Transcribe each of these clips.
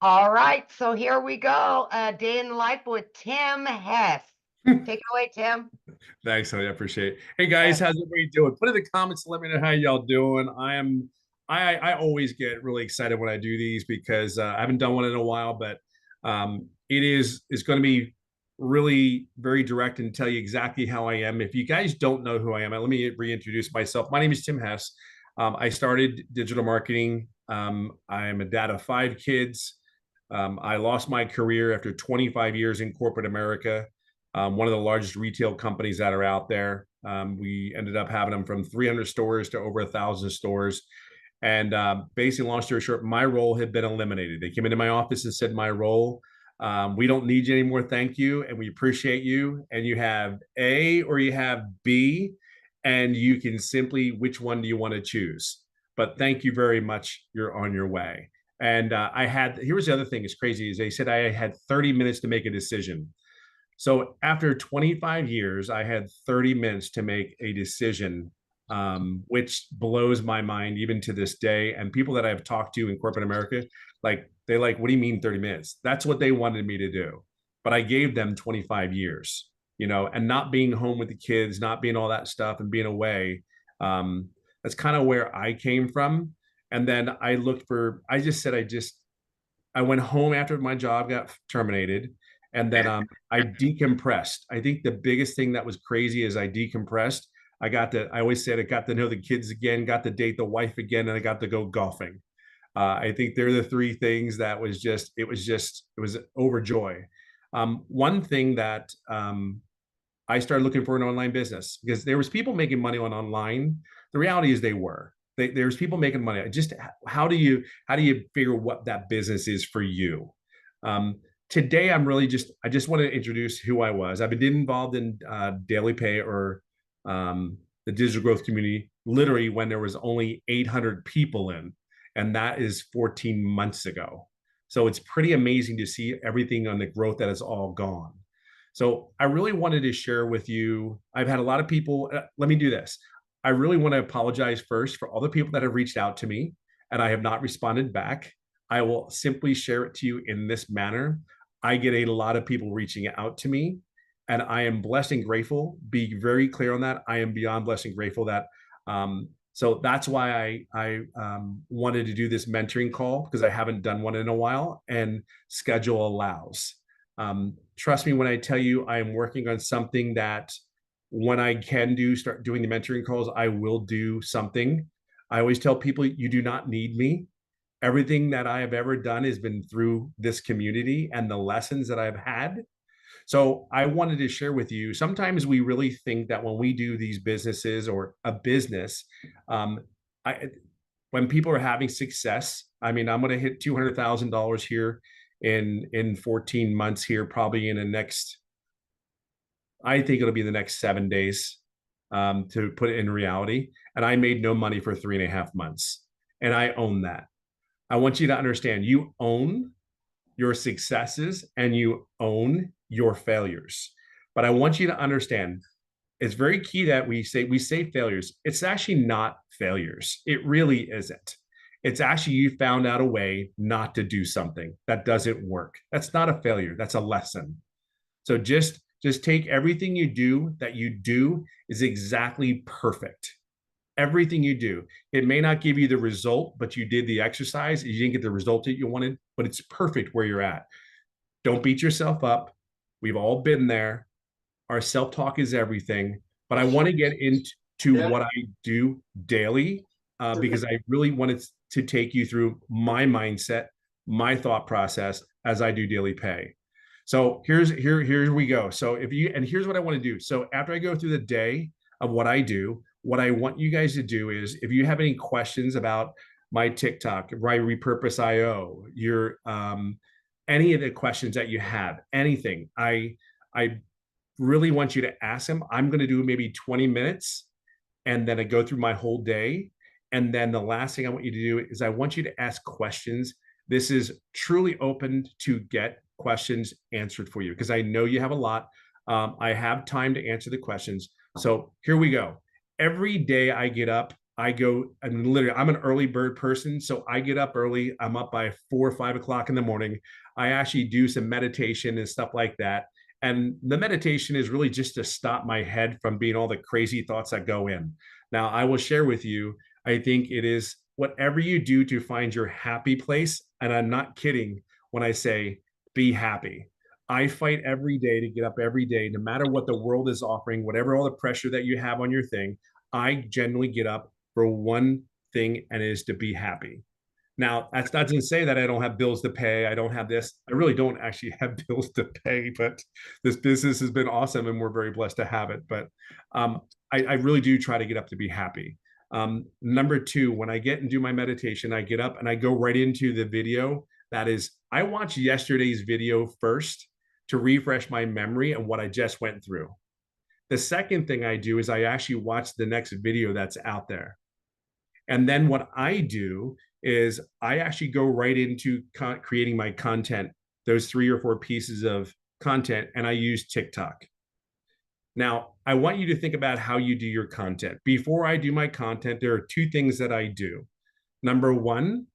All right, so here we go. A day in the life with Tim Hess. Take it away, Tim. Thanks, honey. I appreciate it. Hey guys, Uh, how's everybody doing? Put in the comments, let me know how y'all doing. I always get really excited when I do these because I haven't done one in a while, but it's going to be really very direct and tell you exactly how I am. If you guys don't know who I am, let me reintroduce myself. My name is Tim Hess. I started digital marketing. I am a dad of 5 kids. I lost my career after 25 years in corporate America, one of the largest retail companies that are out there. We ended up having them from 300 stores to over 1,000 stores. And basically, long story short, my role had been eliminated. They came into my office and said, my role, we don't need you anymore. Thank you. And we appreciate you. And you have A or you have B, and you can simply, which one do you want to choose? But thank you very much. You're on your way. And here was the other thing is crazy is they said I had 30 minutes to make a decision. So after 25 years, I had 30 minutes to make a decision, which blows my mind even to this day. And people that I've talked to in corporate America, what do you mean 30 minutes? That's what they wanted me to do. But I gave them 25 years, and not being home with the kids, not being all that stuff and being away. That's kind of where I came from. And then I went home after my job got terminated, and then I decompressed. I think the biggest thing that was crazy is I decompressed. I always said I got to know the kids again, got to date the wife again, and I got to go golfing. I think they're the three things that it was overjoy. One thing that I started looking for an online business because there was people making money online. The reality is there's people making money. Just how do you figure what that business is for you? Today, I just want to introduce who I was. I've been involved in Daily Pay or the digital growth community literally when there was only 800 people in, and that is 14 months ago. So it's pretty amazing to see everything on the growth that has all gone. So I really wanted to share with you. I've had a lot of people. Let me do this. I really want to apologize first for all the people that have reached out to me and I have not responded back. I will simply share it to you in this manner. I get a lot of people reaching out to me, and I am blessed and grateful. Be very clear on that. I am beyond blessed and grateful that. So that's why I wanted to do this mentoring call because I haven't done one in a while, and schedule allows. Trust me when I tell you I am working on something that when I can start doing the mentoring calls, I will do something. I always tell people you do not need me. Everything that I have ever done has been through this community and the lessons that I've had. So I wanted to share with you. Sometimes we really think that when we do these businesses or a business, um, I, when people are having success, I mean, I'm going to hit $200,000 here in 14 months here, probably in the next. I think it'll be the next 7 days to put it in reality. And I made no money for 3.5 months, and I own that. I want you to understand you own your successes and you own your failures. But I want you to understand it's very key that we say failures. It's actually not failures. It really isn't. It's actually you found out a way not to do something that doesn't work. That's not a failure. That's a lesson. So just take everything you do is exactly perfect. Everything you do. It may not give you the result, but you did the exercise. You didn't get the result that you wanted, but it's perfect where you're at. Don't beat yourself up. We've all been there. Our self talk is everything. But I want to get into what I do daily because I really wanted to take you through my mindset, my thought process as I do daily pay. So here we go. So here's what I want to do. So after I go through the day of what I do, what I want you guys to do is if you have any questions about my TikTok, my repurpose IO, your any of the questions that you have, anything, I really want you to ask them. I'm going to do maybe 20 minutes and then I go through my whole day. And then the last thing I want you to do is I want you to ask questions. This is truly open to get questions answered for you because I know you have a lot. I have time to answer the questions. So here we go. Every day I get up, I go and literally, I'm an early bird person. So I get up early. I'm up by 4 or 5 o'clock in the morning. I actually do some meditation and stuff like that. And the meditation is really just to stop my head from being all the crazy thoughts that go in. Now, I will share with you, I think it is whatever you do to find your happy place. And I'm not kidding when I say be happy. I fight every day to get up every day, no matter what the world is offering, whatever all the pressure that you have on your thing. I generally get up for one thing, and it is to be happy. Now, that's not to say that I don't have bills to pay. I don't have this. I really don't actually have bills to pay, but this business has been awesome and we're very blessed to have it. But I really do try to get up to be happy. Number two, when I get and do my meditation, I get up and I go right into the video. That is, I watch yesterday's video first to refresh my memory and what I just went through. The second thing I do is I actually watch the next video that's out there. And then what I do is I actually go right into creating my content, those 3 or 4 pieces of content, and I use TikTok. Now, I want you to think about how you do your content. Before I do my content, there are 2 things that I do. Number one,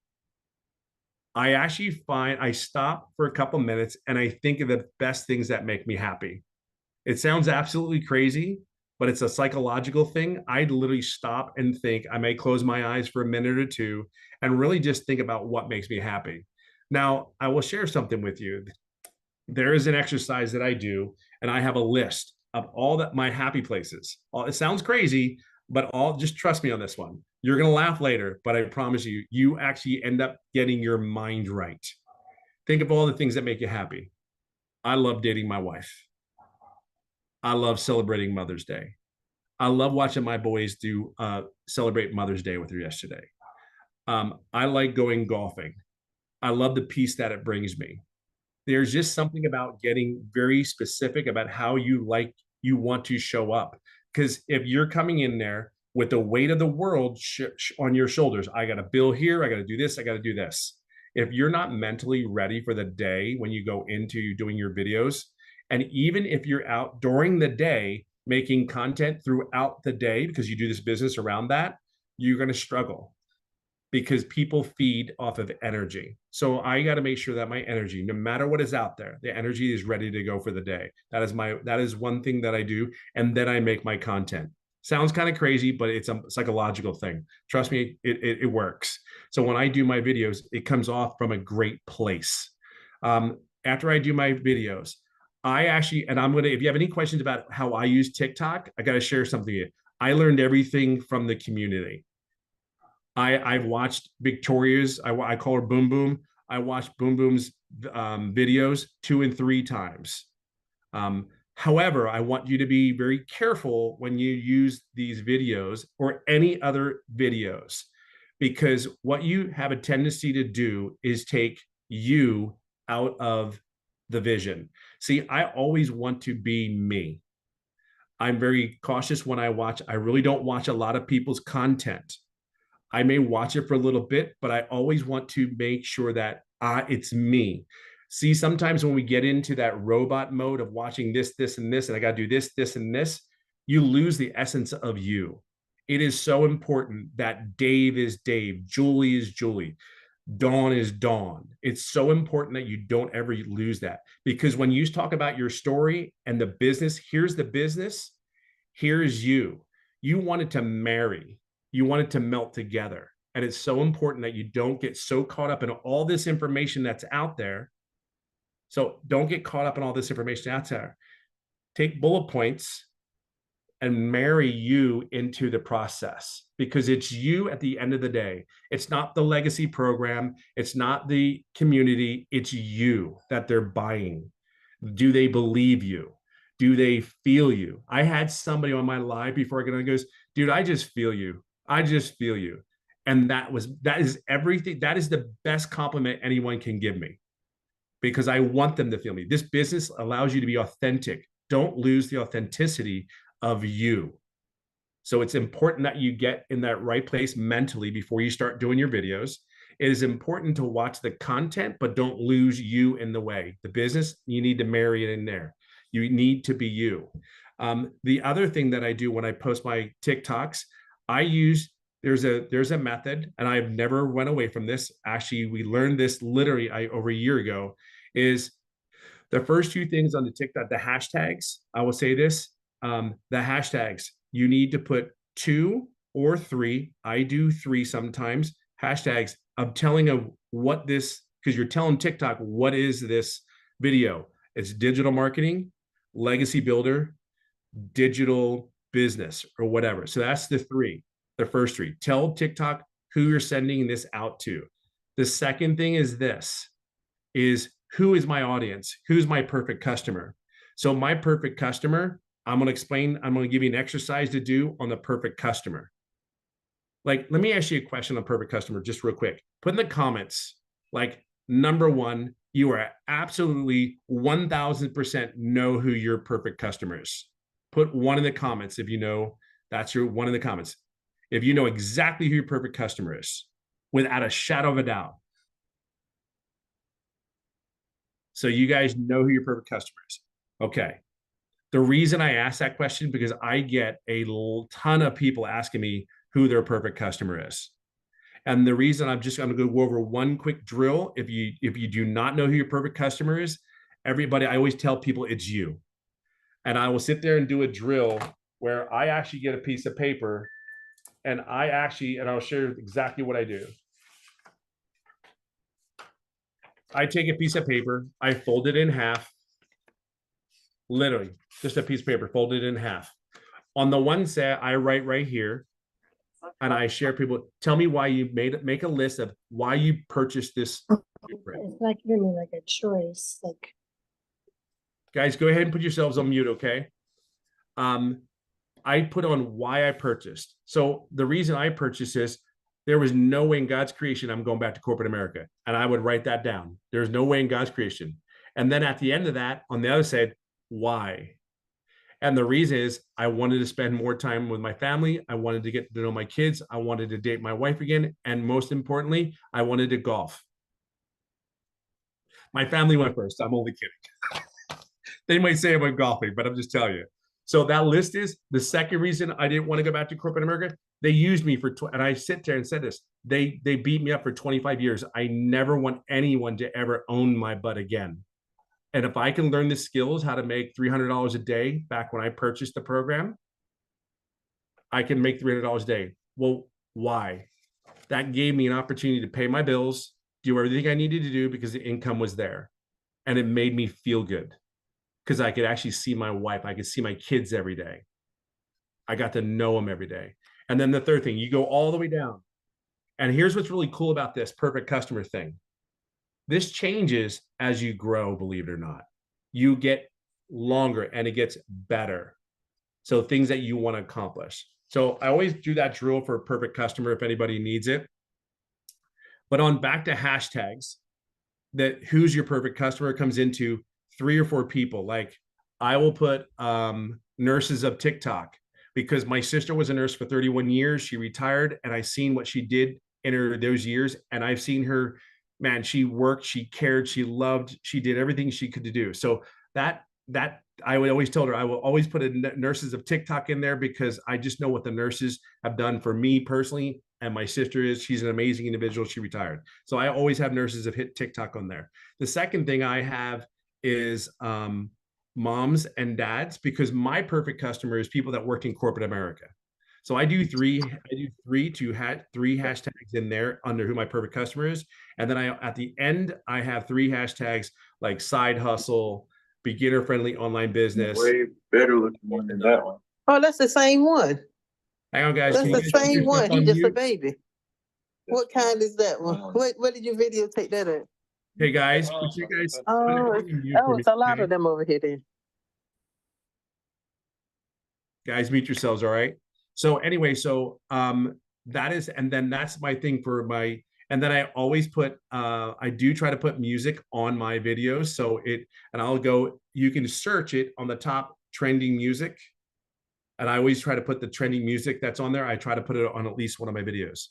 I actually I stop for a couple minutes and I think of the best things that make me happy. It sounds absolutely crazy, but it's a psychological thing. I literally stop and think. I may close my eyes for a minute or two and really just think about what makes me happy. Now, I will share something with you. There is an exercise that I do, and I have a list of all that my happy places. It sounds crazy, but just trust me on this one. You're going to laugh later, but I promise you, you actually end up getting your mind right. Think of all the things that make you happy. I love dating my wife. I love celebrating Mother's Day. I love watching my boys do celebrate Mother's Day with her yesterday. I like going golfing. I love the peace that it brings me. There's just something about getting very specific about how you want to show up. Because if you're coming in there with the weight of the world on your shoulders, I got a bill here, I got to do this, I got to do this. If you're not mentally ready for the day when you go into doing your videos, and even if you're out during the day making content throughout the day because you do this business around that, you're going to struggle because people feed off of energy. So I got to make sure that my energy, no matter what is out there, the energy is ready to go for the day. That is one thing that I do. And then I make my content. Sounds kind of crazy, but it's a psychological thing. Trust me, it works. So when I do my videos, it comes off from a great place. After I do my videos, I actually, and I'm going to, if you have any questions about how I use TikTok, I got to share something with you. I learned everything from the community. I've watched Victoria's, I call her Boom Boom. I watched Boom Boom's videos 2 and 3 times. However, I want you to be very careful when you use these videos or any other videos, because what you have a tendency to do is take you out of the vision. See, I always want to be me. I'm very cautious when I watch. I really don't watch a lot of people's content. I may watch it for a little bit, but I always want to make sure that it's me. See, sometimes when we get into that robot mode of watching this, this, and this, and I got to do this, this, and this, you lose the essence of you. It is so important that Dave is Dave, Julie is Julie, Dawn is Dawn. It's so important that you don't ever lose that, because when you talk about your story and the business, here's the business, here's you. You wanted to marry. You want it to melt together. And it's so important that you don't get so caught up in all this information that's out there. So don't get caught up in all this information out there. Take bullet points and marry you into the process, because it's you at the end of the day. It's not the legacy program. It's not the community. It's you that they're buying. Do they believe you? Do they feel you? I had somebody on my live before I got on, goes, dude, I just feel you. I just feel you. And that is everything. That is the best compliment anyone can give me, because I want them to feel me. This business allows you to be authentic. Don't lose the authenticity of you. So it's important that you get in that right place mentally before you start doing your videos. It is important to watch the content, but don't lose you in the way. The business, you need to marry it in there. You need to be you. The other thing that I do when I post my TikToks, I use there's a method, and I've never went away from this. Actually, we learned this literally over a year ago. Is the first two things on the TikTok, the hashtags. I will say this: the hashtags. You need to put 2 or 3. I do 3 sometimes. Hashtags. I'm telling them what this, because you're telling TikTok what is this video. It's digital marketing, legacy builder, digital business, or whatever. So that's the first 3. Tell TikTok who you're sending this out to. The second thing is this, is who is my audience? Who's my perfect customer? So my perfect customer, I'm going to give you an exercise to do on the perfect customer. Like, let me ask you a question on perfect customer, just real quick. Put in the comments, like, number 1, you are absolutely 1000% know who your perfect customer is. Put 1 in the comments if you know that's your 1 in the comments. If you know exactly who your perfect customer is, without a shadow of a doubt. So you guys know who your perfect customer is. Okay. The reason I ask that question, because I get a ton of people asking me who their perfect customer is. And the reason I'm going to go over one quick drill. If you do not know who your perfect customer is, everybody, I always tell people it's you. And I will sit there and do a drill where I actually get a piece of paper, and I'll share exactly what I do. I take a piece of paper, I fold it in half, literally just a piece of paper, fold it in half. On the one side, I write right here, and I share people. Tell me why you make a list of why you purchased this. It's not giving me like a choice. Like, guys, go ahead and put yourselves on mute, okay? I put on why I purchased. So the reason I purchased is there was no way in God's creation I'm going back to corporate America. And I would write that down. There's no way in God's creation. And then at the end of that, on the other side, why? And the reason is I wanted to spend more time with my family. I wanted to get to know my kids. I wanted to date my wife again. And most importantly, I wanted to golf. My family went first. I'm only kidding. They might say I'm golfing, but I'm just telling you. So that list is the second reason I didn't want to go back to corporate America. They used me for, and I sit there and said this, they beat me up for 25 years. I never want anyone to ever own my butt again. And if I can learn the skills, how to make $300 a day back when I purchased the program, I can make $300 a day. Well, why? That gave me an opportunity to pay my bills, do everything I needed to do because the income was there. And it made me feel good because I could actually see my wife. I could see my kids every day. I got to know them every day. And then the third thing, you go all the way down. And here's what's really cool about this perfect customer thing. This changes as you grow, believe it or not. You get longer and it gets better. So things that you want to accomplish. So I always do that drill for a perfect customer if anybody needs it. But on back to hashtags, that who's your perfect customer comes into 3 or 4 people. Like I will put nurses of TikTok, because my sister was a nurse for 31 years. She retired, and I seen what she did in those years. And I've seen her, man, she worked, she cared, she loved, she did everything she could to do. So that I would always tell her, I will always put a nurses of TikTok in there, because I just know what the nurses have done for me personally. And my sister she's an amazing individual. She retired. So I always have nurses of hit TikTok on there. The second thing I have is moms and dads, because my perfect customer is people that worked in corporate America. So I do three hashtags in there under who my perfect customer is. And then at the end, I have 3 hashtags like side hustle, beginner friendly online business. Way better looking one than that one. Oh, that's the same one. Hang on, guys. That's the same one. He's just a baby. What kind is that one? What did you videotape that at? Hey guys, would you guys? Oh, it's a lot of them over here then. Guys, meet yourselves, all right? So anyway, that is, and then that's my thing for my, and then I always put, I do try to put music on my videos. So and I'll go, you can search it on the top, trending music. And I always try to put the trending music that's on there. I try to put it on at least one of my videos.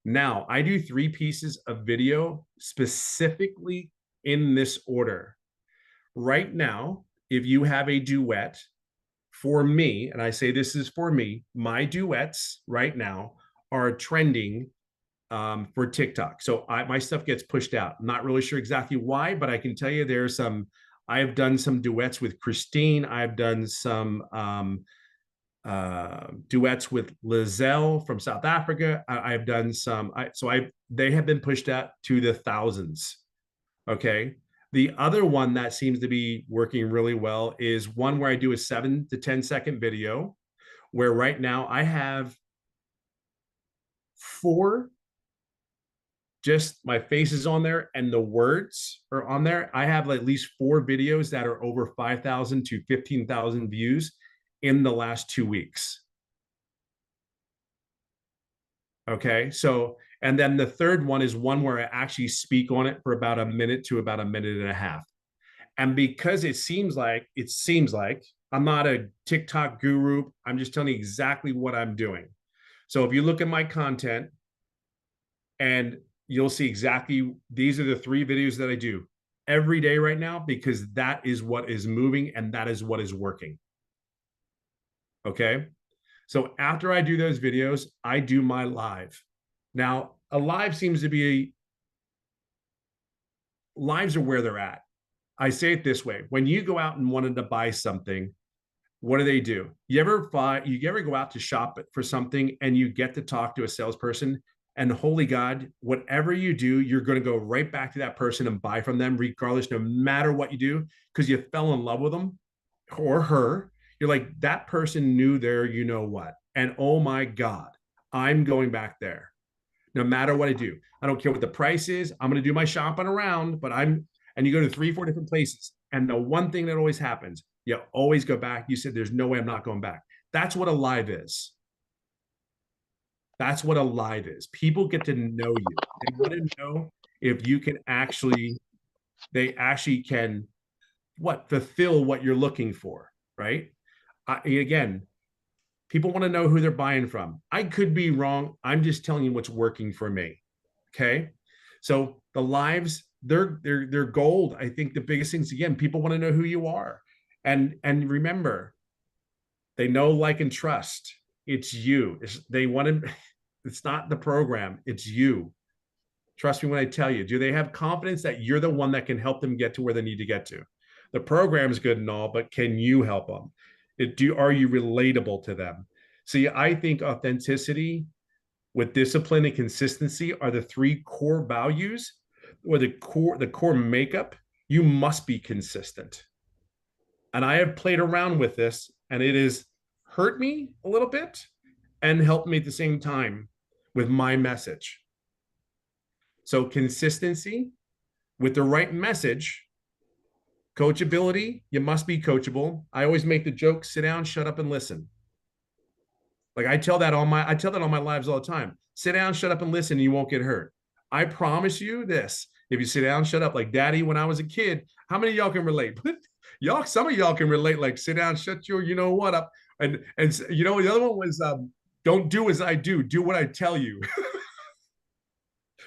Now, I do 3 pieces of video specifically in this order. Right now, if you have a duet, for me, and I say this is for me, my duets right now are trending for TikTok. So my stuff gets pushed out. I'm not really sure exactly why, but I can tell you there's some, I've done some duets with Christine. I've done some duets with Lizelle from South Africa. I've done some, they have been pushed out to the thousands. Okay. The other one that seems to be working really well is one where I do a 7 to 10-second video where right now I have 4, just my face is on there and the words are on there. I have at least 4 videos that are over 5,000 to 15,000 views in the last 2 weeks. Okay. So, and then the third one is one where I actually speak on it for about a minute to about a minute and a half. And because it seems like I'm not a TikTok guru, I'm just telling you exactly what I'm doing. So if you look at my content and you'll see exactly, these are the 3 videos that I do every day right now, because that is what is moving and that is what is working. Okay. So after I do those videos, I do my live. Now, a live seems to be, lives are where they're at. I say it this way. When you go out and wanted to buy something, what do? You ever go out to shop for something and you get to talk to a salesperson, and holy God, whatever you do, you're going to go right back to that person and buy from them regardless, no matter what you do, because you fell in love with them or her. You're like, that person knew their, you know what? And oh my God, I'm going back there. No matter what I do. I don't care what the price is. I'm going to do my shopping around, but and you go to 3, 4 different places. And the one thing that always happens, you always go back. You said, there's no way I'm not going back. That's what a live is. That's what a live is. People get to know you. They want to know if you can they actually can fulfill what you're looking for, right? Again, people want to know who they're buying from. I could be wrong. I'm just telling you what's working for me. Okay. So the lives, they're gold. I think the biggest things, again, people want to know who you are. And remember, they know, like, and trust. It's you. It's not the program. It's you. Trust me when I tell you. Do they have confidence that you're the one that can help them get to where they need to get to? The program's good and all, but can you help them? Are you relatable to them? See, I think authenticity with discipline and consistency are the 3 core values, or the core makeup. You must be consistent. And I have played around with this, and it has hurt me a little bit and helped me at the same time with my message. So consistency with the right message. Coachability, you must be coachable. I always make the joke, sit down, shut up, and listen. Like I tell that on my lives all the time. Sit down, shut up, and listen, and you won't get hurt. I promise you this. If you sit down, shut up, like Daddy when I was a kid, how many of y'all can relate? Some of y'all can relate, like sit down, shut your you know what up. And you know, the other one was don't do as I do what I tell you.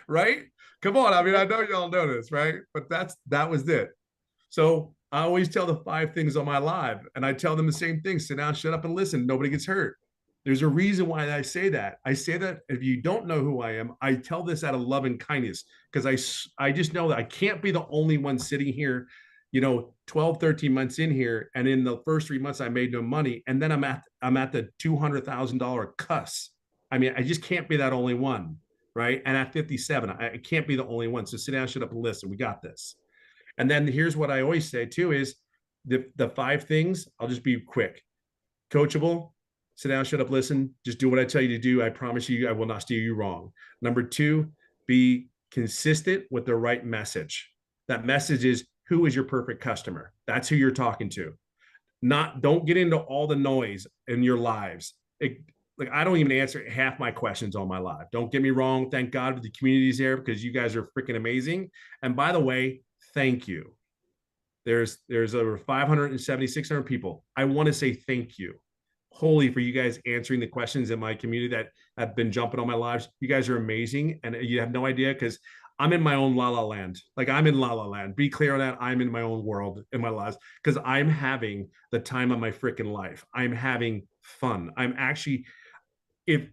Right? Come on. I mean, I know y'all know this, right? But that was it. So I always tell the 5 things on my live, and I tell them the same thing: sit down, shut up, and listen. Nobody gets hurt. There's a reason why I say that. I say that if you don't know who I am, I tell this out of love and kindness, because I just know that I can't be the only one sitting here, 12, 13 months in here, and in the first 3 months I made no money, and then I'm at the $200,000 cuss. I mean, I just can't be that only one, right? And at 57, I can't be the only one. So sit down, shut up, and listen. We got this. And then here's what I always say too is the 5 things. I'll just be quick. Coachable, sit down, shut up, listen. Just do what I tell you to do. I promise you, I will not steer you wrong. Number 2, be consistent with the right message. That message is, who is your perfect customer? That's who you're talking to. Don't get into all the noise in your lives. I don't even answer half my questions on my live. Don't get me wrong. Thank God the community's there, because you guys are freaking amazing. And by the way, thank you. There's over 570, 600 people. I want to say thank you wholly for you guys answering the questions in my community that have been jumping on my lives. You guys are amazing. And you have no idea, because I'm in my own la la land. Like, I'm in la la land. Be clear on that. I'm in my own world in my lives, because I'm having the time of my freaking life. I'm having fun. I'm actually, if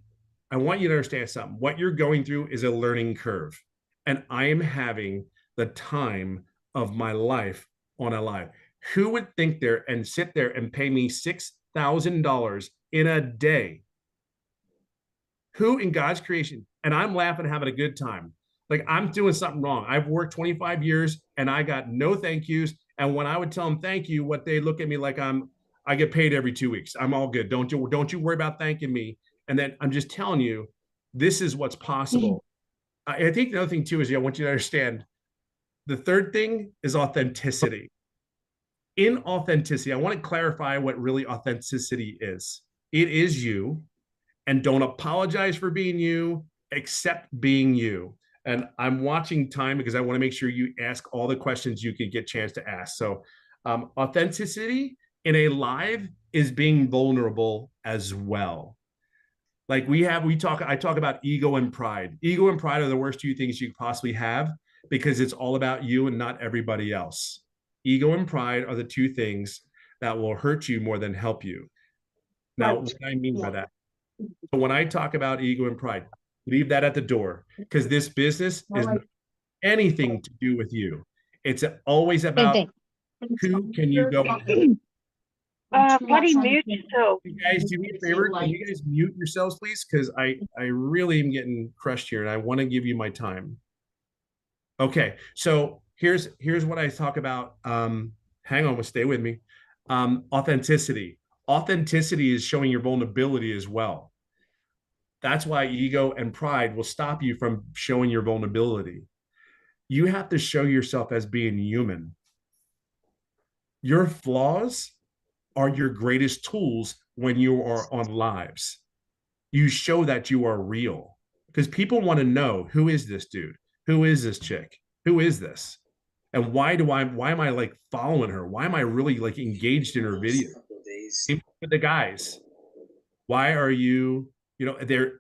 I want you to understand something. What you're going through is a learning curve. And I am having the time of my life on a live. Who would think there and sit there and pay me $6,000 in a day? Who in God's creation? And I'm laughing, having a good time. Like I'm doing something wrong. I've worked 25 years and I got no thank yous. And when I would tell them thank you, what they look at me like I get paid every 2 weeks. I'm all good. Don't you worry about thanking me. And then I'm just telling you, this is what's possible. I think the other thing too is, I want you to understand the third thing is authenticity. In authenticity, I want to clarify what really authenticity is. It is you, and don't apologize for being you, accept being you. And I'm watching time because I want to make sure you ask all the questions you can get a chance to ask. So authenticity in a live is being vulnerable as well. Like I talk about ego and pride. Ego and pride are the worst two things you could possibly have because it's all about you and not everybody else. Ego and pride are the two things that will hurt you more than help you. Now, what I mean by that, so when I talk about ego and pride, leave that at the door because this business is not anything to do with you. It's always about who can you go. Buddy, mute yourself. You guys, do me a favor. Can you guys mute yourselves, please? Because I really am getting crushed here, and I want to give you my time. Okay, so here's what I talk about. Hang on, stay with me. Authenticity. Authenticity is showing your vulnerability as well. That's why ego and pride will stop you from showing your vulnerability. You have to show yourself as being human. Your flaws are your greatest tools when you are on lives. You show that you are real because people want to know, who is this dude? Who is this chick? Who is this? And why am I like following her? Why am I really like engaged in her video? With the guys, why are you,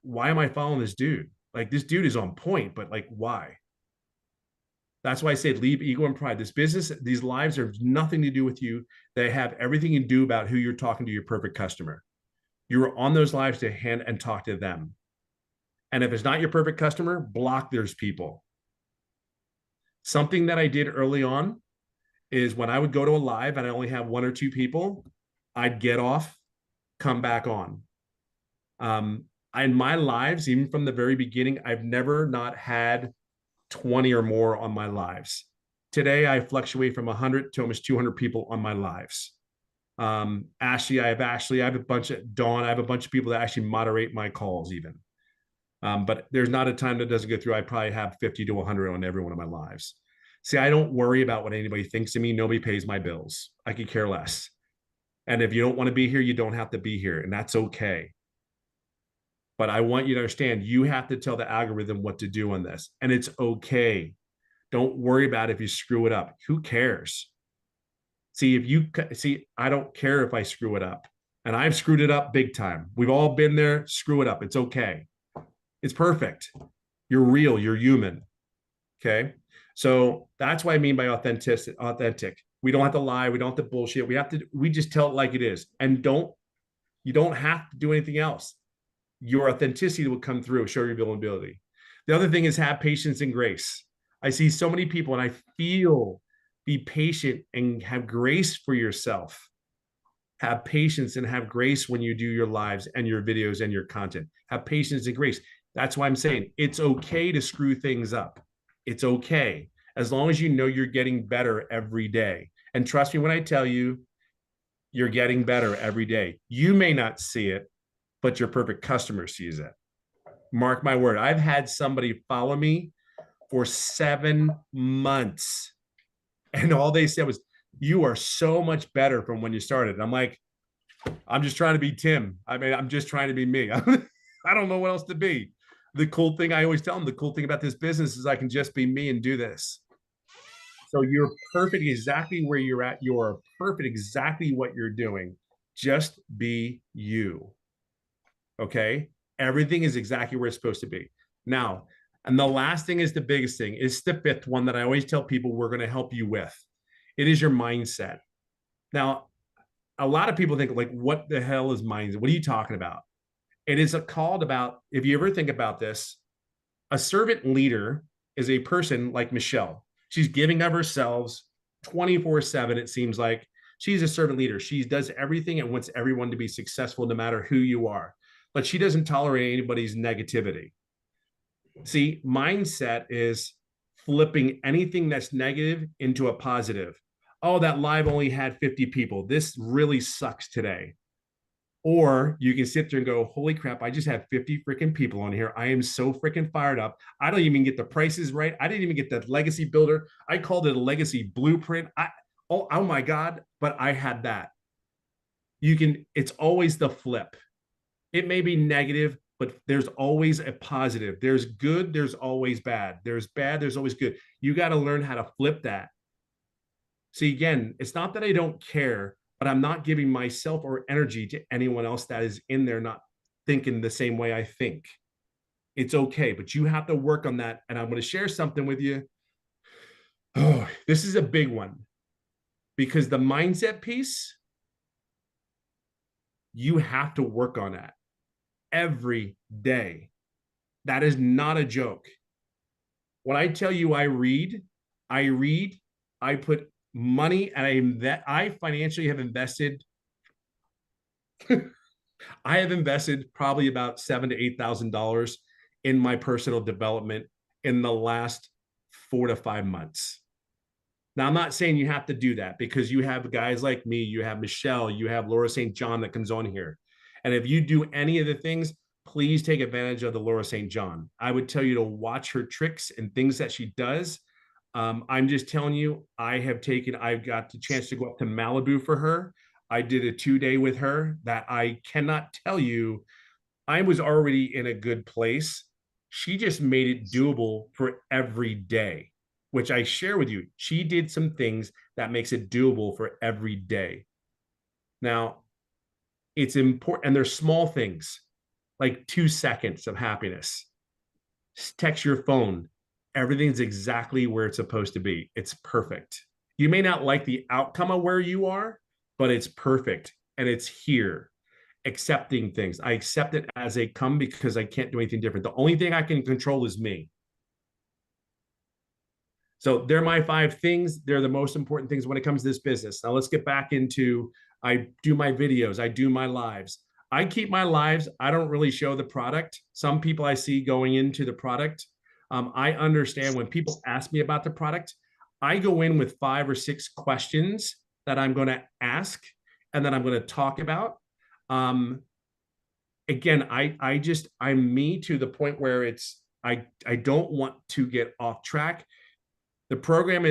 why am I following this dude? Like this dude is on point, but like, why? That's why I say leave ego and pride. This business, these lives have nothing to do with you. They have everything to do about who you're talking to, your perfect customer. You're on those lives to hand and talk to them. And if it's not your perfect customer, block those people. Something that I did early on is when I would go to a live and I only have 1 or 2 people, I'd get off, come back on. In my lives, even from the very beginning, I've never not had 20 or more on my lives. Today, I fluctuate from 100 to almost 200 people on my lives. Ashley, I have a bunch of Dawn, I have a bunch of people that actually moderate my calls even. But there's not a time that doesn't go through. I probably have 50 to 100 on every one of my lives. See, I don't worry about what anybody thinks of me. Nobody pays my bills. I could care less. And if you don't want to be here, you don't have to be here. And that's okay. But I want you to understand, you have to tell the algorithm what to do on this. And it's okay. Don't worry about if you screw it up. Who cares? I don't care if I screw it up. And I've screwed it up big time. We've all been there. Screw it up. It's okay. It's perfect. You're real. You're human. Okay. So that's what I mean by authentic. We don't have to lie. We don't have to bullshit. We just tell it like it is. And you don't have to do anything else. Your authenticity will come through, show your vulnerability. The other thing is have patience and grace. I see so many people and I feel, be patient and have grace for yourself. Have patience and have grace when you do your lives and your videos and your content. Have patience and grace. That's why I'm saying it's okay to screw things up. It's okay. As long as you know you're getting better every day. And trust me when I tell you, you're getting better every day. You may not see it, but your perfect customer sees it. Mark my word. I've had somebody follow me for 7 months. And all they said was, you are so much better from when you started. And I'm like, I'm just trying to be Tim. I mean, I'm just trying to be me. I don't know what else to be. The cool thing, I always tell them, the cool thing about this business is I can just be me and do this. So you're perfect exactly where you're at. You're perfect exactly what you're doing. Just be you. Okay? Everything is exactly where it's supposed to be. Now, and the last thing is the biggest thing. It's the 5th one that I always tell people we're going to help you with. It is your mindset. Now, a lot of people think like, what the hell is mindset? What are you talking about? It is called about, if you ever think about this, a servant leader is a person like Michelle. She's giving of herself 24/7, it seems like. She's a servant leader. She does everything and wants everyone to be successful no matter who you are. But she doesn't tolerate anybody's negativity. See, mindset is flipping anything that's negative into a positive. Oh, that live only had 50 people. This really sucks today. Or you can sit there and go, holy crap, I just had 50 freaking people on here. I am so freaking fired up. I don't even get the prices right. I didn't even get the legacy builder. I called it a legacy blueprint. Oh my God, but I had that. It's always the flip. It may be negative, but there's always a positive. There's good, there's always bad. There's bad, there's always good. You got to learn how to flip that. See, again, it's not that I don't care, but I'm not giving myself or energy to anyone else that is in there not thinking the same way I think. It's okay, but you have to work on that. And I'm going to share something with you. Oh, this is a big one because the mindset piece, you have to work on that every day. That is not a joke. When I tell you I read, I put money and I financially have invested. I have invested probably about $7,000 to $8,000 in my personal development in the last 4 to 5 months. Now, I'm not saying you have to do that because you have guys like me, you have Michelle, you have Laura St. John that comes on here. And if you do any of the things, please take advantage of the Laura St. John. I would tell you to watch her tricks and things that she does. I'm just telling you, I've got the chance to go up to Malibu for her. I did a 2-day with her that I cannot tell you. I was already in a good place. She just made it doable for every day, which I share with you. She did some things that makes it doable for every day. Now, it's important, and there's small things like 2 seconds of happiness. Text your phone. Everything's exactly where it's supposed to be. It's perfect. You may not like the outcome of where you are, but it's perfect and it's here. Accepting things. I accept it as they come because I can't do anything different. The only thing I can control is me. So they're my 5 things. They're the most important things when it comes to this business. Now let's get back into, I do my videos. I do my lives. I keep my lives. I don't really show the product. Some people I see going into the product. I understand when people ask me about the product, I go in with 5 or 6 questions that I'm going to ask and that I'm going to talk about. Again, I'm me to the point where I don't want to get off track. The program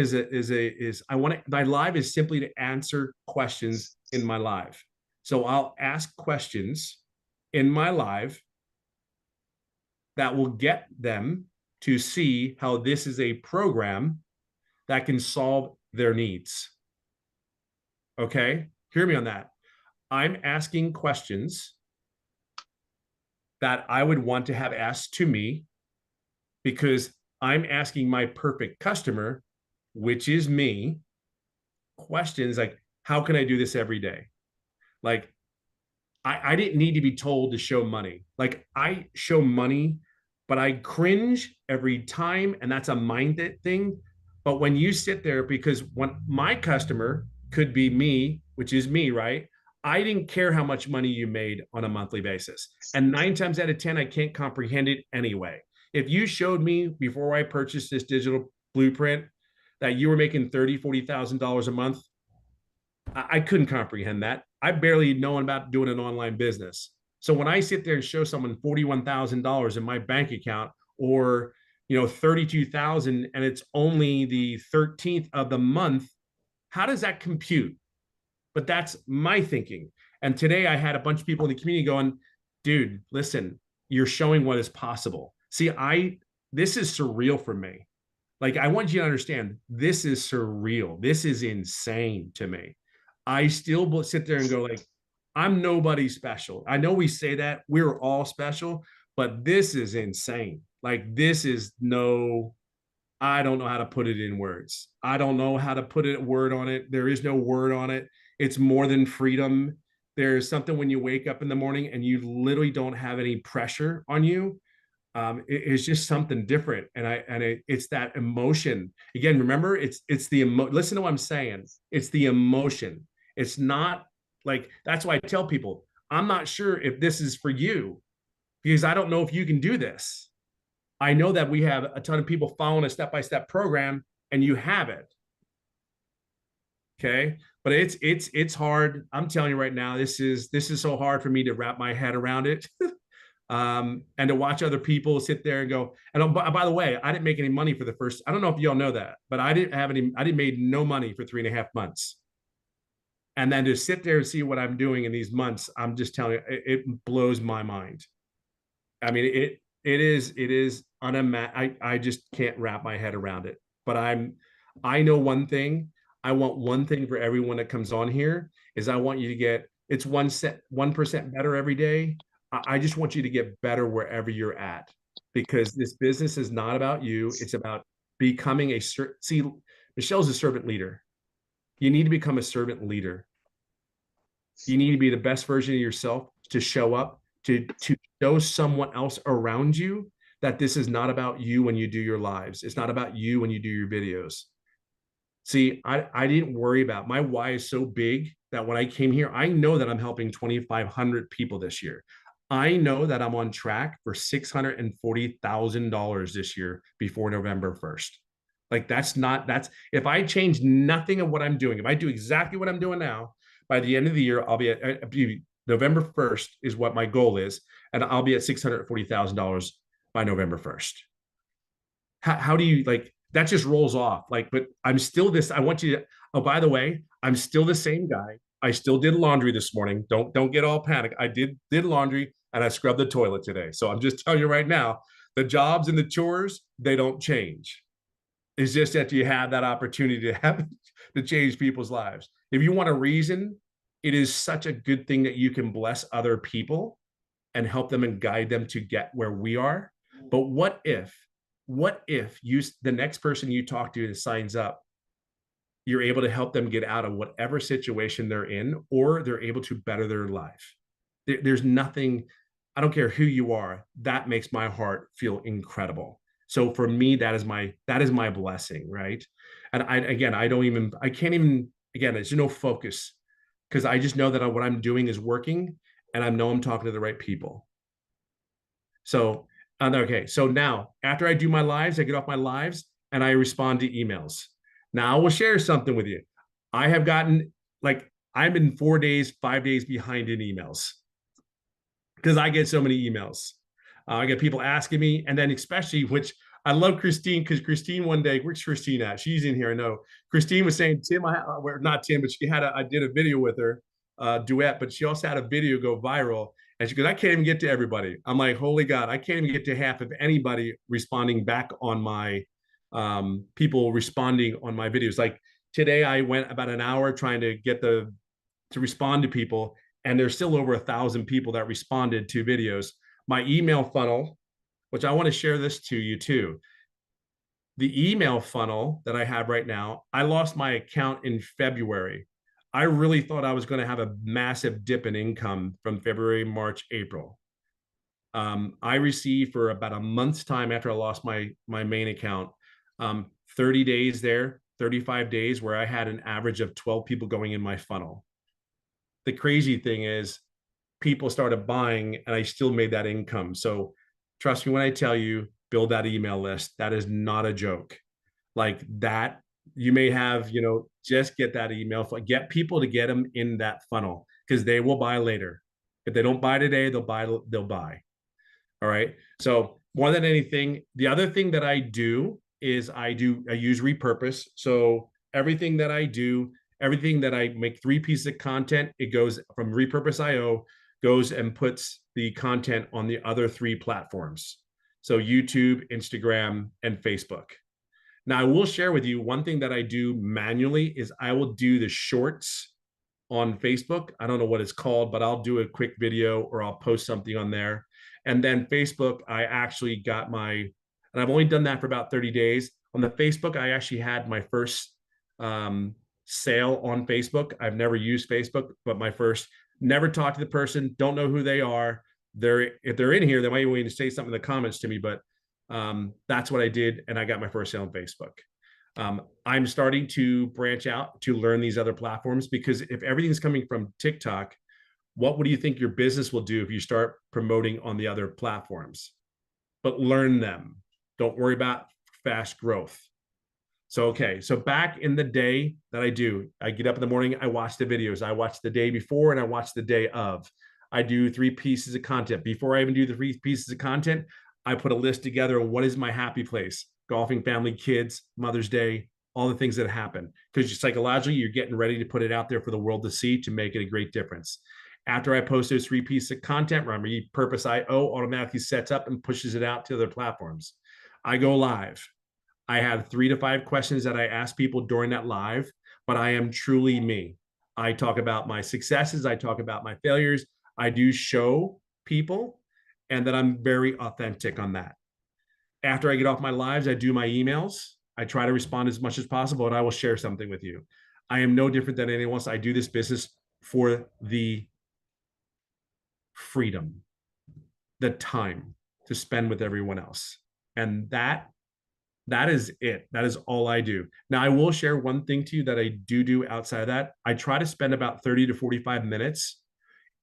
my live is simply to answer questions in my live. So I'll ask questions in my live that will get them to see how this is a program that can solve their needs. Okay, hear me on that. I'm asking questions that I would want to have asked to me because I'm asking my perfect customer, which is me, questions like, how can I do this every day? Like, I didn't need to be told to show money. Like, I show money, but I cringe every time, and that's a mindset thing. But when you sit there, because when my customer could be me, which is me, right? I didn't care how much money you made on a monthly basis. And 9 times out of 10, I can't comprehend it anyway. If you showed me before I purchased this digital blueprint that you were making $30,000, $40,000 a month, I couldn't comprehend that. I barely know about doing an online business. So when I sit there and show someone $41,000 in my bank account, or 32,000, and it's only the 13th of the month, how does that compute? But that's my thinking. And today I had a bunch of people in the community going, dude, listen, you're showing what is possible. See, this is surreal for me. Like, I want you to understand, this is surreal. This is insane to me. I still sit there and go like, I'm nobody special. I know we say that we're all special, but this is insane. Like, this is I don't know how to put it in words. I don't know how to put a word on it. There is no word on it. It's more than freedom. there's something when you wake up in the morning and you literally don't have any pressure on you. It's just something different. It's that emotion. Again, remember, it's the listen to what I'm saying. It's the emotion. It's not like, that's why I tell people, I'm not sure if this is for you, because I don't know if you can do this. I know that we have a ton of people following a step-by-step program, and you have it. Okay. But it's hard. I'm telling you right now, this is so hard for me to wrap my head around it. And to watch other people sit there and go, and by the way, I didn't make any money for the first, I don't know if y'all know that, but I didn't made no money for 3.5 months. And then to sit there and see what I'm doing in these months, I'm just telling you, it blows my mind. I mean, it is I just can't wrap my head around it. But I know one thing. I want one thing for everyone that comes on here is I want you to get, it's 1% better every day. I just want you to get better wherever you're at, because this business is not about you. It's about becoming see, Michelle's a servant leader. You need to become a servant leader. You need to be the best version of yourself, to show up, to show someone else around you that this is not about you when you do your lives. It's not about you when you do your videos. See, I didn't worry about, my why is so big that when I came here, I know that I'm helping 2,500 people this year. I know that I'm on track for $640,000 this year before November 1st. Like that's if I change nothing of what I'm doing, if I do exactly what I'm doing now, by the end of the year, I'll be at November 1st is what my goal is. And I'll be at $640,000 by November 1st. How do you, like, that just rolls off. Like, but I'm still this, I want you to, oh, by the way, I'm still the same guy. I still did laundry this morning. Don't get all panicked. I did laundry and I scrubbed the toilet today. So I'm just telling you right now, the jobs and the chores, they don't change. It's just that you have that opportunity to change people's lives. If you want a reason, it is such a good thing that you can bless other people and help them and guide them to get where we are. But what if you, the next person you talk to that signs up, you're able to help them get out of whatever situation they're in, or they're able to better their life. There's nothing, I don't care who you are, that makes my heart feel incredible. So for me, that is my blessing, right? And I can't even, again, there's no focus, because I just know that what I'm doing is working, and I know I'm talking to the right people. So, okay. So now, after I do my lives, I get off my lives and I respond to emails. Now I will share something with you. I have gotten, like, I'm in 4 days, 5 days behind in emails, because I get so many emails. I get people asking me, and then especially, which I love Christine, because Christine one day, where's Christine at? She's in here, I know. Christine was saying, Tim, not Tim, but I did a video with her, duet, but she also had a video go viral. And she goes, I can't even get to everybody. I'm like, holy God, I can't even get to half of anybody responding back on my, people responding on my videos. Like today, I went about an hour trying to get to respond to people, and there's still over 1,000 people that responded to videos. My email funnel, which I want to share this to you too. The email funnel that I have right now, I lost my account in February. I really thought I was going to have a massive dip in income from February, March, April. I received, for about a month's time after I lost my main account, 30 days there, 35 days where I had an average of 12 people going in my funnel. The crazy thing is, people started buying and I still made that income. So trust me when I tell you, build that email list. That is not a joke. Like that, you may have, just get that email, get people to get them in that funnel, because they will buy later. If they don't buy today, they'll buy. All right. So more than anything, the other thing that I do is I use repurpose. So everything that I do, everything that I make 3 pieces of content, it goes from repurpose.io, goes and puts the content on the other 3 platforms. So YouTube, Instagram, and Facebook. Now I will share with you one thing that I do manually is I will do the shorts on Facebook. I don't know what it's called, but I'll do a quick video or I'll post something on there. And then Facebook, I actually got and I've only done that for about 30 days. On the Facebook, I actually had my first sale on Facebook. I've never used Facebook, but my first Never talk to the person, don't know who they are. If they're in here, they might want to say something in the comments to me, but that's what I did. And I got my first sale on Facebook. I'm starting to branch out to learn these other platforms, because if everything's coming from TikTok, what do you think your business will do if you start promoting on the other platforms? But learn them. Don't worry about fast growth. So, okay. So back in the day that I get up in the morning, I watch the videos. I watch the day before and I watch the day of. I do 3 pieces of content. Before I even do the 3 pieces of content, I put a list together of what is my happy place: golfing, family, kids, Mother's Day, all the things that happen. Because psychologically, you're getting ready to put it out there for the world to see, to make it a great difference. After I post those 3 pieces of content, remember, Purpose IO automatically sets up and pushes it out to other platforms. I go live. I have 3 to 5 questions that I ask people during that live, but I am truly me. I talk about my successes. I talk about my failures. I do show people, and that I'm very authentic on that. After I get off my lives, I do my emails. I try to respond as much as possible, and I will share something with you. I am no different than anyone else. I do this business for the freedom, the time to spend with everyone else. And that is it. That is all I do. Now, I will share one thing to you that I do outside of that. I try to spend about 30 to 45 minutes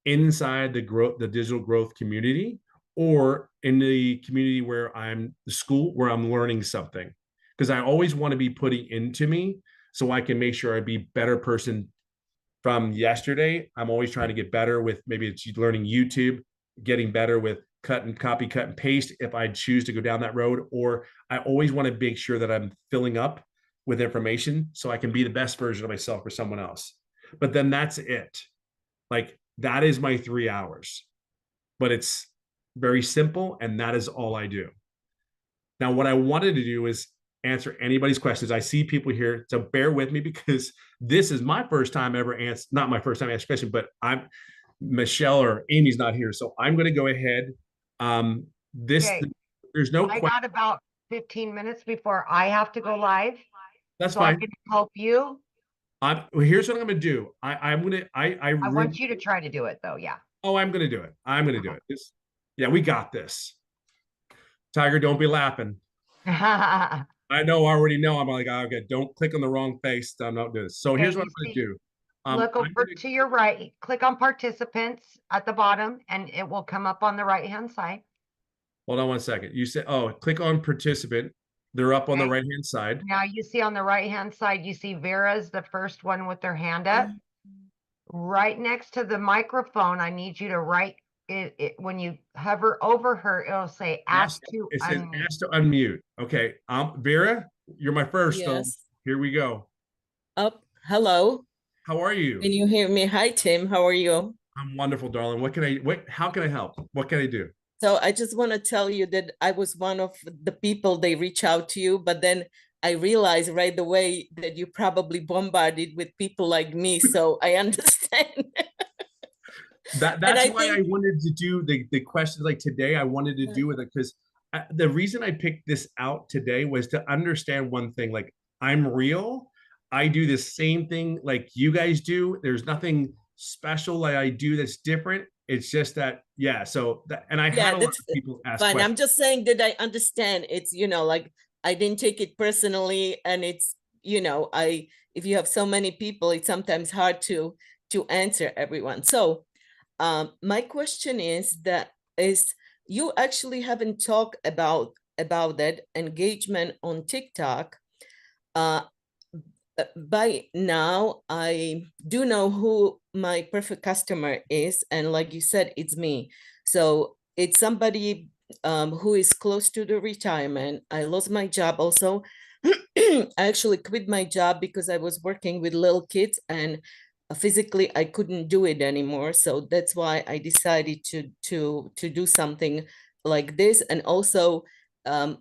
inside the digital growth community, or in the community where I'm the school where I'm learning something, because I always want to be putting into me so I can make sure I be a better person from yesterday. I'm always trying to get better with, maybe it's learning YouTube, getting better with cut and paste if I choose to go down that road, or I always want to make sure that I'm filling up with information so I can be the best version of myself for someone else. But then that's it. Like, that is my 3 hours, but it's very simple, and that is all I do. Now, what I wanted to do is answer anybody's questions. I see people here, so bear with me, because this is my first time ever not my first time answering question, but Michelle or Amy's not here, so I'm going to go ahead. Okay. There's no I got about 15 minutes before I have to go live. That's so fine. I can help you. Here's what I'm going to do. I want you to try to do it, though. Yeah. Oh, I'm going to do it. I'm going to do it. Yeah, we got this. Tiger, don't be laughing. I already know. I'm like, okay, don't click on the wrong face. I'm not doing this. So here's what I'm going to do. Look over to your right, click on participants at the bottom, and it will come up on the right-hand side. Hold on one second. You said, click on participant. They're up on the right-hand side. Now you see on the right-hand side, you see Vera's the first one with their hand up. Right next to the microphone, I need you to write it when you hover over her, it'll say ask to unmute. Ask to unmute. Okay. Vera, you're my first. Yes. So here we go. Hello. How are you? Can you hear me? Hi, Tim. How are you? I'm wonderful, darling. How can I help? What can I do? So I just want to tell you that I was one of the people they reach out to you, but then I realized right away that you probably bombarded with people like me. So I understand. That's why I wanted to do the questions like today. I wanted to do it because the reason I picked this out today was to understand one thing. Like, I'm real. I do the same thing like you guys do. There's nothing special that I do that's different. It's just that, yeah. So and I had a lot of people ask fine. questions. I'm just saying that I understand. It's, like, I didn't take it personally, and it's, if you have so many people, it's sometimes hard to answer everyone. So my question is you actually haven't talked about that engagement on TikTok. By now, I do know who my perfect customer is. And like you said, it's me. So it's somebody who is close to the retirement. I lost my job also. I actually quit my job because I was working with little kids, and physically I couldn't do it anymore. So that's why I decided to do something like this. And also, when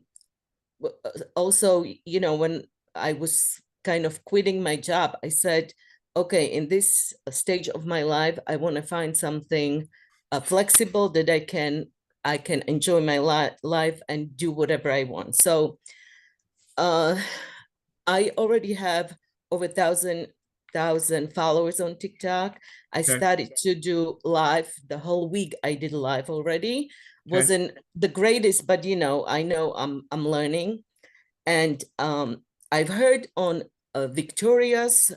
I was kind of quitting my job, I said, okay, in this stage of my life, I want to find something flexible that I can enjoy my life and do whatever I want. So I already have over 1,000 100,000 followers on TikTok. I Okay. started to do live the whole week. I did live already. Okay. Wasn't the greatest, but you know, I know I'm learning. And I've heard on Victoria's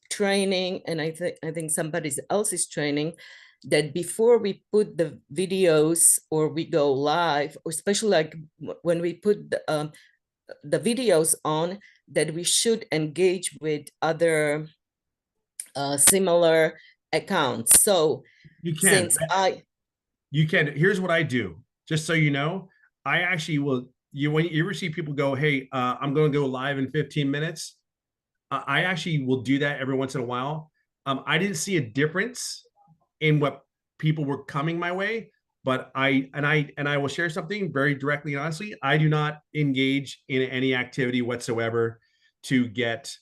training, and I think somebody else's training, that before we put the videos or we go live, or especially like when we put the videos on, that we should engage with other similar accounts. So You can. since You can. Here's what I do, just so you know. I actually will. When you ever see people go, "Hey, I'm going to go live in 15 minutes," I actually will do that every once in a while. I didn't see a difference in what people were coming my way, but I will share something very directly and honestly. I do not engage in any activity whatsoever to get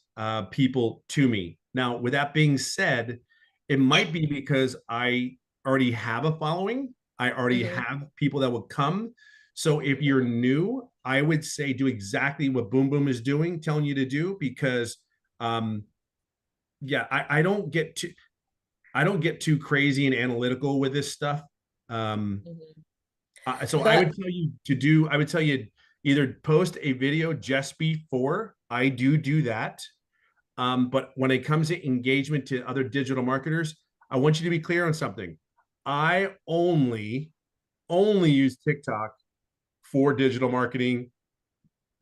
people to me. Now, with that being said, it might be because I already have a following. I already have people that will come. So if you're new, I would say do exactly what Boom Boom is doing, telling you to do, because yeah, I don't get too crazy and analytical with this stuff. So I would tell you I would tell you either post a video just before. I do that. But when it comes to engagement to other digital marketers, I want you to be clear on something. I only use TikTok for digital marketing.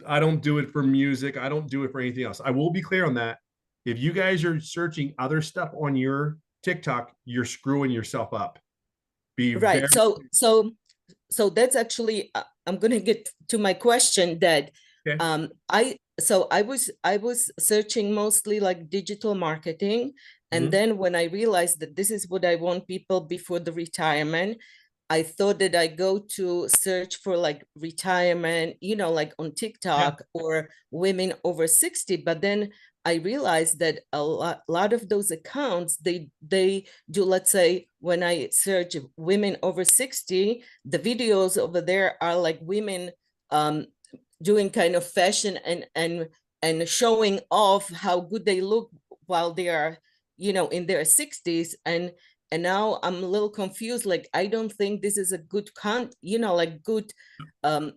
I don't do it for music. I don't do it for anything else. I will be clear on that. If you guys are searching other stuff on your TikTok, you're screwing yourself up. Be right. very So that's actually I'm going to get to my question that okay. I was searching mostly like digital marketing, and then when I realized that this is what I want people before the retirement, I thought that I go to search for like retirement, you know, like on TikTok or women over 60. But then I realized that a lot of those accounts, they do, let's say, when I search women over 60, the videos over there are like women doing kind of fashion and showing off how good they look while they are, you know, in their 60s. And now I'm a little confused. Like, I don't think this is a good good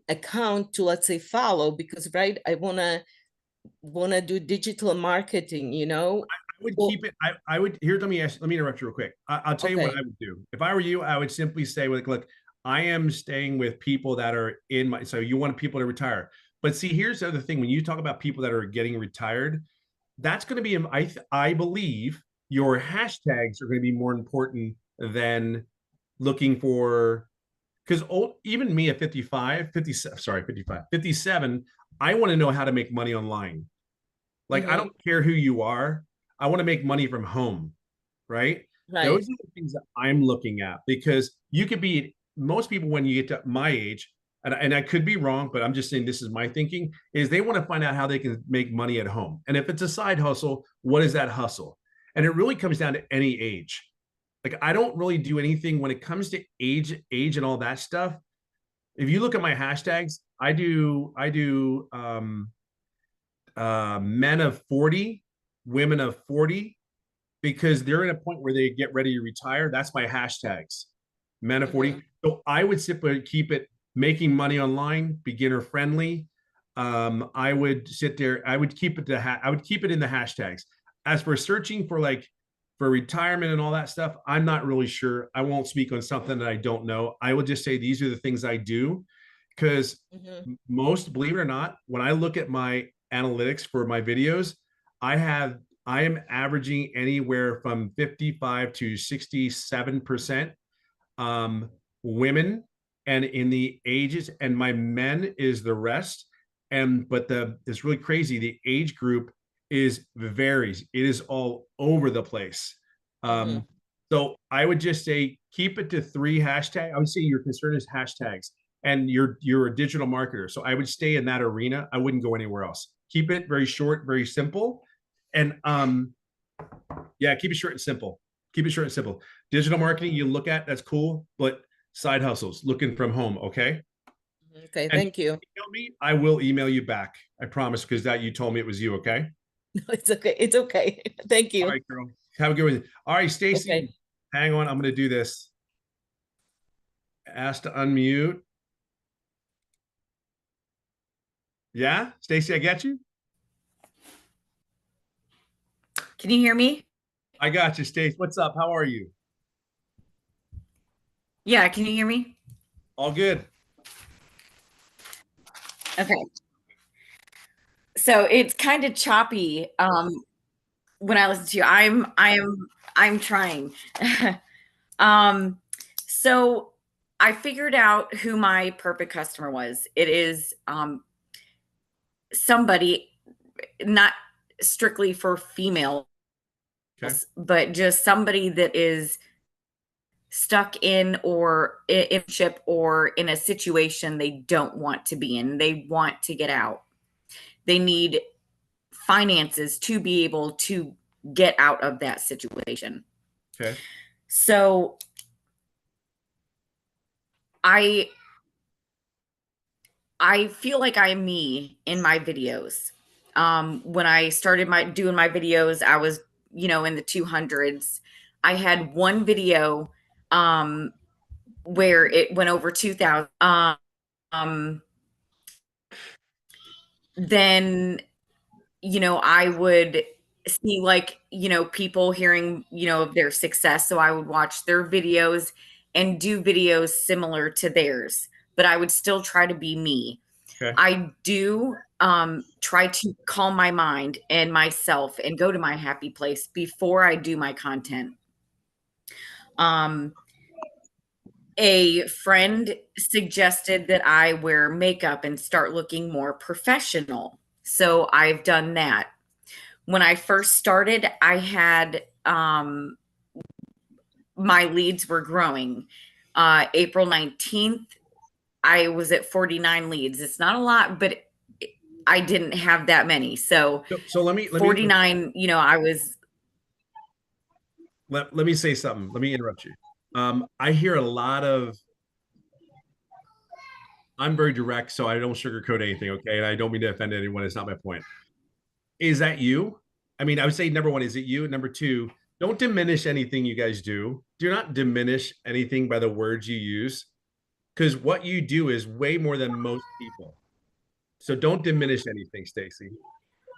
account to, let's say, follow, because right, I wanna do digital marketing, you know. I would keep it. I would here. Let me interrupt you real quick. I'll tell you what I would do. If I were you, I would simply say, look, I am staying with people that are in my. So you want people to retire, but see, here's the other thing. When you talk about people that are getting retired, that's going to be. I believe your hashtags are going to be more important than looking for, because even me at 55, 57, I want to know how to make money online. Like, I don't care who you are. I want to make money from home, right? Those are the things that I'm looking at, because you could be, most people when you get to my age, and I could be wrong, but I'm just saying this is my thinking, is they want to find out how they can make money at home. And if it's a side hustle, what is that hustle? And it really comes down to any age. Like, I don't really do anything when it comes to age and all that stuff. If you look at my hashtags, I do men of 40, women of 40, because they're in a point where they get ready to retire. That's my hashtags, men of 40. So I would simply keep it making money online, beginner friendly. I would sit there. I would keep it I would keep it in the hashtags. As for searching for for retirement and all that stuff, I'm not really sure. I won't speak on something that I don't know. I will just say these are the things I do, because most, believe it or not, when I look at my analytics for my videos, I am averaging anywhere from 55 to 67% women, and in the ages, and my men is the rest. But it's really crazy. The age group varies. It is all over the place. So I would just say keep it to 3 hashtags. I would say your concern is hashtags, and you're a digital marketer. So I would stay in that arena. I wouldn't go anywhere else. Keep it very short, very simple. And yeah, keep it short and simple. Keep it short and simple. Digital marketing you look at, that's cool, but side hustles, looking from home, okay? Okay, thank you. Email me, I will email you back. I promise, because that you told me it was you, okay? No, it's okay. It's okay. Thank All you. right, girl. Have a good one. All right, Stacy, Okay. hang on. I'm going to do this. Ask to unmute. Yeah, Stacy, I got you. Can you hear me? I got you, Stacy. What's up? How are you? Yeah, can you hear me? All good. Okay. So it's kind of choppy when I listen to you. I'm trying. So I figured out who my perfect customer was. It is somebody not strictly for females, Okay. but just somebody that is stuck in or in a ship or in a situation they don't want to be in. They want to get out. They need finances to be able to get out of that situation. Okay. So I feel like I'm me in my videos. When I started doing my videos, I was, in the 200s. I had one video where it went over 2,000. Then, I would see people hearing, of their success. So I would watch their videos and do videos similar to theirs, but I would still try to be me. Okay. I do try to calm my mind and myself and go to my happy place before I do my content. A friend suggested that I wear makeup and start looking more professional. So I've done that. When I first started, I had my leads were growing. April 19th, I was at 49 leads. It's not a lot, but I didn't have that many. So let me 49, I was. Let me say something. Let me interrupt you. I hear a lot of, I'm very direct, so I don't sugarcoat anything, okay? And I don't mean to offend anyone. It's not my point. Is that you? I mean, I would say number one, is it you? Number two, don't diminish anything you guys do. Do not diminish anything by the words you use, because what you do is way more than most people. So don't diminish anything, Stacy.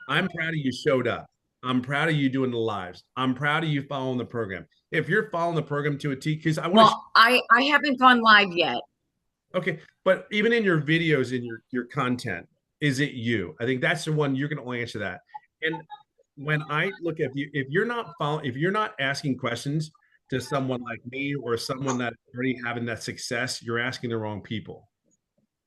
I'm proud of you showed up. I'm proud of you doing the lives. I'm proud of you following the program. If you're following the program to a T, because I want to. Well, I haven't gone live yet. Okay, but even in your videos, in your content, is it you? I think that's the one you're going to only answer that. And when I look at you, if you're not asking questions to someone like me or someone that's already having that success, you're asking the wrong people,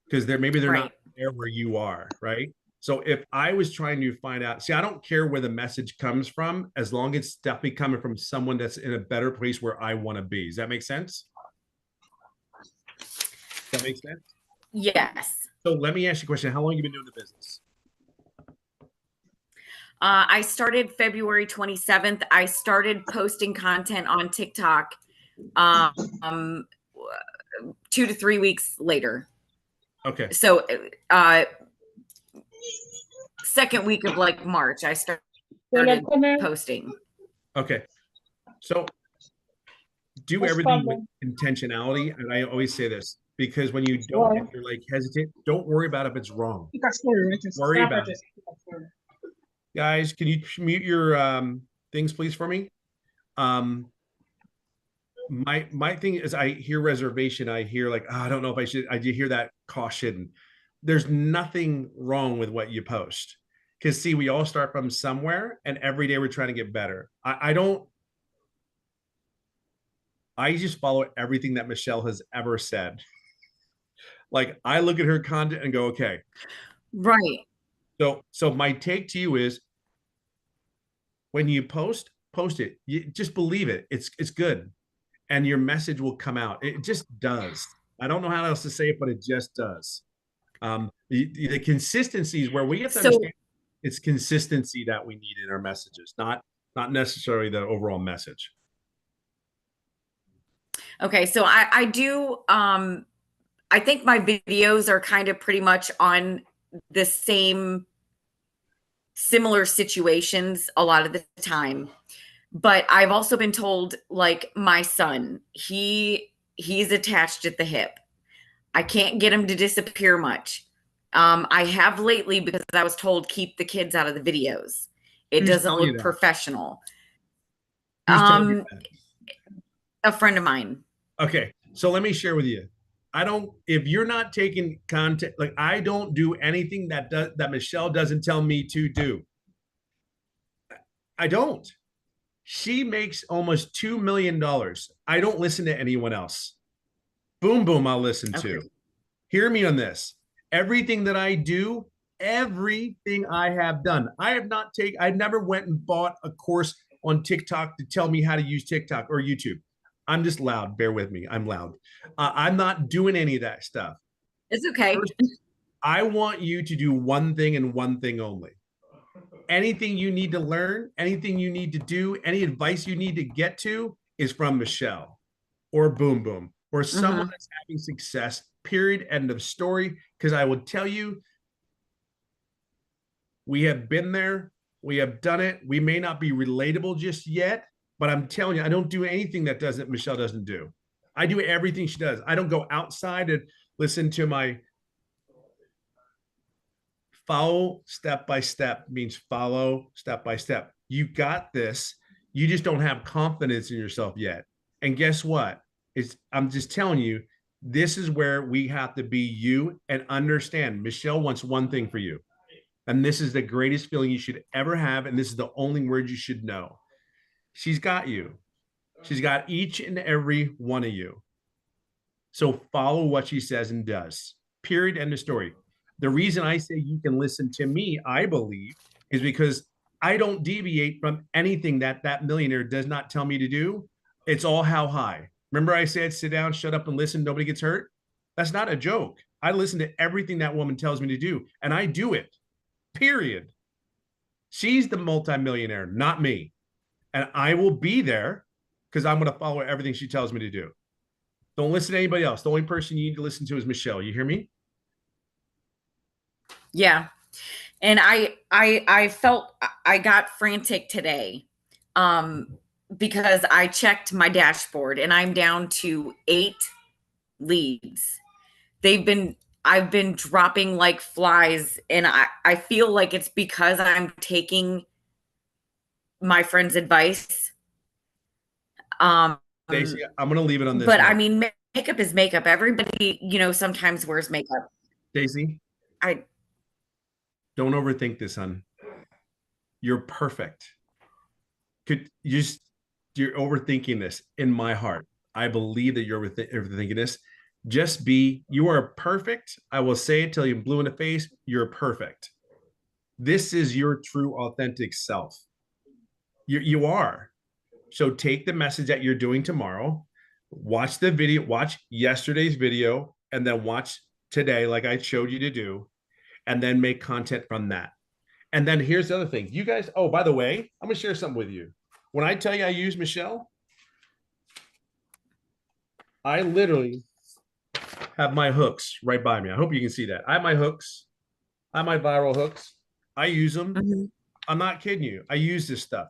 because they're not Right. there where you are, right? So if I was trying to find out, see, I don't care where the message comes from, as long as it's definitely coming from someone that's in a better place where I want to be. Does that make sense? That makes sense? Yes. So let me ask you a question. How long have you been doing the business? I started February 27th. I started posting content on TikTok 2 to 3 weeks later. Okay. So second week of March, I started posting. Okay. So do everything with intentionality. And I always say this, because when you don't, if you're hesitant, don't worry about if it's wrong. Worry about it. Guys, can you mute your things, please, for me? My thing is, I hear reservation. I hear I don't know if I should. I do hear that caution. There's nothing wrong with what you post, because see, we all start from somewhere, and every day we're trying to get better. I just follow everything that Michelle has ever said. I look at her content and go, okay. Right. So my take to you is, when you post it. You just believe it. It's good. And your message will come out. It just does. I don't know how else to say it, but it just does. The consistency is where we have to understand it's consistency that we need in our messages, not necessarily the overall message. Okay, so I do I think my videos are kind of pretty much on the same similar situations a lot of the time. But I've also been told, like my son, he's attached at the hip. I can't get him to disappear much. I have lately because I was told keep the kids out of the videos. It Who's doesn't telling you look that? professional. Who's telling you that? A friend of mine. Okay, so let me share with you. If you're not taking content, like I don't do anything that Michelle doesn't tell me to do. I don't. She makes almost $2 million. I don't listen to anyone else. Boom, boom, I'll listen to. Okay. Hear me on this. Everything that I do, everything I have done, I never went and bought a course on TikTok to tell me how to use TikTok or YouTube. I'm just loud. Bear with me. I'm loud. I'm not doing any of that stuff. It's okay. First, I want you to do one thing and one thing only. Anything you need to learn, anything you need to do, any advice you need to get to is from Michelle or Boom Boom or someone that's having success, period, end of story. Because I will tell you, we have been there. We have done it. We may not be relatable just yet, but I'm telling you, I don't do anything that Michelle doesn't do. I do everything she does. I don't go outside and listen to my follow step by step means follow step by step. You got this. You just don't have confidence in yourself yet. And guess what? I'm just telling you, this is where we have to be you and understand Michelle wants one thing for you. And this is the greatest feeling you should ever have. And this is the only word you should know. She's got you. She's got each and every one of you. So follow what she says and does. Period. End of story. The reason I say you can listen to me, I believe, is because I don't deviate from anything that millionaire does not tell me to do. It's all how high. Remember I said, sit down, shut up and listen. Nobody gets hurt. That's not a joke. I listen to everything that woman tells me to do and I do it. Period. She's the multimillionaire, not me. And I will be there because I'm going to follow everything she tells me to do. Don't listen to anybody else. The only person you need to listen to is Michelle. You hear me? Yeah. And I felt I got frantic today because I checked my dashboard and I'm down to 8 leads. I've been dropping like flies, and I feel like it's because I'm taking my friend's advice. Stacey, I'm going to leave it on this. But note. I mean, makeup is makeup. Everybody, sometimes wears makeup. Stacey, don't overthink this, hon. You're perfect. You're overthinking this in my heart. I believe that you're overthinking this. Just you are perfect. I will say it till you're blue in the face. You're perfect. This is your true, authentic self. You are. So take the message that you're doing tomorrow, watch the video, watch yesterday's video, and then watch today, like I showed you to do, and then make content from that. And then here's the other thing. You guys, oh, by the way, I'm going to share something with you. When I tell you I use Michelle, I literally have my hooks right by me. I hope you can see that. I have my hooks. I have my viral hooks. I use them. I'm not kidding you. I use this stuff.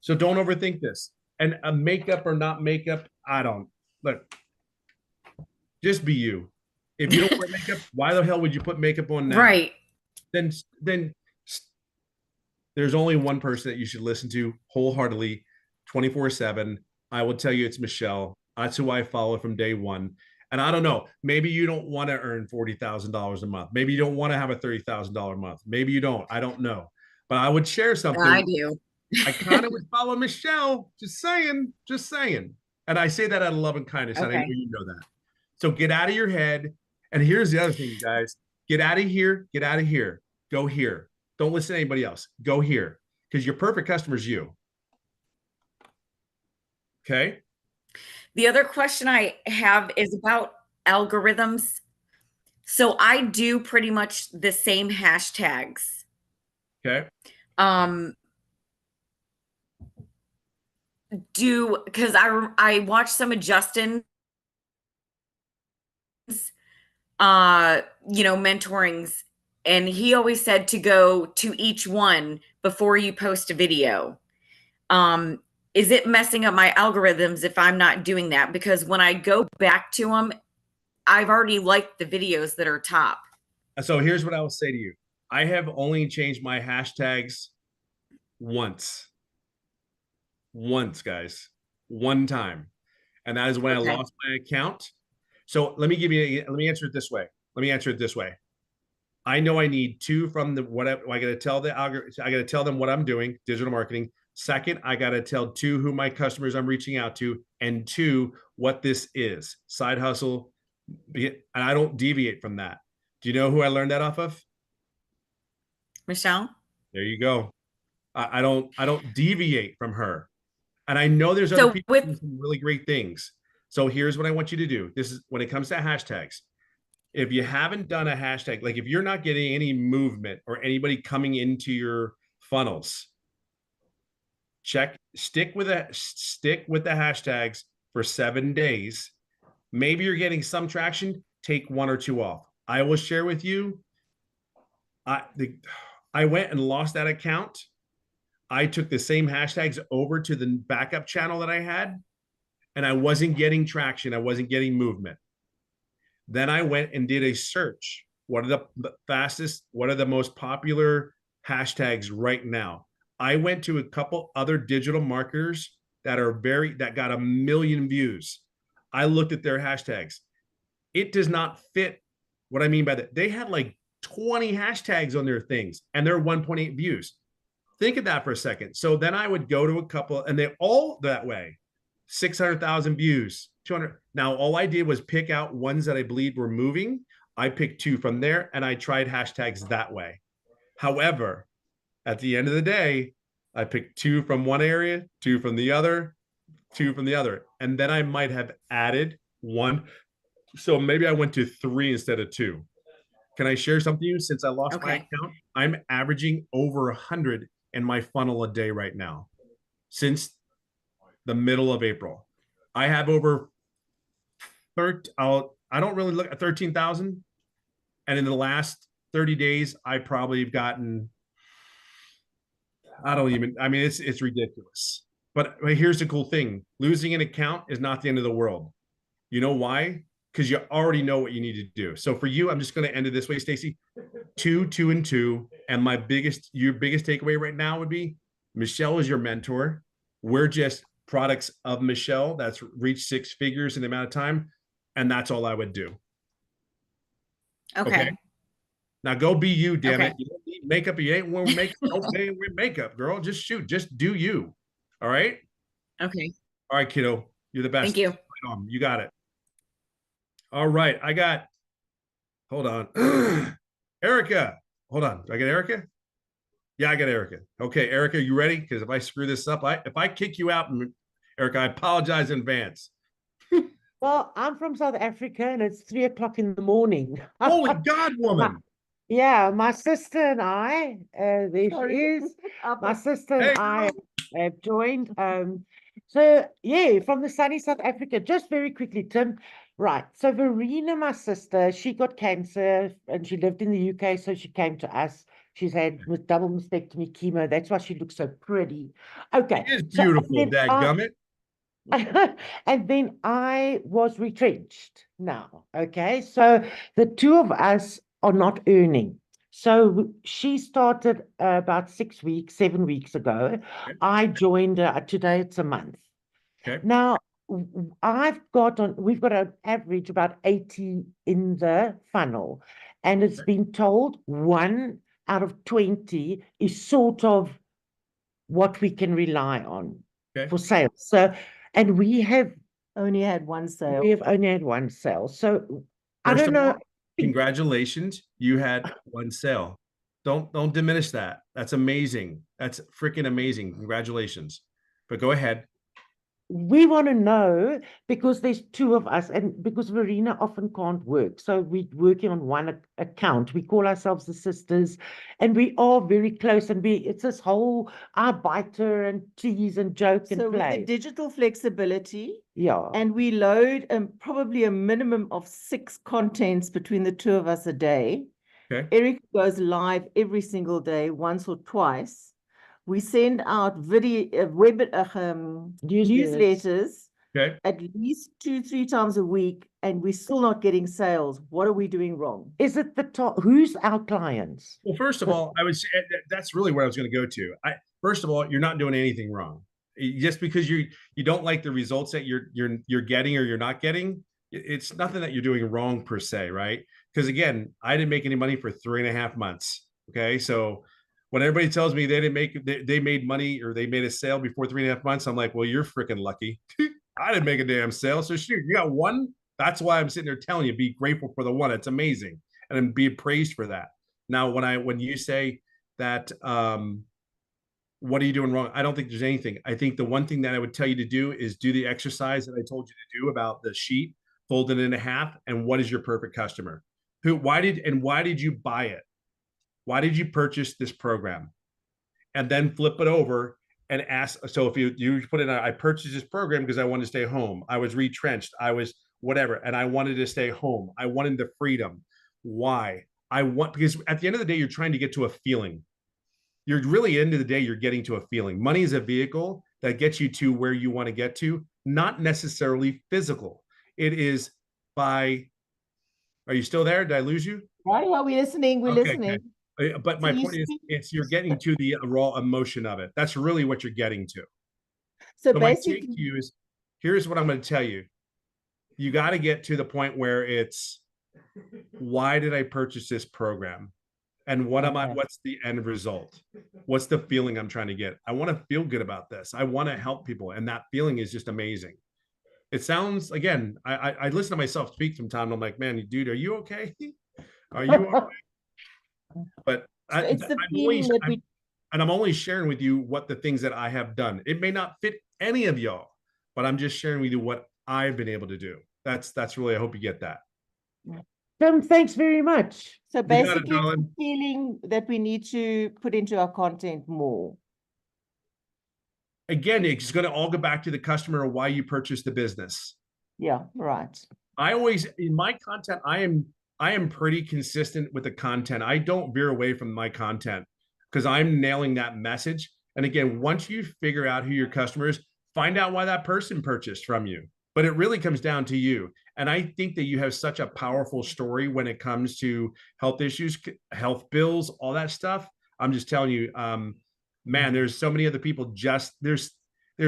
So don't overthink this. And a makeup or not makeup, I don't. Look, just be you. If you don't wear makeup, why the hell would you put makeup on now? Right. Then there's only one person that you should listen to wholeheartedly 24/7. I will tell you it's Michelle. That's who I follow from day one. And I don't know, maybe you don't want to earn $40,000 a month. Maybe you don't want to have a $30,000 a month. Maybe you don't. I don't know. But I would share something. I do. I kind of would follow Michelle. Just saying. And I say that out of love and kindness. Okay. And I know you know that. So get out of your head. And here's the other thing, guys. Get out of here. Get out of here. Go here. Don't listen to anybody else. Go here. Because your perfect customer is you. Okay? The other question I have is about algorithms. So I do pretty much the same hashtags. Okay. Because I watched some of Justin's mentorings, and he always said to go to each one before you post a video. Is it messing up my algorithms if I'm not doing that? Because when I go back to them, I've already liked the videos that are top. So here's what I will say to you. I have only changed my hashtags once, guys, one time. And that is when I lost my account. So let me answer it this way. I know I need 2 from the I got to tell the algorithm. I got to tell them what I'm doing, digital marketing. Second, I got to tell 2 who my customers I'm reaching out to, and 2 what this is, side hustle. And I don't deviate from that. Do you know who I learned that off of? Michelle? There you go. I don't deviate from her. And I know there's other people doing some really great things. So here's what I want you to do. This is when it comes to hashtags. If you haven't done a hashtag, like if you're not getting any movement or anybody coming into your funnels, stick with the hashtags for 7 days. Maybe you're getting some traction, take 1 or 2 off. I will share with you. I went and lost that account. I took the same hashtags over to the backup channel that I had, and I wasn't getting traction. I wasn't getting movement. Then I went and did a search. What are the fastest, what are the most popular hashtags right now? I went to a couple other digital marketers that got 1 million views. I looked at their hashtags. It does not fit what I mean by that. They had like 20 hashtags on their things, and they're 1.8 views. Think of that for a second. So then I would go to a couple, and they all that way, 600,000 views, 200. Now, all I did was pick out ones that I believed were moving. I picked 2 from there, and I tried hashtags that way. However, at the end of the day, I picked 2 from one area, 2 from the other, 2 from the other. And then I might have added 1. So maybe I went to 3 instead of 2. Can I share something with you? Since I lost my account, I'm averaging over 100 in my funnel a day right now. Since the middle of April, I have over 13. I don't really look at 13,000. And in the last 30 days, I probably have gotten, it's ridiculous. But here's the cool thing. Losing an account is not the end of the world. You know why? Because you already know what you need to do. So for you, I'm just going to end it this way, Stacy. 2, 2, and 2. And your biggest takeaway right now would be Michelle is your mentor. We're just products of Michelle that's reached 6 figures in the amount of time. And that's all I would do. Okay. Now go be you, damn it. You don't need makeup. You ain't wearing makeup. Don't wear makeup, girl. Just shoot. Just do you. All right. Okay. All right, kiddo. You're the best. Thank you. You got it. All right. Hold on. Erica. Hold on. Do I get Erica? Yeah, I got Erica. Okay, Erica, you ready? Because if I screw this up, if I kick you out, Erica, I apologize in advance. Well, I'm from South Africa and it's 3 o'clock in the morning. Holy God, woman. Yeah, my sister and I, there she is. My sister and I have joined. So yeah, from the sunny South Africa. Just very quickly, Tim. Right. So Verena, my sister, she got cancer and she lived in the UK, so she came to us. She's had double mastectomy, chemo. That's why she looks so pretty. Okay. She is beautiful, dadgummit. And then I was retrenched now. Okay. So the 2 of us are not earning. So she started about 7 weeks ago. I joined her. Today it's a month. Okay. Now we've got an average about 80 in the funnel, and it's been told 1 out of 20 is sort of what we can rely on for sales. So, and we have only had 1 sale. We have only had 1 sale. So I First don't of know. all, congratulations. You had 1 sale. Don't diminish that. That's amazing. That's freaking amazing. Congratulations. But go ahead. We want to know, because there's 2 of us, and because Verena often can't work. So we're working on 1 account. We call ourselves the sisters, and we are very close. And it's this whole, I bite her and tease and joke and So play. with the digital flexibility, yeah, and we load probably a minimum of 6 contents between the 2 of us a day. Okay. Eric goes live every single day, once or twice. We send out video, newsletters Okay. at least 2-3 times a week, and we're still not getting sales. What are we doing wrong? Is it the top? Who's our clients? Well, first of all, I would say that's really where I was going to go to. First of all, you're not doing anything wrong. Just because you don't like the results that you're getting or you're not getting, it's nothing that you're doing wrong per se, right? Because again, I didn't make any money for 3.5 months. Okay, so when everybody tells me they made money or they made a sale before 3.5 months, I'm like, well, you're freaking lucky. I didn't make a damn sale. So shoot, you got one. That's why I'm sitting there telling you, be grateful for the one. It's amazing, and be praised for that. Now, when you say that, what are you doing wrong? I don't think there's anything. I think the one thing that I would tell you to do is do the exercise that I told you to do about the sheet, fold it in half, and what is your perfect customer? Why did you buy it? Why did you purchase this program? And then flip it over and ask. So if you put in, I purchased this program because I wanted to stay home. I was retrenched. I was whatever, and I wanted to stay home. I wanted the freedom. Why? Because at the end of the day, you're trying to get to a feeling. You're really, end of the day, you're getting to a feeling. Money is a vehicle that gets you to where you want to get to, not necessarily physical. It is by, are you still there? Did I lose you? Right, are we listening? We're listening. Okay. But my point is, you're getting to the raw emotion of it. That's really what you're getting to. So my basically, take to you is, here's what I'm going to tell you. You got to get to the point where it's, why did I purchase this program? And what's the end result? What's the feeling I'm trying to get? I want to feel good about this. I want to help people. And that feeling is just amazing. It sounds, again, I listen to myself speak sometimes. And I'm like, man, dude, are you okay? Are you okay? But it's the feeling that we. And I'm only sharing with you what the things that I have done. It may not fit any of y'all, but I'm just sharing with you what I've been able to do. That's really, I hope you get that. Tim, thanks very much. So basically, it's the feeling that we need to put into our content more. Again, it's going to all go back to the customer or why you purchased the business. Yeah, right. I always, in my content, I am pretty consistent with the content. I don't veer away from my content because I'm nailing that message. And again, once you figure out who your customer is, find out why that person purchased from you. But it really comes down to you. And I think that you have such a powerful story when it comes to health issues, health bills, all that stuff. I'm just telling you, man, there's so many other people there's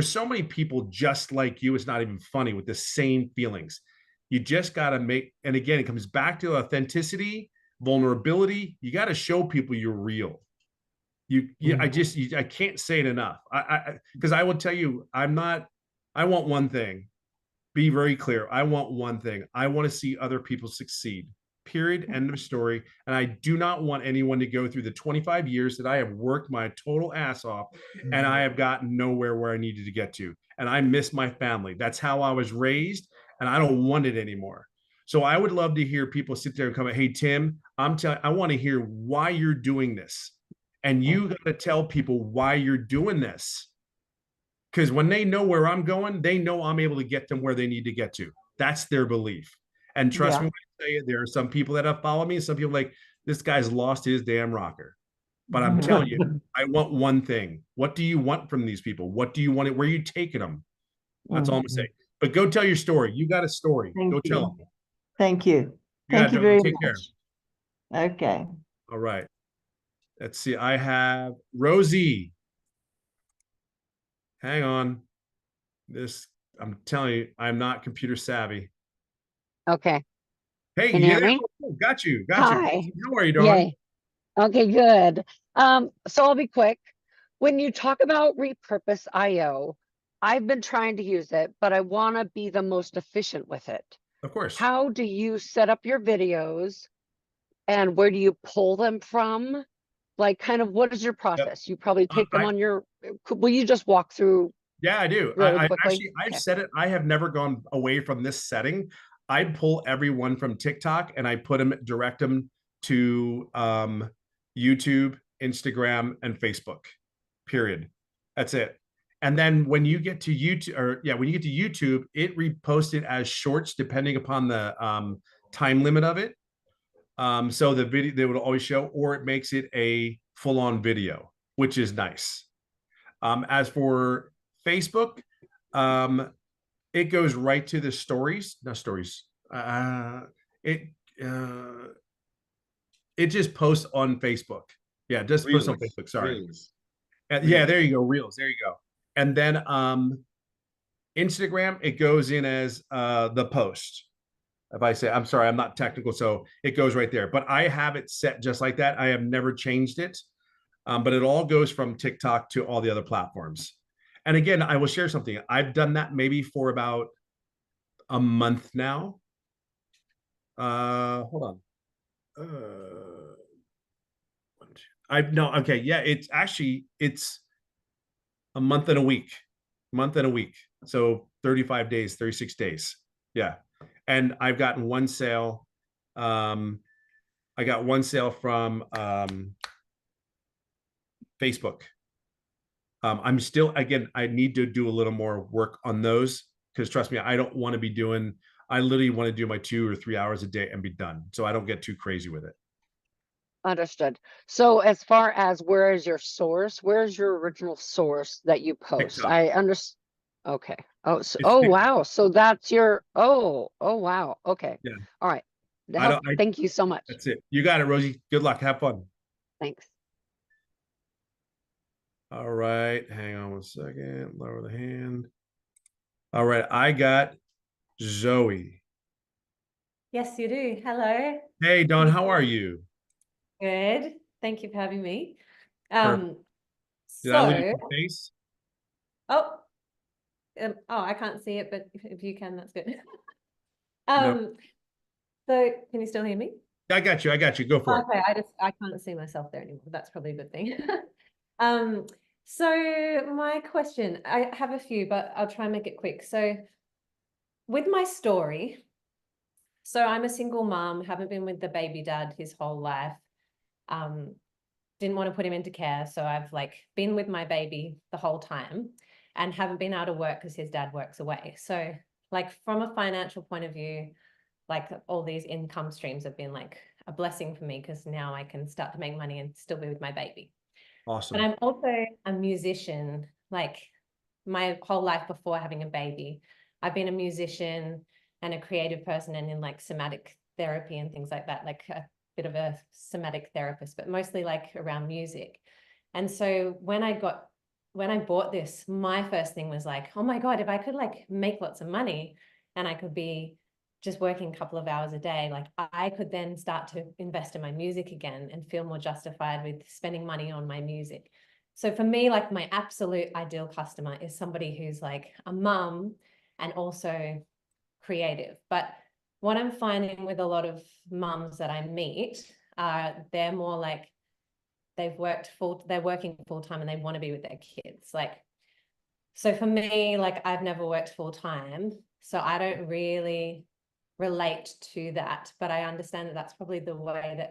so many people just like you. It's not even funny, with the same feelings. You just got to make, and again, it comes back to authenticity, vulnerability. You got to show people you're real. I can't say it enough. Because I will tell you, I want one thing. Be very clear. I want one thing. I want to see other people succeed. Period. End of story. And I do not want anyone to go through the 25 years that I have worked my total ass off and I have gotten nowhere where I needed to get to. And I miss my family. That's how I was raised, and I don't want it anymore. So I would love to hear people sit there and come, hey, Tim, I want to hear why you're doing this. And you got to tell people why you're doing this. Because when they know where I'm going, they know I'm able to get them where they need to get to. That's their belief. And trust me when I say it, there are some people that have followed me. Some people like, this guy's lost his damn rocker. But I'm telling you, I want one thing. What do you want from these people? What do you want? Where are you taking them? That's all I'm saying. But go tell your story. You got a story. Go tell them. Thank you. Thank you very much. Okay. All right. Let's see. I have Rosie. Hang on. I'm telling you, I'm not computer savvy. Okay. Hey, can you hear me? Got you. Hi. How are you doing? Yay. Okay, good. So I'll be quick. When you talk about repurpose IO, I've been trying to use it, but I want to be the most efficient with it. Of course. How do you set up your videos, and where do you pull them from? Like, kind of, what is your process? You probably take them on your, will you just walk through? Yeah, I do. Really I've set it. I have never gone away from this setting. I pull everyone from TikTok and I direct them to YouTube, Instagram, and Facebook. Period. That's it. And then when you get to YouTube, it reposts it as shorts depending upon the time limit of it. So the video they would always show, or it makes it a full-on video, which is nice. As for Facebook, it goes right to the stories, not stories. It it just posts on Facebook. Yeah, just posts on Facebook. Sorry. Yeah, there you go. Reels. There you go. And then Instagram, it goes in as the post. If I say, I'm sorry, I'm not technical, so it goes right there. But I have it set just like that. I have never changed it. But it all goes from TikTok to all the other platforms. And again, I will share something. I've done that maybe for about a month now. Hold on. Okay, yeah, it's a month and a week. So 35 days, 36 days. Yeah. And I've gotten one sale. I got one sale from Facebook. I'm still, again, I need to do a little more work on those because trust me, I don't want to be doing, I literally want to do my 2 or 3 hours a day and be done. So I don't get too crazy with it. Understood. So as far as where is your source, where is your original source that you post? TikTok. I understand. Okay. Oh, so, It's oh, TikTok. wow. So that's your, oh, wow. Okay. Yeah. All right. I Thank you so much. That's it. You got it, Rosie. Good luck. Have fun. Thanks. All right. Hang on 1 second. Lower the hand. All right. I got Zoe. Yes, you do. Hello. Hey, Dawn, how are you? Good. Thank you for having me. Perfect. Did I leave your face? Oh, I can't see it, but if you can, that's good. No. So can you still hear me? I got you. Go for it. Okay, I can't see myself there anymore. That's probably a good thing. So my question, I have a few, but I'll try and make it quick. So with my story, so I'm a single mom, haven't been with the baby dad his whole life. Didn't want to put him into care, so I've like been with my baby the whole time and haven't been able to work because his dad works away. So like from a financial point of view, like all these income streams have been like a blessing for me because now I can start to make money and still be with my baby. Awesome. But I'm also a musician, like my whole life before having a baby. I've been a musician and a creative person and in like somatic therapy and things like that, like a bit of a somatic therapist, but mostly like around music. And so when I bought this, my first thing was like, oh my God, if I could like make lots of money and I could be just working a couple of hours a day, like I could then start to invest in my music again and feel more justified with spending money on my music. So for me, like my absolute ideal customer is somebody who's like a mum and also creative. But what I'm finding with a lot of mums that I meet, they're more like they're working full time and they want to be with their kids. Like, so for me, like I've never worked full time, so I don't really relate to that, but I understand that that's probably the way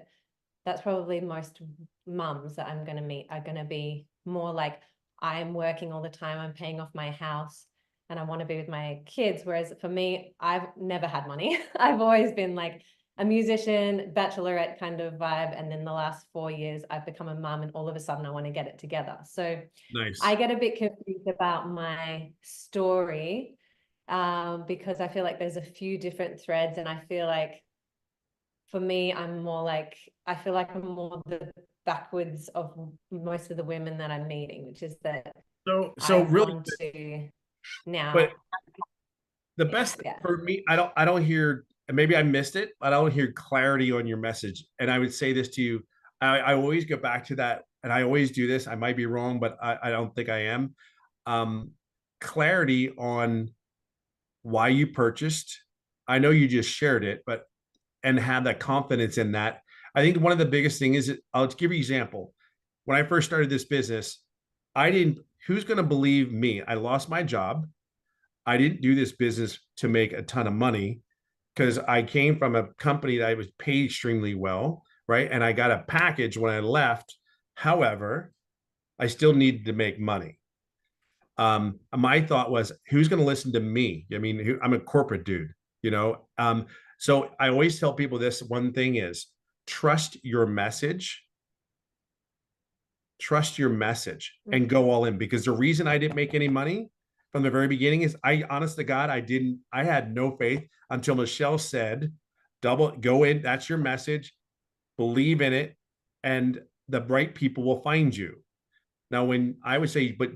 that's probably most mums that I'm going to meet are going to be more like, I'm working all the time, I'm paying off my house and I want to be with my kids. Whereas for me, I've never had money. I've always been like a musician, bachelorette kind of vibe. And then the last 4 years, I've become a mum and all of a sudden I want to get it together. So Nice. I get a bit confused about my story because I feel like there's a few different threads and I feel like for me, I'm more like, I feel like I'm more the backwards of most of the women that I'm meeting, which is that So I really, want to now. but the best thing for me, I don't hear, and maybe I missed it, but I don't hear clarity on your message. And I would say this to you, I always go back to that, and I always do this. I might be wrong, but I don't think I am. Clarity on why you purchased. I know you just shared it, but and have that confidence in that. I think one of the biggest thing is, I'll give you an example. When I first started this business, who's going to believe me? I lost my job. I didn't do this business to make a ton of money because I came from a company that I was paid extremely well, right? And I got a package when I left. However, I still needed to make money. My thought was, who's going to listen to me? I mean, I'm a corporate dude, you know? So I always tell people this one thing is, trust your message. Trust your message and go all in, because the reason I didn't make any money from the very beginning is honest to God, I had no faith until Michelle said, go in. That's your message. Believe in it. And the right people will find you. Now, when I would say, but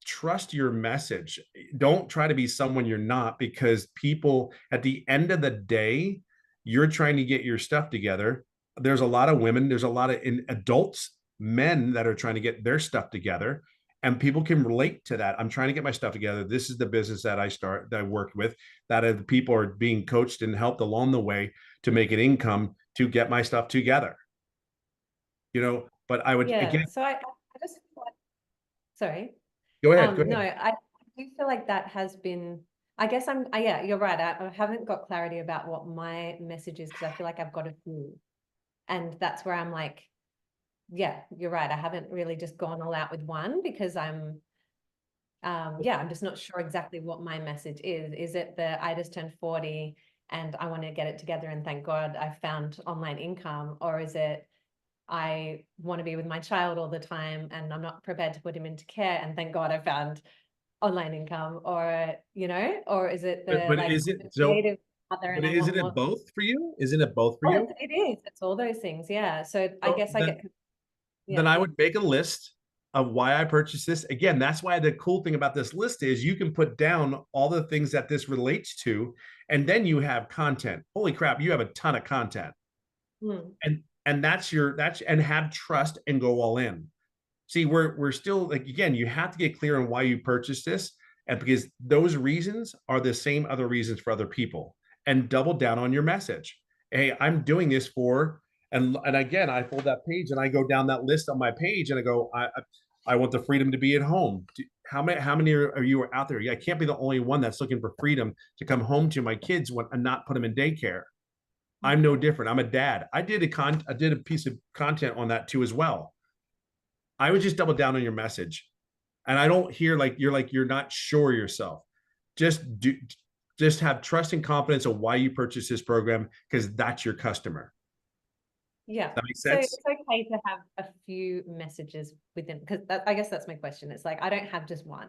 trust your message, don't try to be someone you're not, because people at the end of the day, you're trying to get your stuff together. There's a lot of women, there's a lot of adults, men that are trying to get their stuff together, and people can relate to that. I'm trying to get my stuff together. This is the business that I worked with, that the people are being coached and helped along the way to make an income to get my stuff together. But I would again. So I just feel like, sorry. Go ahead. No, I do feel like that has been. I guess yeah, you're right. I haven't got clarity about what my message is, because I feel like I've got a few, and that's where I'm like, yeah, you're right. I haven't really just gone all out with one, because I'm just not sure exactly what my message is. Is it I just turned 40 and I want to get it together and thank God I found online income? Or is it I want to be with my child all the time and I'm not prepared to put him into care and thank God I found online income? Or, or is it creative mother? But isn't it both for you? Isn't it both for you? It is. It's all those things. Yeah. So I guess then I would make a list of why I purchased this. Again, that's why the cool thing about this list is you can put down all the things that this relates to, and then you have content. Holy crap, you have a ton of content. And that's and have trust and go all in. See, we're still, like, again, you have to get clear on why you purchased this, and because those reasons are the same other reasons for other people, and double down on your message. Hey, I'm doing this for. And again, I fold that page and I go down that list on my page and I go, I want the freedom to be at home. How many are you out there? I can't be the only one that's looking for freedom to come home to my kids and not put them in daycare. I'm no different. I'm a dad. I did a piece of content on that too as well. I would just double down on your message. And I don't hear you're not sure yourself. Just have trust and confidence of why you purchased this program, because that's your customer. Yeah. That makes sense. So it's okay to have a few messages within, because I guess that's my question. It's like, I don't have just one,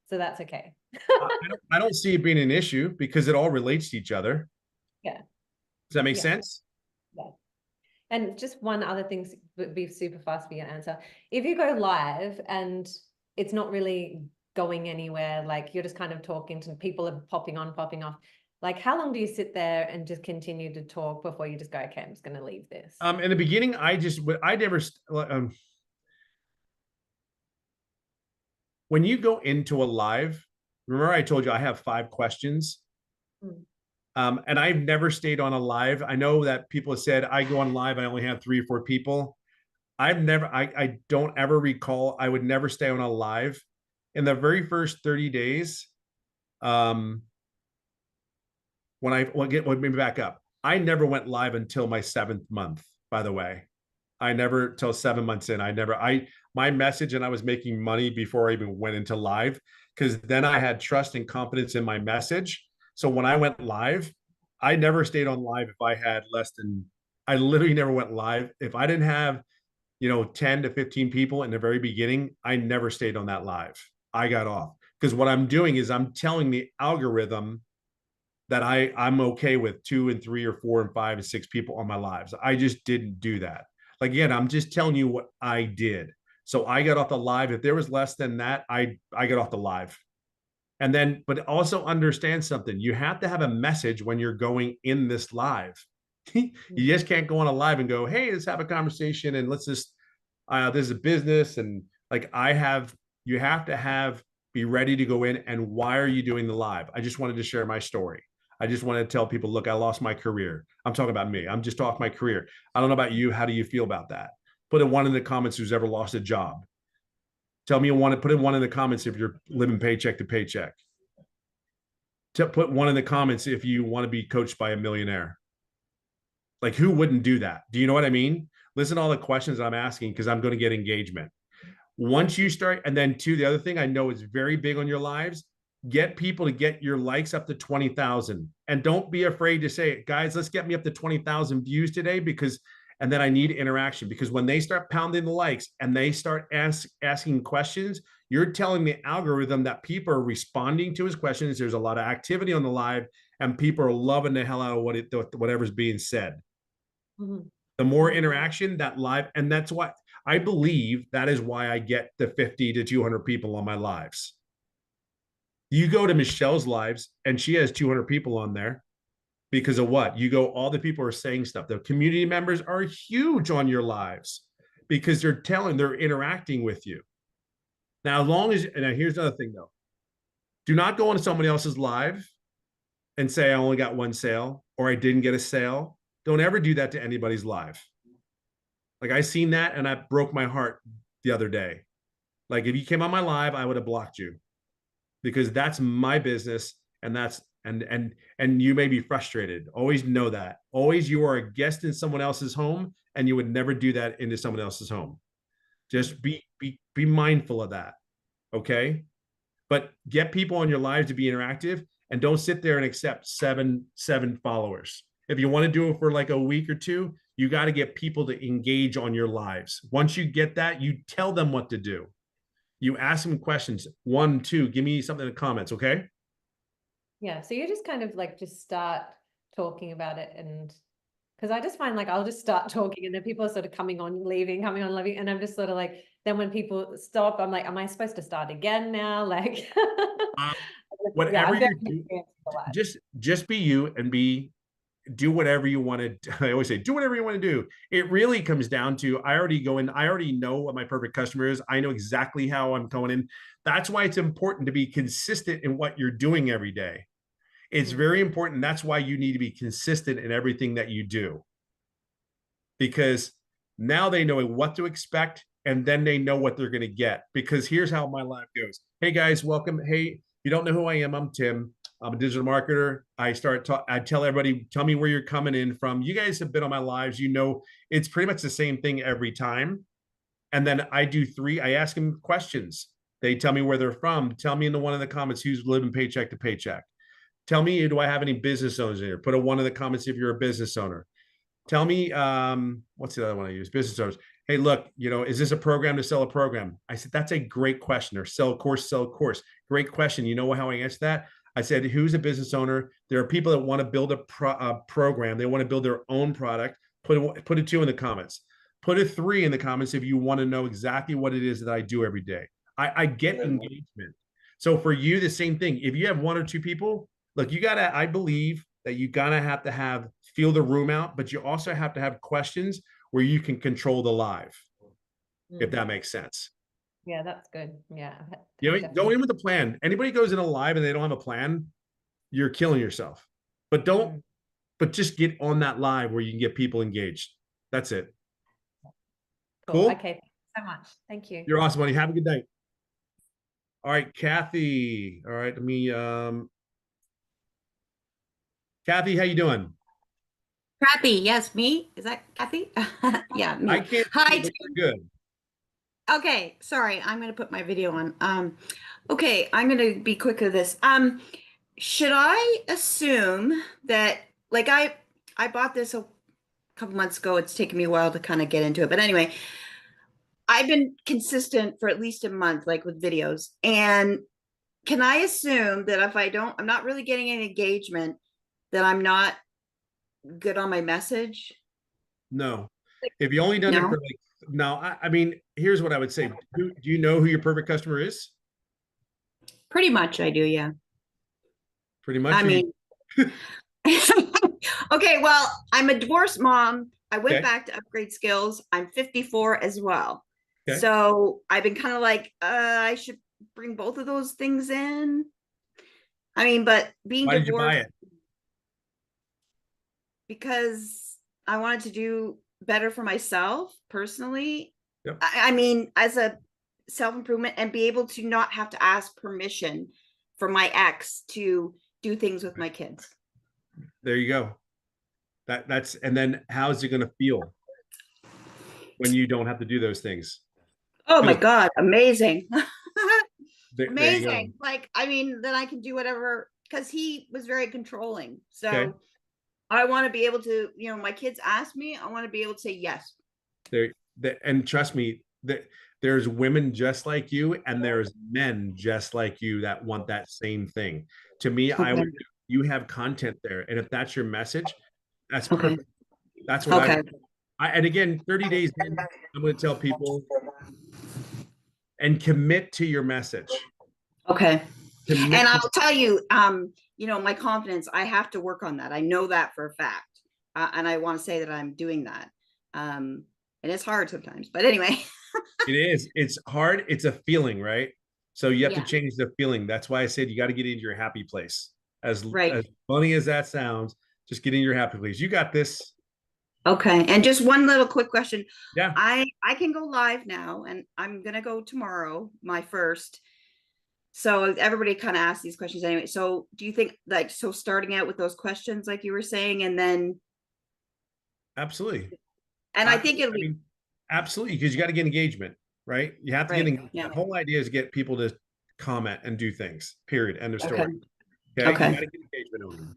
so that's okay. I don't see it being an issue, because it all relates to each other. Yeah. Does that make sense? Yeah. And just one other thing would be super fast for your answer. If you go live and it's not really going anywhere, like you're just kind of talking to people, are popping on, popping off, like how long do you sit there and just continue to talk before you just go, okay, I'm just going to leave this? In the beginning, when you go into a live, remember I told you I have 5 questions. And I've never stayed on a live. I know that people have said I go on live, I only have 3 or 4 people. I don't ever recall. I would never stay on a live. In the very first 30 days, let me back up. I never went live until my 7th month, by the way. I never, till 7 months in, my message, and I was making money before I even went into live, because then I had trust and confidence in my message. So when I went live, I never stayed on live if I had I literally never went live. If I didn't have, 10 to 15 people in the very beginning, I never stayed on that live. I got off, because what I'm doing is I'm telling the algorithm that I'm okay with 2 and 3 or 4 and 5 and 6 people on my lives. I just didn't do that. Like, again, I'm just telling you what I did. So I got off the live. If there was less than that, I got off the live. And then, but also understand something. You have to have a message when you're going in this live. You just can't go on a live and go, hey, let's have a conversation and let's just, this is a business. And you have to be ready to go in. And why are you doing the live? I just wanted to share my story. I just want to tell people, look, I lost my career. I'm talking about me. I'm just talking my career. I don't know about you. How do you feel about that? Put a 1 in the comments who's ever lost a job. Tell me put in 1 in the comments if you're living paycheck to paycheck. Put 1 in the comments if you want to be coached by a millionaire. Like, who wouldn't do that? Do you know what I mean? Listen to all the questions I'm asking, because I'm going to get engagement. Once you start, and then 2, the other thing I know is very big on your lives get people to get your likes up to 20,000, and don't be afraid to say, guys, let's get me up to 20,000 views today, because, and then I need interaction, because when they start pounding the likes and they start asking questions, you're telling the algorithm that people are responding to his questions. There's a lot of activity on the live and people are loving the hell out of whatever's being said. The more interaction that live, and that's why I believe that is why I get the 50 to 200 people on my lives. You go to Michelle's lives and she has 200 people on there because of what? You go, all the people are saying stuff. The community members are huge on your lives because they're interacting with you. Now, as long as, and now here's another thing though, do not go on somebody else's live and say, I only got one sale or I didn't get a sale. Don't ever do that to anybody's live. Like I seen that and that broke my heart the other day. Like if you came on my live, I would have blocked you, because that's my business, and that's and you may be frustrated. Always know that. Always you are a guest in someone else's home, and you would never do that into someone else's home. Just be mindful of that. Okay? But get people on your lives to be interactive, and don't sit there and accept seven followers. If you want to do it for like a week or two, you got to get people to engage on your lives. Once you get that, you tell them what to do. You ask them questions. 1, 2, give me something in the comments, okay? Yeah, so you just kind of like just start talking about it, and because I just find like I'll just start talking and then people are sort of coming on, leaving, and I'm just sort of like, then when people stop, I'm like, am I supposed to start again now? Like whatever you do, just be you and do whatever you want to. I always say, do whatever you want to do. It really comes down to, I already know what my perfect customer is. I know exactly how I'm going in. That's why it's important to be consistent in what you're doing every day. It's very important. That's why you need to be consistent in everything that you do, because now they know what to expect and then they know what they're going to get. Because here's how my life goes. Hey guys, welcome. Hey, you don't know who I am. I'm Tim. I'm a digital marketer. I tell everybody, tell me where you're coming in from. You guys have been on my lives. You know, it's pretty much the same thing every time. And then I ask them questions. They tell me where they're from. Tell me in the one in the comments who's living paycheck to paycheck. Tell me, do I have any business owners in here? Put a one in the comments if you're a business owner. Tell me, what's the other one I use? Business owners. Hey, look, is this a program to sell a program? I said, that's a great question. Or sell a course. Great question. You know how I answer that? I said, who's a business owner? There are people that want to build a program. They want to build their own product. Put a 2 in the comments. Put a 3 in the comments if you want to know exactly what it is that I do every day. I get engagement. So for you, the same thing. If you have 1 or 2 people, look, I believe that you gotta have to feel the room out, but you also have to have questions where you can control the live, if that makes sense. Yeah, that's good. Yeah. Go in with a plan. Anybody goes in a live and they don't have a plan, you're killing yourself. But just get on that live where you can get people engaged. That's it. Cool. Okay, thanks so much. Thank you. You're awesome, buddy. Have a good night. All right, Kathy. All right, let me Kathy, how you doing? Kathy, yes, me. Is that Kathy? Yeah, me. I can't. Hi, Tim. Good. Okay, sorry. I'm going to put my video on. Okay, I'm going to be quick with this. Should I assume that, like, I bought this a couple months ago. It's taken me a while to kind of get into it, but anyway, I've been consistent for at least a month, like with videos. And can I assume that if I'm not really getting any engagement, that I'm not good on my message? No. If you only done it for like, no, I mean, here's what I would say. Do you know who your perfect customer is? Pretty much I do, yeah. Pretty much? I mean, okay, well, I'm a divorced mom. I went back to upgrade skills. I'm 54 as well. Okay. So I've been kind of like, I should bring both of those things in. I mean, but being Why divorced. Did you buy it? Because I wanted to do better for myself personally. Yep. I mean, as a self-improvement, and be able to not have to ask permission from my ex to do things with my kids. There you go. That's, and then how's it going to feel when you don't have to do those things? Oh my God, amazing. There you go. Amazing. Like, I mean, then I can do whatever, because he was very controlling. So Okay. I want to be able to, you know, my kids ask me, I want to be able to say yes. And trust me, there's women just like you, and there's men just like you that want that same thing. To me, you have content there, and if that's your message, that's perfect. That's what and again, 30 days in, I'm going to tell people and commit to your message. Okay. Commit And I'll tell you, you know, my confidence, I have to work on that. I know that for a fact. And I want to say that I'm doing that. And it's hard sometimes, but anyway. It is. It's hard. It's a feeling, right? So you have to change the feeling. That's why I said you got to get into your happy place. As funny as that sounds, just get in your happy place. You got this. Okay. And just one little quick question. Yeah. I can go live now, and I'm going to go tomorrow, my first. So everybody kind of asks these questions anyway. So do you think, like, so starting out with those questions, like you were saying, and then. Absolutely. And I think it'll be. Absolutely. Because you got to get engagement, right? You have to get engagement. The whole idea is to get people to comment and do things, period. End of story. Okay. You got to get engagement on them.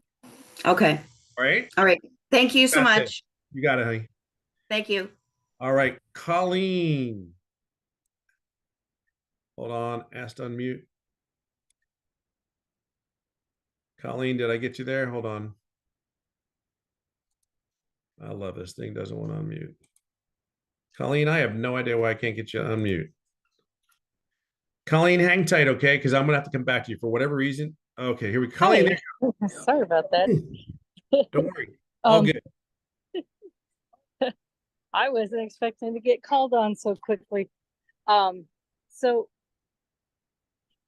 Okay. All right. All right. Thank you so much. You got it, honey. Thank you. All right. Colleen. Hold on. Asked to unmute. Colleen, did I get you there? Hold on. I love this thing. Doesn't want to unmute. Colleen, I have no idea why I can't get you to unmute. Colleen, hang tight, okay? Because I'm going to have to come back to you for whatever reason. Okay, here we go. Colleen. Sorry about that. Don't worry. All good. I wasn't expecting to get called on so quickly. So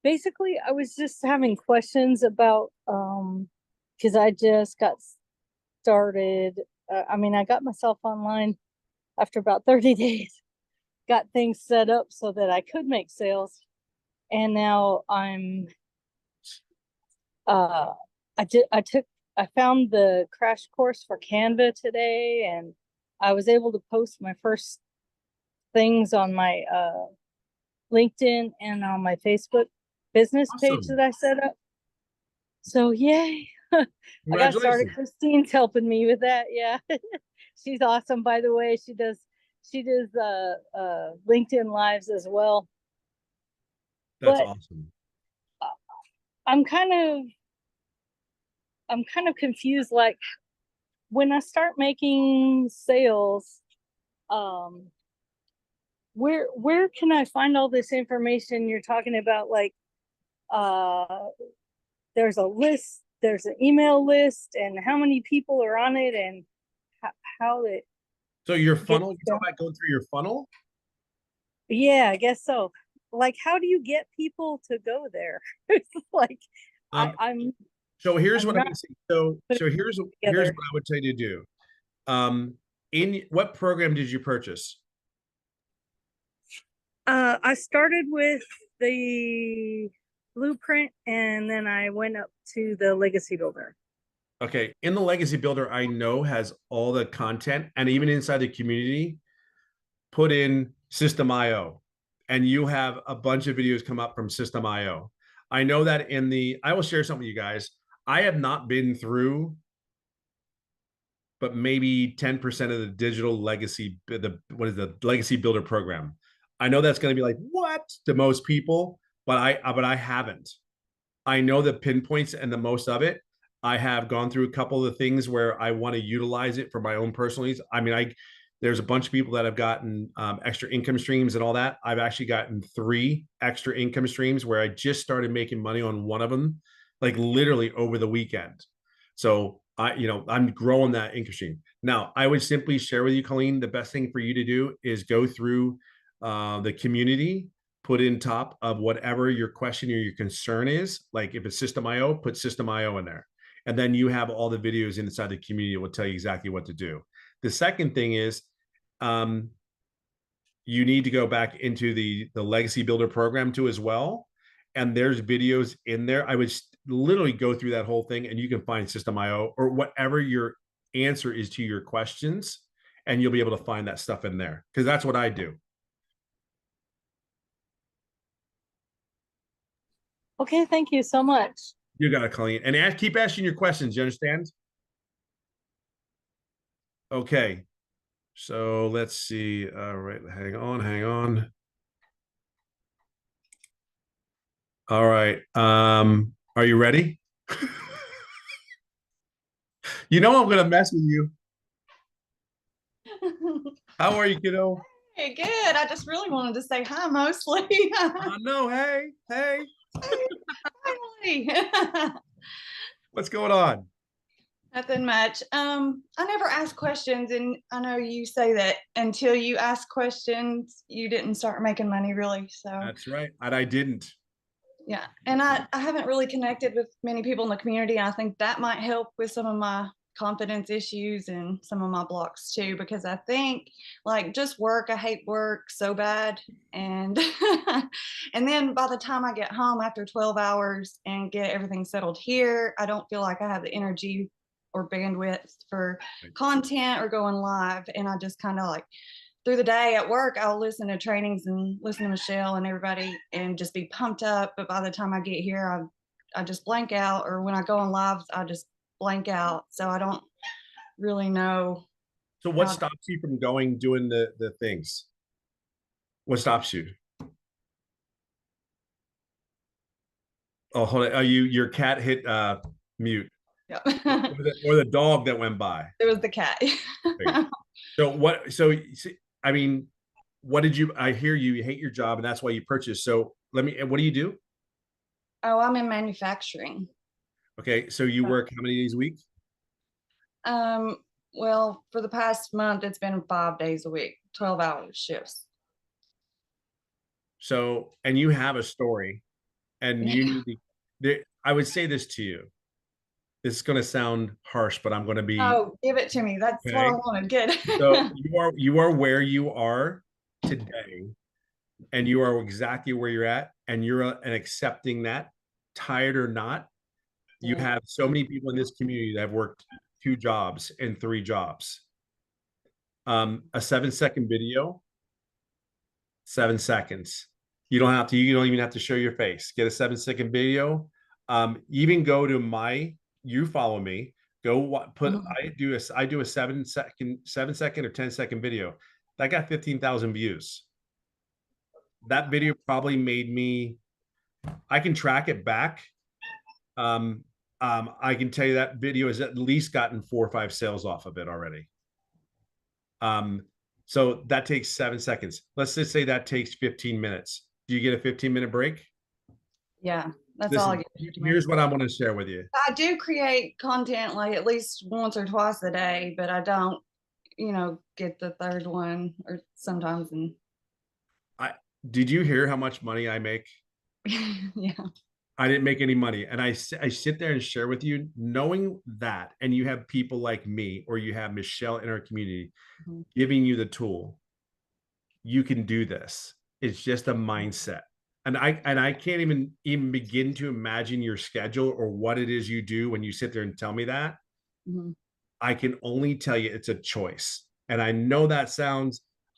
basically I was just having questions about, because I just got started. I mean, I got myself online after about 30 days, got things set up so that I could make sales. And now I found the crash course for Canva today, and I was able to post my first things on my LinkedIn and on my Facebook business page that I set up. So yay. I got started. Christine's helping me with that. Yeah. She's awesome, by the way. She does LinkedIn lives as well. That's awesome. I'm kind of confused. Like, when I start making sales, where can I find all this information you're talking about? Like, there's a list, there's an email list, and how many people are on it, and how it. So your funnel, you talking about going through your funnel? Yeah, I guess so. Like, how do you get people to go there? Like, I'm. So here's what I would say. So here's what I would tell you to do. In what program did you purchase? I started with the Blueprint, and then I went up to the Legacy Builder. Okay, in the Legacy Builder, I know has all the content, and even inside the community, put in System.io, and you have a bunch of videos come up from System.io. I know that I will share something with you guys. I have not been through, but maybe 10% of the digital legacy, what is the Legacy Builder program? I know that's going to be like, what, to most people, but I haven't. I know the pinpoints and the most of it. I have gone through a couple of the things where I want to utilize it for my own personal needs. I mean, there's a bunch of people that have gotten extra income streams and all that. I've actually gotten 3 extra income streams where I just started making money on one of them, like literally over the weekend. So I'm growing that income stream. Now, I would simply share with you, Colleen, the best thing for you to do is go through the community, put in top of whatever your question or your concern is. Like if it's System.io, put System.io in there. And then you have all the videos inside the community that will tell you exactly what to do. The second thing is you need to go back into the Legacy Builder program too as well. And there's videos in there. I would literally go through that whole thing, and you can find System.io or whatever your answer is to your questions, and you'll be able to find that stuff in there, because that's what I do. Okay, thank you so much. You got it, Colleen. And keep asking your questions. You understand? Okay. So let's see. All right. Hang on. All right. Are you ready? You know I'm gonna mess with you. How are you, kiddo? Hey, good. I just really wanted to say hi mostly. No, hey. Finally. What's going on? Nothing much. I never ask questions, and I know you say that until you ask questions, you didn't start making money really. So That's right. And I didn't. yeah. And I haven't really connected with many people in the community. I think that might help with some of my confidence issues and some of my blocks too, because I think like just work, I hate work so bad. And and then by the time I get home after 12 hours and get everything settled here, I don't feel like I have the energy or bandwidth for content or going live. And I just kind of like through the day at work, I'll listen to trainings and listen to Michelle and everybody and just be pumped up. But by the time I get here, I just blank out, or when I go on lives, I just blank out. So I don't really know. So what stops you from doing the things? What stops you? Oh, hold on. Your cat hit mute. Yeah. or the dog that went by. It was the cat. I mean, I hear you hate your job and that's why you purchased. So what do you do? Oh, I'm in manufacturing. Okay. So you work how many days a week? Well, for the past month, it's been 5 days a week, 12-hour shifts. So, and you have a story and you need I would say this to you. It's going to sound harsh, but I'm going to be. Oh, give it to me. That's what I wanted. Good. So you are where you are today, and you are exactly where you're at, and you're accepting that, tired or not. You have so many people in this community that have worked 2 jobs and 3 jobs. A 7-second video, 7 seconds. You don't even have to show your face. Get a 7-second video. Even go to you follow me. Go I do a 7-second or 10-second video that got 15,000 views. That video probably made me. I can track it back. I can tell you that video has at least gotten 4 or 5 sales off of it already. So that takes 7 seconds. Let's just say that takes 15 minutes. Do you get a 15-minute break? Yeah. That's all I get. Here's what I want to share with you. I do create content like at least once or twice a day, but I don't, get the third one or sometimes. Did you hear how much money I make? Yeah. I didn't make any money. And I sit there and share with you, knowing that, and you have people like me, or you have Michelle in our community giving you the tool. You can do this. It's just a mindset. And I can't even begin to imagine your schedule or what it is you do when you sit there and tell me that. I can only tell you it's a choice. And I know that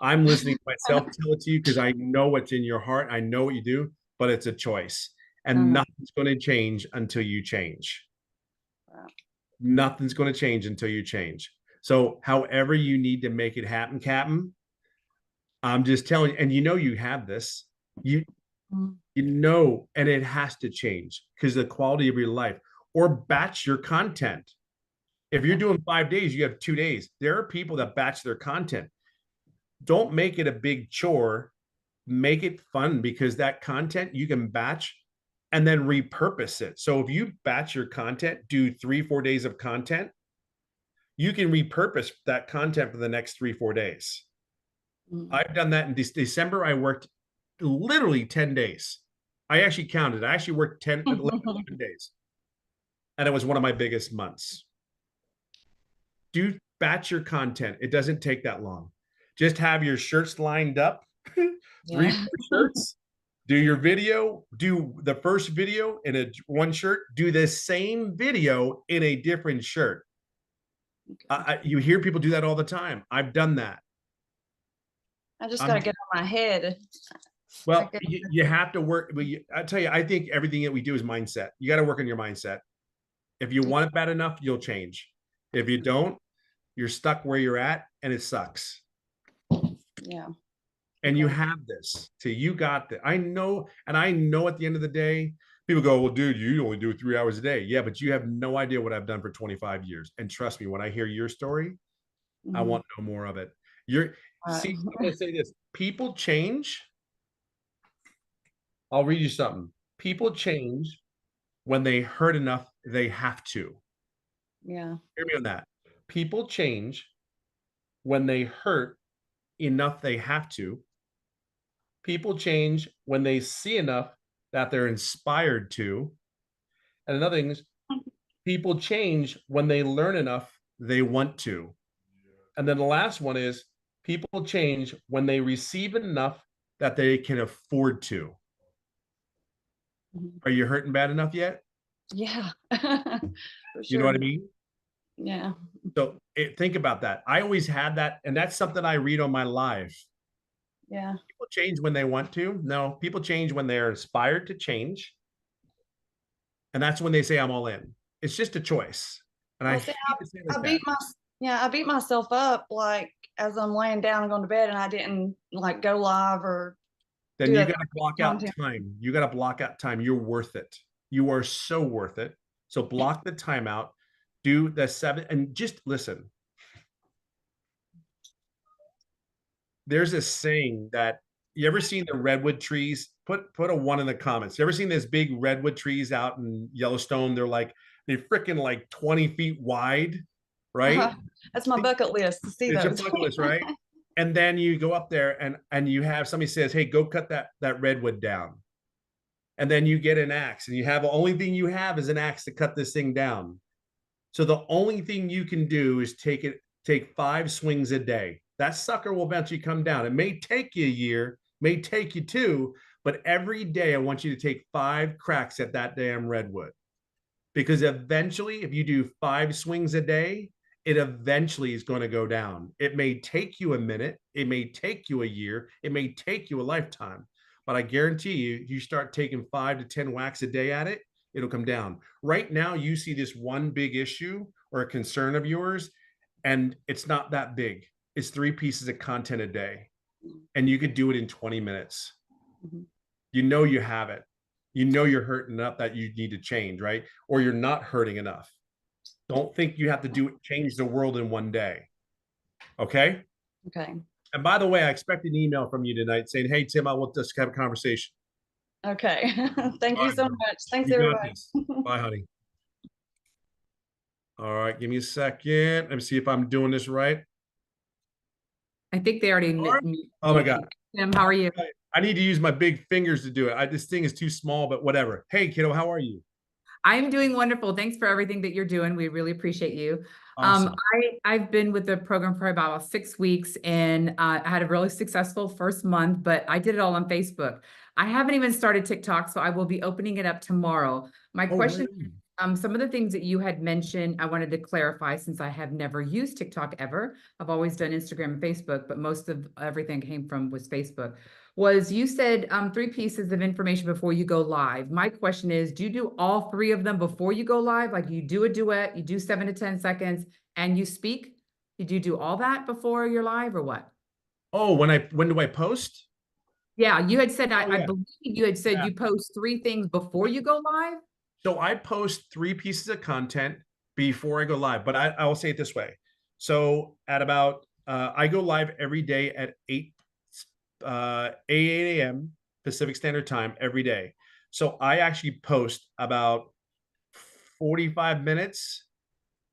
I'm listening to myself tell it to you because I know what's in your heart. I know what you do, but it's a choice. And nothing's going to change until you change. Wow. Nothing's going to change until you change. So however you need to make it happen, Captain, I'm just telling you, and you have this. And it has to change because the quality of your life, or batch your content. If you're doing 5 days, you have 2 days. There are people that batch their content. Don't make it a big chore. Make it fun, because that content you can batch and then repurpose it. So if you batch your content, do 3-4 days of content, you can repurpose that content for the next 3-4 days. I've done that in December. I worked literally 10 days. I actually counted. I actually worked 11 days. And it was one of my biggest months. Do batch your content. It doesn't take that long. Just have your shirts lined up. 3 shirts. Do your video. Do the first video in one shirt. Do the same video in a different shirt. You hear people do that all the time. I've done that. I just got to get on my head. Well, you have to work. But I tell you, I think everything that we do is mindset. You got to work on your mindset. If you want it bad enough, you'll change. If you don't, you're stuck where you're at, and it sucks. Yeah. And you have this. So you got that. I know, and I know at the end of the day, people go, well, dude, you only do 3 hours a day. Yeah, but you have no idea what I've done for 25 years. And trust me, when I hear your story, I want no more of it. See, I'm gonna say this. People change. I'll read you something. People change when they hurt enough, they have to. Yeah. Hear me on that. People change when they hurt enough, they have to. People change when they see enough that they're inspired to. And another thing is, people change when they learn enough, they want to. And then the last one is, people change when they receive enough that they can afford to. Are you hurting bad enough yet? Yeah. You know what I mean? Yeah. So think about that. I always had that, and that's something I read on my live. Yeah. People change when they want to. No, people change when they're inspired to change. And that's when they say, I'm all in. It's just a choice. And Well, I see, hate to say it like I beat myself up like as I'm laying down and going to bed, and I didn't like go live or then do you other got to block out content. time. You got to block out time. You're worth it. You are so worth it. So block the time out. Do the 7 and just listen. There's a saying that, you ever seen the redwood trees? Put a 1 in the comments. You ever seen this big redwood trees out in Yellowstone? They're freaking like 20 feet wide, right? That's my bucket list to see It's those. your bucket list, right? And then you go up there and you have somebody says, hey, go cut that redwood down. And then you get an axe, and you have the only thing you have is an axe to cut this thing down. So the only thing you can do is take 5 swings a day. That sucker will eventually come down. It may take you a year, may take you 2, but every day I want you to take 5 cracks at that damn redwood. Because eventually, if you do 5 swings a day, it eventually is going to go down. It may take you a minute, it may take you a year, it may take you a lifetime, but I guarantee you start taking 5 to 10 whacks a day at it, it'll come down. Right now, you see this one big issue or a concern of yours, and it's not that big. It's 3 pieces of content a day, and you could do it in 20 minutes. You know you have it. You know you're hurting enough that you need to change, right? Or you're not hurting enough. Don't think you have to change the world in one day. Okay? Okay. And by the way, I expect an email from you tonight saying, hey, Tim, I want us to have a conversation. Okay. Thank you so much. Thanks, You got everybody. this. Bye, honey. All right, give me a second. Let me see if I'm doing this right. I think they already. Oh my God. Tim, how are you? I need to use my big fingers to do it. This thing is too small, but whatever. Hey, kiddo, how are you? I'm doing wonderful. Thanks for everything that you're doing. We really appreciate you. Awesome. I've been with the program for about 6 weeks, and I had a really successful first month, but I did it all on Facebook. I haven't even started TikTok, so I will be opening it up tomorrow. My question, some of the things that you had mentioned, I wanted to clarify, since I have never used TikTok ever. I've always done Instagram and Facebook, but most of everything was Facebook. Was you said 3 pieces of information before you go live. My question is, do you do all 3 of them before you go live? Like you do a duet, you do 7 to 10 seconds, and you speak? Did you do all that before you're live or what? Oh, when do I post? Yeah, you had said, I believe you had said you post 3 things before you go live. So I post 3 pieces of content before I go live, but I will say it this way. So at about, I go live every day at 8 a.m. Pacific Standard Time every day. So I actually post about 45 minutes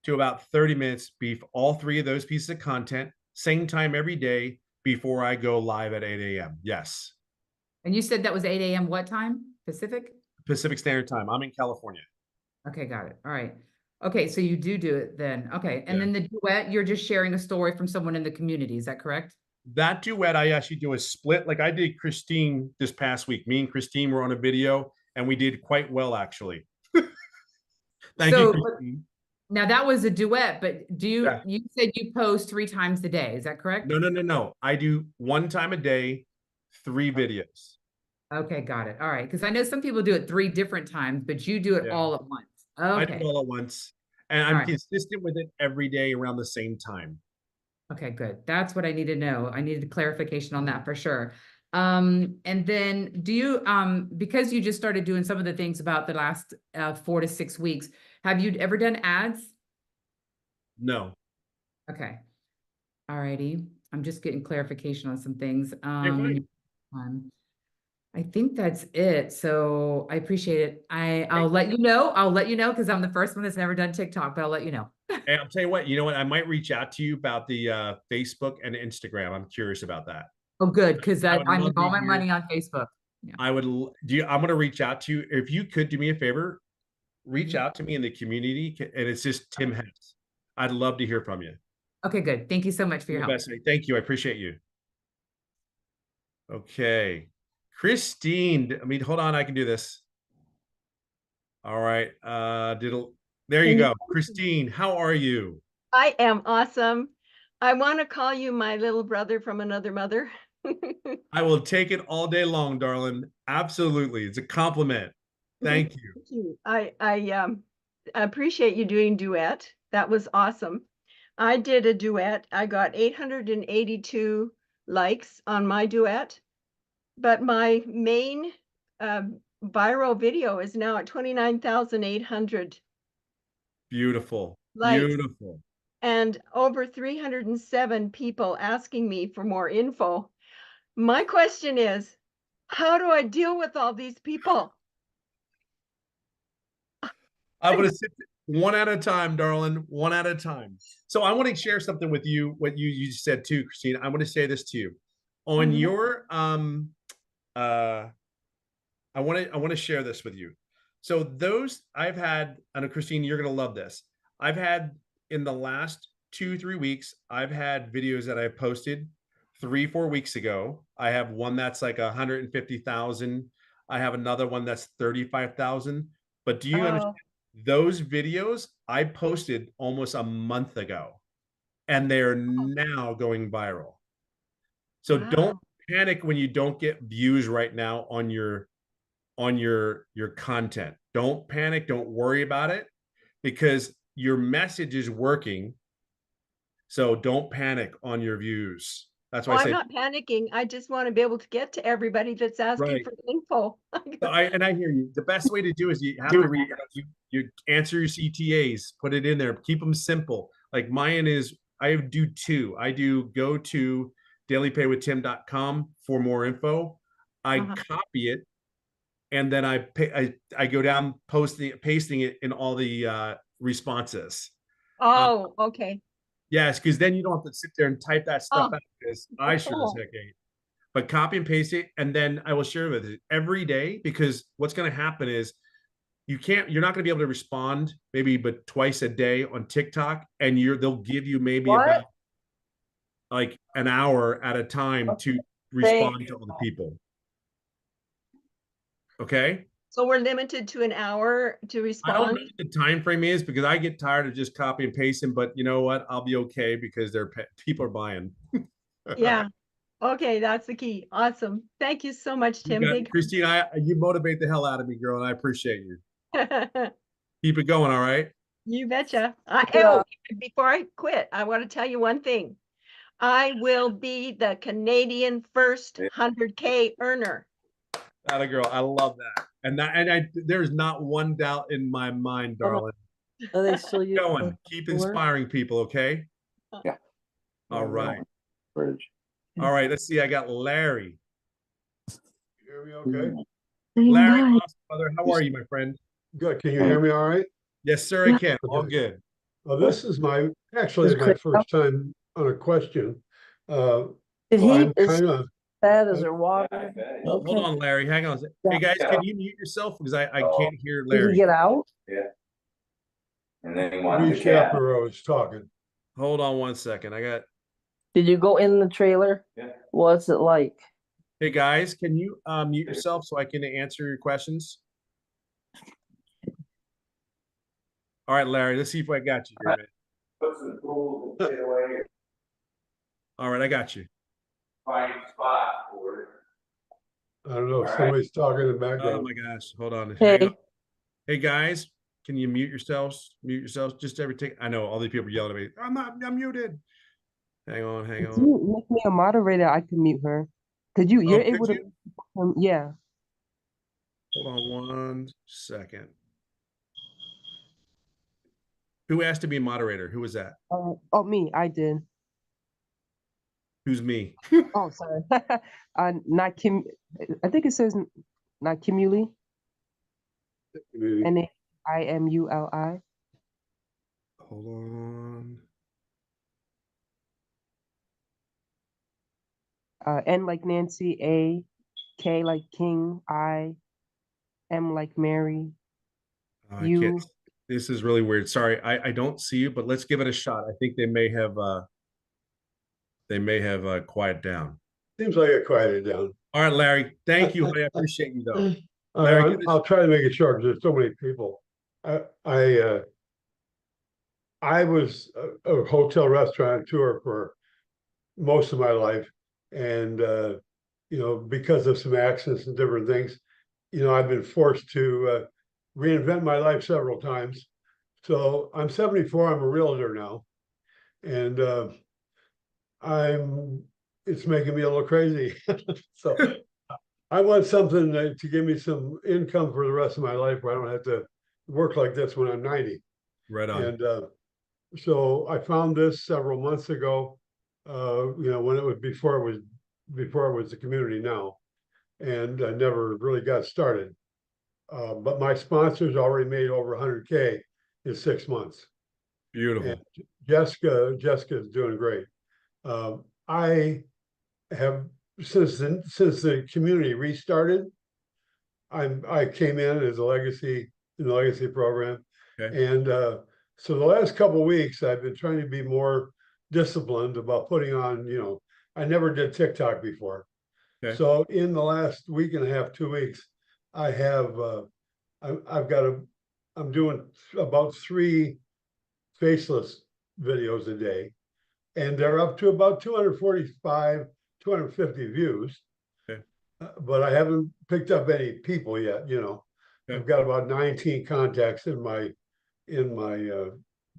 to about 30 minutes all 3 of those pieces of content, same time every day before I go live at 8 a.m. Yes. And you said that was 8 a.m. what time? Pacific Standard Time. I'm in California. Okay, got it. All right. Okay, so you do it then. Okay, and then the duet, you're just sharing a story from someone in the community. Is that correct? That duet, I actually do a split. Like I did Christine this past week. Me and Christine were on a video, and we did quite well, actually. Thank you, Christine. Now that was a duet, but you said you post 3 times a day. Is that correct? No. I do 1 time a day, 3 videos. Okay, got it. All right. Because I know some people do it 3 different times, but you do it Yeah. all at once. I do Okay. it all at once, and All I'm right. consistent with it every day around the same time. Okay, good. That's what I need to know. I needed clarification on that for sure. And then do you, because you just started doing some of the things about the last 4 to 6 weeks, have you ever done ads? No. Okay. All righty. I'm just getting clarification on some things. fine. I think that's it. So I appreciate it. I'll let you know. I'll let you know because I'm the first one that's never done TikTok, but I'll let you know. And I'll tell you what, I might reach out to you about the Facebook and Instagram. I'm curious about that. Oh, good, because I I would make love to all my hear- money on Facebook. Yeah. I'm going to reach out to you. If you could do me a favor, reach Mhm. out to me in the community, and it's just Tim Hess. I'd love to hear from you. Okay, good. Thank you so much for your Your help. best. Thank you. I appreciate you. Okay. Christine, hold on. I can do this. All right. There you go. Christine, how are you? I am awesome. I want to call you my little brother from another mother. I will take it all day long, darling. Absolutely. It's a compliment. Thank you. Thank you. I appreciate you doing duet. That was awesome. I did a duet. I got 882 likes on my duet, but my main viral video is now at 29,800 Beautiful. likes. Beautiful. And over 307 people asking me for more info. My question is, how do I deal with all these people? I'm going to sit one at a time, darling, one at a time. So I want to share something with you, what you said too, Christine. I want to say this to you. On your I want to share this with you. So those I've had, I know Christine, you're going to love this. I've had in the last 2-3 weeks, I've had videos that I posted 3-4 weeks ago. I have one that's like 150,000. I have another one that's 35,000. But do you understand? Those videos I posted almost a month ago, and they're now going viral. So don't panic when you don't get views right now on your content. Don't panic. Don't worry about it, because your message is working. So don't panic on your views. That's why I I'm say not panicking. I just want to be able to get to everybody that's asking Right. for info. So I hear you. The best way to do is you have to read. You answer your CTAs, put it in there, keep them simple. Like mine is, I do 2. I do go to dailypaywithtim.com for more info. I copy it, and then I go down pasting it in all the responses. Oh, okay. Yes, because then you don't have to sit there and type that stuff out, because I sure as cool. heck ain't. But copy and paste it, and then I will share with it every day, because what's going to happen is you're not going to be able to respond maybe but twice a day on TikTok, and they'll give you maybe about like an hour at a time to respond to all the people. Okay. So we're limited to an hour to I don't respond. know what the time frame is, because I get tired of just copy and pasting, but you know what? I'll be okay, because people are buying. Yeah. Okay, that's the key. Awesome. Thank you so much, Tim. Big Christine, you motivate the hell out of me, girl, and I appreciate you. hug. Keep it going, all right? You betcha. Before I quit, I want to tell you one thing. I will be the Canadian first 100K earner. Atta girl, I love that. And there's not one doubt in my mind, darling. Are they still Keep going. Keep inspiring people, okay? Yeah. All right. Bridge. All right, let's see. I got Larry. You hear me okay? Larry, awesome, brother. How are you, my friend? Good. Can you hear me all right? Yes, sir, I can. All good. Well, this is my first time on a question. Is Bad as there water? Hold on, Larry. Hang on. Hey, guys, can you mute yourself? Because I can't hear Did Larry. he get out? Yeah. And then Reached after I was talking. Hold on one second. Did you go in the trailer? Yeah. What's it like? Hey, guys, can you mute yourself so I can answer your questions? All right, Larry, let's see if I got you here, man. Put some tools and shit away. All right, I got you. Find a spot for it. I don't know, All right. somebody's talking in the Oh background. my gosh, hold on. Hey. Hang on. Hey guys, can you mute yourselves? Mute yourselves. Just everything. I know all these people are yelling at me. I'm muted. Hang on, hang If on. you make me a moderator, I can mute her. Cause you're Oh, able could to, yeah. Hold on 1 second. Who asked to be a moderator? Who was that? Oh, me, I did. Who's me? Oh, sorry. Not Kim. I think it says not Kimuli. Naimuli. Hold on. N like Nancy, A, K like King, I, M like Mary. Oh, I can't. This is really weird. Sorry, I don't see you, but let's give it a shot. I think they may have quieted down. Seems like it quieted down. All right, Larry. Thank you, honey. I appreciate you though. I'll try to make it short because there's so many people. I was a hotel restaurateur for most of my life, and because of some accidents and different things, I've been forced to reinvent my life several times. So I'm 74. I'm a realtor now, and it's making me a little crazy. So I want something to give me some income for the rest of my life where I don't have to work like this when I'm 90. Right on. And so I found this several months ago, when it was before it was the community now, and I never really got started. But my sponsors already made over 100K in 6 months. Beautiful. And Jessica's doing great. I have since the community restarted, I came in as a legacy in the legacy program. Okay. And so the last couple of weeks I've been trying to be more disciplined about putting on, I never did TikTok before. Okay. So in the last week and a half, 2 weeks, I have I'm doing about 3 faceless videos a day, and they're up to about 245, 250 views. Okay. But I haven't picked up any people yet. Okay. I've got about 19 contacts in my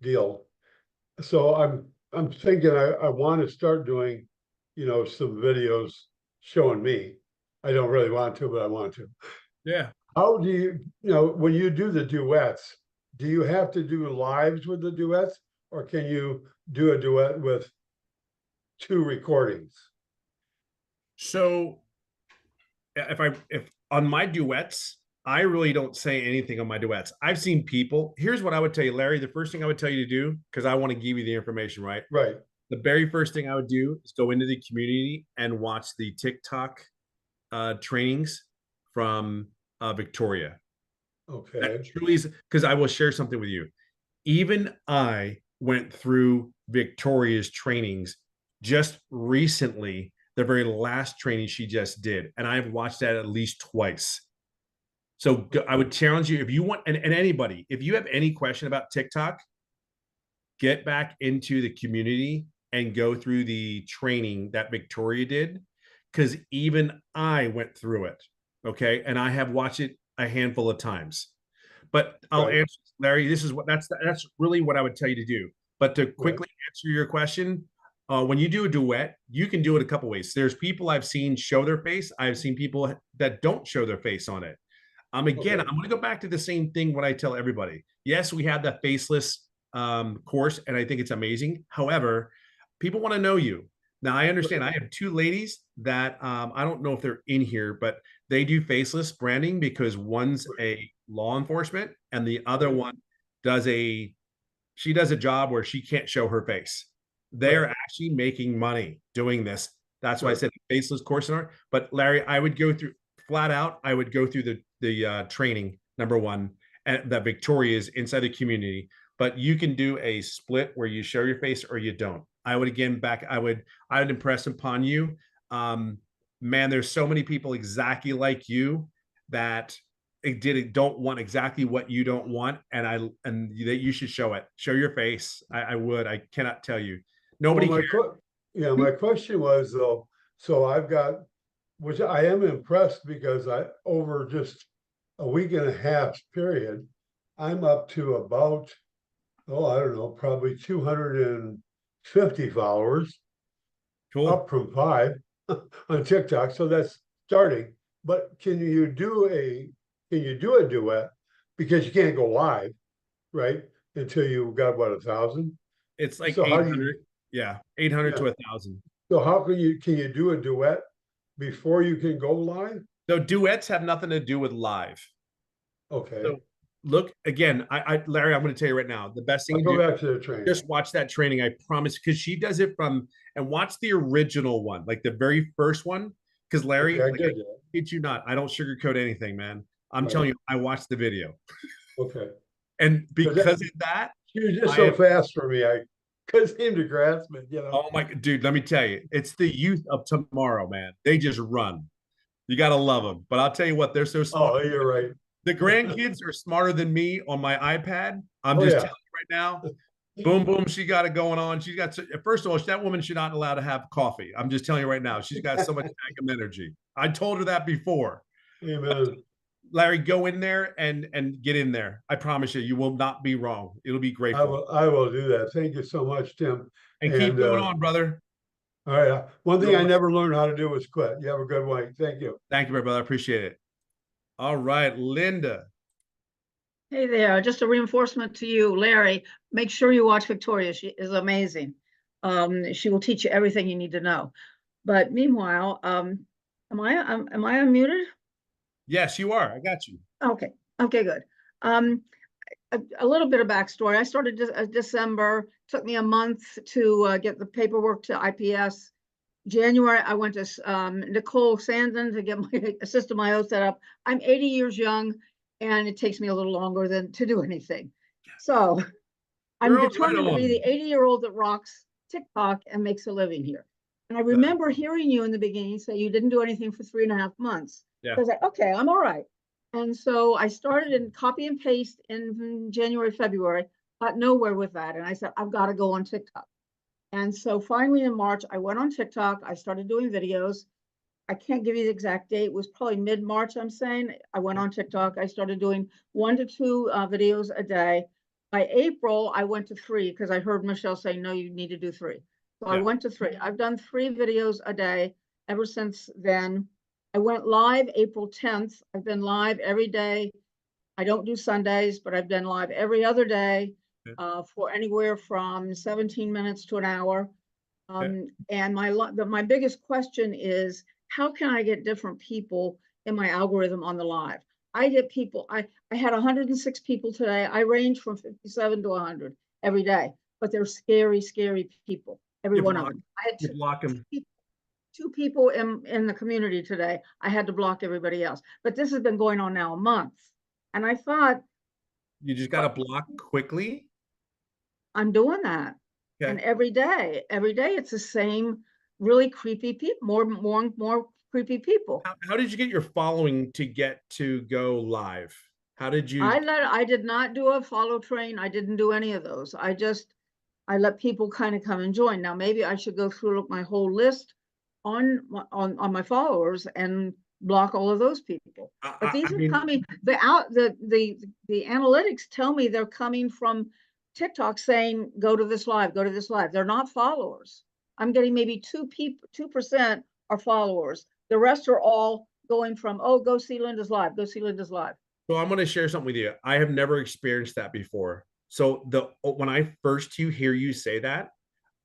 deal. So I'm thinking I want to start doing, some videos showing me. I don't really want to, but I want to. Yeah. How do you, when you do the duets, do you have to do lives with the duets, or can you do a duet with 2 recordings? So if on my duets, I really don't say anything on my duets. I've seen people. Here's what I would tell you, Larry. The first thing I would tell you to do, because I want to give you the information, right? Right. The very first thing I would do is go into the community and watch the TikTok trainings from Victoria. Okay. That truly is, because I will share something with you. Even I went through Victoria's trainings just recently, the very last training she just did, and I've watched that at least twice. So I would challenge you, if you want, and anybody, if you have any question about TikTok, get back into the community and go through the training that Victoria did, because even I went through it. Okay. And I have watched it a handful of times. But I'll answer, Larry, this is what that's really what I would tell you to do. But to quickly answer your question, when you do a duet, you can do it a couple ways. There's people I've seen show their face. I've seen people that don't show their face on it. Again, I'm going to go back to the same thing what I tell everybody. Yes, we have that faceless course, and I think it's amazing. However, people want to know you. Now, I understand I have 2 ladies that I don't know if they're in here, but they do faceless branding because one's a law enforcement and the other one does a job where she can't show her face. They're actually making money doing this. That's why I said faceless course. But Larry, I would go through flat out. I would go through the training, number 1, and that Victoria's inside the community. But you can do a split where you show your face or you don't. I would I would impress upon you. Man, there's so many people exactly like you that don't want exactly what you don't want, and that you should show it. Show your face. I cannot tell you. Nobody cares. My question was though, so I've got which I am impressed because over just a week and a half period, I'm up to about, I don't know, probably 250 followers. Cool. Up from 5 on TikTok. So that's starting. But can you do a duet? Because you can't go live, right? Until you got 1,000. It's like So 800. Yeah, 800 to Yeah. 1,000. So how can you do a duet before you can go live? So duets have nothing to do with live. Okay. So look again, Larry, I'm going to tell you right now, the best thing I'll you go do, back to the training. just watch that training. I promise, because she does it from, and watch the original one, like the very first one. Because Larry, Okay, I like, did I that. kid you not, I don't sugarcoat anything, man. I'm Right. telling you, I watched the video. Okay. And because of that, She was just I so am- fast for me. I couldn't seem to grasp it, you know. oh my dude, let me tell you, it's the youth of tomorrow, man. They just run. You got to love them. But I'll tell you what, they're so smart. Oh, you're right. The grandkids are smarter than me on my iPad. I'm Oh, just yeah. telling you right now. Boom, boom. She got it going on. She's got, first of all, that woman should not allowed to have coffee. I'm just telling you right now. She's got so much energy. I told her that before. Amen. Larry, go in there and get in there. I promise you, you will not be wrong. It'll be great. I will do that. Thank you so much, Tim. And keep going on, brother. All right. One thing I never learned how to do was quit. You have a good one. Thank you. Thank you, my brother. I appreciate it. All right, Linda. Hey there, just a reinforcement to you, Larry. Make sure you watch Victoria. She is amazing. She will teach you everything you need to know. But meanwhile, am I unmuted? Yes, you are. I got you. Okay, good. A little bit of backstory. I started December. Took me a month to get the paperwork to IPS. January, I went to Nicole Sandon to get my System IO set up. I'm 80 years young, and it takes me a little longer than to do anything. So I'm determined to be the 80-year-old that rocks TikTok and makes a living here. And I remember hearing you in the beginning say you didn't do anything for 3.5 months. Yeah. I was like, okay, I'm all right. And so I started in copy and paste in January, February, got nowhere with that. And I said, I've got to go on TikTok. And so finally in March, I went on TikTok. I started doing videos. I can't give you the exact date. It was probably mid-March, I'm saying. I went on TikTok. I started doing 1 to 2 videos a day. By April, I went to 3 because I heard Michelle say, no, you need to do 3. So I went to 3. I've done 3 videos a day ever since then. I went live April 10th. I've been live every day. I don't do Sundays, but I've been live every other day for anywhere from 17 minutes to an hour. And my biggest question is, how can I get different people in my algorithm on the live? I get people, I had 106 people today. I range from 57 to 100 every day, but they're scary, scary people, every one of them. I had block them. 2 people in the community today. I had to block everybody else, but this has been going on now a month. And I thought, you just got to block quickly. I'm doing that. Okay. And every day it's the same really creepy people, more creepy people. How did you get your following to get to go live? How did you? I did not do a follow train. I didn't do any of those. I let people kind of come and join. Now maybe I should go through my whole list on my followers and block all of those people. But these are coming, the analytics tell me they're coming from TikTok saying, go to this live, go to this live. They're not followers. I'm getting maybe 2% are followers. The rest are all going from, oh, go see Linda's live, go see Linda's live. So I'm going to share something with you. I have never experienced that before. So when I first hear you say that,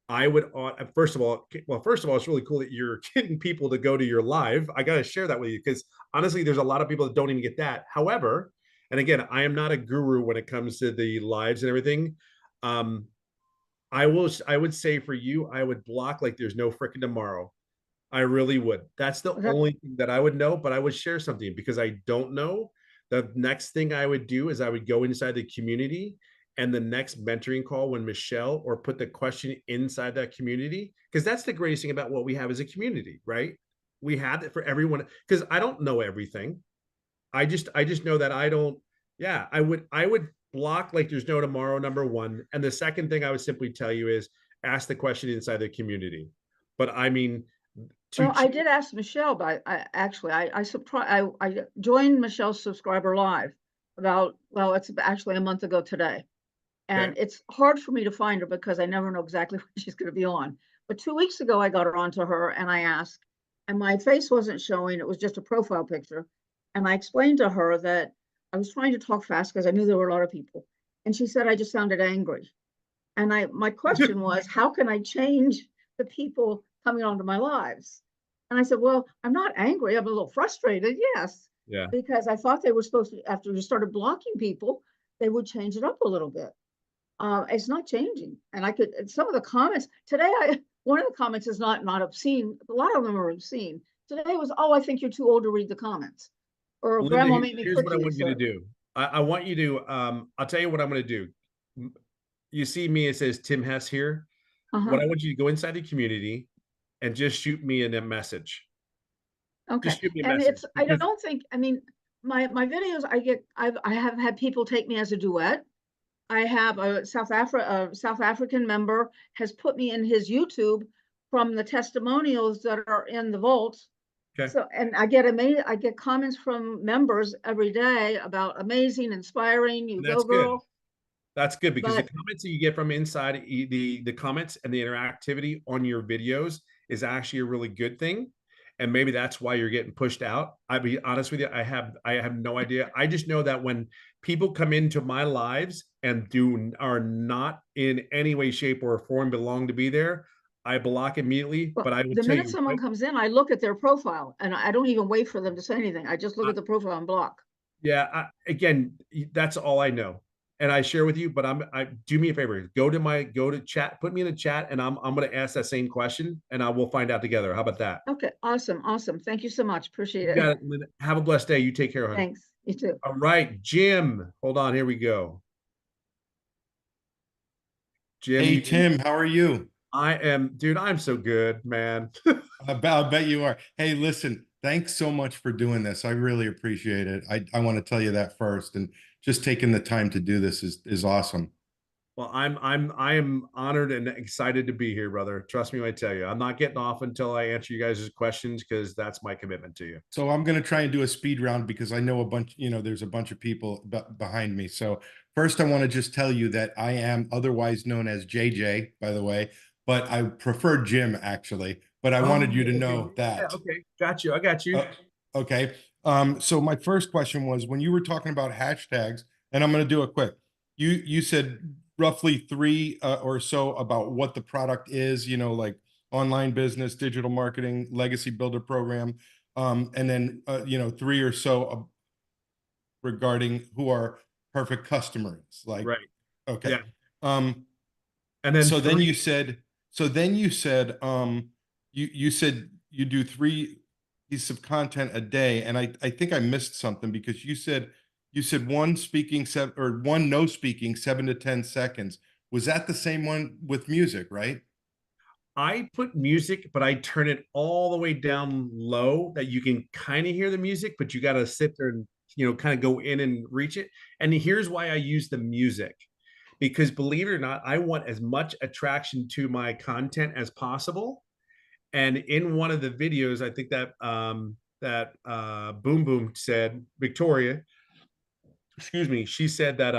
I would, first of all, it's really cool that you're getting people to go to your live. I got to share that with you because honestly, there's a lot of people that don't even get that. However, and again, I am not a guru when it comes to the lives and everything. I would say for you, I would block like there's no freaking tomorrow. I really would. That's the only thing that I would know, but I would share something because I don't know. The next thing I would do is I would go inside the community and the next mentoring call when Michelle or put the question inside that community, because that's the greatest thing about what we have as a community, right? We have it for everyone because I don't know everything. I just know that I don't. Yeah, I would block like there's no tomorrow, number 1. And the second thing I would simply tell you is ask the question inside the community. But I mean, Well, I did ask Michelle, but I joined Michelle's subscriber live well, it's actually a month ago today. And it's hard for me to find her because I never know exactly when she's going to be on. But 2 weeks ago, I got her onto her and I asked, and my face wasn't showing. It was just a profile picture. And I explained to her that I was trying to talk fast because I knew there were a lot of people. And she said I just sounded angry. And my question was, how can I change the people coming onto my lives? And I said, well, I'm not angry. I'm a little frustrated. Yes. Yeah. Because I thought they were supposed to, after you started blocking people, they would change it up a little bit. It's not changing. And some of the comments today, one of the comments is not obscene. A lot of them are obscene. Today was, oh, I think you're too old to read the comments. Or Linda, grandma made me here's what I want cookies. you to do. I want you to, I'll tell you what I'm going to do. You see me, it says Tim Hess here. What I want you to go inside the community and just shoot me a message. Okay. Just shoot me a And message. I don't think, I mean, my videos, I have had people take me as a duet. I have a South African member has put me in his YouTube from the testimonials that are in the vault. Okay. So, and I get comments from members every day about amazing, inspiring, you go girl. That's good because the comments that you get from inside the comments and the interactivity on your videos is actually a really good thing. And maybe that's why you're getting pushed out. I'll be honest with you. I have no idea. I just know that when people come into my lives and are not in any way, shape, or form belong to be there, I block immediately. Well, but I would the tell minute you, someone comes in, I look at their profile and I don't even wait for them to say anything. I just look at the profile and block. yeah, again, that's all I know. And I share with you, but do me a favor, go to chat, put me in a chat, and I'm going to ask that same question, and I will find out together. How about that? Okay, awesome. Thank you so much. Appreciate You it. got it, Linda. Have a blessed day. You take care, honey. Thanks. You too. All right, Jim. Hold on. Here we go. Jim. Hey, Tim, how are you? I am, dude. I'm so good, man. I bet you are. Hey, listen, thanks so much for doing this. I really appreciate it. I want to tell you that first, and just taking the time to do this is awesome. Well, I am honored and excited to be here, brother. Trust me when I tell you, I'm not getting off until I answer you guys' questions because that's my commitment to you. So I'm going to try and do a speed round because I know there's a bunch of people behind me. So first, I want to just tell you that I am otherwise known as JJ, by the way, but I prefer Jim actually. But I wanted you to know that. Yeah, okay, got you. I got you. Okay. So my first question was when you were talking about hashtags, and I'm going to do it quick. You said roughly 3 or so about what the product is, like online business, digital marketing, legacy builder program, and then 3 or so regarding who our perfect customer is. Like, right. Okay. Yeah. And then then you said you said you do 3 pieces of content a day, and I think I missed something because you said one speaking one no speaking 7 to 10 seconds. Was that the same one with music, right? I put music, but I turn it all the way down low that you can kind of hear the music, but you got to sit there and kind of go in and reach it. And here's why I use the music, because believe it or not, I want as much attraction to my content as possible. And in one of the videos, I think that Boom Boom said, Victoria, excuse me, she said that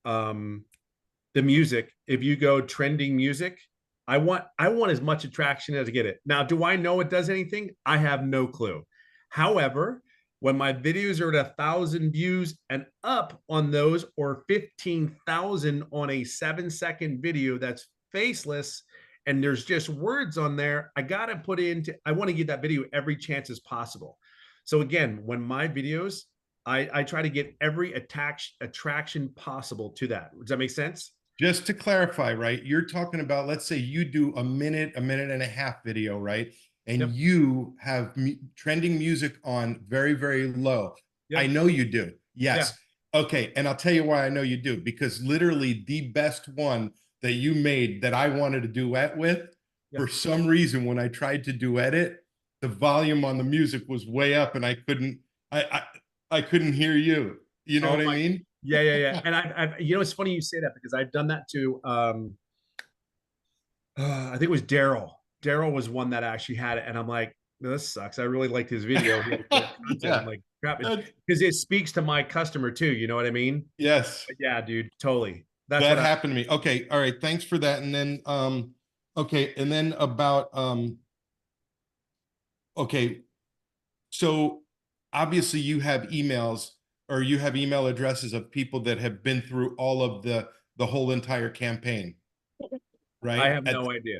the music, if you go trending music, I want as much attraction as I get it. Now, do I know it does anything? I have no clue. However, when my videos are at 1,000 views and up on those, or 15,000 on a 7-second video that's faceless, and there's just words on there, I want to give that video every chance as possible. So again, when my videos, I try to get every attraction possible to that. Does that make sense? Just to clarify, right? You're talking about, let's say you do a minute and a half video, right? And you have trending music on very, very low. Yep. I know you do. Yes. Yeah. Okay. And I'll tell you why I know you do, because literally the best one that you made that I wanted to duet with, for some reason, when I tried to duet it, the volume on the music was way up and I couldn't hear you. You know what I mean? Yeah. And I've it's funny you say that because I've done that to, I think it was Daryl. Daryl was one that actually had it, and I'm like, no, this sucks. I really liked his video. He had great content. I'm like, crap, because it speaks to my customer too. You know what I mean? Yes. But yeah, dude, totally. That's That what happened to me. Okay, all right. Thanks for that. And then okay, and then about okay, so obviously you have emails or you have email addresses of people that have been through all of the whole entire campaign, right? I have no idea.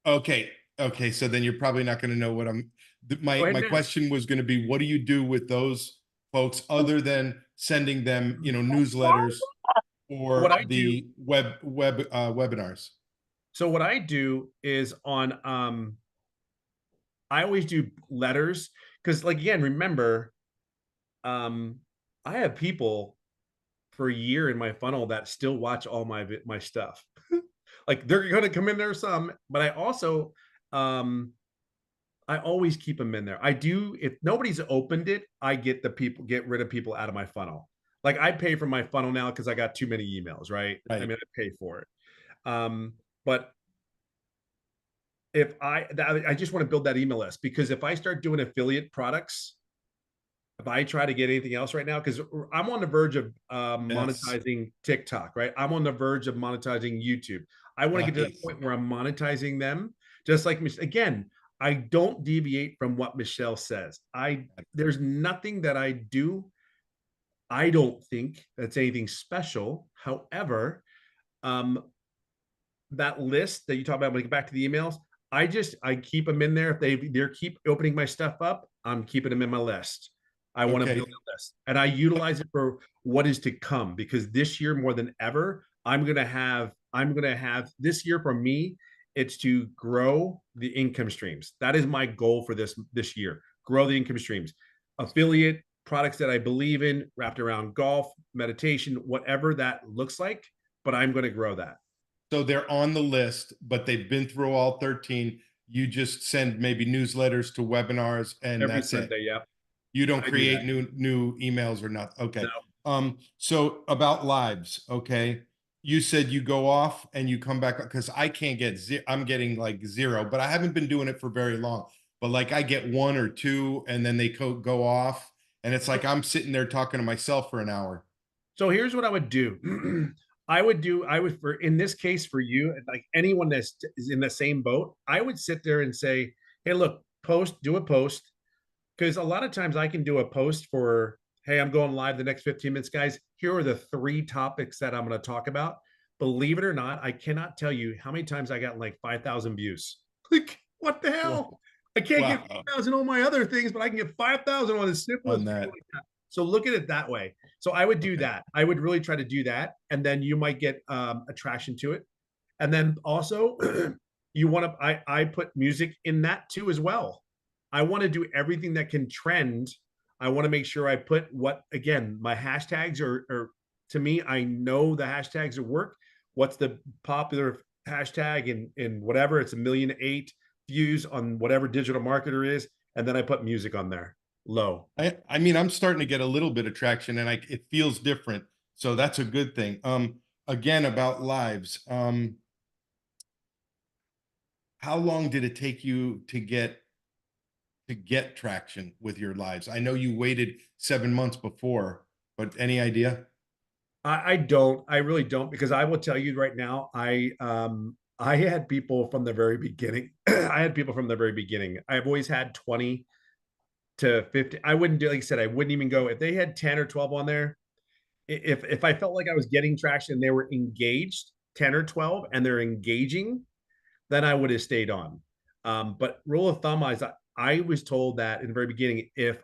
Okay, okay, so then you're probably not going to know what I'm. My Go ahead, man. question was going to be, what do you do with those folks other than sending them, you know, newsletters or What I the webinars? So what I do is on I always do letters because, like, again, remember, I have people for a year in my funnel that still watch all my stuff. Like, they're going to come in there some, but I also I always keep them in there. I do. If nobody's opened it, I get rid of people out of my funnel. Like, I pay for my funnel now because I got too many emails, right? I mean, I pay for it. But if I just want to build that email list, because if I start doing affiliate products, if I try to get anything else right now, because I'm on the verge of monetizing TikTok, right? I'm on the verge of monetizing YouTube. I want to get to the point where I'm monetizing them, just like, again, I don't deviate from what Michelle says. There's nothing that I do, I don't think that's anything special. However, that list that you talk about, when we get back to the emails, I keep them in there. If they're keep opening my stuff up, I'm keeping them in my list. I want to build a list, and I utilize it for what is to come, because this year more than ever, I'm gonna have this year for me, it's to grow the income streams. That is my goal for this year. Grow the income streams, affiliate products that I believe in, wrapped around golf, meditation, whatever that looks like. But I'm going to grow that. So they're on the list, but they've been through all 13. You just send maybe newsletters to webinars, and Every that's Sunday, it. yeah. You don't I do create that. new emails or not. Okay. No. So about lives, okay. You said you go off and you come back, because I can't get I'm getting like 0, but I haven't been doing it for very long. But like, I get 1 or 2 and then they go off, and it's like I'm sitting there talking to myself for an hour. So here's what I would do. I would for, in this case, for you, like anyone that's is in the same boat, I would sit there and say, hey, look, do a post. Because a lot of times I can do a post for, hey, I'm going live the next 15 minutes, guys. Here are the 3 topics that I'm going to talk about. Believe it or not, I cannot tell you how many times I got like 5,000 views. Like, what the hell? I can't get 5,000 on my other things, but I can get 5,000 on the simplest thing like that. So look at it that way. So I would do that. I would really try to do that. And then you might get attraction to it. And then also you want to, I put music in that too as well. I want to do everything that can trend. I want to make sure I put what, again, my hashtags are, to me, I know the hashtags that work. What's the popular hashtag in whatever, it's 1.8 million views on whatever digital marketer is. And then I put music on there low. I mean, I'm starting to get a little bit of traction, and it feels different. So that's a good thing. Again, about lives. How long did it take you to get traction with your lives? I know you waited 7 months before, but any idea? I don't. I really don't, because I will tell you right now, I had people from the very beginning. I had people from the very beginning. I've always had 20 to 50. I wouldn't do, like I said, I wouldn't even go if they had 10 or 12 on there. If I felt like I was getting traction and they were engaged, 10 or 12, and they're engaging, then I would have stayed on. But rule of thumb is, I was told that in the very beginning, if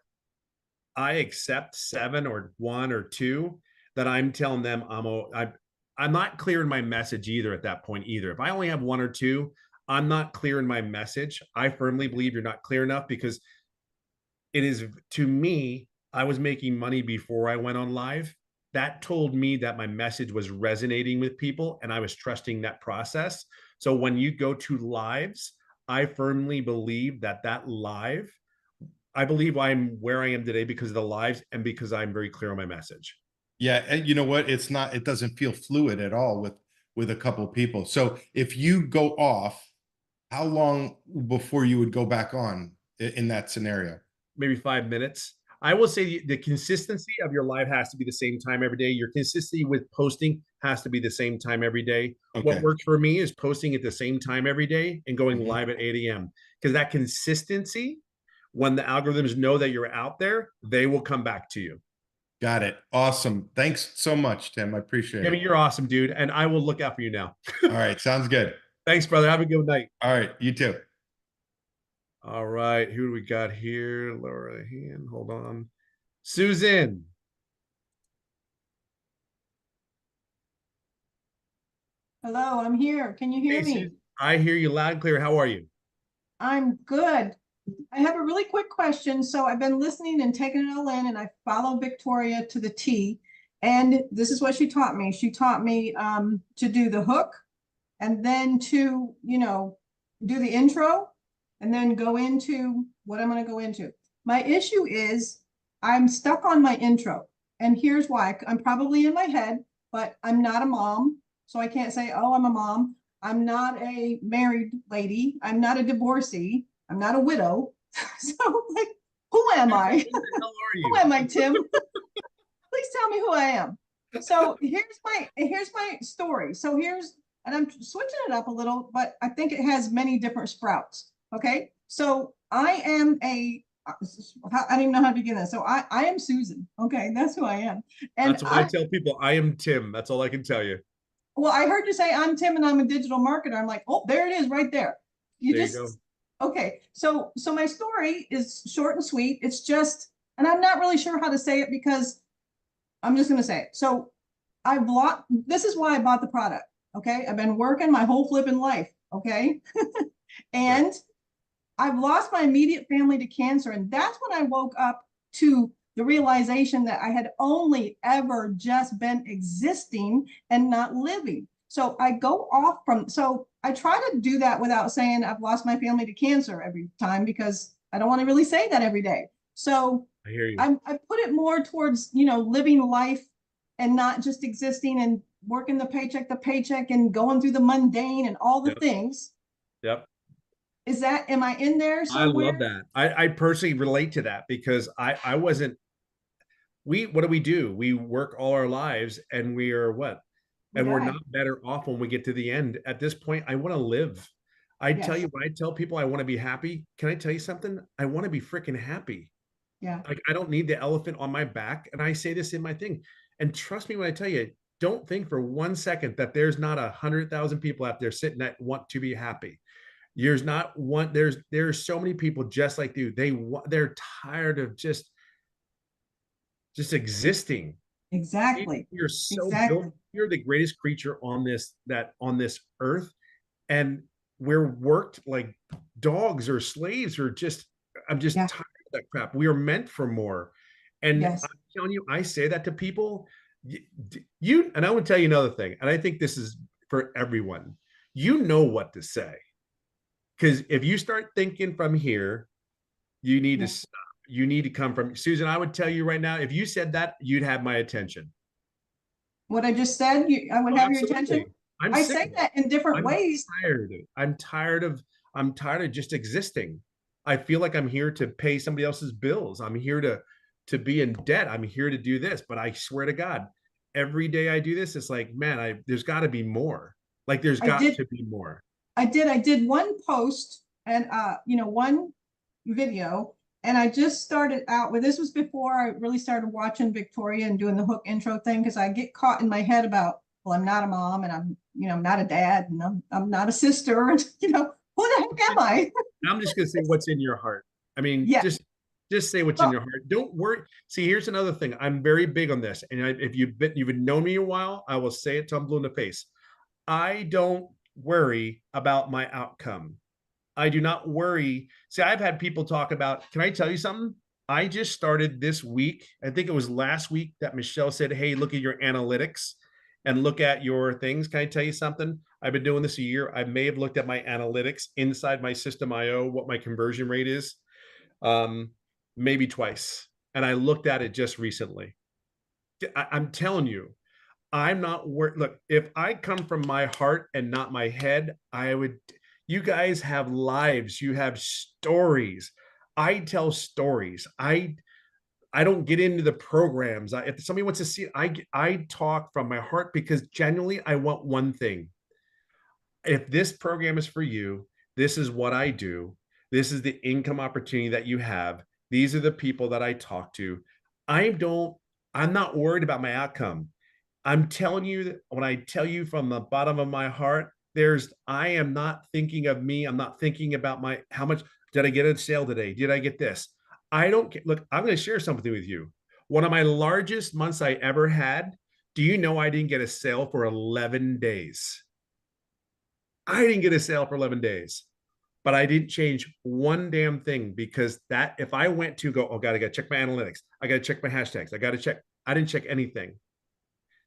I accept 7 or 1 or 2, that I'm telling them I'm not clear in my message either at that point either. If I only have 1 or 2, I'm not clear in my message. I firmly believe you're not clear enough, because it is, to me, I was making money before I went on live. That told me that my message was resonating with people, and I was trusting that process. So when you go to lives, I firmly believe that live, I believe I'm where I am today because of the lives and because I'm very clear on my message. Yeah, and you know what? It doesn't feel fluid at all with a couple of people. So if you go off, how long before you would go back on in that scenario? Maybe 5 minutes. I will say the consistency of your live has to be the same time every day. Your consistency with posting has to be the same time every day. Okay. What works for me is posting at the same time every day and going live at 8 a.m. Because that consistency, when the algorithms know that you're out there, they will come back to you. Got it. Awesome. Thanks so much, Tim. I appreciate Jimmy, it. you're awesome, dude. And I will look out for you now. All right. Sounds good. Thanks, brother. Have a good night. All right. You too. All right. Who do we got here? Lower the hand. Hold on. Susan. Hello, I'm here. Can you hear Hey, me? Susan. I hear you loud and clear. How are you? I'm good. I have a really quick question. So I've been listening and taking it all in, and I follow Victoria to the T. And this is what she taught me. She taught me to do the hook and then to, do the intro and then go into what I'm going to go into. My issue is I'm stuck on my intro. And here's why. I'm probably in my head, but I'm not a mom. So I can't say, oh, I'm a mom. I'm not a married lady. I'm not a divorcee. I'm not a widow. So like, who am I? Who the hell are you? Who am I, Tim? Please tell me who I am. So here's my story. So and I'm switching it up a little, but I think it has many different sprouts. Okay. So I am I don't even know how to begin this. So I am Susan. Okay. That's who I am. And that's what I tell people. I am Tim. That's all I can tell you. Well, I heard you say I'm Tim and I'm a digital marketer. I'm like, oh, there it is right there. You go. Okay. So my story is short and sweet. It's just, and I'm not really sure how to say it because I'm just going to say it. So this is why I bought the product. Okay. I've been working my whole flipping life. Okay. And I've lost my immediate family to cancer. And that's when I woke up to the realization that I had only ever just been existing and not living. So I go off so I try to do that without saying I've lost my family to cancer every time, because I don't want to really say that every day. So I hear you. I put it more towards, living life and not just existing and working the paycheck to paycheck and going through the mundane and all the things. Yep. Am I in there somewhere? I love that. I personally relate to that because I wasn't, what do? We work all our lives and we are what? And we're not better off when we get to the end. At this point, I want to live. Tell you, when I tell people I want to be happy, can I tell you something? I want to be freaking happy. Yeah. Like I don't need the elephant on my back. And I say this in my thing. And trust me when I tell you, don't think for 1 second that there's not 100,000 people out there sitting that want to be happy. There's not one. There's so many people just like you. They're tired of just existing. Exactly. You're so built. You're the greatest creature on this earth, and we're worked like dogs or slaves or just. I'm just tired of that crap. We are meant for more, and I'm telling you, I say that to people. And I would tell you another thing, and I think this is for everyone. You know what to say. Because if you start thinking from here, you need to stop. You need to come from Susan. I would tell you right now, if you said that, you'd have my attention. What I just said, I would have your attention. I say that in different ways. I'm tired of just existing. I feel like I'm here to pay somebody else's bills. I'm here to be in debt. I'm here to do this. But I swear to God, every day I do this, it's like, man, there's got to be more. Like there's got to be more. I did one post and, one video, and I just started out with, this was before I really started watching Victoria and doing the hook intro thing. Cause I get caught in my head about, well, I'm not a mom and I'm not a dad and I'm not a sister. And, who the heck am I? I'm just going to say what's in your heart. I mean, just say what's in your heart. Don't worry. See, here's another thing. I'm very big on this. And if you've known me a while, I will say it till I'm blue in the face. I don't worry about my outcome. I do not worry. See, I've had people talk about, can I tell you something? I just started this week. I think it was last week that Michelle said, hey, look at your analytics and look at your things. Can I tell you something? I've been doing this a year. I may have looked at my analytics inside my system IO, what my conversion rate is, maybe twice. And I looked at it just recently. I'm telling you, I'm not worried. Look, if I come from my heart and not my head, You guys have lives. You have stories. I tell stories. I don't get into the programs. If somebody wants to see it, I talk from my heart because genuinely I want one thing. If this program is for you, this is what I do. This is the income opportunity that you have. These are the people that I talk to. I'm not worried about my outcome. I'm telling you that when I tell you from the bottom of my heart, I am not thinking of me. I'm not thinking about how much did I get a sale today? Did I get this? I don't get, look, I'm going to share something with you. One of my largest months I ever had. Do you know I didn't get a sale for 11 days? I didn't get a sale for 11 days, but I didn't change one damn thing because if I went to go, oh God, I got to check my analytics. I got to check my hashtags. I didn't check anything.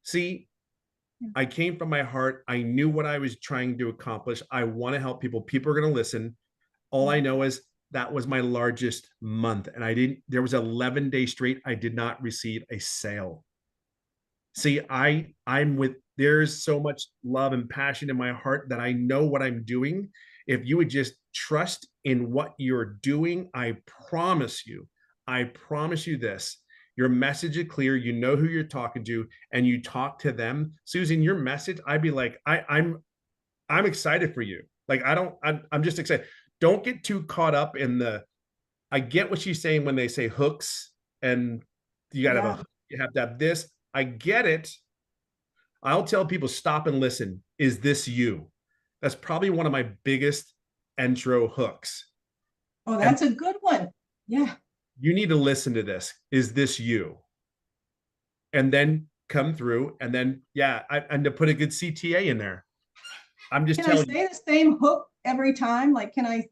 See, I came from my heart. I knew what I was trying to accomplish. I want to help people. People are going to listen. All I know is that was my largest month. And there was 11 days straight. I did not receive a sale. See, there's so much love and passion in my heart that I know what I'm doing. If you would just trust in what you're doing, I promise you this. Your message is clear. You know who you're talking to, and you talk to them. Susan, your message, I'd be like, I'm excited for you. Like, I'm just excited. Don't get too caught up in I get what she's saying when they say hooks and you have to have this. I get it. I'll tell people, stop and listen. Is this you? That's probably one of my biggest intro hooks. Oh, that's a good one. Yeah. You need to listen to this. Is this you? And then come through and then, and to put a good CTA in there. I'm just telling you. Can I say the same hook every time? Like, can I?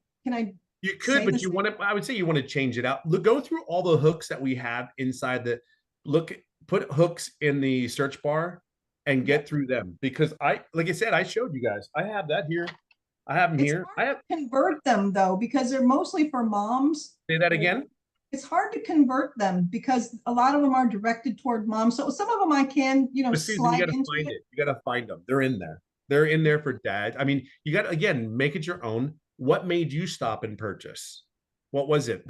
You could, but I would say you want to change it out. Go through all the hooks that we have inside put hooks in the search bar and get through them. Because like I said, I showed you guys. I have that here. I have them here. I have to convert them though, because they're mostly for moms. Say that again. It's hard to convert them because a lot of them are directed toward moms. So some of them I can, but Susan, slide you gotta into find it. You gotta find them. They're in there. They're in there for dad. I mean, you got to, again, make it your own. What made you stop and purchase? What was it?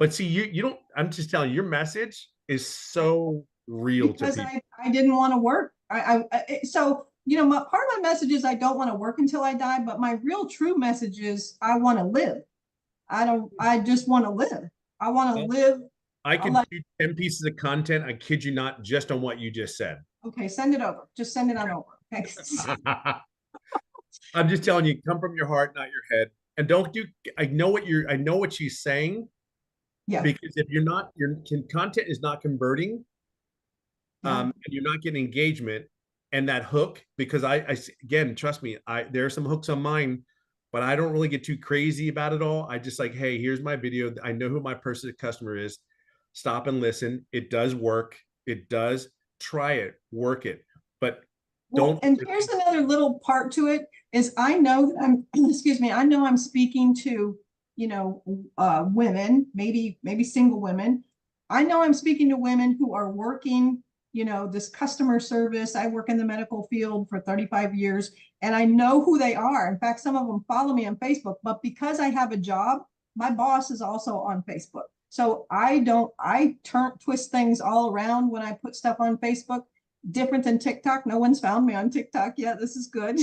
But see, you don't, I'm just telling you, your message is so real because to people. I didn't want to work. So, part of my message is I don't want to work until I die, but my real true message is I want to live. I just want to live. I want to live. I can do 10 pieces of content. I kid you not, just on what you just said. Okay, send it over. Just send it on over. Thanks. I'm just telling you, come from your heart, not your head. And I know what she's saying. Yeah. Because if your content is not converting, and you're not getting engagement and that hook, because again, trust me, there are some hooks on mine, but I don't really get too crazy about it all. I just like, hey, here's my video. I know who my person customer is. Stop and listen. It does work. It does. Try it, work it, but don't. And here's another little part to it is I know that I'm, excuse me, I know I'm speaking to, women, maybe single women. I know I'm speaking to women who are working, this customer service. I work in the medical field for 35 years and I know who they are. In fact, some of them follow me on Facebook, but because I have a job, my boss is also on Facebook. So I twist things all around when I put stuff on Facebook, different than TikTok. No one's found me on TikTok yet. This is good.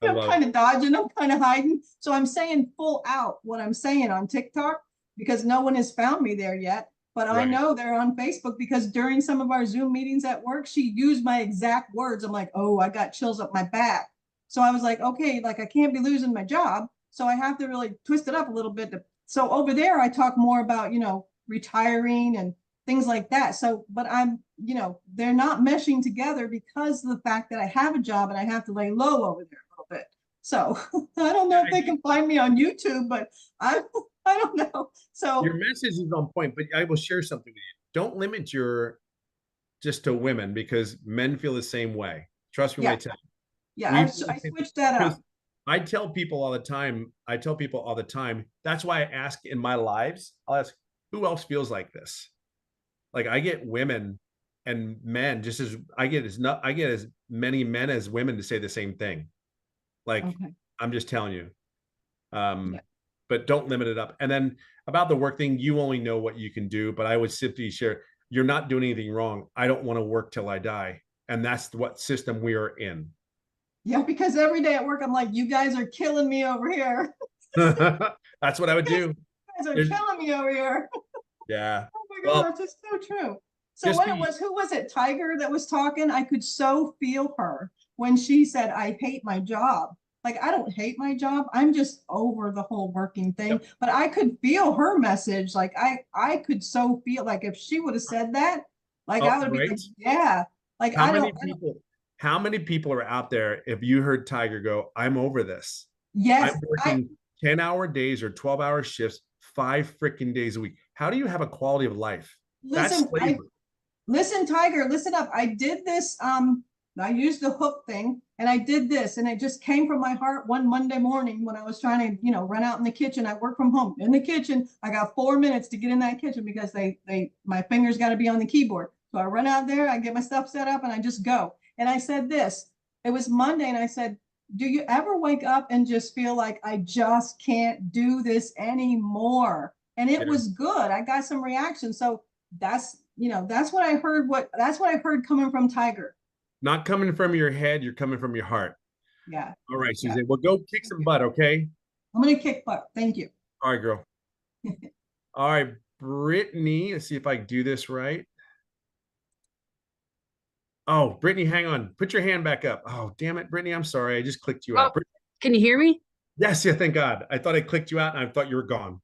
I'm kind of dodging, I'm kind of hiding. So I'm saying full out what I'm saying on TikTok because no one has found me there yet. But I know they're on Facebook because during some of our Zoom meetings at work, she used my exact words. I'm like, oh, I got chills up my back. So I was like, okay, like I can't be losing my job. So I have to really twist it up a little bit. So over there, I talk more about, retiring and things like that. So, but they're not meshing together because of the fact that I have a job and I have to lay low over there a little bit. So I don't know if they can find me on YouTube, but I don't know. So your message is on point, but I will share something with you. Don't limit just to women because men feel the same way. Trust me when I tell you. Yeah, I switched that up. I tell people all the time, that's why I ask in my lives, I'll ask, who else feels like this? Like I get women and men I get as many men as women to say the same thing. Like, I'm just telling you, But don't limit it up. And then about the work thing, you only know what you can do, but I would simply share, you're not doing anything wrong. I don't want to work till I die. And that's what system we are in. Yeah, because every day at work, I'm like, you guys are killing me over here. That's what I would do. You guys are killing me over here. Yeah. Oh my gosh, it's so true. So what it was, who was it? Tiger that was talking? I could so feel her when she said, I hate my job. Like, I don't hate my job. I'm just over the whole working thing. Yep. But I could feel her message. Like I could so feel like if she would have said that, like I would be like, yeah. Like how many people are out there if you heard Tiger go, I'm over this. Yes. I'm working 10-hour days or 12-hour shifts 5 freaking days a week. How do you have a quality of life? Listen, listen, Tiger, listen up. I did this. I used the hook thing and I did this and it just came from my heart one Monday morning when I was trying to, run out in the kitchen. I work from home in the kitchen. I got 4 minutes to get in that kitchen because my fingers got to be on the keyboard. So I run out there, I get my stuff set up and I just go. And I said this, it was Monday and I said, do you ever wake up and just feel like I just can't do this anymore? And it was good. I got some reaction. So that's what I heard. That's what I heard coming from Tiger. Not coming from your head, you're coming from your heart. Yeah. All right, Suzanne. Yeah. Well, go kick some butt, okay? I'm gonna kick butt. Thank you. All right, girl. All right, Brittany. Let's see if I can do this right. Oh, Brittany, hang on. Put your hand back up. Oh, damn it, Brittany. I'm sorry. I just clicked you out. Can you hear me? Yes, yeah, thank God. I thought I clicked you out and I thought you were gone.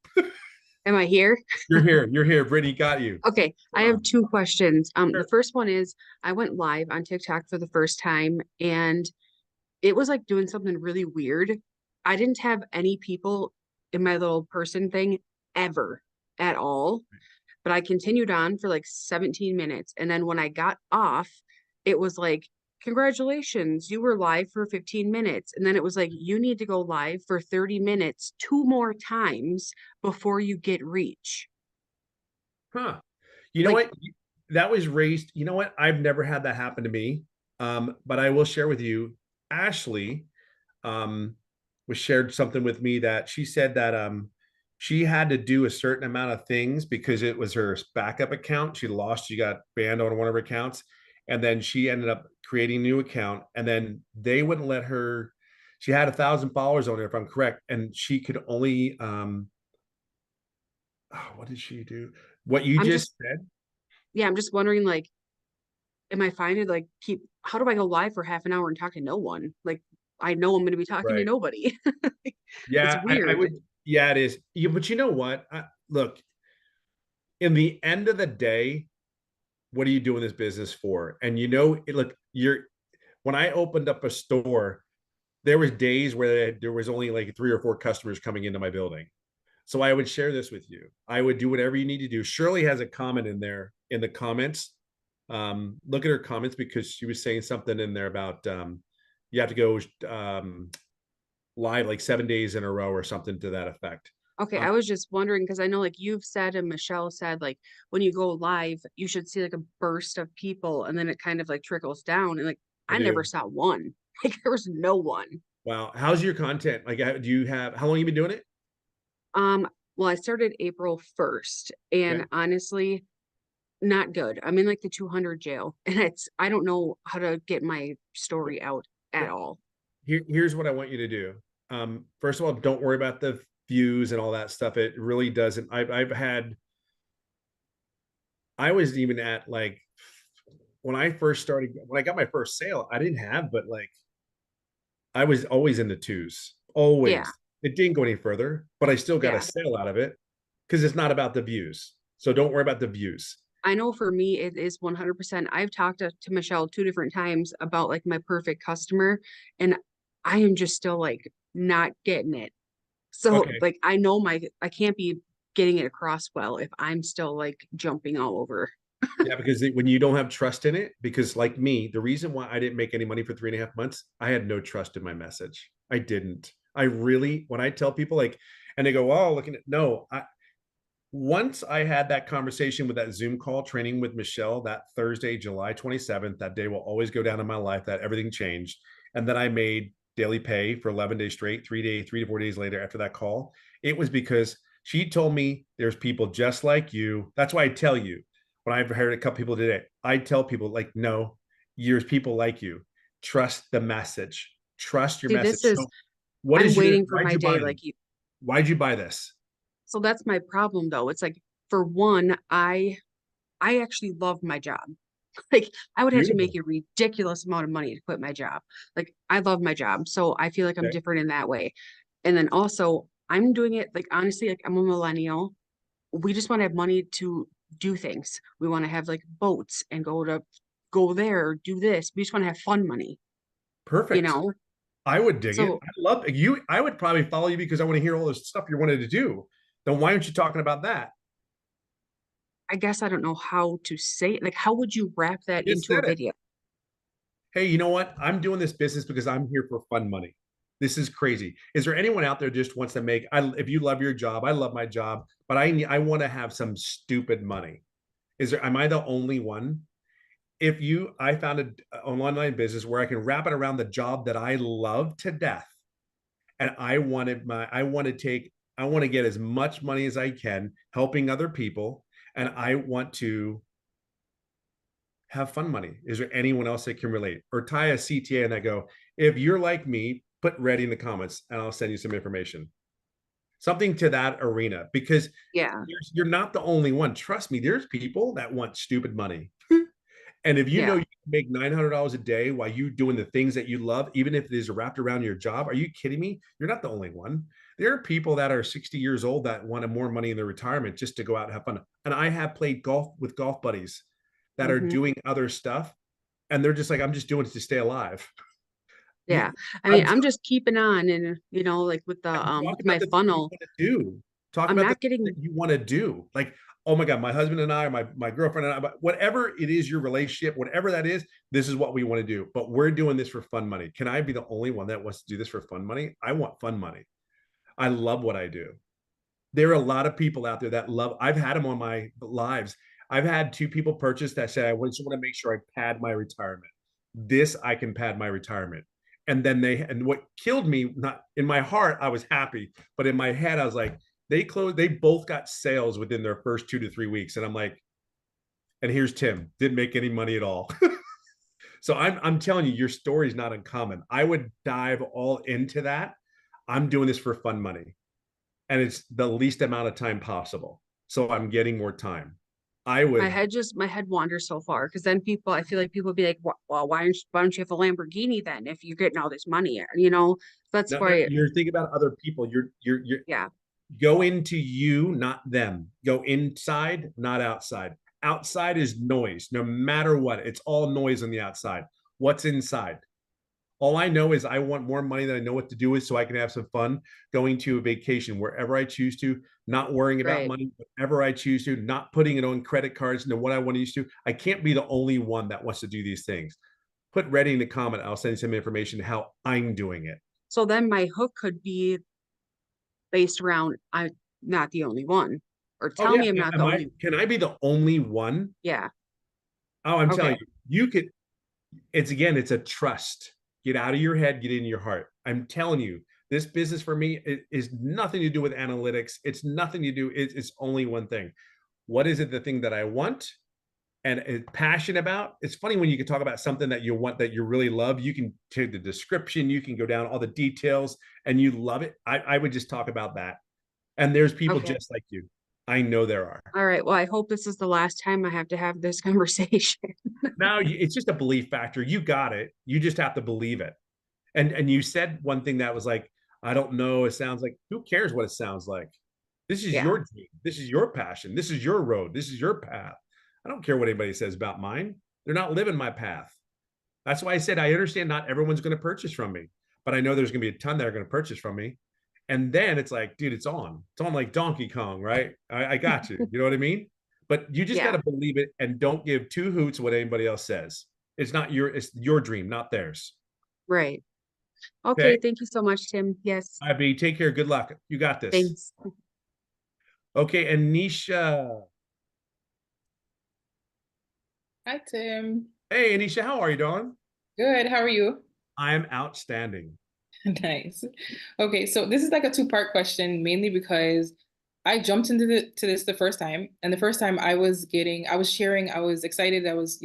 Am I here? You're here. You're here. Brittany, got you. Okay. I have 2 questions. The first one is I went live on TikTok for the first time and it was like doing something really weird. I didn't have any people in my little person thing ever at all, but I continued on for like 17 minutes. And then when I got off, it was like, congratulations, you were live for 15 minutes. And then it was like, you need to go live for 30 minutes, 2 more times before you get reach. Huh. You know what? That was raised. You know what? I've never had that happen to me. But I will share with you, Ashley was shared something with me that she said that she had to do a certain amount of things because it was her backup account. She got banned on one of her accounts. And then she ended up creating a new account and then they wouldn't let her, she had 1,000 followers on there, if I'm correct. And she could only, what did she do? What you just said? Yeah. I'm just wondering, like, am I fine to like how do I go live for half an hour and talk to no one? Like, I know I'm going to be talking to nobody. Yeah. It's weird. Yeah, it is. Yeah, but you know what? Look, in the end of the day, what are you doing this business for? And look, when I opened up a store, there was days where there was only like 3 or 4 customers coming into my building. So I would share this with you. I would do whatever you need to do. Shirley has a comment in there in the comments. Look at her comments because she was saying something in there about you have to go live like 7 days in a row or something to that effect. Okay, I was just wondering because I know like you've said and Michelle said like when you go live, you should see like a burst of people and then it kind of like trickles down. And like I never saw one. Like there was no one. Wow. How's your content? Like how long have you been doing it? Well, I started April 1st and honestly, not good. I'm in like the 200 jail and I don't know how to get my story out at all. Here's what I want you to do. First of all, don't worry about the views and all that stuff. It really doesn't. I was even at like when I got my first sale, I didn't have, but like I was always in the 2s, always. Yeah. It didn't go any further, but I still got a sale out of it because it's not about the views. So don't worry about the views. I know for me, it is 100%. I've talked to Michelle 2 different times about like my perfect customer and I am just still like not getting it. So like, I know I can't be getting it across well if I'm still like jumping all over. Yeah, because when you don't have trust in it, because like me, the reason why I didn't make any money for 3.5 months, I had no trust in my message. I didn't. When I tell people like, and they go, oh, look at it. No, once I had that conversation with that Zoom call training with Michelle that Thursday, July 27th, that day will always go down in my life that everything changed. And then I made daily pay for 11 days straight, 3 to 4 days later after that call. It was because she told me there's people just like you. That's why I tell you, when I've heard a couple people today, I tell people like, no, there's people like you. Trust the message. Trust your See, message. this is, So what I'm is your, waiting for why'd my you buy day them? like you. Why'd you buy this? So that's my problem though. It's like, for one, I actually love my job. Like I would have to make Beautiful. a ridiculous amount of money to quit my job. Like I love my job. So I feel like I'm Okay. different in that way. And then also I'm doing it like honestly, like I'm a millennial. We just want to have money to do things. We want to have like boats and go there, do this. We just want to have fun money, you Perfect. know? I would dig it. So I love you. I would probably follow you because I want to hear all this stuff you wanted to do. Then why aren't you talking about that? I guess I don't know how to say it. Like, how would you wrap that You just into a said it. video? Hey, you know what? I'm doing this business because I'm here for fun money. This is crazy. Is there anyone out there just wants to make? If you love your job, I love my job, but I want to have some stupid money. Is there? Am I the only one? If you, I found an online business where I can wrap it around the job that I love to death, and I want to get as much money as I can helping other people, and I want to have fun money. Is there anyone else that can relate or tie a CTA and that go, if you're like me, put ready in the comments and I'll send you some information, something to that arena, because Yeah. you're not the only one. Trust me, there's people that want stupid money. And if you know Yeah. you can make $900 a day while you doing the things that you love, even if it is wrapped around your job, are you kidding me? You're not the only one. There are people that are 60 years old that wanted more money in their retirement just to go out and have fun. And I have played golf with golf buddies that are doing other stuff, and they're just like, I'm just doing it to stay alive. Yeah. I mean, I'm I'm just keeping on and like with the talk with about my the things you funnel, want to do. Talk I'm about the not things getting that you want to do. Like, oh my God, my husband and I, or my girlfriend and I, whatever it is, your relationship, whatever that is, this is what we want to do. But we're doing this for fun money. Can I be the only one that wants to do this for fun money? I want fun money. I love what I do. There are a lot of people out there that love, I've had them on my lives. I've had 2 people purchase that said, I just want to make sure I pad my retirement. This, I can pad my retirement. And then and what killed me, not in my heart, I was happy, but in my head, I was like, they both got sales within their first 2 to 3 weeks. And I'm like, and here's Tim, didn't make any money at all. So I'm telling you, your story is not uncommon. I would dive all into that. I'm doing this for fun money, and it's the least amount of time possible. So I'm getting more time. I would my head wanders so far because then I feel like people be like, well, why don't you have a Lamborghini then if you're getting all this money? That's no, why. you're thinking about other people. You're Yeah. go into you, not them. Go inside, not outside. Outside is noise, no matter what. It's all noise on the outside. What's inside? All I know is I want more money than I know what to do with, so I can have some fun going to a vacation wherever I choose to, not worrying about Right. money, whatever I choose to, not putting it on credit cards and what I want to use to. I can't be the only one that wants to do these things. Put ready in the comment. I'll send you some information how I'm doing it. So then my hook could be based around I'm not the only one, or Oh tell yeah, me I'm not the only. can I be the only one? Yeah. Oh, I'm telling Okay. you, you could. It's a trust. Get out of your head, get in your heart. I'm telling you, this business for me is nothing to do with analytics. It's nothing to do. It's only one thing. What is it? The thing that I want and is passionate about. It's funny when you can talk about something that you want, that you really love. You can take the description, you can go down all the details, and you love it. I would just talk about that. And there's people Okay. just like you. I know there are. All right. Well, I hope this is the last time I have to have this conversation. Now it's just a belief factor. You got it. You just have to believe it. And you said one thing that was like, I don't know. It sounds like, who cares what it sounds like? This is Yeah. your dream. This is your passion. This is your road. This is your path. I don't care what anybody says about mine. They're not living my path. That's why I said I understand not everyone's going to purchase from me, but I know there's going to be a ton that are going to purchase from me. And then it's like, dude, it's on. It's on like Donkey Kong, right? I got you. You know what I mean? But you just got Yeah. to believe it and don't give 2 hoots what anybody else says. It's your dream, not theirs. Right. Okay. Okay. Thank you so much, Tim. Yes. Abby, take care. Good luck. You got this. Thanks. Okay, Anisha. Hi, Tim. Hey, Anisha, how are you doing? Good. How are you? I'm outstanding. Nice. Okay, so this is like a two-part question, mainly because I jumped into this the first time, and the first time I was sharing, I was excited, I was,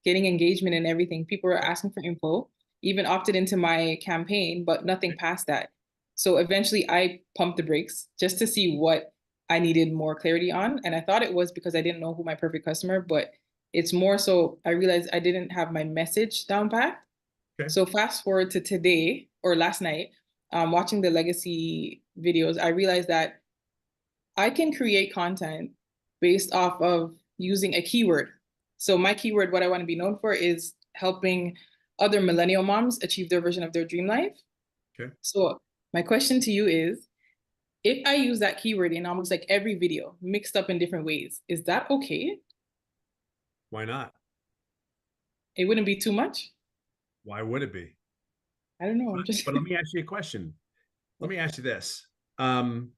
getting engagement and everything. People were asking for info, even opted into my campaign, but nothing past that. So eventually I pumped the brakes just to see what I needed more clarity on. And I thought it was because I didn't know who my perfect customer, but it's more so I realized I didn't have my message down pat. Okay. So fast forward to today or last night, watching the legacy videos, I realized that I can create content based off of using a keyword. So my keyword, what I want to be known for, is helping other millennial moms achieve their version of their dream life. Okay. So my question to you is, if I use that keyword in almost like every video, mixed up in different ways, is that okay? Why not? It wouldn't be too much? Why would it be? I don't know. I'm just. But let me ask you a question. Let me ask you this. I'll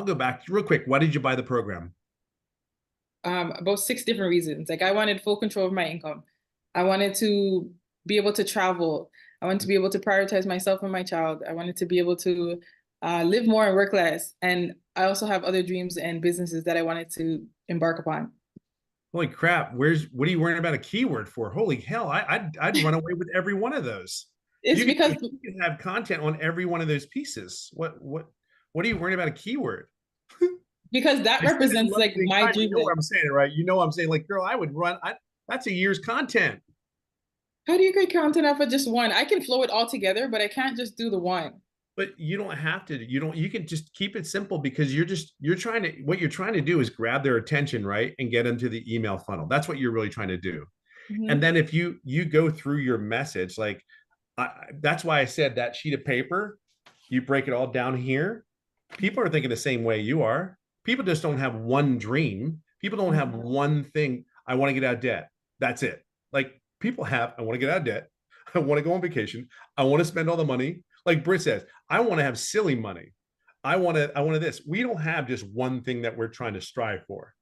go back real quick. Why did you buy the program? About 6 different reasons. Like, I wanted full control of my income. I wanted to be able to travel. I wanted to be able to prioritize myself and my child. I wanted to be able to live more and work less. And I also have other dreams and businesses that I wanted to embark upon. Holy crap! What are you worrying about a keyword for? Holy hell! I'd run away with every one of those. It's because you can have content on every one of those pieces. What are you worrying about a keyword? Because that represents like my dream. You know what I'm saying, right? You know what I'm saying? Like, girl, I would run. That's a year's content. How do you create content off of just one? I can flow it all together, but I can't just do the one. But you don't have to. You can just keep it simple, because what you're trying to do is grab their attention, right? And get into the email funnel. That's what you're really trying to do. Mm-hmm. And then if you go through your message, like that's why I said that sheet of paper, you break it all down here. People are thinking the same way you are. People just don't have one dream. People don't have one thing. I want to get out of debt. That's it. Like, people have, I want to get out of debt. I want to go on vacation. I want to spend all the money. Like Britt says, I want to have silly money. I want to this. We don't have just one thing that we're trying to strive for.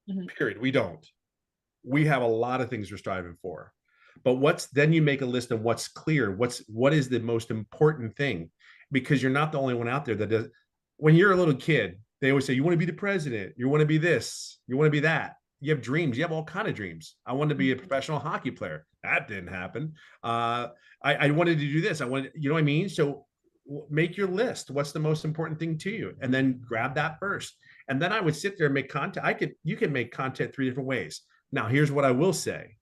Mm-hmm. Period. We don't. We have a lot of things we're striving for. But then you make a list of what's clear. What is the most important thing? Because you're not the only one out there that does. When you're a little kid, they always say, you want to be the president, you want to be this, you want to be that. You have dreams. You have all kind of dreams. I wanted to be a professional hockey player. That didn't happen. I wanted to do this. I wanted, you know what I mean? So make your list. What's the most important thing to you? And then grab that first. And then I would sit there and make content. You can make content 3 different ways. Now, here's what I will say.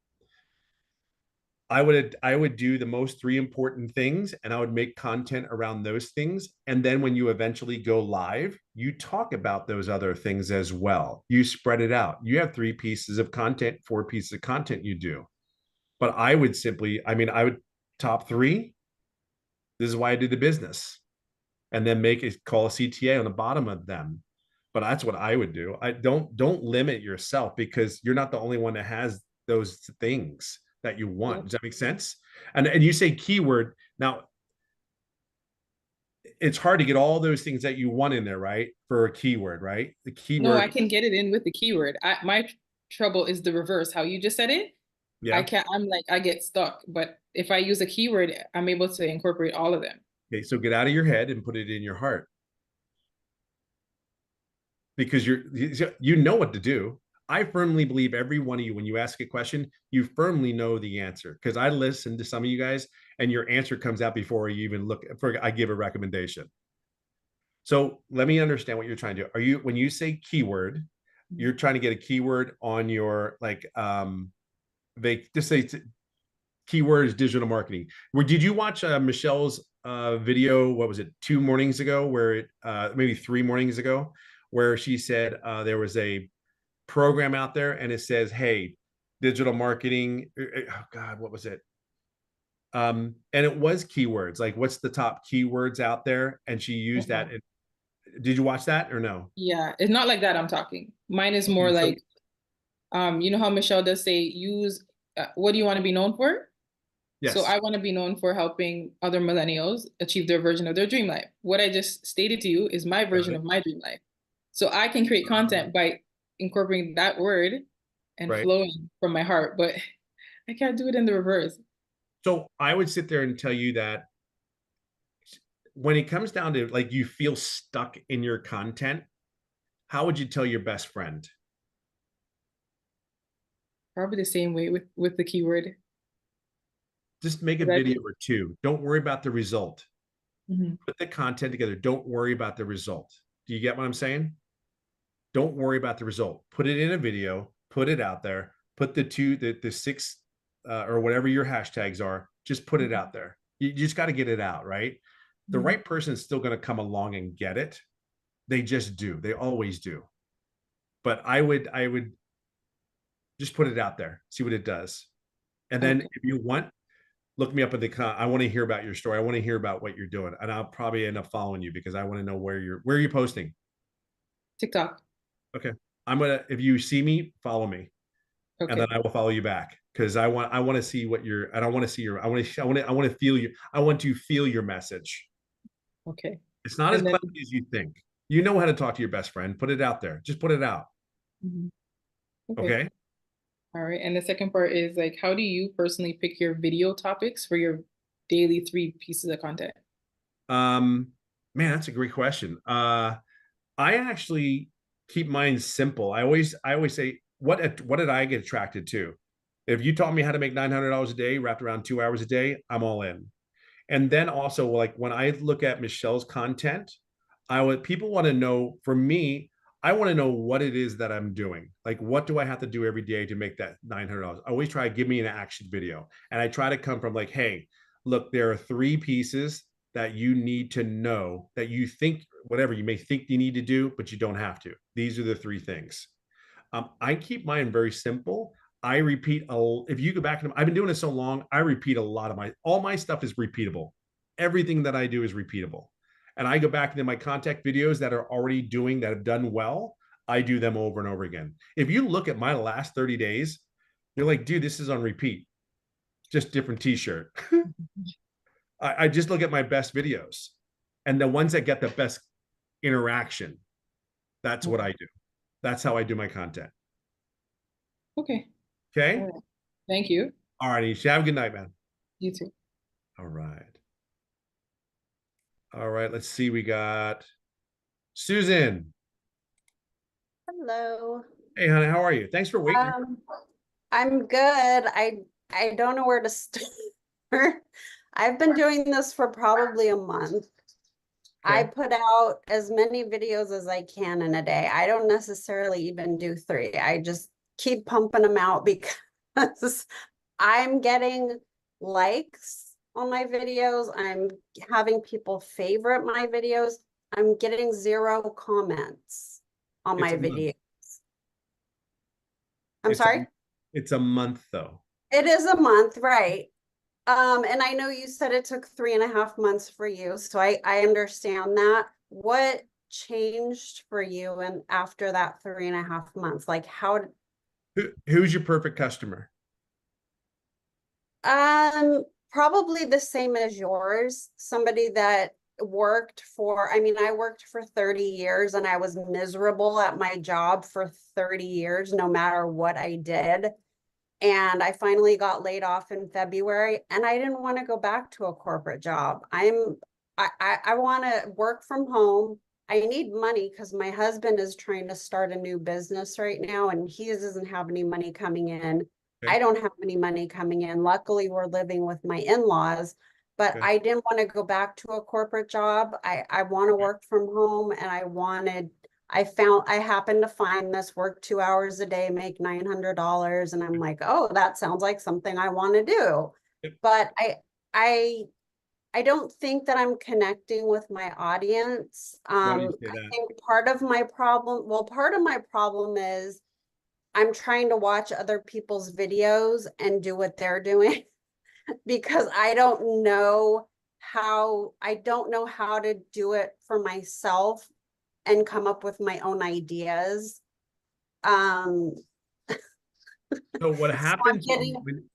I would do the most 3 important things, and I would make content around those things. And then when you eventually go live, you talk about those other things as well. You spread it out. You have 3 pieces of content, 4 pieces of content you do. But I would top 3. This is why I did the business. And then call a CTA on the bottom of them. But that's what I would do. I don't limit yourself, because you're not the only one that has those things that you want. Does that make sense? And you say keyword. Now, it's hard to get all those things that you want in there, right? For a keyword, right? The keyword. No, I can get it in with the keyword. My trouble is the reverse. How you just said it. Yeah. I get stuck. But if I use a keyword, I'm able to incorporate all of them. Okay, so get out of your head and put it in your heart. Because you know what to do. I firmly believe every one of you, when you ask a question, you firmly know the answer. Because I listen to some of you guys, and your answer comes out before you even I give a recommendation. So let me understand what you're trying to do. When you say keyword, you're trying to get a keyword on your, like, just say keyword is digital marketing. Did you watch Michelle's video? What was it, 2 mornings ago, where maybe 3 mornings ago, where she said there was a program out there, and it says, hey, digital marketing, oh God, what was it? And it was keywords, like, what's the top keywords out there? And she used that. Did you watch that or no? Yeah, it's not like that I'm talking. Mine is more like, you know how Michelle does say, use, what do you want to be known for? Yes. So I want to be known for helping other millennials achieve their version of their dream life. What I just stated to you is my version of my dream life. So I can create content by incorporating that word and flowing from my heart, but I can't do it in the reverse. So I would sit there and tell you that when it comes down to like you feel stuck in your content, how would you tell your best friend? Probably the same way with the keyword. Just make a But I video think- or two. Don't worry about the result. Mhm. Put the content together. Don't worry about the result. Do you get what I'm saying? Don't worry about the result. Put it in a video, put it out there, put the six or whatever your hashtags are, just put it out there. You just got to get it out, right? The right person is still going to come along and get it. They just do. They always do. But I would just put it out there, see what it does. And then if you want, look me up in the I want to hear about your story. I want to hear about what you're doing. And I'll probably end up following you because I want to know where you're posting. TikTok. Okay. If you see me, follow me. Okay. And then I will follow you back because I want to see what you're, I don't want to see your, I want to feel you. I want to feel your message. Okay. It's not as clever as you think. You know how to talk to your best friend. Put it out there. Just put it out. Okay. All right. And the second part is like, how do you personally pick your video topics for your daily 3 pieces of content? Man, that's a great question. I actually keep mine simple. I always say, what did I get attracted to? If you taught me how to make $900 a day wrapped around 2 hours a day, I'm all in. And then also, like when I look at Michelle's content, people want to know, for me, I want to know what it is that I'm doing. Like, what do I have to do every day to make that $900? I always try to give me an action video. And I try to come from like, hey, look, there are 3 pieces that you need to know that you think, whatever you may think you need to do, but you don't have to. These are the 3 things. I keep mine very simple. I repeat, if you go back, I've been doing this so long, I repeat a lot of all my stuff is repeatable. Everything that I do is repeatable. And I go back into my contact videos that are already that have done well. I do them over and over again. If you look at my last 30 days, you're like, dude, this is on repeat. Just different t-shirt. I just look at my best videos and the ones that get the best interaction. That's what I do. That's how I do my content. Okay. Okay. All right. Thank you. All righty. Have a good night, man. You too. All right. All right. Let's see. We got Susan. Hello. Hey, honey. How are you? Thanks for waiting. I'm good. I don't know where to start. I've been doing this for probably a month. I put out as many videos as I can in a day. I don't necessarily even do 3. I just keep pumping them out because I'm getting likes on my videos. I'm having people favorite my videos. I'm getting 0 comments on my videos. I'm sorry? It's a month though. It is a month, right? And I know you said it took 3.5 months for you, so I understand that. What changed for you and after that 3.5 months? Like how? Who's your perfect customer? Probably the same as yours. Somebody that worked for, I mean, I worked for 30 years and I was miserable at my job for 30 years, no matter what I did. And I finally got laid off in February and I didn't want to go back to a corporate job. I want to work from home. I need money because my husband is trying to start a new business right now and he doesn't have any money coming in. Okay. I don't have any money coming in. Luckily, we're living with my in-laws, but I didn't want to go back to a corporate job. I want to work from home and I happened to find this, work 2 hours a day, make $900. And I'm like, oh, that sounds like something I want to do. But I don't think that I'm connecting with my audience. Why do you say I that? think part of my problem is I'm trying to watch other people's videos and do what they're doing because I don't know how to do it for myself and come up with my own ideas. So what happens?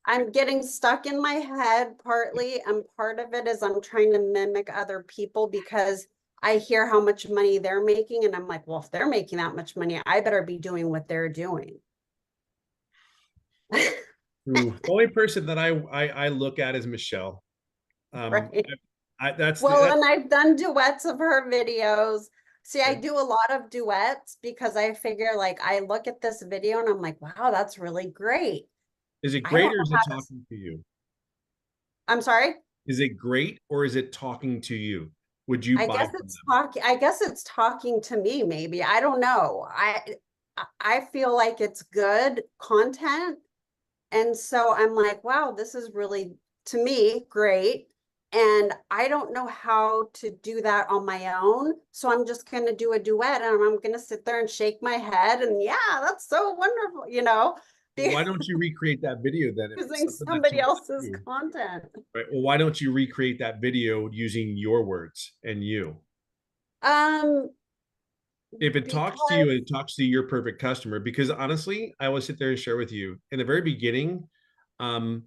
I'm getting stuck in my head partly, and part of it is I'm trying to mimic other people because I hear how much money they're making and I'm like, well, if they're making that much money, I better be doing what they're doing. The only person that I look at is Michelle. Right. Well, and I've done duets of her videos. See, I do a lot of duets because I figure like I look at this video and I'm like, wow, that's really great. Is it I great don't or is know it how to. talking to you? I'm sorry? Is it great or is it talking to you? Would you I buy guess from it's them? talking, I guess it's talking to me, maybe. I don't know. I feel like it's good content. And so I'm like, wow, this is really, to me, great. And I don't know how to do that on my own. So I'm just going to do a duet and I'm going to sit there and shake my head. And yeah, that's so wonderful, you know, Why don't you recreate that video then? If it's using something that somebody you want to else's do? content. Right. Well, why don't you recreate that video using your words and you? Um, If it talks to because you and it talks to your perfect customer, because honestly, I will sit there and share with you in the very beginning, um,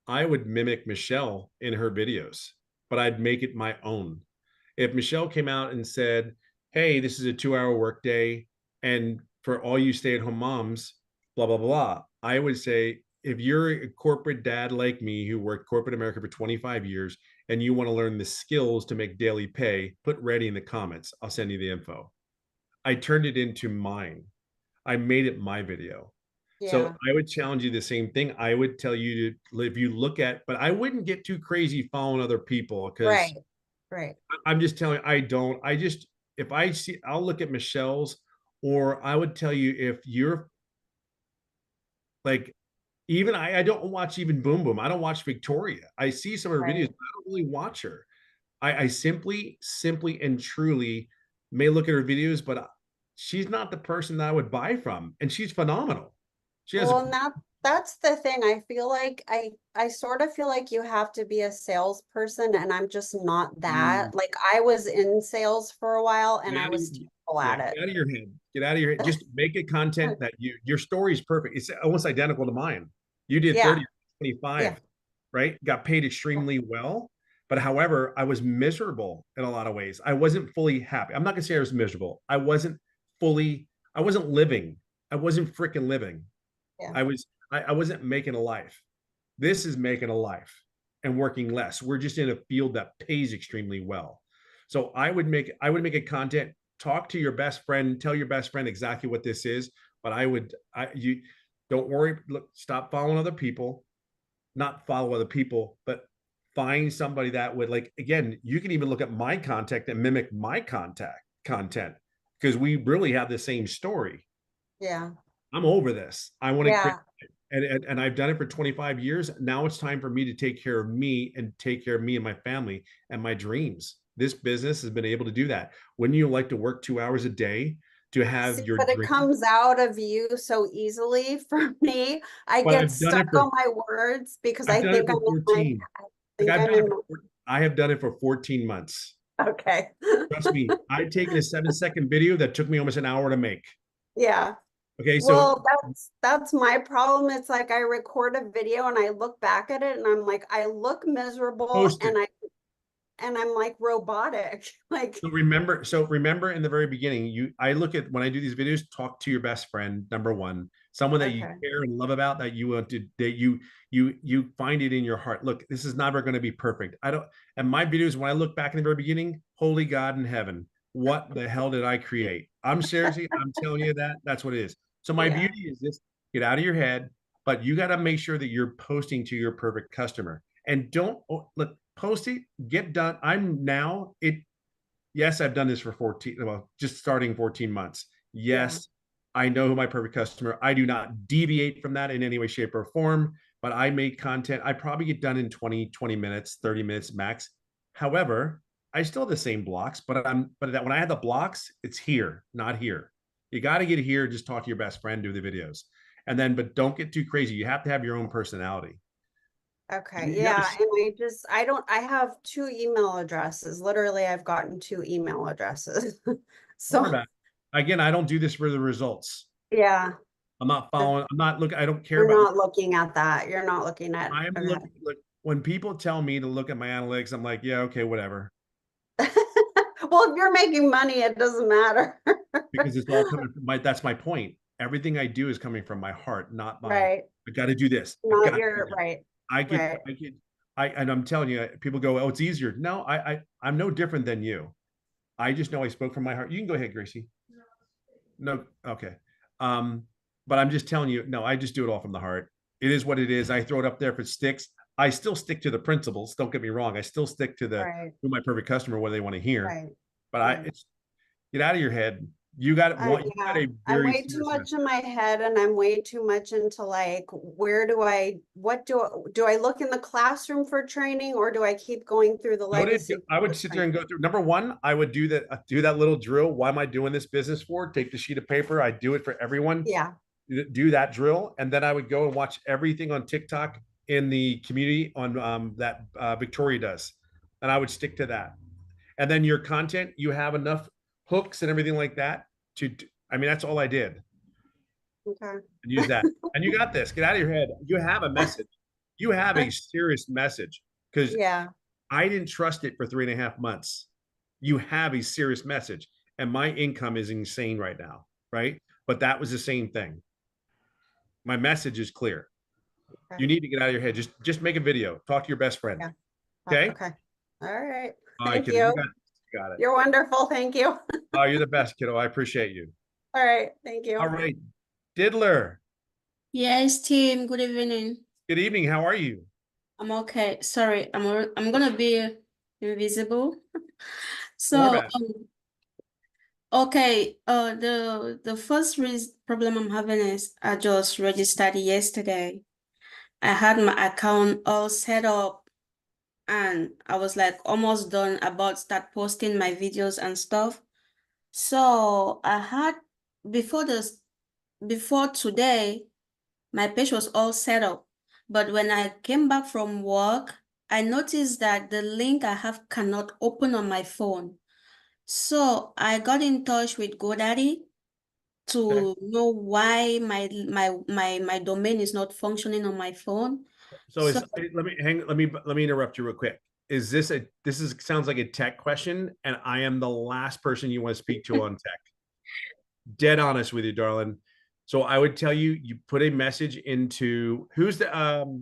I would mimic Michelle in her videos, but I'd make it my own. If Michelle came out and said, hey, this is a 2-hour workday, and for all you stay-at-home moms, blah, blah, blah, I would say, if you're a corporate dad like me who worked corporate America for 25 years and you want to learn the skills to make daily pay, put ready in the comments. I'll send you the info. I turned it into mine. I made it my video. So yeah, I would challenge you the same thing. I would tell you to, if you look at, but I wouldn't get too crazy following other people because right, right. I'm just telling you, I just, if I see, I'll look at Michelle's, or I would tell you if you're like, even I don't watch even Boom Boom. I don't watch Victoria. I see some of her videos, Right. but I don't really watch her. I simply and truly may look at her videos, but she's not the person that I would buy from. And she's phenomenal. She has a, Well, and that's the thing. I feel like I sort of feel like you have to be a salesperson, and I'm just not that. Like I was in sales for a while and get I out of, was terrible yeah, at it. get out of your head. Get out of your head. Just make a content that your story is perfect. It's almost identical to mine. You did Yeah, 30, 25, yeah, right? Got paid yeah, extremely well. But however, I was miserable in a lot of ways. I wasn't fully happy. I'm not gonna say I was miserable. I wasn't living. I wasn't freaking living. yeah. I wasn't making a life. This is making a life and working less. We're just in a field that pays extremely well. So I would make a content, talk to your best friend, tell your best friend exactly what this is. But you don't worry, look, stop following other people, not follow other people, but find somebody that would like, again, you can even look at my content and mimic my content because we really have the same story. Yeah. I'm over this. I want to create, Yeah. and I've done it for 25 years. Now it's time for me to take care of me and take care of me and my family and my dreams. This business has been able to do that. Wouldn't you like to work 2 hours a day to have See, your but it dream? comes out of you so easily for me. I But get stuck on my words because I've I done it think for I'm in my, 14. I Like think I've I'm done it in my, for, I have done it for 14 months. okay. Trust me, I've taken a 7-second video that took me almost an hour to make. Yeah. Okay, so Well, that's my problem. It's like I record a video and I look back at it and I'm like, I look miserable post it. and I'm like robotic. Like, So remember in the very beginning, I look at when I do these videos, talk to your best friend, number one, someone that you okay. care and love about, that you want to, that you find it in your heart. Look, this is never going to be perfect. And my videos, when I look back in the very beginning, holy God in heaven, what the hell did I create? I'm telling you that's what it is. So my Yeah. beauty is this: get out of your head, but you got to make sure that you're posting to your perfect customer. And don't look, post it, get done. Yes, I've done this for 14, well, just starting 14 months. Yes, I know who my perfect customer. I do not deviate from that in any way, shape, or form, but I make content. I probably get done in 20 minutes, 30 minutes max. However, I still have the same blocks, but that when I have the blocks, it's here, not here. You got to get here, just talk to your best friend, do the videos. And then, but don't get too crazy. You have to have your own personality. Okay. Yeah. And I have 2 email addresses. Literally, I've gotten 2 email addresses. Don't worry So about it. Again, I don't do this for the results. yeah, I'm not following. I'm not looking. I don't care you're about. not looking at that. You're not looking at, I am okay. look. When people tell me to look at my analytics, I'm like, yeah, okay, whatever. Well, if you're making money, it doesn't matter. Because it's all coming from that's my point. Everything I do is coming from my heart, not my, Right. I got to do this. I got Not to do your, that. right. I Right. get And I'm telling you, people go, oh, it's easier. No, I'm no different than you. I just know I spoke from my heart. You can go ahead, Gracie. No, okay. But I'm just telling you, no, I just do it all from the heart. It is what it is. I throw it up there if it sticks. I still stick to the principles. Don't get me wrong. I still stick to the Right. who my perfect customer, what they want to hear. Right. But it's get out of your head. You got one. You got a I'm very way too serious much message. in my head, and I'm way too much into like, what do I look in the classroom for training, or do I keep going through the legacy? I would sit there and go through. Number one, I would do that little drill. Why am I doing this business for? Take the sheet of paper. I do it for everyone. Yeah. Do that drill, and then I would go and watch everything on TikTok in the community on that Victoria does, and I would stick to that. And then your content, you have enough hooks and everything like that I mean, that's all I did. Okay. And use that, and you got this. Get out of your head. You have a message. You have a serious message because I didn't trust it for 3.5 months. You have a serious message, and my income is insane right now, right? But that was the same thing. My message is clear. Okay. You need to get out of your head. Just make a video. Talk to your best friend. Yeah. Okay. Okay. All right. All right, Thank kiddo. you. Got it. You're wonderful. Thank you. Oh, you're the best, kiddo. I appreciate you. All right. Thank you. All right. Diddler. Yes, Tim. Good evening. Good evening. How are you? I'm okay. Sorry, I'm gonna be invisible. My So bad. okay. The first problem I'm having is I just registered yesterday. I had my account all set up, and I was like almost done about start posting my videos and stuff. So I had before today, my page was all set up. But when I came back from work, I noticed that the link I have cannot open on my phone. So I got in touch with GoDaddy to know why my domain is not functioning on my phone. So let me interrupt you real quick. Sounds like a tech question, and I am the last person you want to speak to on tech. Dead honest with you, darling. So I would tell you, you put a message into who's the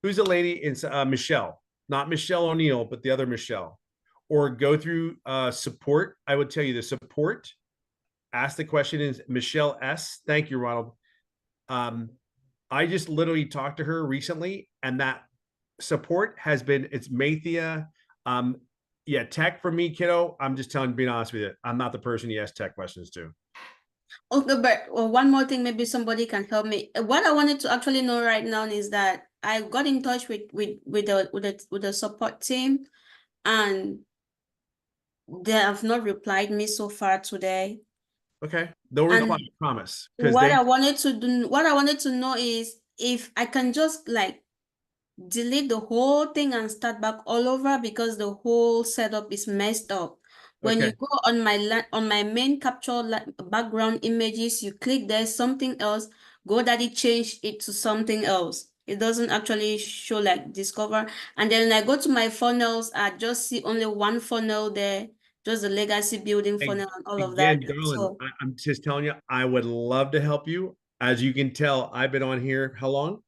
lady? It's Michelle, not Michelle O'Neill, but the other Michelle. Or go through support. I would tell you the support. Ask the question is Michelle S. Thank you, Ronald. I just literally talked to her recently, and that support has been, it's Mathia. Yeah, tech for me, kiddo. I'm just being honest with you. I'm not the person you ask tech questions to. Okay, but one more thing, maybe somebody can help me. What I wanted to actually know right now is that I got in touch with the support team, and they have not replied me so far today. Okay, they'll reply, I promise. What I wanted to know is if I can just like delete the whole thing and start back all over, because the whole setup is messed up. When you go on my main capture background images, you click there, something else, GoDaddy changed it to something else. It doesn't actually show like discover. And then when I go to my funnels, I just see only one funnel there, just the legacy building funnel and all of that. Again, darling, So I'm just telling you, I would love to help you. As you can tell, I've been on here how long?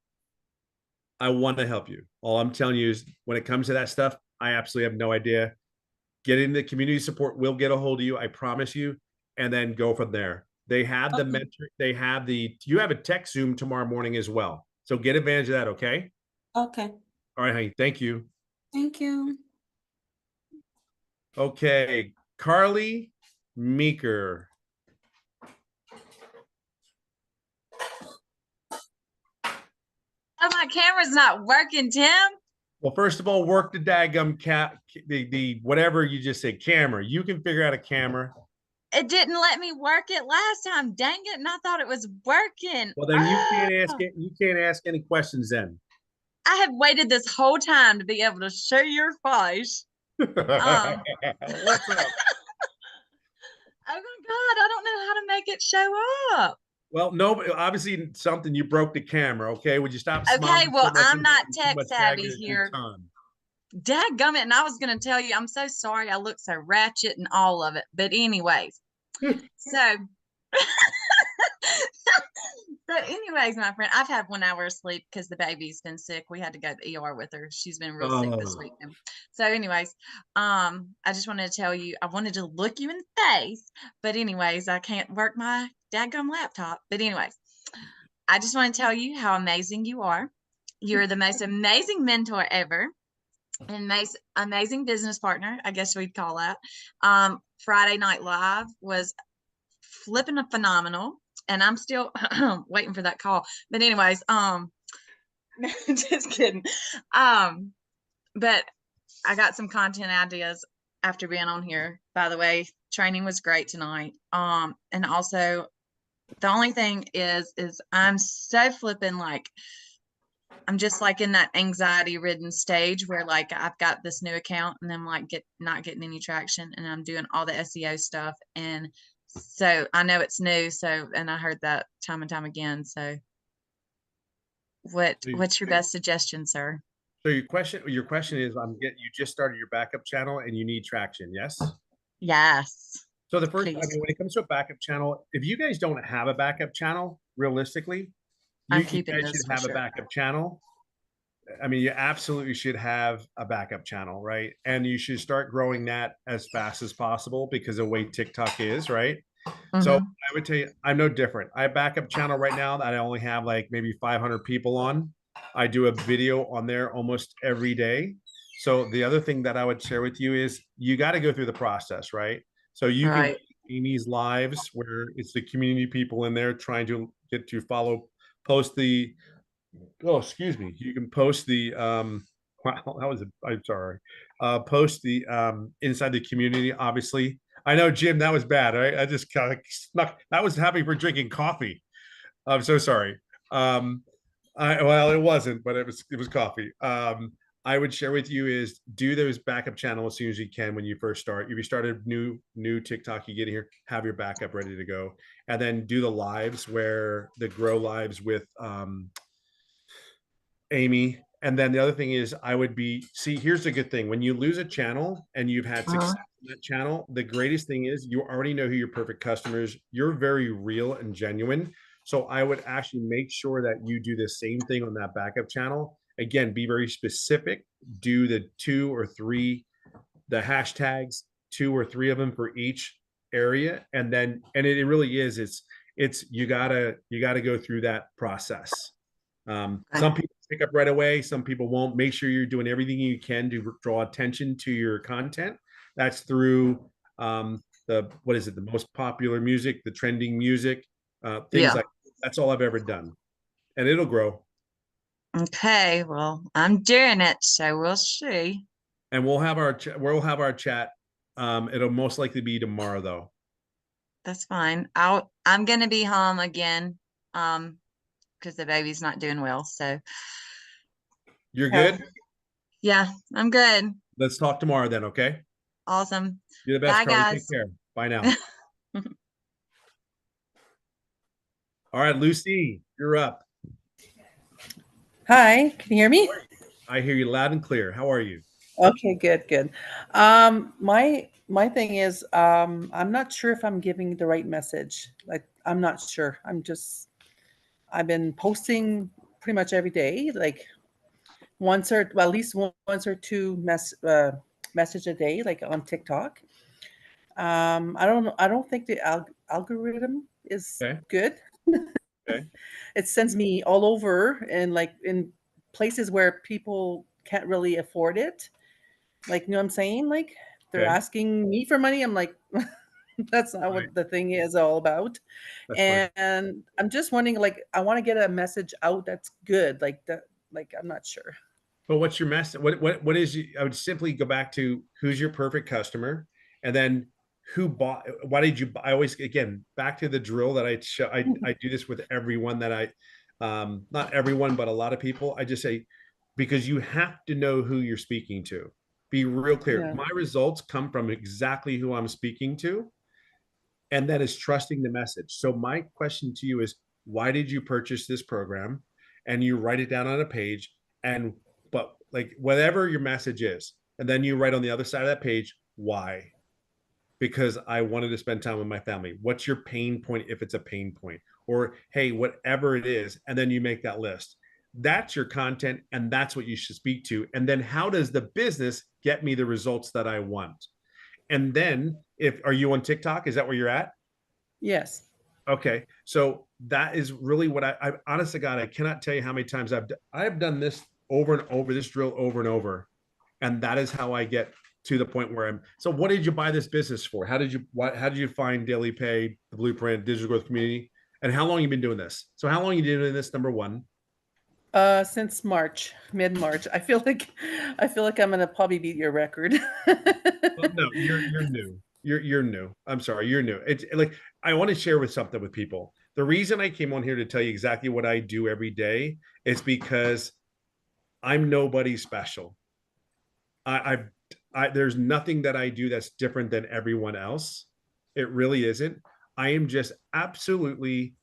I want to help you. All I'm telling you is when it comes to that stuff, I absolutely have no idea. Get into community support. We'll get a hold of you. I promise you. And then go from there. They have the mentor. You have a tech Zoom tomorrow morning as well. So get advantage of that. Okay. Okay. All right, honey. Thank you. Thank you. Okay. Carly Meeker. Oh, my camera's not working, Tim. Well, first of all, work the daggum the whatever you just said, camera. You can figure out a camera. It didn't let me work it last time. Dang it. And I thought it was working. Well, then you can't ask it. You can't ask any questions then. I have waited this whole time to be able to show your face. What's up? Oh my God, I don't know how to make it show up. Well, no, obviously something you broke the camera. Okay, would you stop? Okay, well, I'm not tech savvy here. Dadgummit, and I was going to tell you, I'm so sorry. I look so ratchet and all of it. But anyways, so So anyways, my friend, I've had 1 hour of sleep because the baby's been sick. We had to go to the ER with her. She's been real sick this Oh, weekend. So anyways, I just wanted to tell you, I wanted to look you in the face, but anyways, I can't work my dadgum laptop. But anyways, I just want to tell you how amazing you are. You're the most amazing mentor ever. And amazing business partner, I guess we'd call that. Friday Night Live was flipping phenomenal, and I'm still waiting for that call. But anyways, just kidding. But I got some content ideas after being on here. By the way, training was great tonight. And also the only thing is I'm so flipping like I'm just like in that anxiety ridden stage where like I've got this new account and I'm like not getting any traction, and I'm doing all the SEO stuff. And so I know it's new. So, and I heard that time and time again. So what's your best suggestion, sir? So your question is, you just started your backup channel and you need traction. Yes. Yes. So the first, I Please. mean, when it comes to a backup channel, if you guys don't have a backup channel, realistically, I'm you keeping guys this should for have a sure. backup channel. I mean, you absolutely should have a backup channel, right? And you should start growing that as fast as possible because of the way TikTok is, right? So Mhm. I would tell you, I'm no different. I have a backup channel right now that I only have like maybe 500 people on. I do a video on there almost every day. So the other thing that I would share with you is you got to go through the process, right? So you can Right. Amy's lives where it's the community people in there trying to get to post the, oh, excuse me. You can post the, wow, that was, I'm sorry. Post the, inside the community, obviously. I know, Jim, that was bad, right? I just kind of snuck, that was happy for drinking coffee. I'm so sorry. Well, it wasn't, but it was coffee. I would share with you is do those backup channels as soon as you can when you first start. If you started new TikTok, you get here, have your backup ready to go, and then do the lives where the grow lives with Amy. And then the other thing is here's the good thing. When you lose a channel and you've had success in that channel, the greatest thing is you already know who your perfect customers. You're very real and genuine. So I would actually make sure that you do the same thing on that backup channel. Again, be very specific. Do the 2 or 3, the hashtags, 2 or 3 of them for each area. And it really is, you gotta go through that process. Some people pick up right away. Some people won't. Make sure you're doing everything you can to draw attention to your content. That's through the most popular music, the trending music, things Yeah. like that's all I've ever done, and it'll grow. Okay. Well, I'm doing it. So we'll see. And we'll have our chat. It'll most likely be tomorrow, though. That's fine. I'm gonna be home again. Because the baby's not doing well. So You're good. Yeah, I'm good. Let's talk tomorrow then. Okay. Awesome. You're the best, Bye, Carly. guys. Take care. Bye now. All right, Lucy, you're up. Hi, can you hear me? I hear you loud and clear. How are you? Okay, good. My thing is, I'm not sure if I'm giving the right message. Like, I'm not sure. I've been posting pretty much every day, like at least once or two message a day, like on TikTok. I don't think the algorithm is good. Okay. It sends me all over and like in places where people can't really afford it. Like, you know what I'm saying? Like they're Okay. asking me for money. I'm like, that's not what the thing is all about. That's fine. And I'm just wondering, like, I want to get a message out that's good. Like that, like I'm not sure. But what's your message? What is I would simply go back to who's your perfect customer, and then who bought. Why did you? I always again back to the drill that I show. I do this with everyone that not everyone, but a lot of people. I just say because you have to know who you're speaking to. Be real clear. Yeah. My results come from exactly who I'm speaking to, and that is trusting the message. So my question to you is, why did you purchase this program? And you write it down on a page, but like whatever your message is, and then you write on the other side of that page, why? Because I wanted to spend time with my family. What's your pain point if it's a pain point? or hey, whatever it is, and then you make that list. That's your content, and that's what you should speak to. And then how does the business get me the results that I want? And then are you on TikTok? Is that where you're at? Yes. Okay. So that is really what I honest to God, I cannot tell you how many times I've done this over and over, this drill over and over. And that is how I get to the point where I'm. So what did you buy this business for? How did you find Daily Pay, the Blueprint, Digital Growth Community? And how long you been doing this? So how long you been doing this, number one? Since March, mid-March. I feel like I'm gonna probably beat your record. Well, no, you're new. You're new. I'm sorry, you're new. It's like I want to share with something with people. The reason I came on here to tell you exactly what I do every day is because I'm nobody special. There's nothing that I do that's different than everyone else. It really isn't. I am just absolutely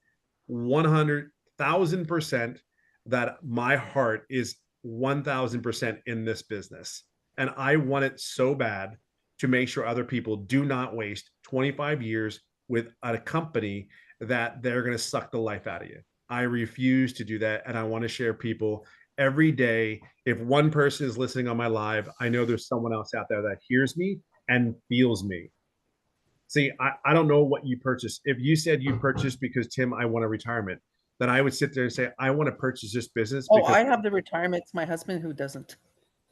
100,000% that my heart is 1,000% in this business. And I want it so bad to make sure other people do not waste 25 years with a company that they're going to suck the life out of you. I refuse to do that. And I want to share people every day. If one person is listening on my live, I know there's someone else out there that hears me and feels me. See, I don't know what you purchased. If you said you purchased because, Tim, I want a retirement, then I would sit there and say, I want to purchase this business. Oh, because I have the retirement. It's my husband who doesn't.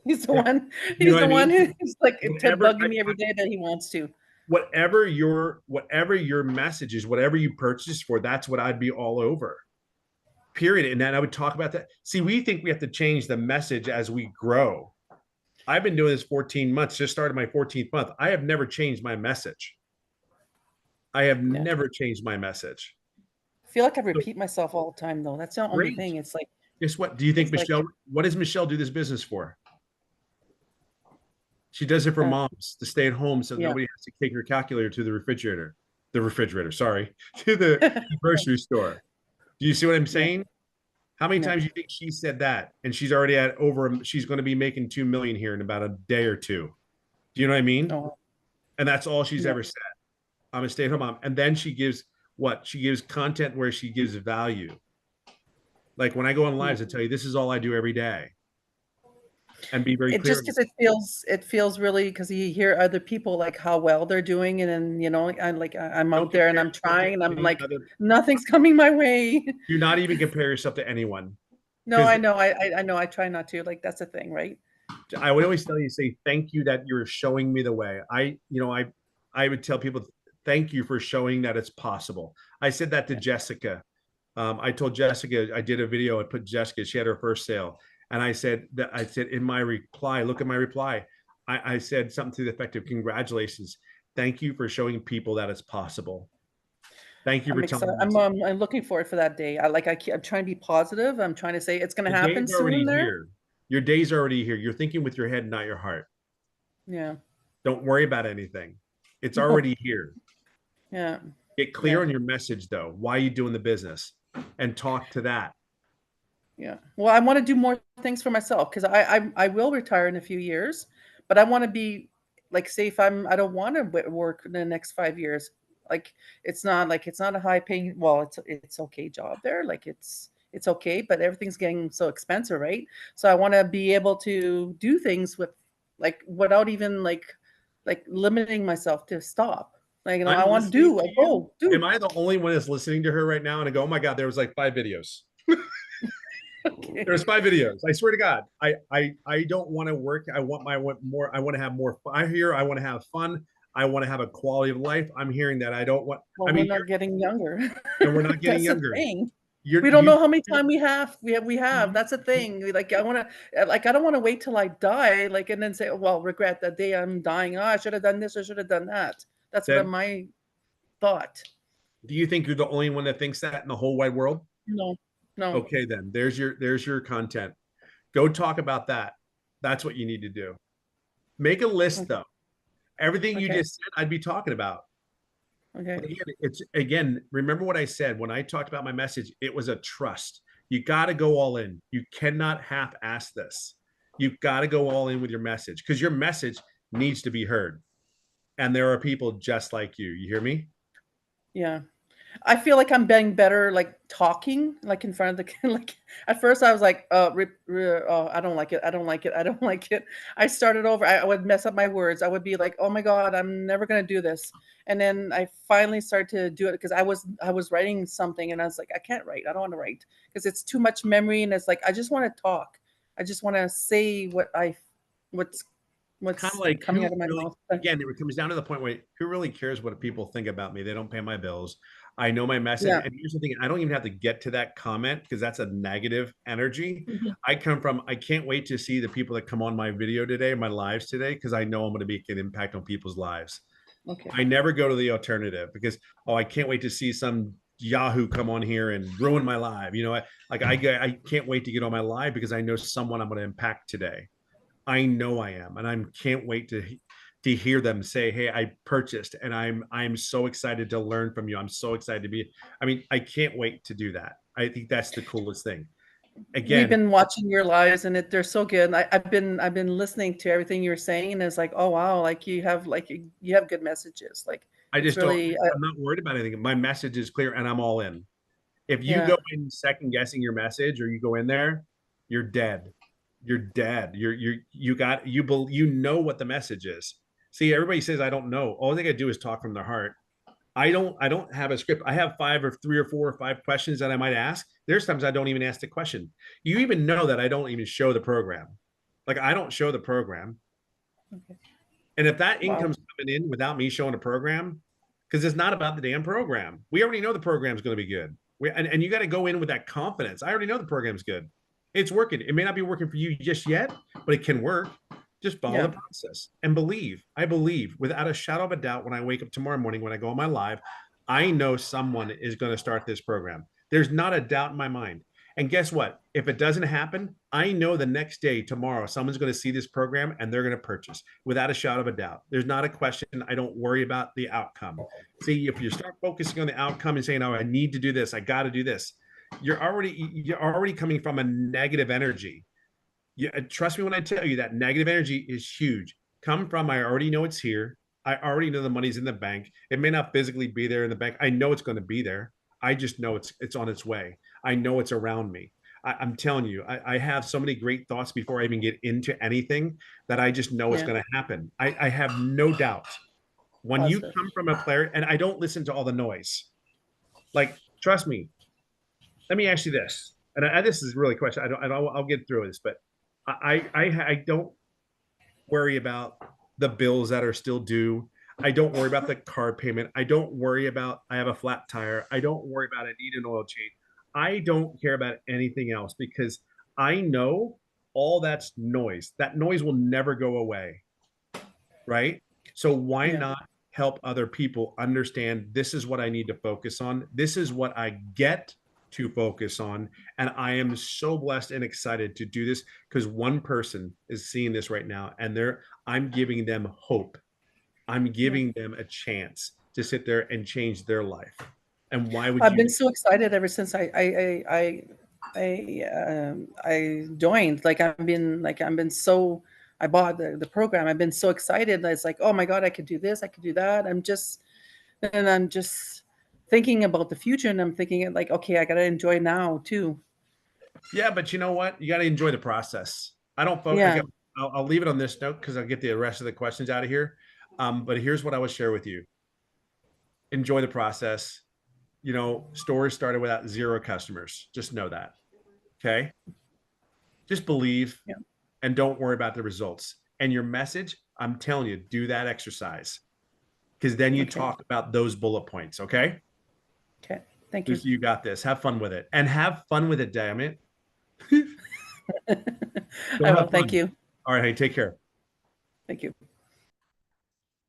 He's the Yeah. one. You He's know what the I one mean? who's like Whatever bugging me every day that he wants to. whatever your message is, whatever you purchase for, that's what I'd be all over. Period. And then I would talk about that. See, we think we have to change the message as we grow. I've been doing this 14 months, just started my 14th month. I have never changed my message. I have never changed my message. I feel like I repeat myself all the time, though. That's the only Great. thing. It's like, Guess what? Do you think it's like- Michelle, what does Michelle do this business for? She does it for moms to stay at home so nobody has to take her calculator to the refrigerator, sorry, to the grocery store. Do you see what I'm saying? How many times do you think she said that? And she's already at she's going to be making 2 million here in about a day or two. Do you know what I mean? Oh. And that's all she's ever said. I'm a stay-at-home mom. And then she gives what? She gives content where she gives value. Like when I go on lives, I tell you, this is all I do every day. And be very clear. Just because it feels really, because you hear other people like how well they're doing, and then I'm out there and I'm trying and I'm like, nothing's coming my way. Do not even compare yourself to anyone. No, I know. I know. I try not to. Like, that's the thing, right? I would always tell you, say thank you that you're showing me the way. I would tell people, thank you for showing that it's possible. I said that to Jessica. I told Jessica, I did a video. I put Jessica, she had her first sale. And I said in my reply, look at my reply. I said something to the effect of, congratulations. Thank you for showing people that it's possible. Thank you for telling me. I'm looking forward for that day. I'm trying to be positive. I'm trying to say it's going to happen soon there. Your day's already here. You're thinking with your head, not your heart. Yeah. Don't worry about anything. It's already here. Yeah. Get clear on your message, though. Why are you doing the business? And talk to that. Yeah. Well, I want to do more things for myself because I will retire in a few years, but I want to be like, say if I don't want to work in the next 5 years. Like it's not a high paying, well, it's okay job there. Like it's okay, but everything's getting so expensive, right? So I want to be able to do things with like without even like limiting myself to stop. Like, I want to do. Am I the only one that's listening to her right now? And I go, oh my God, there was like 5 videos. Okay. There's 5 videos. I swear to God, I don't want to work. I want to have more fun here. I want to have fun. I want to have a quality of life. I'm hearing that. I don't want. Well, I mean, we're not getting younger. And we're not getting younger. We don't know how many time we have. We have. That's a thing. Like I don't want to wait till I die. Like and then say, oh, well, regret that day I'm dying. Oh, I should have done this. I should have done that. That's what my thought. Do you think you're the only one that thinks that in the whole wide world? No. Okay, then there's your content. Go talk about that. That's what you need to do. Make a list though. Everything you just said, I'd be talking about. Okay. Again, remember what I said when I talked about my message. It was a trust. You got to go all in. You cannot half-ass this. You've got to go all in with your message because your message needs to be heard. And there are people just like you. You hear me? Yeah. I feel like I'm getting better, like talking, like in front of the like. At first, I was like, I don't like it. I don't like it. I don't like it." I started over. I would mess up my words. I would be like, "Oh my God, I'm never gonna do this." And then I finally started to do it because I was writing something, and I was like, "I can't write. I don't want to write because it's too much memory." And it's like I just want to talk. I just want to say what's Kind of like coming who out of my really, mouth. again, it comes down to the point where who really cares what people think about me? They don't pay my bills. I know my message. Yeah. And here's the thing, I don't even have to get to that comment because that's a negative energy. I can't wait to see the people that come on my video today, my lives today, because I know I'm going to make an impact on people's lives. Okay. I never go to the alternative because, oh, I can't wait to see some Yahoo come on here and ruin my live. I can't wait to get on my live because I know someone I'm going to impact today. I know I am, and I can't wait to hear them say, "Hey, I purchased," and I'm so excited to learn from you. I'm so excited to be. I mean, I can't wait to do that. I think that's the coolest thing. We've Again, been watching your lives, and they're so good. I've been listening to everything you're saying, and it's like, oh wow, like you have good messages. Like I it's just don't. really I'm not worried about anything. My message is clear, and I'm all in. If you Yeah. go in second guessing your message, or you go in there, you're dead. You're dead. You know what the message is. See, everybody says I don't know. All they gotta do is talk from their heart. I don't have a script. I have 5 questions that I might ask. There's times I don't even ask the question. You even know that I don't even show the program. Like I don't show the program. And if that Wow. income's coming in without me showing a program, because it's not about the damn program. We already know the program's going to be good. And you got to go in with that confidence. I already know the program's good. It's working. It may not be working for you just yet, but it can work. Just follow the process and believe. I believe without a shadow of a doubt when I wake up tomorrow morning, when I go on my live, I know someone is going to start this program. There's not a doubt in my mind. And guess what? If it doesn't happen, I know the next day, tomorrow, someone's going to see this program and they're going to purchase without a shadow of a doubt. There's not a question. I don't worry about the outcome. See, if you start focusing on the outcome and saying, "Oh, I need to do this, I got to do this," you're already coming from a negative energy. Trust me when I tell you that negative energy is huge. Come from, I already know it's here. I already know the money's in the bank. It may not physically be there in the bank. I know it's going to be there. I just know it's on its way. I know it's around me. I'm telling you, I have so many great thoughts before I even get into anything that I just know it's going to happen. I have no doubt. When you come from a player, and I don't listen to all the noise. Like, trust me. Let me ask you this, and this is really a question. I'll get through this, but I don't worry about the bills that are still due. I don't worry about the car payment. I don't worry about I have a flat tire. I don't worry about I need an oil change. I don't care about anything else because I know all that's noise. That noise will never go away. Right? So why not help other people understand this is what I need to focus on? This is what I get to focus on. And I am so blessed and excited to do this because one person is seeing this right now and I'm giving them hope. I'm giving them a chance to sit there and change their life. And why would I've been so excited ever since I joined. I bought the program. I've been so excited. It's like, oh my God, I could do this. I could do that. I'm just thinking about the future, and I'm thinking like, okay, I got to enjoy now too. Yeah, but you know what? You got to enjoy the process. I don't focus. Yeah. I'll leave it on this note because I'll get the rest of the questions out of here. But here's what I would share with you. Enjoy the process. Stores started without 0 customers. Just know that. Okay. Just believe and don't worry about the results. And your message, I'm telling you, do that exercise because then you talk about those bullet points. Okay. Okay. Thank you. You got this. Have fun with it and have fun with it. Damn it. I will. Thank you. All right. Hey, take care. Thank you.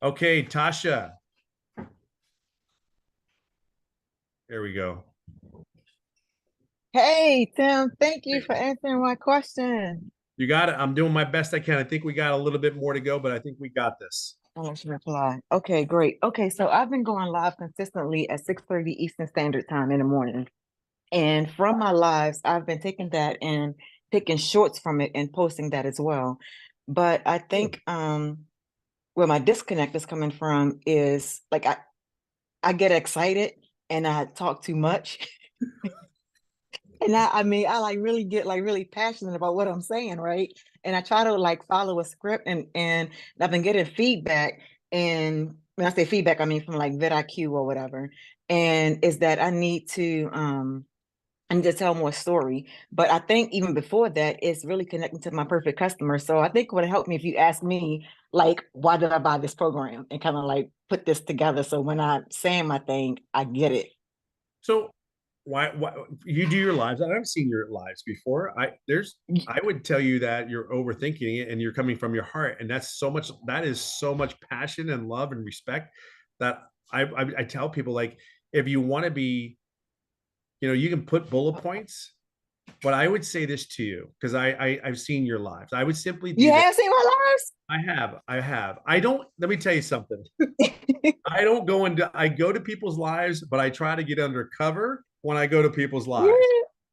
Okay. Tasha. There we go. Hey, Tim, thank you for answering my question. You got it. I'm doing my best I can. I think we got a little bit more to go, but I think we got this. Let's reply. Okay, great. Okay, so I've been going live consistently at 6:30 Eastern Standard Time in the morning. And from my lives, I've been taking that and taking shorts from it and posting that as well. But I think where my disconnect is coming from is like I get excited and I talk too much. And I mean, I like really get like really passionate about what I'm saying, right? And I try to like follow a script, and I've been getting feedback. And when I say feedback, I mean from like vidIQ or whatever. And is that I need to tell more story. But I think even before that, it's really connecting to my perfect customer. So I think it would help me if you ask me, like, why did I buy this program, and kind of like put this together. So when I'm saying my thing, I get it. So why you do your lives? I've seen your lives before. I would tell you that you're overthinking it and you're coming from your heart. And that is so much passion and love and respect that I tell people, like, if you want to be, you can put bullet points, but I would say this to you, because I've seen your lives. I would simply do You this. have seen my lives? I have. Let me tell you something. I go to people's lives, but I try to get undercover when I go to people's lives.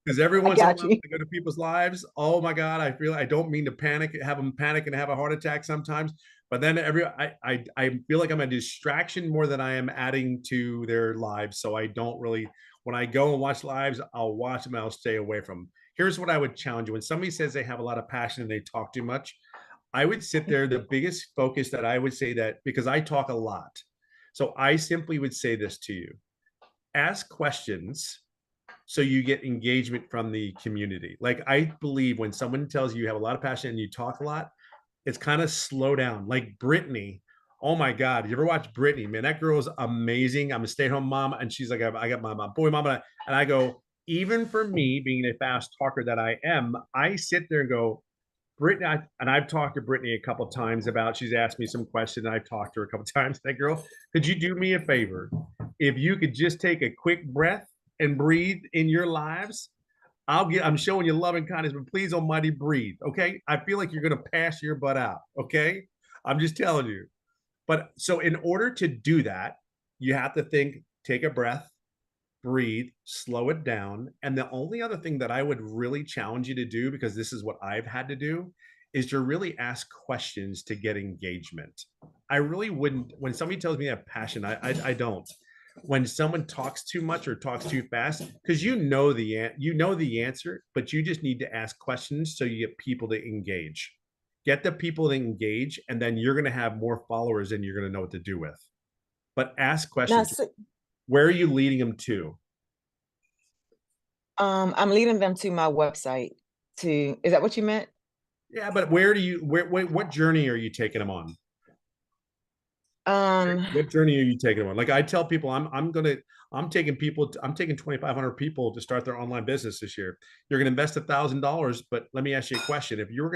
Because every once in a while, I go to people's lives. Oh my God, I don't mean to panic, have them panic and have a heart attack sometimes. But then I feel like I'm a distraction more than I am adding to their lives. So I don't really, when I go and watch lives, I'll watch them and I'll stay away from them. Here's what I would challenge you. When somebody says they have a lot of passion and they talk too much, I would sit there. The biggest focus that I would say, that because I talk a lot, so I simply would say this to you: ask questions so you get engagement from the community. Like, I believe when someone tells you have a lot of passion and you talk a lot, it's kind of slow down. Like Brittany, oh my God, you ever watch Brittany? Man, that girl is amazing. I'm a stay-at-home mom, and she's like, I got my boy mama, and I go, even for me being a fast talker that I am, I sit there and go, Brittany, and I've talked to Brittany a couple times about, she's asked me some questions, and I've talked to her a couple times. That girl, could you do me a favor? If you could just take a quick breath and breathe in your lives, I'm showing you love and kindness, but please, almighty, breathe. Okay. I feel like you're going to pass your butt out. Okay. I'm just telling you. But so in order to do that, you have to think, take a breath, breathe, slow it down. And the only other thing that I would really challenge you to do, because this is what I've had to do, is to really ask questions to get engagement. I really wouldn't, when somebody tells me I have passion, I don't. When someone talks too much or talks too fast, because you know the answer, but you just need to ask questions so you get people to engage. Get the people to engage, and then you're going to have more followers than you're going to know what to do with. But ask questions. Where are you leading them to? I'm leading them to my website. Is that what you meant? Yeah, but what journey are you taking them on? What journey are you taking them on? Like, I tell people, I'm taking 2,500 people to start their online business this year. You're going to invest $1,000, but let me ask you a question. If you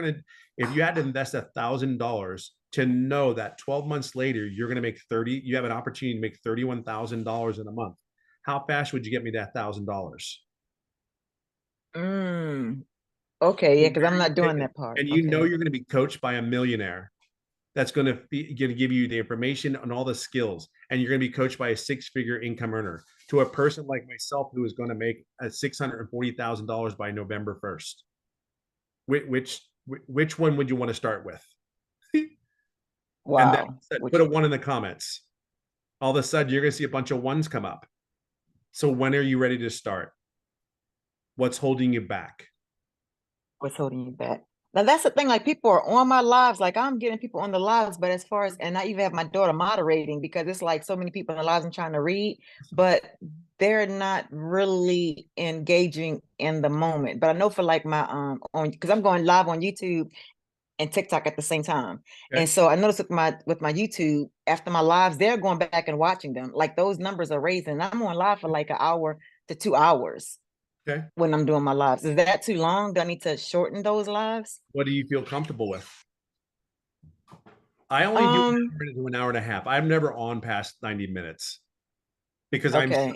had to invest $1,000 to know that 12 months later, you're going to make you have an opportunity to make $31,000 in a month, how fast would you get me that $1,000? Okay, yeah, because I'm not doing that part. And you know you're going to be coached by a millionaire that's going to give you the information and all the skills, and you're going to be coached by a six-figure income earner, to a person like myself who is going to make $640,000 by November 1st. Which one would you want to start with? Wow. And then put a 1 in the comments. All of a sudden, you're going to see a bunch of 1s come up. So when are you ready to start? What's holding you back? What's holding you back? Now, that's the thing. Like, people are on my lives. Like, I'm getting people on the lives, but as far as, and I even have my daughter moderating, because it's like so many people in the lives I'm trying to read, but they're not really engaging in the moment. But I know for like my because I'm going live on YouTube and TikTok at the same time. Okay. And so I noticed with my YouTube, after my lives, they're going back and watching them. Like, those numbers are raising. I'm on live for like 1 hour to 2 hours. Okay. When I'm doing my lives. Is that too long? Do I need to shorten those lives? What do you feel comfortable with? I only do 1 hour and a half. I'm never on past 90 minutes because I'm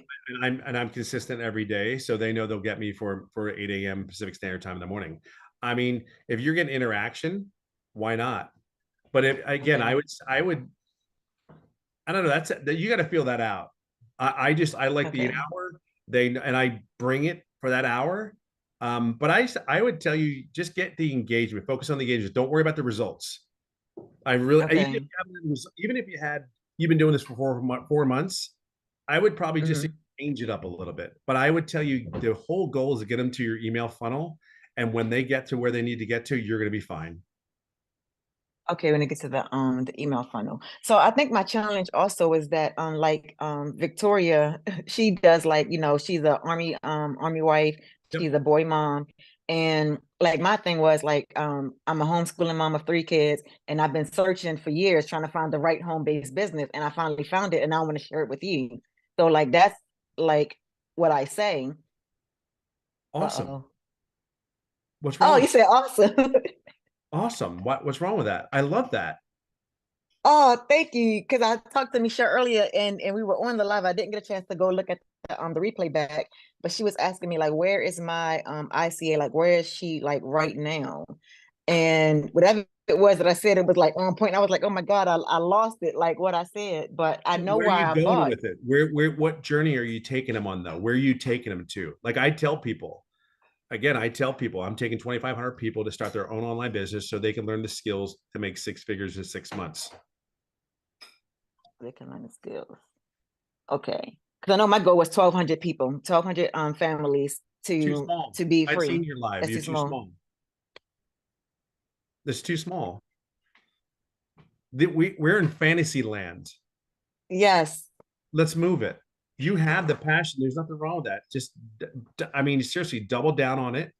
consistent every day. So they know they'll get me for 8 a.m. Pacific Standard Time in the morning. I mean, if you're getting interaction, why not? But I don't know. You got to feel that out. I like the 8 hour. And I bring it for that hour. But I would tell you, just get the engagement, focus on the engagement. Don't worry about the results. Even if you've been doing this for 4 months, I would probably just change it up a little bit. But I would tell you the whole goal is to get them to your email funnel. And when they get to where they need to get to, you're going to be fine. Okay, when it gets to the email funnel. So I think my challenge also is that Victoria, she does like, you know, she's a army wife, she's a boy mom. And like my thing was like I'm a homeschooling mom of 3 kids, and I've been searching for years trying to find the right home-based business, and I finally found it, and I want to share it with you. So like that's like what I say. Awesome. Uh-oh. What's wrong? Oh, you said awesome. Awesome. What's wrong with that? I love that. Oh, thank you. Because I talked to Michelle earlier, and we were on the live. I didn't get a chance to go look at the replay back, but she was asking me like, where is my ICA? Like, where is she like right now? And whatever it was that I said, it was like on point. I was like, oh my God, I lost it, like what I said, but I know Where are why you I going bought. with it? What journey are you taking them on though? Where are you taking them to? Like I tell people, again, I tell people I'm taking 2,500 people to start their own online business so they can learn the skills to make 6 figures in 6 months. They can learn the skills. Okay. Because I know my goal was 1,200 people, 1,200 families to be free. I've seen your live. That's You're too too small. small. That's too small. We're in fantasy land. Yes. Let's move it. You have the passion. There's nothing wrong with that. Just, I mean, seriously, double down on it.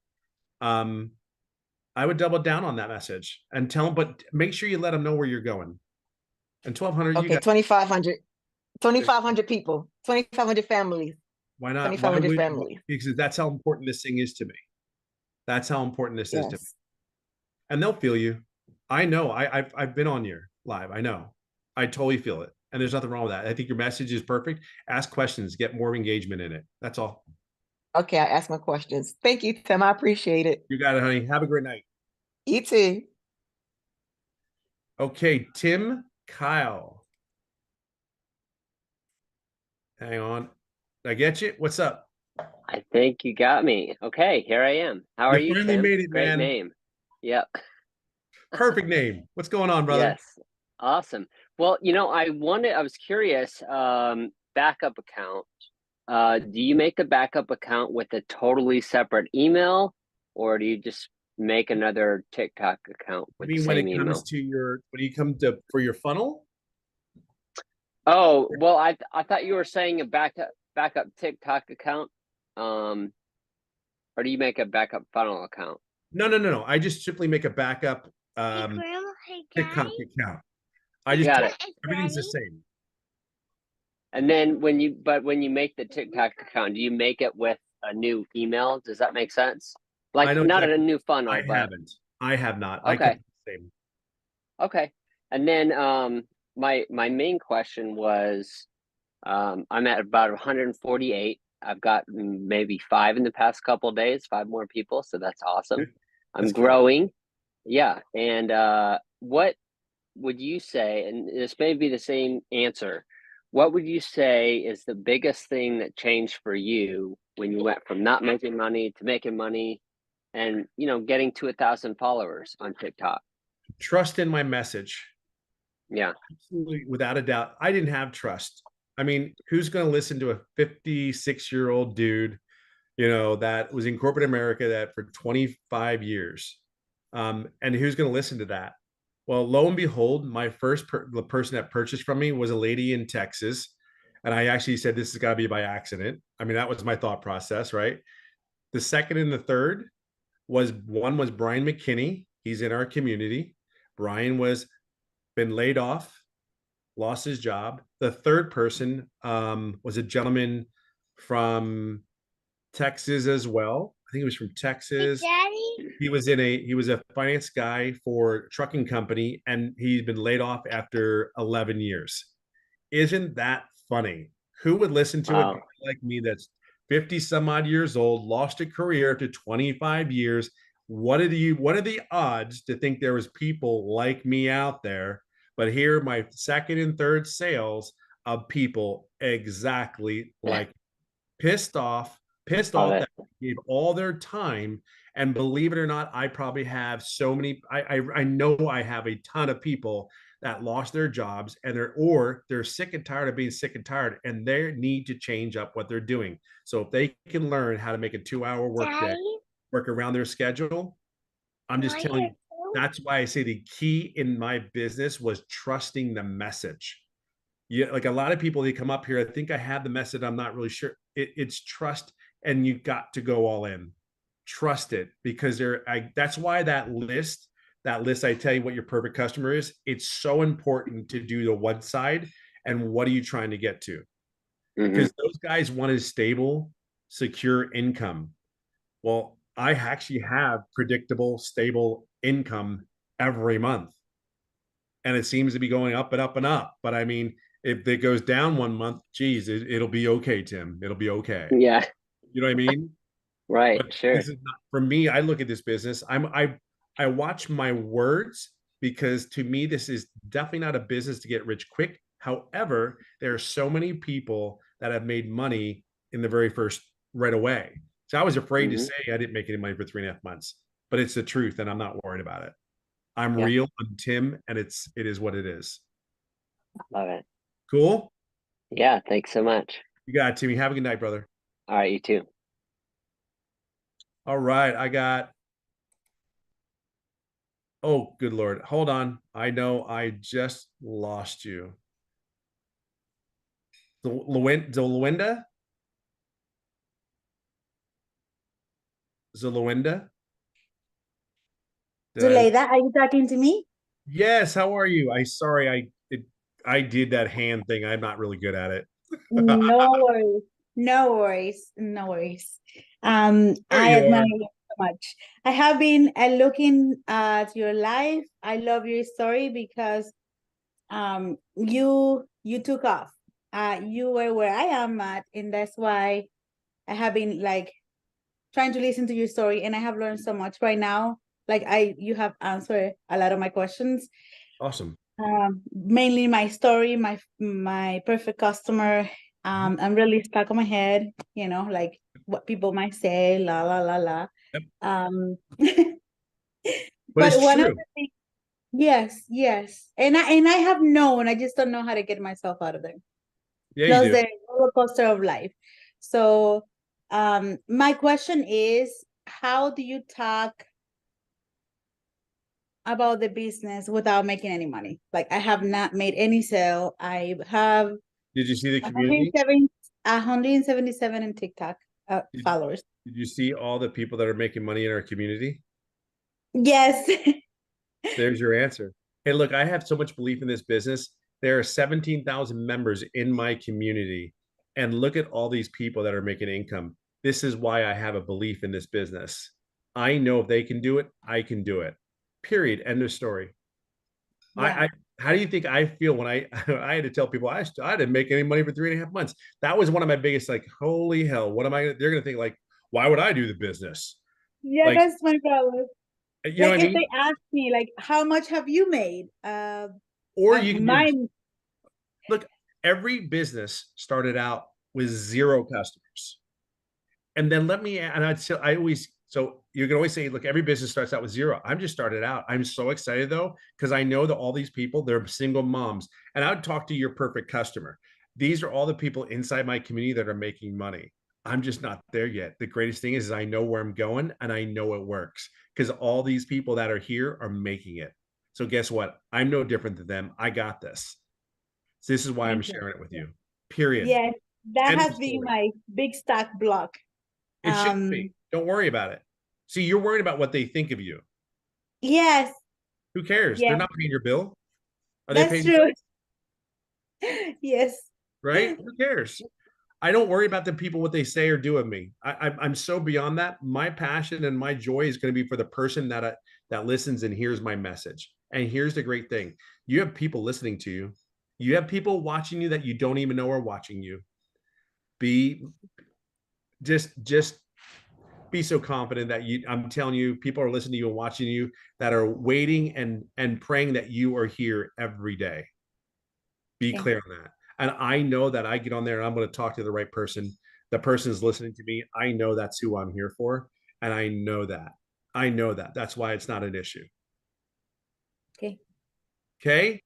I would double down on that message and tell them, but make sure you let them know where you're going. And 1,200, Okay, 2,500 people, 2,500 families. Why not? 2,500 families. Because that's how important this thing is to me. That's how important this is to me. Yes. And they'll feel you. I know. I've been on your live. I know. I totally feel it. And there's nothing wrong with that. I think your message is perfect. Ask questions, get more engagement in it. That's all. Okay, I asked my questions. Thank you, Tim. I appreciate it. You got it, honey. Have a great night. You too. Okay, Tim Kyle. Hang on. Did I get you? What's up? I think you got me. Okay, here I am. How are you, finally Tim? made it, Great man. name. Yep. Perfect name. What's going on, brother? Yes. Awesome. Well, you know, I was curious, backup account. Do you make a backup account with a totally separate email, or do you just make another TikTok account with the when same it email? comes to your, when you come to for your funnel? Oh, well, I thought you were saying a backup TikTok account. Or do you make a backup funnel account? No. I just simply make a backup TikTok account. I just Got it. everything's the same. And then when you make the TikTok account, do you make it with a new email? Does that make sense? Like not a new funnel, I but haven't. I have not. Okay. I kept the same. Okay. And then my main question was I'm at about 148. I've got maybe 5 in the past couple of days, 5 more people, so that's awesome. I'm growing. Yeah. And what would you say, and this may be the same answer, what would you say is the biggest thing that changed for you when you went from not making money to making money and, you know, getting to 1,000 followers on TikTok? Trust in my message. Yeah. Absolutely, without a doubt. I didn't have trust. I mean, who's going to listen to a 56-year-old dude, you know, that was in corporate America that for 25 years? And who's going to listen to that? Well, lo and behold, my first the person that purchased from me was a lady in Texas. And I actually said, this has got to be by accident. I mean, that was my thought process, right? The second and the third was Brian McKinney. He's in our community. Brian been laid off, lost his job. The third person was a gentleman from Texas as well. I think he was from Texas. Daddy? He was a finance guy for a trucking company, and he's been laid off after 11 years. Isn't that funny? Who would listen to a guy like me that's 50 some odd years old, lost a career after 25 years? What are the odds to think there was people like me out there? But here, my second and third sales of people exactly like pissed off that gave all their time. And believe it or not, I probably have so many, I know I have a ton of people that lost their jobs and they're sick and tired of being sick and tired, and they need to change up what they're doing. So if they can learn how to make a 2-hour workday, work around their schedule, I'm just telling you, that's why I say the key in my business was trusting the message. Yeah, like a lot of people, they come up here, I think I have the message, I'm not really sure. It's trust, and you've got to go all in. Trust it, because that's why that list, I tell you what your perfect customer is. It's so important to do the one side and what are you trying to get to? Because those guys want a stable, secure income. Well, I actually have predictable, stable income every month. And it seems to be going up and up and up. But I mean, if it goes down one month, geez, it'll be okay, Tim. It'll be okay. Yeah. You know what I mean? Right. But Sure. this is not for me. I look at this business. I watch my words, because to me, this is definitely not a business to get rich quick. However, there are so many people that have made money in the very first right away. So I was afraid to say I didn't make any money for 3.5 months, but it's the truth, and I'm not worried about it. I'm real. I'm Tim, and it is what it is. Love it. Cool. Yeah. Thanks so much. You got it, Timmy. Have a good night, brother. All right. You too. All right. Oh, good Lord. Hold on. I know I just lost you. Zalwinda? Zalwinda? Zuleida, are you talking to me? Yes. How are you? I did that hand thing. I'm not really good at it. No worries. No worries. No worries. I admire you so much. I have been looking at your life. I love your story because you took off. You were where I am at, and that's why I have been like trying to listen to your story, and I have learned so much right now. Like you have answered a lot of my questions. Awesome. Mainly my story, my perfect customer. I'm really stuck on my head, like what people might say, la la la la. But it's one of true. the things, yes, and I have known, I just don't know how to get myself out of there. Yeah, Plus you do. the roller coaster of life. So, my question is, how do you talk about the business without making any money? Like, I have not made any sale. I have Did you see the community? 177 in TikTok followers. Did you see all the people that are making money in our community? Yes. There's your answer. Hey, look, I have so much belief in this business. There are 17,000 members in my community, and look at all these people that are making income. This is why I have a belief in this business. I know if they can do it, I can do it. Period. End of story. Yeah. How do you think I feel when I had to tell people I didn't make any money for 3.5 months? That was one of my biggest, like, holy hell, what am I? They're going to think like, why would I do the business? Yeah, like, that's my problem. You know Like what I if mean? they ask me, like, how much have you made? Or you can look, every business started out with 0 customers. And then so you can always say, look, every business starts out with 0. I'm just started out. I'm so excited though, because I know that all these people, they're single moms. And I would talk to your perfect customer. These are all the people inside my community that are making money. I'm just not there yet. The greatest thing is I know where I'm going and I know it works, because all these people that are here are making it. So guess what? I'm no different than them. I got this. So this is why I'm sharing it with you. Period. Yes, that End of has been story. my big stock block. It shouldn't be. Don't worry about it. See, you're worried about what they think of you. Yes. Who cares? Yeah. They're not paying your bill. Are they That's paying true. yours? Yes. Right? Who cares? I don't worry about the people, what they say or do of me. I'm so beyond that. My passion and my joy is going to be for the person that listens and hears my message. And here's the great thing. You have people listening to you. You have people watching you that you don't even know are watching you. Just be so confident that I'm telling you, people are listening to you and watching you that are waiting and praying that you are here every day. Be clear on that. And I know that I get on there and I'm going to talk to the right person. The person is listening to me. I know that's who I'm here for. And I know that. That's why it's not an issue. Okay. Okay.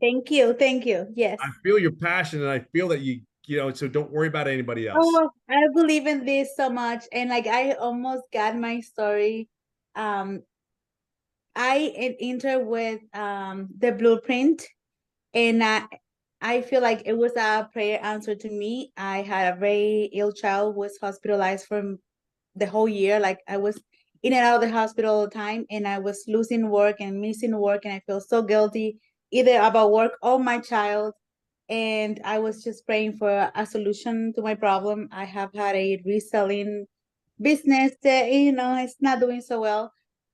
Thank you. Thank you. Yes. I feel your passion, and I feel that you know, so don't worry about anybody else. Oh, I believe in this so much. And like I almost got my story. I entered with the blueprint, and I feel like it was a prayer answer to me. I had a very ill child, was hospitalized for the whole year. Like I was in and out of the hospital all the time, and I was losing work and missing work, and I feel so guilty either about work or my child. And I was just praying for a solution to my problem. I have had a reselling business that, you know, it's not doing so well.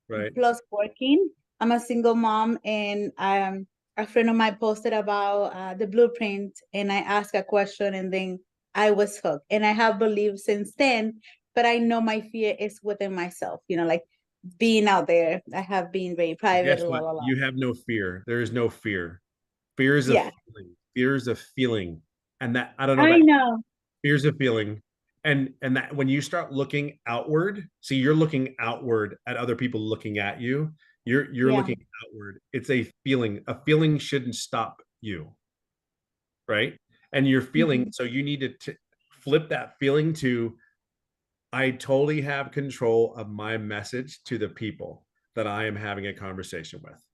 Right. Plus working. I'm a single mom, and a friend of mine posted about the blueprint, and I asked a question, and then I was hooked. And I have believed since then, but I know my fear is within myself, you know, like being out there. I have been very private, Guess la what? la la. You have no fear. There is no fear. Fear is a Yeah, feeling. Fear is a feeling. And that, I don't know I about know. fear is a feeling. And that when you start looking outward, see, you're looking outward at other people looking at you. You're Yeah. looking outward. It's a feeling. A feeling shouldn't stop you, right? And you're feeling, Mhm. so you need to flip that feeling to, I totally have control of my message to the people that I am having a conversation with.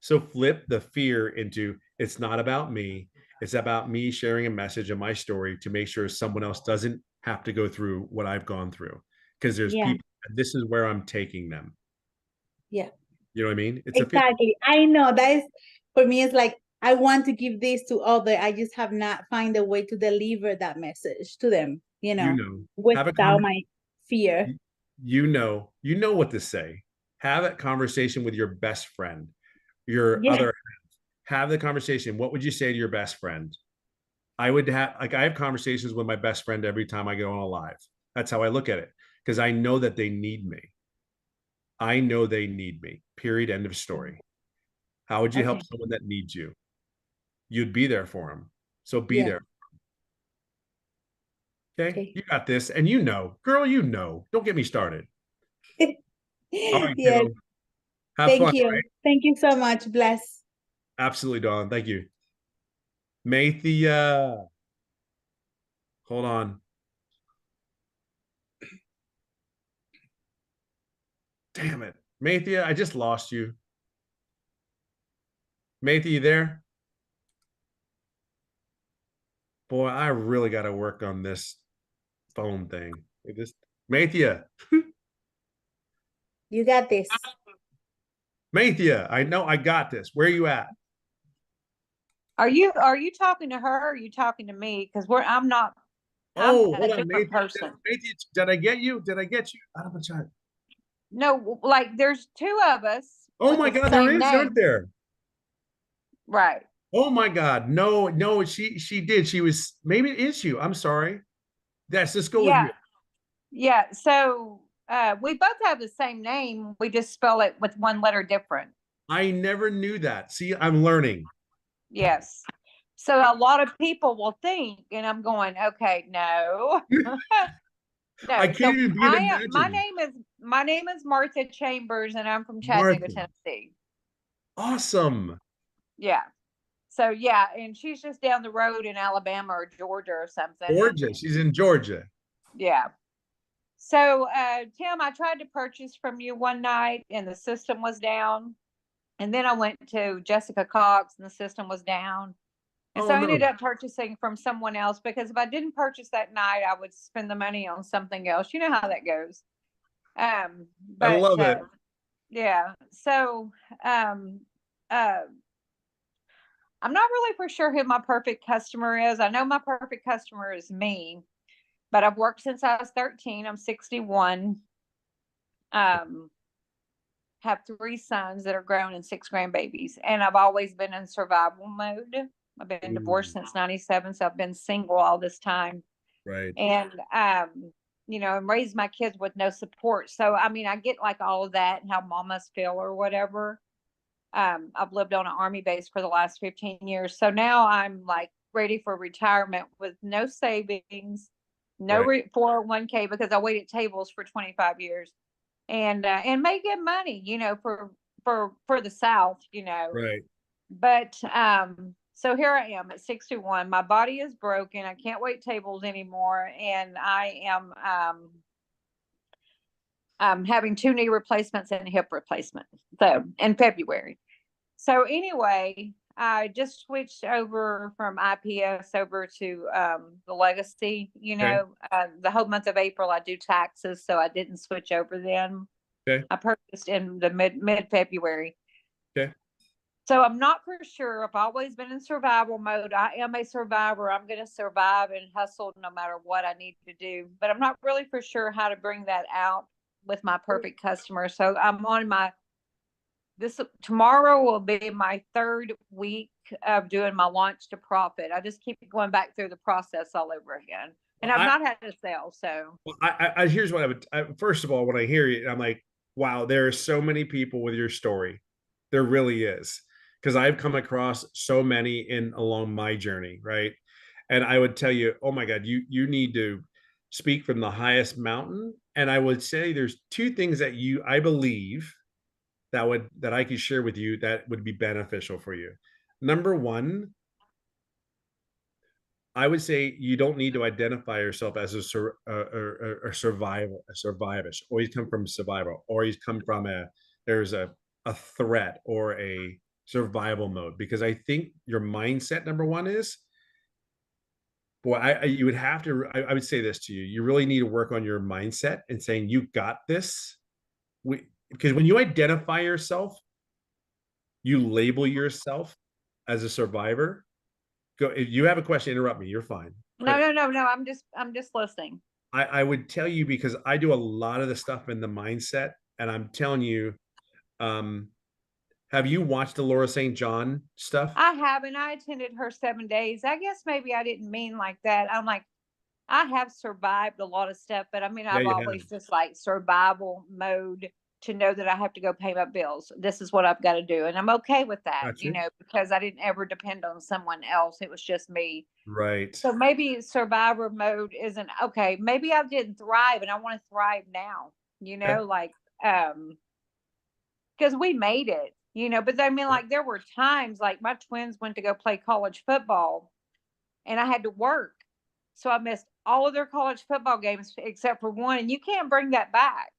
So flip the fear into, it's not about me. It's about me sharing a message of my story to make sure someone else doesn't have to go through what I've gone through. Because there's Yeah. people, this is where I'm taking them. Yeah. You know what I mean? It's a feeling. Exactly. I know that is for me. It's like I want to give this to other. I just have not find a way to deliver that message to them. You know, have a Without my fear. you know what to say. Have a conversation with your best friend, your Yeah. other have the conversation. What would you say to your best friend? I would have, like, I have conversations with my best friend every time I go on a live. That's how I look at it, because I know that they need me. I know they need me. Period. End of story. How would you help Okay. someone that needs you? You'd be there for them. So be Yeah. there. Okay? Okay. You got this. And you know, girl, you know. Don't get me started. All right, Yes. kiddo. Have Thank fun, you. right? Thank you so much. Bless. Absolutely, Dawn. Thank you. Mathia. Hold on. Damn it. Mathia, I just lost you. Mathia, you there? Boy, I really got to work on this phone thing. Mathia. You got this. Mathia, I know I got this. Where are you at? Are you talking to her or are you talking to me? Because I'm not, I'm Oh, a hold on, different Mathia. person. Mathia, did I get you? Did I get you? I don't know. No, like there's two of us Oh with my the God, there same is, aren't name. there? Right. Oh my God. No, she did. She was, maybe it is you. I'm sorry. Yes, let's go with Yeah. you. Yeah. So we both have the same name. We just spell it with one letter different. I never knew that. See, I'm learning. Yes. So a lot of people will think, and I'm going, okay, no. I No. can't So even begin to imagine. my name is Martha Chambers, and I'm from Chattanooga, Martha. Tennessee. Awesome. Yeah. So yeah, and she's just down the road in Alabama or Georgia or something. Georgia. She's in Georgia. Yeah. So Tim, I tried to purchase from you one night and the system was down. And then I went to Jessica Cox and the system was down. And Oh so I no. ended up purchasing from someone else because if I didn't purchase that night, I would spend the money on something else. You know how that goes. I But love it. yeah. So I'm not really for sure who my perfect customer is. I know my perfect customer is me, but I've worked since I was 13. I'm 61. Have 3 sons that are grown and 6 grandbabies, and I've always been in survival mode. I've been divorced since 97, so I've been single all this time. Right. And and raised my kids with no support. So I mean, I get like all of that and how mamas feel or whatever. I've lived on an army base for the last 15 years. So now I'm like ready for retirement with no savings, no 401k because I waited tables for 25 years and may get money, for the South, Right. But so here I am at 61. My body is broken. I can't wait tables anymore, and I am having 2 knee replacements and a hip replacement. So in February. So anyway, I just switched over from IPS over to the Legacy. You know, the whole month of April I do taxes, so I didn't switch over then. Okay. I purchased in the mid February. Okay. So I'm not for sure. I've always been in survival mode. I am a survivor. I'm going to survive and hustle no matter what I need to do. But I'm not really for sure how to bring that out with my perfect customer. So I'm on my tomorrow will be my 3rd week of doing my launch to profit. I just keep going back through the process all over again. And I've not had to sell. So well, I here's what first of all, when I hear you, I'm like, wow, there are so many people with your story. There really is. Because I've come across so many along my journey, right? And I would tell you, oh my God, you need to speak from the highest mountain. And I would say there's 2 things that I believe that I could share with you that would be beneficial for you. Number 1, I would say you don't need to identify yourself as a survivalist. Always come from survival. Always come from there's a threat or a survival mode, because I think your mindset, number 1, is, boy, you would have to. I would say this to you: you really need to work on your mindset and saying you got this. Because when you identify yourself, you label yourself as a survivor. Go. If you have a question, interrupt me. You're fine. no. I'm just listening. I would tell you, because I do a lot of the stuff in the mindset, and I'm telling you, have you watched the Laura St. John stuff? I haven't. I attended her 7 days. I guess maybe I didn't mean like that. I'm like, I have survived a lot of stuff, but I mean, I've always just like survival mode to know that I have to go pay my bills. This is what I've got to do. And I'm okay with that, you know, because I didn't ever depend on someone else. It was just me. Right. So maybe survivor mode isn't okay. Maybe I didn't thrive and I want to thrive now, you know, like, because we made it, you know, but I mean, like, there were times like my twins went to go play college football and I had to work. So I missed all of their college football games except for one. And you can't bring that back.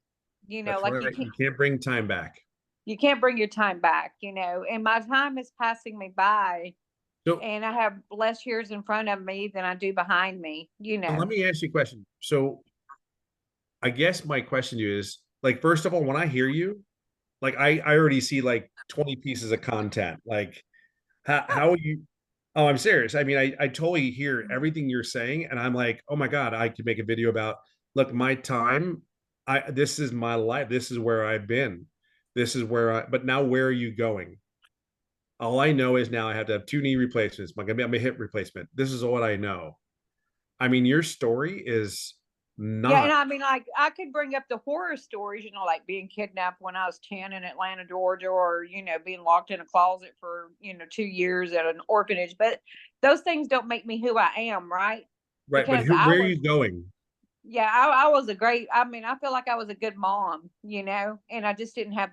You know, That's like right. You can't bring time back. You can't bring your time back, you know, and my time is passing me by. And I have less years in front of me than I do behind me, you know. Let me ask you a question. So I guess my question to you is, like, first of all, when I hear you, like, I already see like 20 pieces of content. Like, how are you? Oh, I'm serious. I mean, I totally hear everything you're saying, and I'm like, oh my God, I could make a video about, look, my time, this is my life. This is where I've been. This is but now where are you going? All I know is now I have to have 2 knee replacements. I'm gonna have a hip replacement. This is what I know. I mean, your story is not. Yeah, and I mean, like, I could bring up the horror stories, you know, like being kidnapped when I was 10 in Atlanta, Georgia, or, you know, being locked in a closet for, you know, 2 years at an orphanage. But those things don't make me who I am, right? Right, but where are you going? Yeah, I was I mean, I feel like I was a good mom, you know, and I just didn't have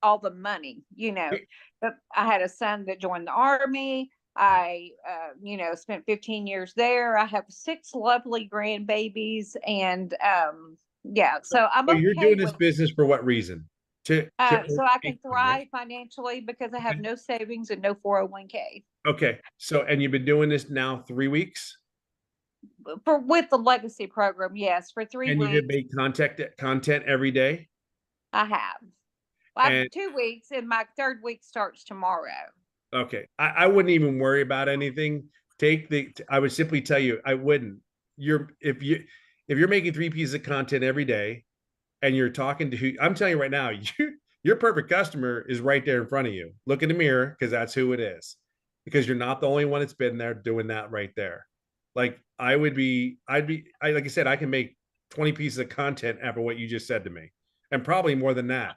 all the money, you know. But I had a son that joined the Army. I, you know, spent 15 years there. I have 6 lovely grandbabies, and yeah, so I'm okay. You're doing this business for what reason? So I can thrive financially because I have no savings and no 401k. Okay, so and you've been doing this now 3 weeks? With the legacy program, yes, for 3 And weeks. you make content every day? I have. Well, I have 2 weeks, and my 3rd week starts tomorrow. Okay, I wouldn't even worry about anything. I would simply tell you, I wouldn't. If you're making 3 pieces of content every day, and you're talking to I'm telling you right now, your perfect customer is right there in front of you. Look in the mirror, because that's who it is. Because you're not the only one that's been there doing that right there. Like, like I said, I can make 20 pieces of content after what you just said to me, and probably more than that.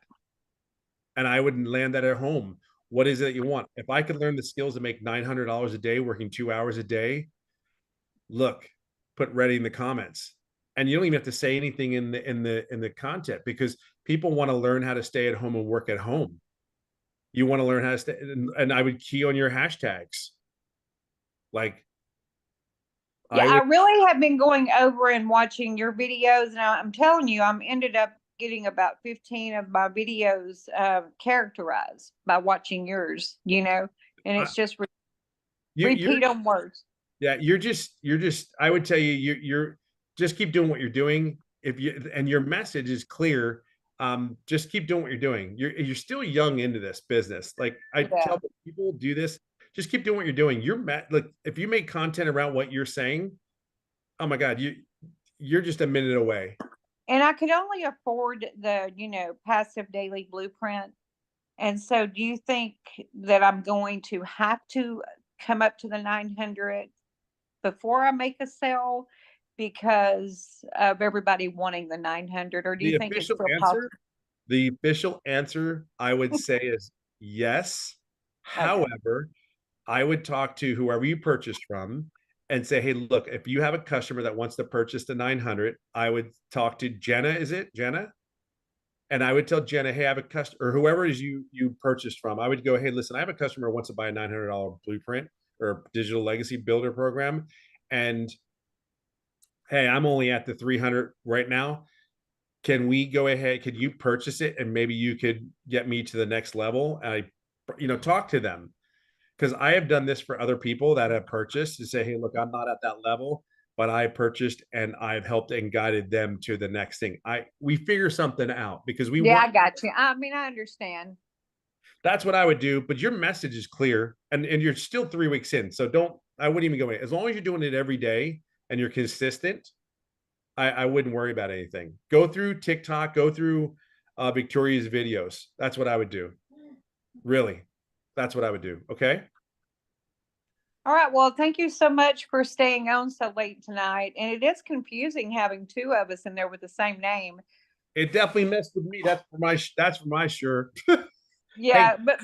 And I wouldn't land that at home. What is it you want? If I could learn the skills to make $900 a day, working 2 hours a day, look, put ready in the comments. And you don't even have to say anything in the content, because people want to learn how to stay at home and work at home. You want to learn how to stay, and I would key on your hashtags. Like, Yeah, I I would, really have been going over and watching your videos, and I'm telling you, I'm ended up getting about 15 of my videos characterized by watching yours, you know, and it's just repeat on words. yeah, you're just, I would tell you, you're just keep doing what you're doing. If you, and your message is clear, just keep doing what you're doing. You're still young into this business. Like I tell people do this, just keep doing what you're doing. Like if you make content around what you're saying, oh my God, you're just a minute away. And I could only afford the, you know, passive daily blueprint. And so do you think that I'm going to have to come up to the 900 before I make a sale because of everybody wanting the 900, or do you think it's still possible? The official answer I would say is yes. However, I would talk to whoever you purchased from and say, hey, look, if you have a customer that wants to purchase the 900, I would talk to Jenna. Is it Jenna? And I would tell Jenna, hey, I have a customer, or whoever it is you purchased from. I would go, hey, listen, I have a customer who wants to buy a $900 blueprint or digital legacy builder program. And hey, I'm only at the 300 right now. Can we go ahead? Could you purchase it? And maybe you could get me to the next level. And I, talk to them, because I have done this for other people that have purchased to say, hey, look, I'm not at that level, but I purchased and I've helped and guided them to the next thing. We figure something out because I got you. I mean, I understand. That's what I would do, but your message is clear and you're still 3 weeks in. So I wouldn't even go in. As long as you're doing it every day and you're consistent, I wouldn't worry about anything. Go through TikTok, go through Victoria's videos. That's what I would do. Really. That's what I would do. Okay. All right. Well, thank you so much for staying on so late tonight. And it is confusing having two of us in there with the same name. It definitely messed with me. That's for my sure. Yeah, but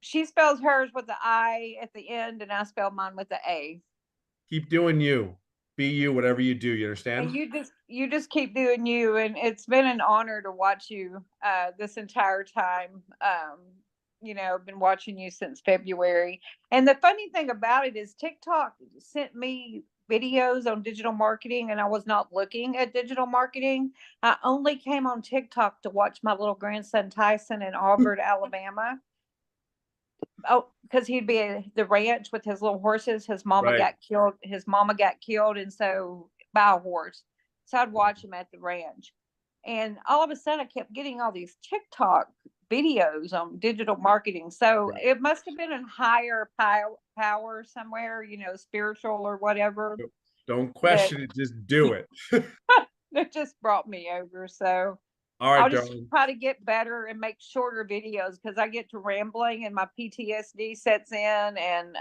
she spells hers with the I at the end, and I spell mine with the A. Keep doing you. Be you, whatever you do. You understand? And you just keep doing you, and it's been an honor to watch you this entire time. I've been watching you since February. And the funny thing about it is TikTok sent me videos on digital marketing, and I was not looking at digital marketing. I only came on TikTok to watch my little grandson Tyson in Auburn, Alabama. Oh, because he'd be at the ranch with his little horses. His mama got killed. His mama got killed, and so by a horse. So I'd watch him at the ranch. And all of a sudden, I kept getting all these TikTok videos on digital marketing. So it must have been a higher power somewhere, spiritual or whatever. Don't question it. Just do it. It just brought me over. So all right, I'll just try to get better and make shorter videos because I get to rambling and my PTSD sets in. And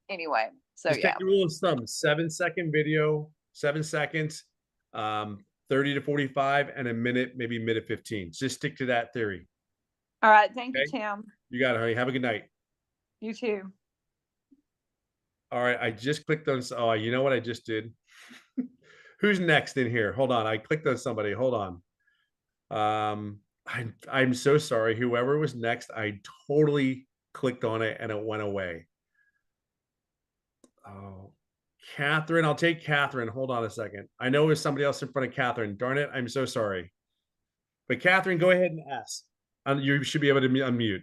anyway, so just take the rule of thumb: 7-second video, 7 seconds, 30 to 45, and a minute, maybe minute 15. Just stick to that theory. All right. Thank you, Tim. You got it, honey. Have a good night. You too. All right. I just clicked on, oh, you know what I just did? Who's next in here? Hold on. I clicked on somebody. Hold on. I'm so sorry. Whoever was next, I totally clicked on it and it went away. Oh, Catherine. I'll take Catherine. Hold on a second. I know there's somebody else in front of Catherine. Darn it. I'm so sorry. But Catherine, go ahead and ask. You should be able to unmute.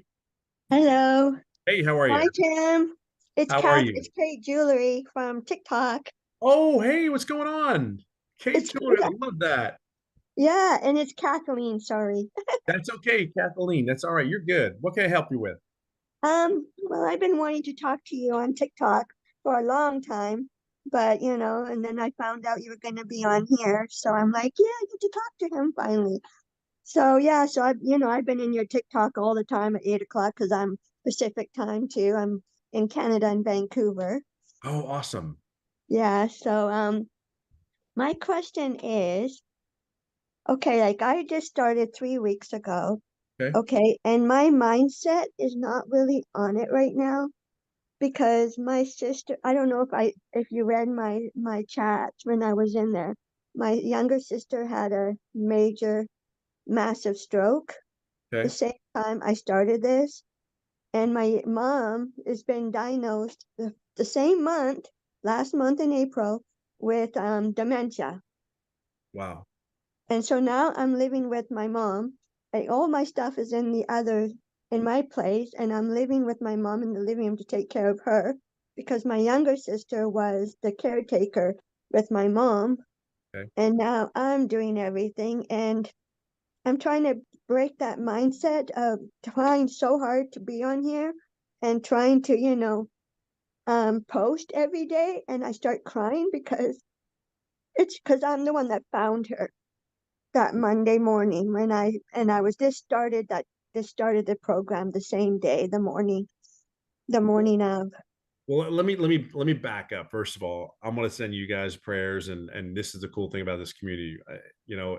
Hello. Hey, how are you? Hi, Tim. It's It's Kate Jewelry from TikTok. Oh, hey, what's going on? Kate Jewelry, I love that. Yeah, and it's Kathleen, sorry. That's okay, Kathleen. That's all right. You're good. What can I help you with? Well, I've been wanting to talk to you on TikTok for a long time, but and then I found out you were going to be on here, so I'm like, yeah, I get to talk to him finally. So yeah, so I've been in your TikTok all the time at 8 o'clock because I'm Pacific time too. I'm in Canada in Vancouver. Oh, awesome. Yeah, so my question is, okay, like I just started 3 weeks ago. Okay, and my mindset is not really on it right now because my sister, I don't know if you read my chats when I was in there. My younger sister had a massive stroke the same time I started this. And my mom has been diagnosed the same month, last month in April, with dementia. Wow. And so now I'm living with my mom. And all my stuff is in my place, and I'm living with my mom in the living room to take care of her because my younger sister was the caretaker with my mom. Okay. And now I'm doing everything, and I'm trying to break that mindset of trying so hard to be on here and trying to, post every day. And I start crying because I'm the one that found her that Monday morning when I was this started the program the same day, the morning of. Well, let me back up. First of all, I'm going to send you guys prayers, and this is the cool thing about this community. You know,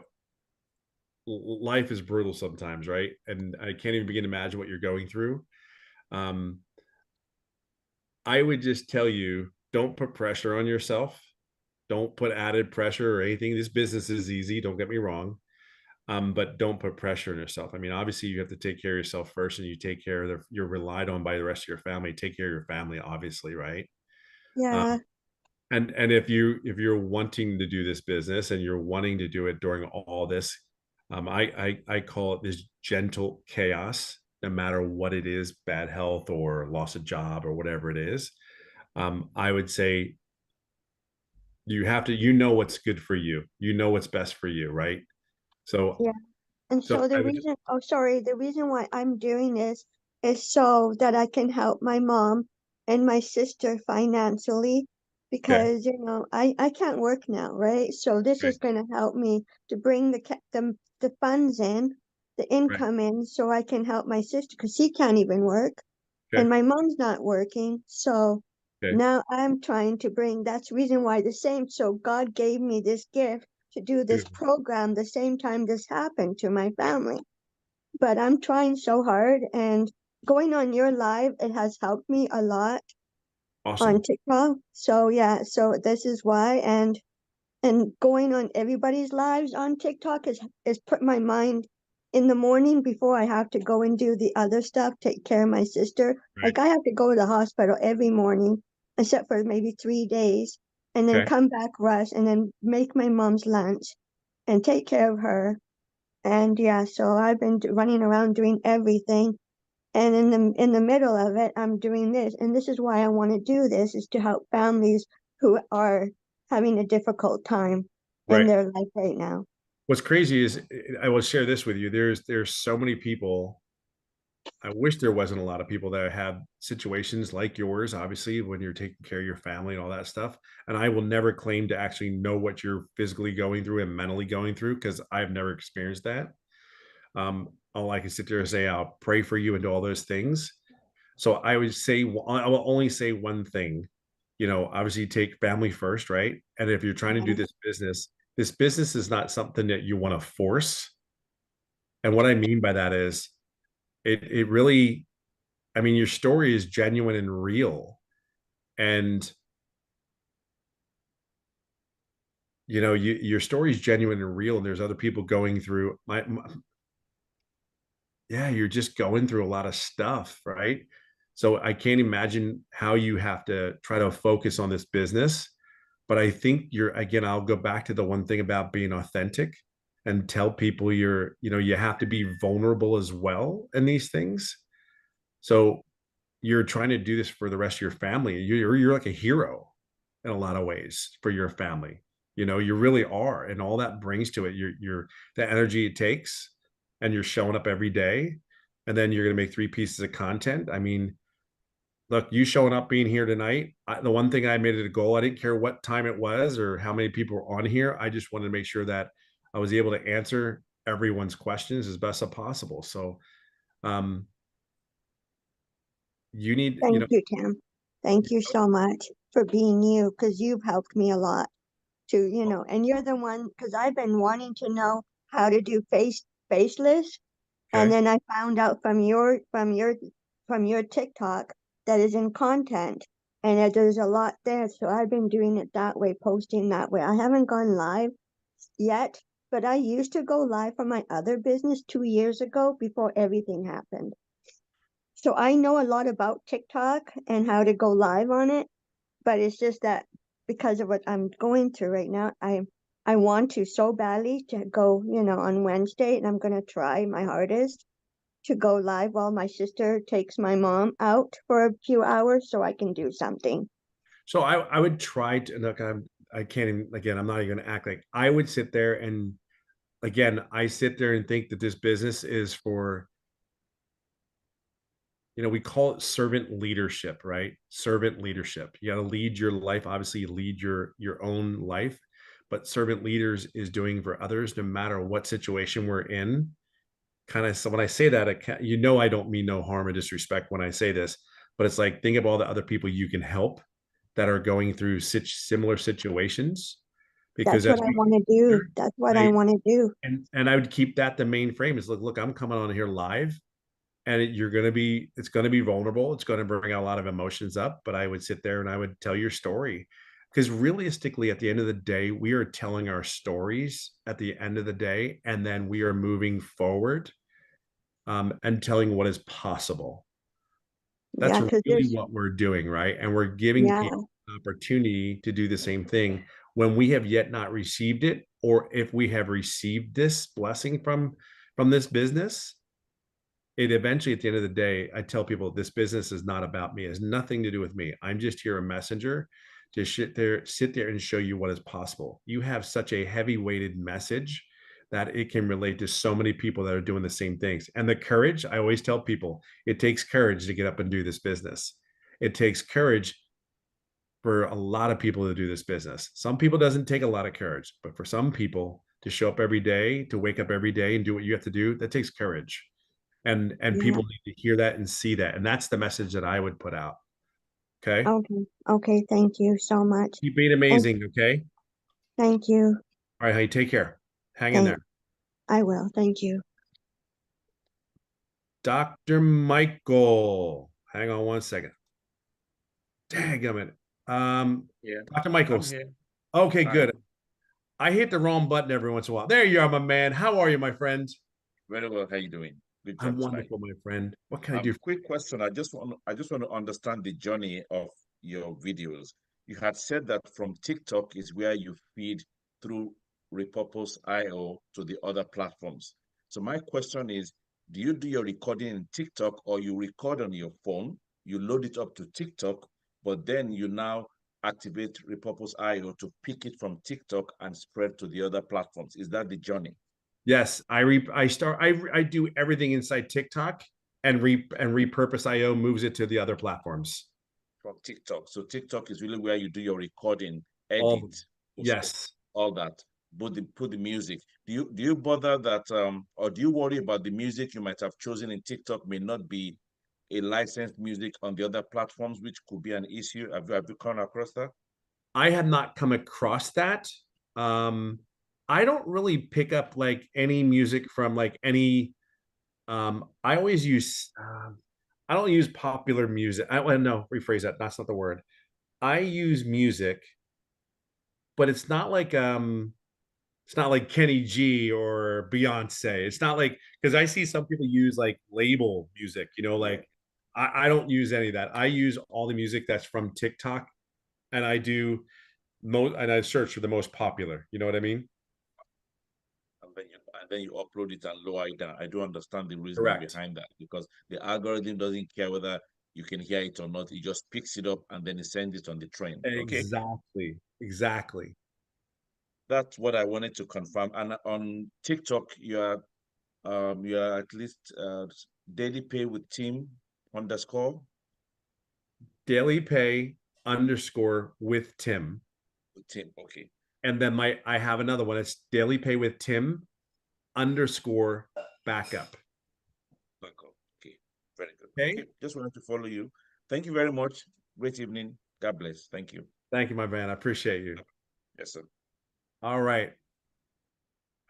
life is brutal sometimes, right? And I can't even begin to imagine what you're going through. I would just tell you, don't put pressure on yourself. Don't put added pressure or anything. This business is easy. Don't get me wrong. But don't put pressure on yourself. I mean, obviously you have to take care of yourself first, and you take care of you're relied on by the rest of your family. Take care of your family, obviously, right? Yeah. And if you're wanting to do this business and you're wanting to do it during all this, I call it this gentle chaos, no matter what it is, bad health or loss of job or whatever it is. I would say you have to, what's good for you. You know what's best for you, right? So, Yeah. And so so I would just, the reason why I'm doing this is so that I can help my mom and my sister financially okay, because, I can't work now, right? So this okay, is going to help me to bring the funds in, the right, income in, so I can help my sister because she can't even work and okay, my mom's not working. So okay, now I'm trying to that's the reason why so God gave me this gift to do this beautiful, program the same time this happened to my family. But I'm trying so hard, and going on your live, it has helped me a lot on awesome, TikTok. So yeah, so this is why, and going on everybody's lives on TikTok is put my mind in the morning before I have to go and do the other stuff, take care of my sister. right, Like I have to go to the hospital every morning, except for maybe 3 days, and then okay, come back rush and then make my mom's lunch and take care of her. And yeah, so I've been running around doing everything. And in the middle of it, I'm doing this. And this is why I want to do this, is to help families who are having a difficult time in right. their life right now. What's crazy is I will share this with you. There's so many people. I wish there wasn't a lot of people that have situations like yours, obviously, when you're taking care of your family and all that stuff. And I will never claim to actually know what you're physically going through and mentally going through because I've never experienced that. All I can sit there and say, I'll pray for you and do all those things. So I would say, I will only say one thing. Obviously take family first, right? And if you're trying to do this business is not something that you want to force. And what I mean by that is it really, I mean, your story is genuine and real. And your story is genuine and real, and there's other people going through yeah, you're just going through a lot of stuff, right? So I can't imagine how you have to try to focus on this business. But I think again, I'll go back to the one thing about being authentic and tell people you have to be vulnerable as well in these things. So you're trying to do this for the rest of your family. You're like a hero in a lot of ways for your family. You really are, and all that brings to it, the energy it takes, and you're showing up every day, and then you're going to make 3 pieces of content. I mean, look, you showing up, being here tonight. The one thing I made it a goal. I didn't care what time it was or how many people were on here. I just wanted to make sure that I was able to answer everyone's questions as best as possible. So, um, you need, Thank you, Tim. Thank you so much for being you, because you've helped me a lot to, and you're the one, because I've been wanting to know how to do faceless. And okay. then I found out from your TikTok that is in content, and that there's a lot there. So I've been doing it that way, posting that way. I haven't gone live yet, but I used to go live for my other business 2 years ago before everything happened. So I know a lot about TikTok and how to go live on it, but it's just that because of what I'm going through right now, I want to so badly to go, on Wednesday, and I'm gonna try my hardest to go live while my sister takes my mom out for a few hours so I can do something. So I would try to look. I can't even, again, I'm not even gonna act like I would sit there and again, I sit there and think that this business is for, we call it servant leadership, right? Servant leadership. You got to lead your life. Obviously, you lead your own life, but servant leaders is doing for others, no matter what situation we're in. Kind of. So when I say that, I don't mean no harm or disrespect when I say this, but it's like think of all the other people you can help that are going through such similar situations. Because That's what I want to do. That's what I want to do. And I would keep that the main frame is look, I'm coming on here live and it's going to be vulnerable. It's going to bring a lot of emotions up, but I would sit there and I would tell your story because realistically, at the end of the day, we are telling our stories at the end of the day, and then we are moving forward and telling what is possible. That's really what we're doing, right? And we're giving people an opportunity to do the same thing when we have yet not received it, or if we have received this blessing from this business. It eventually, at the end of the day, I tell people this business is not about me. It has nothing to do with me. I'm just here a messenger to sit there and show you what is possible. You have such a heavy weighted message that it can relate to so many people that are doing the same things. And the courage, I always tell people, it takes courage to get up and do this business. It takes courage for a lot of people to do this business. Some people doesn't take a lot of courage, but for some people to show up every day, to wake up every day and do what you have to do, that takes courage. And people need to hear that and see that. And that's the message that I would put out. Okay. Okay. Thank you so much. Keep being amazing. Okay. Thank you. All right, honey, take care. Hang in there. I will. Thank you. Dr. Michael. Hang on one second. Dang it. Yeah. Dr. Michaels. I'm here. Okay, Hi. good. I hit the wrong button every once in a while. There you are, my man. How are you, my friend? Very well. How you doing? Good job I'm tonight. wonderful, my friend. What can I do? Quick question. I just want to understand the journey of your videos. You had said that from TikTok is where you feed through Repurpose.io to the other platforms. So my question is, do you do your recording in TikTok, or you record on your phone, you load it up to TikTok, but then you now activate Repurpose.io to pick it from TikTok and spread to the other platforms? Is that the journey? Yes, I do everything inside TikTok, and Repurpose.io moves it to the other platforms. From TikTok. So TikTok is really where you do your recording, edit, yes, all that. Put the music. Do you bother that or do you worry about the music you might have chosen in TikTok may not be a licensed music on the other platforms, which could be an issue? Have you come across that? I have not come across that. I don't really pick up like any music from like any. I always use. I don't use popular music. No, rephrase that. That's not the word. I use music, but it's not like Kenny G or Beyonce. It's not like, because I see some people use like label music. Like I don't use any of that. I use all the music that's from TikTok, and I do and I search for the most popular. You know what I mean? And then you upload it and lower it down. I do understand the reasoning behind that, because the algorithm doesn't care whether you can hear it or not. It just picks it up and then it sends it on the train. Okay. Exactly. That's what I wanted to confirm. And on TikTok, you are at least daily pay with Tim _ Daily pay _ with Tim. With Tim, okay. And then I have another one. It's daily pay with Tim _ backup. Okay, very good. Okay. Just wanted to follow you. Thank you very much. Great evening. God bless. Thank you. Thank you, my man. I appreciate you. Yes, sir. All right.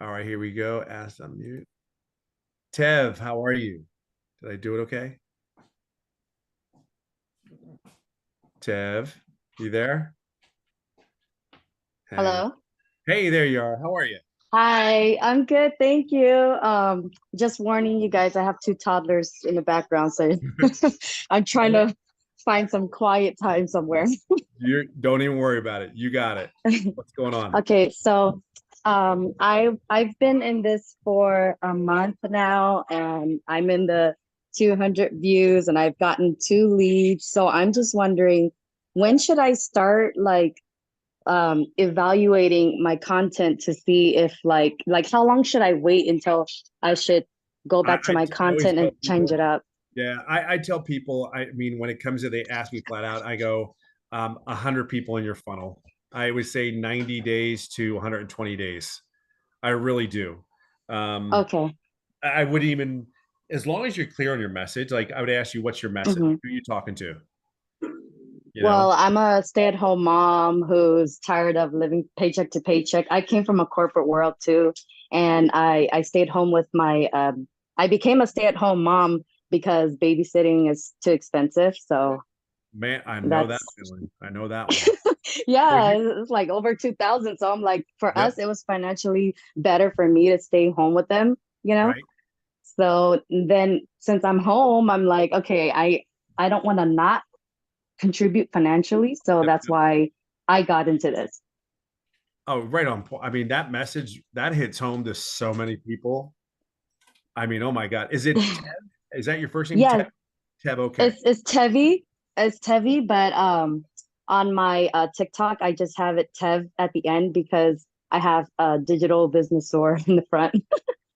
Here we go. Ask unmute. Tev, how are you? Did I do it okay? Tev, you there? Hello. Hey, there you are. How are you? Hi, I'm good, thank you. Just warning you guys, I have two toddlers in the background, so I'm trying to find some quiet time somewhere. You don't even worry about it. You got it. What's going on? Okay, so I've been in this for a month now, and I'm in the 200 views, and I've gotten 2 leads. So I'm just wondering, when should I start evaluating my content to see if like how long should I wait until I should go back to my I always content tell and change people, it up? yeah, I tell people, I mean, when it comes to, they ask me flat out, I go, 100 people in your funnel. I would say 90 days to 120 days. I really do. Okay. I wouldn't even, as long as you're clear on your message, like I would ask you, what's your message? Mhm. Who are you talking to? You Well, know? I'm a stay-at-home mom who's tired of living paycheck to paycheck. I came from a corporate world too, and I stayed home with my I became a stay-at-home mom because babysitting is too expensive. So Man, I know that that's feeling. I know that one. Well, yeah, it's like over 2,000. So I'm like, for yep, us, it was financially better for me to stay home with them, you know? right. So then since I'm home, I'm like, okay, I don't want to not contribute financially. So Yep, that's yep. why I got into this. Oh, right on point. I mean, that message that hits home to so many people. I mean, oh my God. Is it Tev? Is that your first name, Yeah, Tev? Tev, okay. it's Tevi. It's Tevi, but on my TikTok, I just have it Tev at the end because I have a digital business store in the front.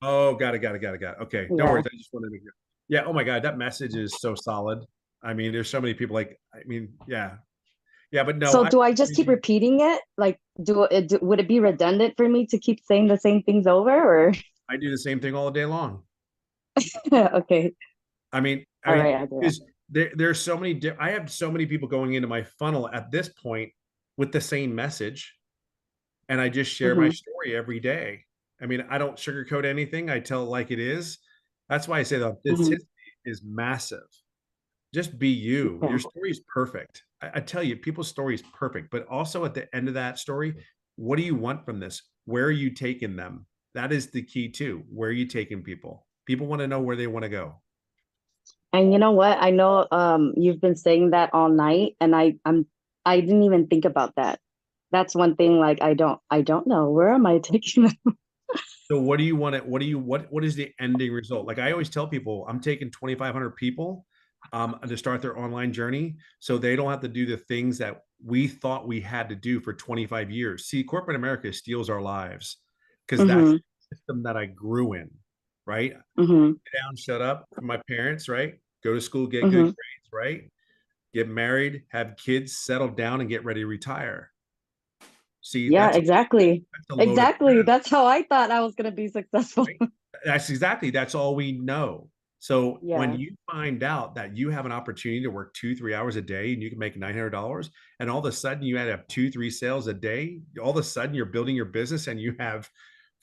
Oh, got it. Okay, no Yeah. worries. I just wanted to hear. Yeah, oh my God, that message is so solid. I mean, there's so many people like, I mean, yeah. Yeah, but no, So do I just keep repeating it? Like, would it be redundant for me to keep saying the same things over, or? I do the same thing all day long. Okay. I mean, All right, I'll do that. is there's so many, I have so many people going into my funnel at this point with the same message, and I just share my Mhm. story every day. I mean, I don't sugarcoat anything. I tell it like it is. That's why I say the Mhm. authenticity is massive. Just be you. Your Yeah. story is perfect. I tell you, people's story is perfect. But also at the end of that story, what do you want from this? Where are you taking them? That is the key too. Where are you taking people? People want to know where they want to go. And you know what? I know you've been saying that all night, and I didn't even think about that. That's one thing, like I don't know. Where am I taking them? So what do you want to, what is the ending result? Like I always tell people, I'm taking 2,500 people to start their online journey so they don't have to do the things that we thought we had to do for 25 years. See, corporate America steals our lives because that's Mm-hmm. the system that I grew in, right? Mm-hmm. Sit down, shut up from my parents, right? Go to school, get good Mm-hmm. grades, right? Get married, have kids, settle down, and get ready to retire. See, Yeah, exactly. that's a load of Exactly. That's how I thought I was gonna be successful. that's all we know. So when Yeah. you find out that you have an opportunity to work 2-3 hours a day and you can make $900, and all of a sudden you had to have 2-3 sales a day, all of a sudden you're building your business and you have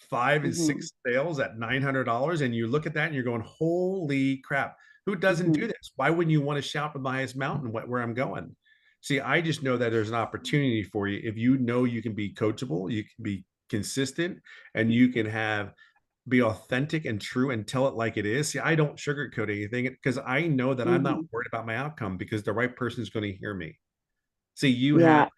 5 and Mm-hmm. 6 sales at $900, and you look at that and you're going, holy crap, who doesn't Mm-hmm. do this? Why wouldn't you want to shout from the highest mountain where I'm going? See, I just know that there's an opportunity for you if you know you can be coachable, you can be consistent, and you can be authentic and true and tell it like it is. See, I don't sugarcoat anything because I know that I'm not Mm-hmm. worried about my outcome because the right person is going to hear me. See, Yeah.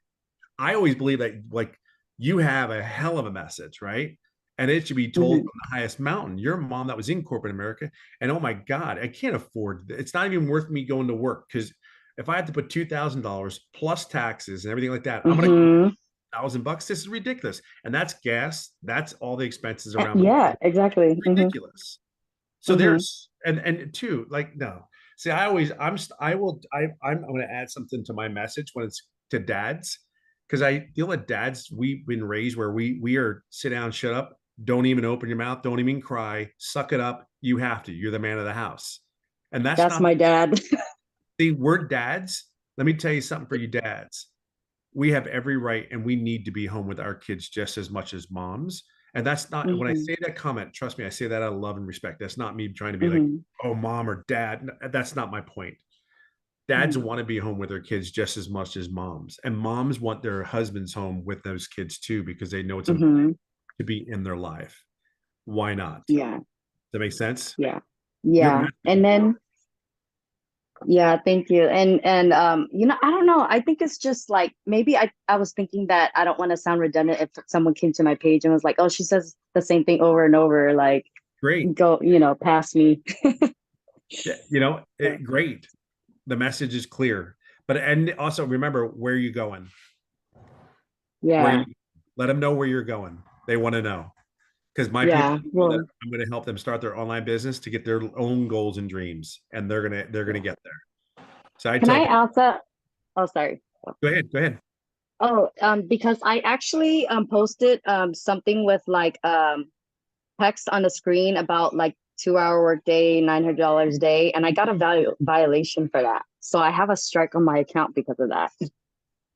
I always believe that like you have a hell of a message, right? And it should be told Mm-hmm. from the highest mountain. You're a mom that was in corporate America, and oh my God, I can't afford it's not even worth me going to work because if I had to put $2,000 plus taxes and everything like that, I'm gonna Mm-hmm. $1,000. This is ridiculous. And that's gas. That's all the expenses around the Yeah, exactly. Mm-hmm. ridiculous. So Mm-hmm. there's and two, like no. See, I always I'm going to add something to my message when it's to dads because I feel that dads we've been raised where we are sit down, shut up, don't even open your mouth, don't even cry, suck it up. You have to. You're the man of the house, and that's That's not. my dad. See, we're dads. Let me tell you something for you dads. We have every right and we need to be home with our kids just as much as moms. And that's not when I Mm-hmm. say that comment, trust me, I say that out of love and respect. That's not me trying to be like, Mm-hmm. oh, mom or dad. That's not my point. Dads Mm-hmm. want to be home with their kids just as much as moms. And moms want their husbands home with those kids too, because they know it's important Mm-hmm. to be in their life. Why not? Yeah. Does that make sense? Yeah. Yeah. And then, yeah, thank you. And you know, I don't know. I think it's just like, maybe I was thinking that I don't want to sound redundant if someone came to my page and was like, oh, she says the same thing over and over, like, great, go, you know, past me. Yeah, you know, great. The message is clear. But and also remember where you're going. Yeah. Let them know where you're going. They want to know. Because my Yeah, people, I'm going to help them start their online business to get their own goals and dreams, and they're gonna get there. So I Can tell I people, also, oh, sorry. go ahead. Oh, because I actually posted something with like text on the screen about like 2-hour workday, $900 a day, and I got a violation for that. So I have a strike on my account because of that.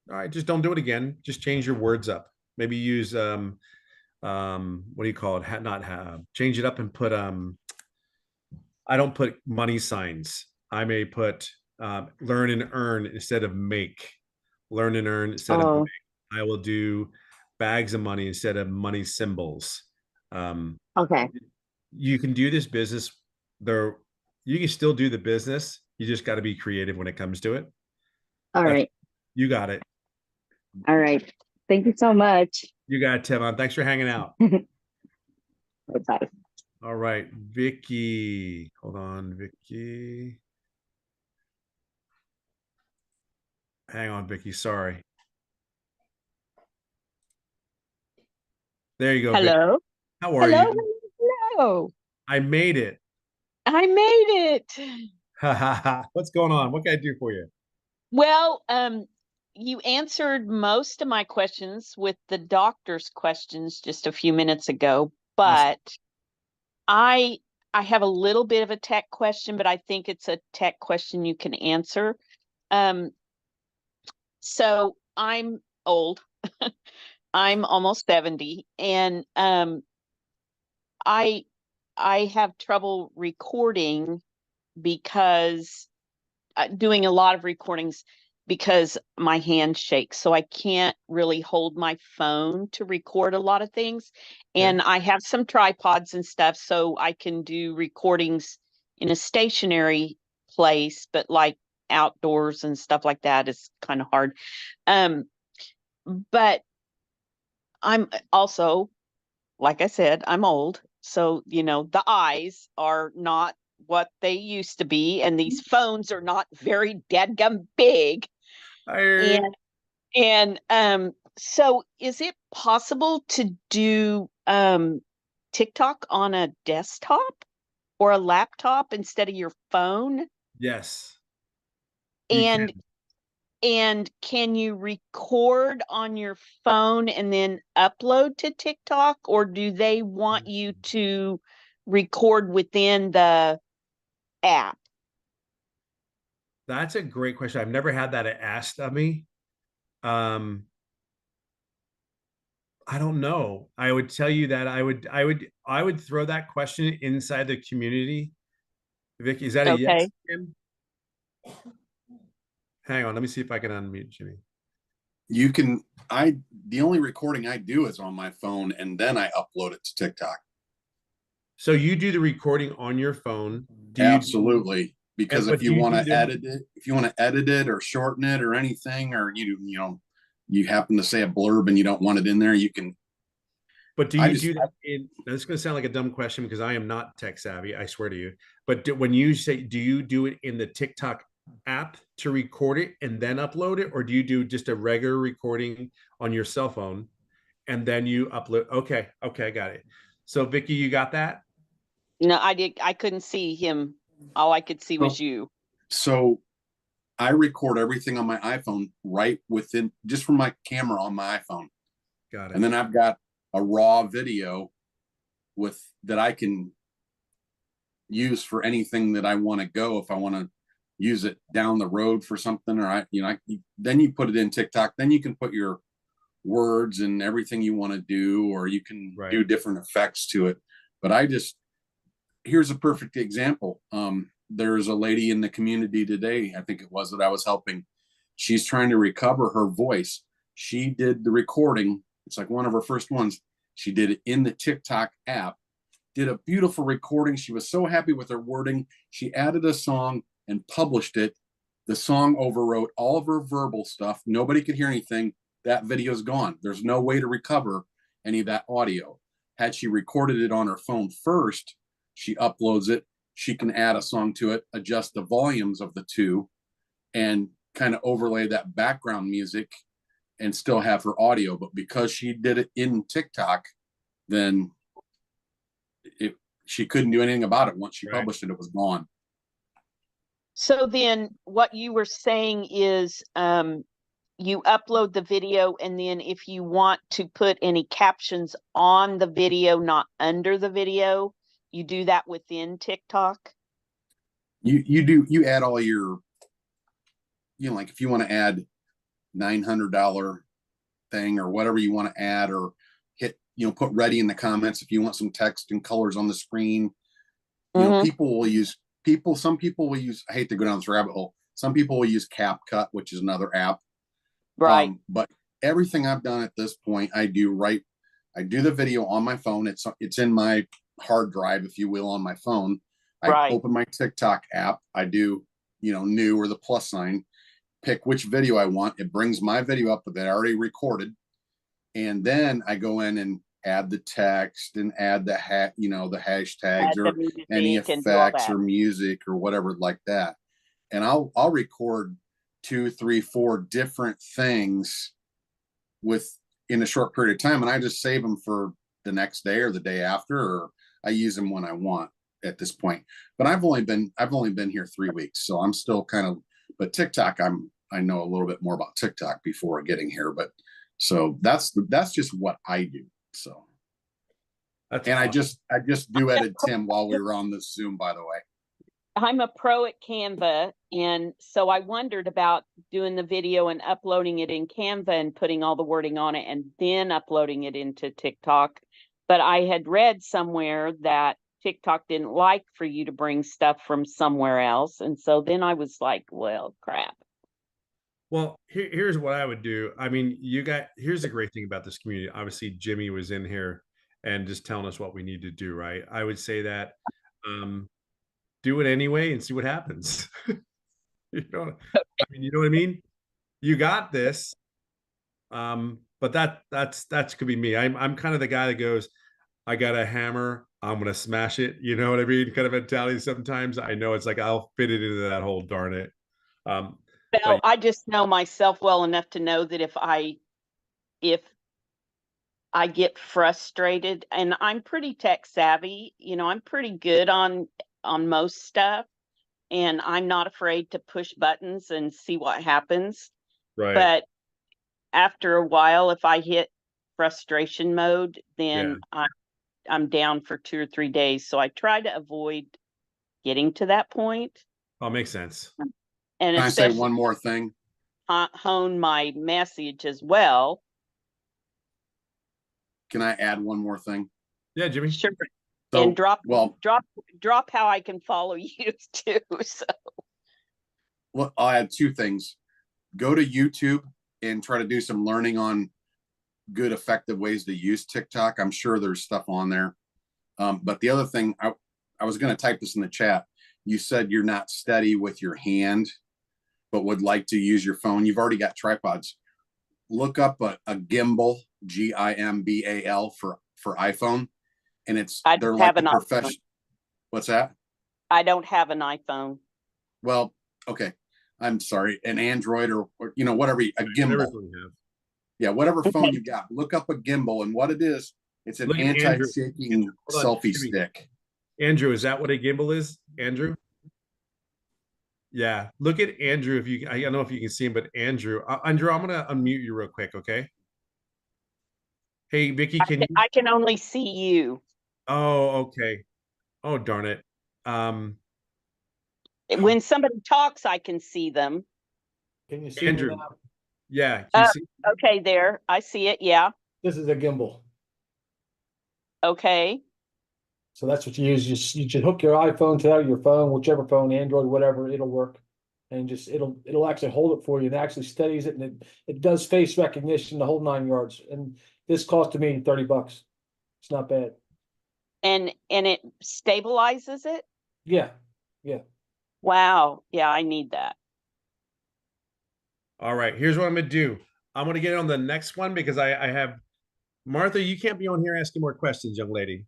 All right, just don't do it again. Just change your words up. Maybe use what do you call it? Not have change it up and put I don't put money signs. I may put learn and earn instead of make. Learn and earn instead of make. I will do bags of money instead of money symbols. Okay. You can do this business there. You can still do the business. You just got to be creative when it comes to it. All right. You got it. All right. Thank you so much. You got it, Tevon. Thanks for hanging out. Bye. All right, Vicky. Hold on, Vicky. Hang on, Vicky. Sorry. There you go. Hello. Vicky. How are Hello. you? Hello. I made it. I made it. What's going on? What can I do for you? Well, you answered most of my questions with the doctor's questions just a few minutes ago, but awesome. I have a little bit of a tech question, but I think it's a tech question you can answer. So I'm old. I'm almost 70, and I have trouble recording because doing a lot of recordings because my hand shakes. So I can't really hold my phone to record a lot of things. And I have some tripods and stuff so I can do recordings in a stationary place, but like outdoors and stuff like that is kind of hard. But I'm also, like I said, I'm old. So, you know, the eyes are not what they used to be, and these phones are not very dadgum big. And so is it possible to do TikTok on a desktop or a laptop instead of your phone? Yes. And can you record on your phone and then upload to TikTok, or do they want you to record within the app? That's a great question. I've never had that asked of me. I don't know. I would tell you that I would throw that question inside the community. Vicky, is that a yes, Kim? Hang on, let me see if I can unmute Jimmy. You can, the only recording I do is on my phone, and then I upload it to TikTok. So you do the recording on your phone? Absolutely. Because if you want to edit it or shorten it or anything, or you happen to say a blurb and you don't want it in there, you can. But do you do that now this is going to sound like a dumb question because I am not tech savvy, I swear to you. But when you say, do you do it in the TikTok app to record it and then upload it, or do you do just a regular recording on your cell phone and then you upload? Okay, I got it. So Vicky, you got that? No, I couldn't see him. All I could see was you. So I record everything on my iPhone right within, just from my camera on my iPhone. Got it. And then I've got a raw video that I can use for anything that I want to go. If I want to use it down the road for something, or then you put it in TikTok, then you can put your words and everything you want to do, or you can do different effects to it. But here's a perfect example. There's a lady in the community today, I think it was, that I was helping. She's trying to recover her voice. She did the recording. It's like one of her first ones. She did it in the TikTok app, did a beautiful recording. She was so happy with her wording. She added a song and published it. The song overwrote all of her verbal stuff. Nobody could hear anything. That video's gone. There's no way to recover any of that audio. Had she recorded it on her phone first, she uploads it. She can add a song to it, adjust the volumes of the two, and kind of overlay that background music and still have her audio. But because she did it in TikTok, then she couldn't do anything about it. Once she published it, it was gone. So then what you were saying is you upload the video, and then if you want to put any captions on the video, not under the video, you do that within TikTok? You add all your, like if you want to add $900 thing or whatever you want to add, or hit, put ready in the comments if you want some text and colors on the screen. People will use, some people will use, I hate to go down this rabbit hole, some people will use CapCut, which is another app. Right. But everything I've done at this point, I do the video on my phone. It's in my hard drive, if you will, on my phone. I open my TikTok app. I do, new or the plus sign, pick which video I want. It brings my video up that I already recorded. And then I go in and add the text and add the the hashtags or any effects or music or whatever like that. And I'll record 2, 3, 4 different things in a short period of time, and I just save them for the next day or the day after, or I use them when I want at this point. But I've only been here 3 weeks, so I'm still kind of, but TikTok, I know a little bit more about TikTok before getting here, but so that's just what I do. So and I just duetted Tim while we were on this Zoom, by the way. I'm a pro at Canva, and so I wondered about doing the video and uploading it in Canva and putting all the wording on it and then uploading it into TikTok. But I had read somewhere that TikTok didn't like for you to bring stuff from somewhere else. And so then I was like, well, crap. Well, here's what I would do. I mean, here's the great thing about this community. Obviously, Jimmy was in here and just telling us what we need to do, right? I would say that do it anyway and see what happens. You know what I mean? You got this. But that could be me. I'm kind of the guy that goes, I got a hammer, I'm gonna smash it. You know what I mean? Kind of mentality. Sometimes I know it's like I'll fit it into that hole, darn it. Well, I just know myself well enough to know that if I get frustrated, and I'm pretty tech savvy, I'm pretty good on most stuff, and I'm not afraid to push buttons and see what happens. Right. But after a while, if I hit frustration mode, then I'm down for 2 or 3 days. So I try to avoid getting to that point. Oh, makes sense. And can I say one more thing? Hone my message as well. Can I add one more thing? Yeah, Jimmy. Sure. So, and drop how I can follow you too. So well, I'll add 2 things. Go to YouTube and try to do some learning on good, effective ways to use TikTok. I'm sure there's stuff on there. But the other thing, I was going to type this in the chat. You said you're not steady with your hand, but would like to use your phone. You've already got tripods. Look up a gimbal, GIMBAL for iPhone. And they're like a professional. What's that? I don't have an iPhone. Well, okay. I'm sorry. An Android or whatever, a gimbal. Yeah, whatever phone you got. Look up a gimbal, and what it is, it's an anti-shaking selfie stick. Andrew, is that what a gimbal is? Andrew? Yeah. Look at Andrew. I don't know if you can see him, but Andrew, I'm gonna unmute you real quick, okay? Hey, Vicky, I can only see you. Oh, okay. Oh, darn it. When somebody talks, I can see them. Can you see Andrew? me now? Yeah. Okay, there. I see it. Yeah. This is a gimbal. Okay. So that's what you use. You should hook your iPhone to your phone, whichever phone, Android, whatever, it'll work. And just it'll actually hold it for you and actually steadies it, and it does face recognition the whole 9 yards. And this costed me $30. It's not bad. And it stabilizes it? Yeah. Yeah. Wow. Yeah, I need that. All right, here's what I'm gonna do. I'm gonna get on the next one because I have Martha, you can't be on here asking more questions, young lady.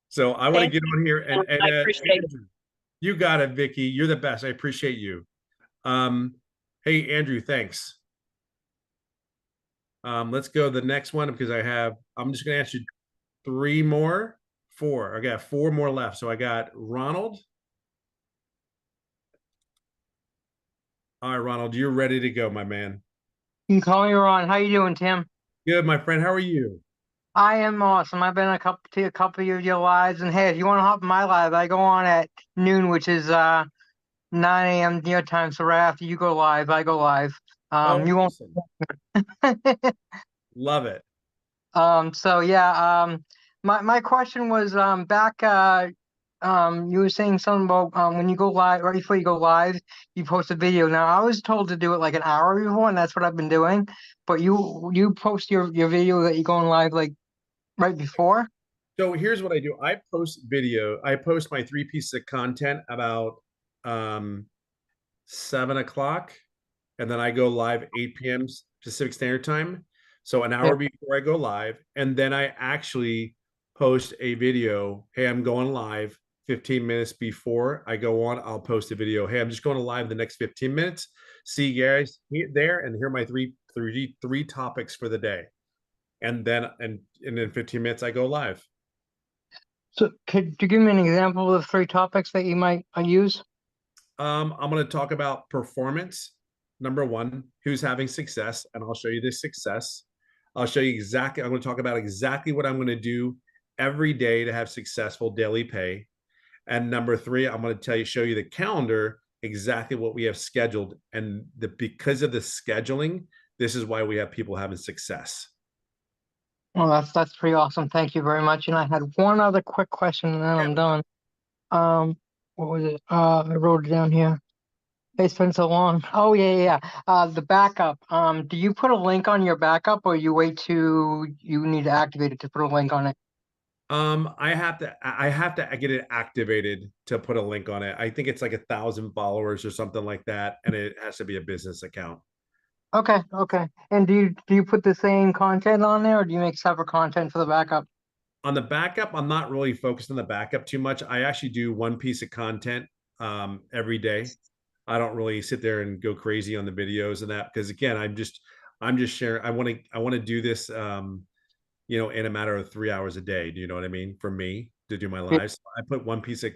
So I want to get on here and I appreciate it. Andrew, you got it, Vicky. You're the best. I appreciate you. Hey Andrew, thanks. Let's go to the next one because I'm just gonna ask you four. I got four more left. So I got Ronald. All right, Ronald, you're ready to go, my man. You can call me Ron. How you doing, Tim? Good, my friend. How are you? I am awesome. I've been a couple of your lives, and hey, if you want to hop in my live, I go on at noon, which is 9 a.m. your time. So right after you go live, I go live. You won't. Love it. So yeah. My question was back. You were saying something about when you go live, right before you go live, you post a video. Now I was told to do it like an hour before, and that's what I've been doing. But you post your video that you're going live like right before. So here's what I do. I post my 3 pieces of content about 7 o'clock, and then I go live 8 p.m. Pacific Standard Time. So an hour before I go live, and then I actually post a video. Hey, I'm going live 15 minutes before I go on. I'll post a video. Hey, I'm just going to live the next 15 minutes. See you guys there, and here are my three topics for the day. And then 15 minutes I go live. So could you give me an example of 3 topics that you might use? I'm going to talk about performance. Number 1, who's having success, and I'll show you the success. I'll show you exactly. I'm going to talk about exactly what I'm going to do every day to have successful daily pay. And number 3, I'm going to show you the calendar, exactly what we have scheduled, and because of the scheduling, this is why we have people having success. Well, that's pretty awesome. Thank you very much. And I had one other quick question, and then I'm done. What was it? I wrote it down here. It's been so long. Oh yeah. The backup. Do you put a link on your backup, or you wait to you need to activate it to put a link on it? I have to get it activated to put a link on it. I think it's like 1,000 followers or something like that, and it has to be a business account. Okay. And do you put the same content on there, or do you make separate content for the backup? On the backup, I'm not really focused on the backup too much. I actually do one piece of content every day. I don't really sit there and go crazy on the videos and that, because again, I'm just sharing. I want to do this in a matter of 3 hours a day. Do you know what I mean? For me to do my lives. So I put one piece of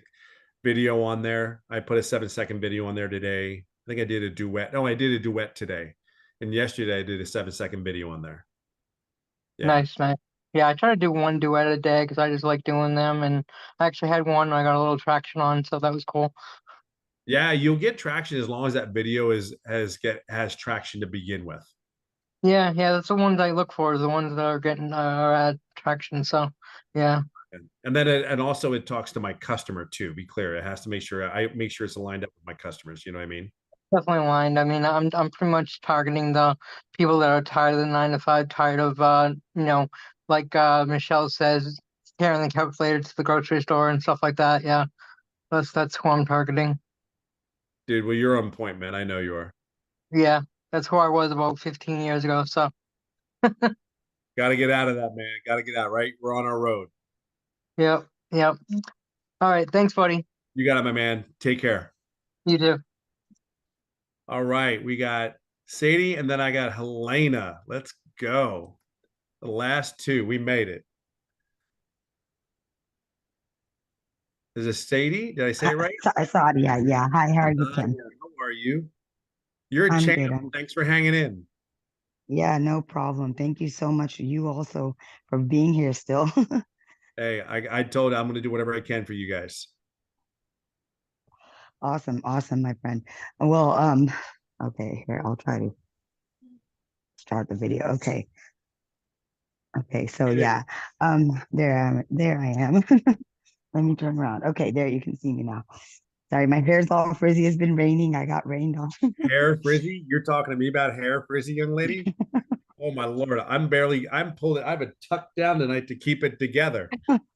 video on there. I put a 7-second video on there today. I think I did a duet. No, I did a duet today. And yesterday I did a 7-second video on there. Yeah. Nice. Yeah, I try to do one duet a day because I just like doing them, and I actually had one I got a little traction on, so that was cool. Yeah, you'll get traction as long as that video has traction to begin with. Yeah, that's the ones I look for, the ones that are getting at traction. So yeah. And then and also it talks to my customer too. Be clear, it has to make sure it's aligned up with my customers. You know what I mean? Definitely aligned. I mean, I'm pretty much targeting the people that are tired of the 9 to 5, tired of like Michelle says, carrying the calculator to the grocery store and stuff like that. Yeah, that's who I'm targeting. Dude, well, you're on point, man. I know you are. Yeah, that's who I was about 15 years ago. So got to get out of that, man. Got to get out. Right, we're on our road. Yep. All right, thanks, buddy. You got it, my man. Take care. You too. All right, we got Sadie, and then I got Helena. Let's go. The last 2, we made it. Is it Sadie? Did I say it right? Sadia, yeah. Hi, how are you, Tim? How are you? You're a I'm champ. good. Thanks for hanging in. Yeah, no problem. Thank you so much. You also for being here still. Hey, I told I'm going to do whatever I can for you guys. Awesome, my friend. Well, okay, here, I'll try to start the video. Okay, so yeah, there I am. Let me turn around. Okay, there you can see me now. Sorry, my hair's all frizzy. It's been raining. I got rained on. Hair frizzy? You're talking to me about hair frizzy, young lady? Oh my Lord. I'm pulling, I have it tucked down tonight to keep it together.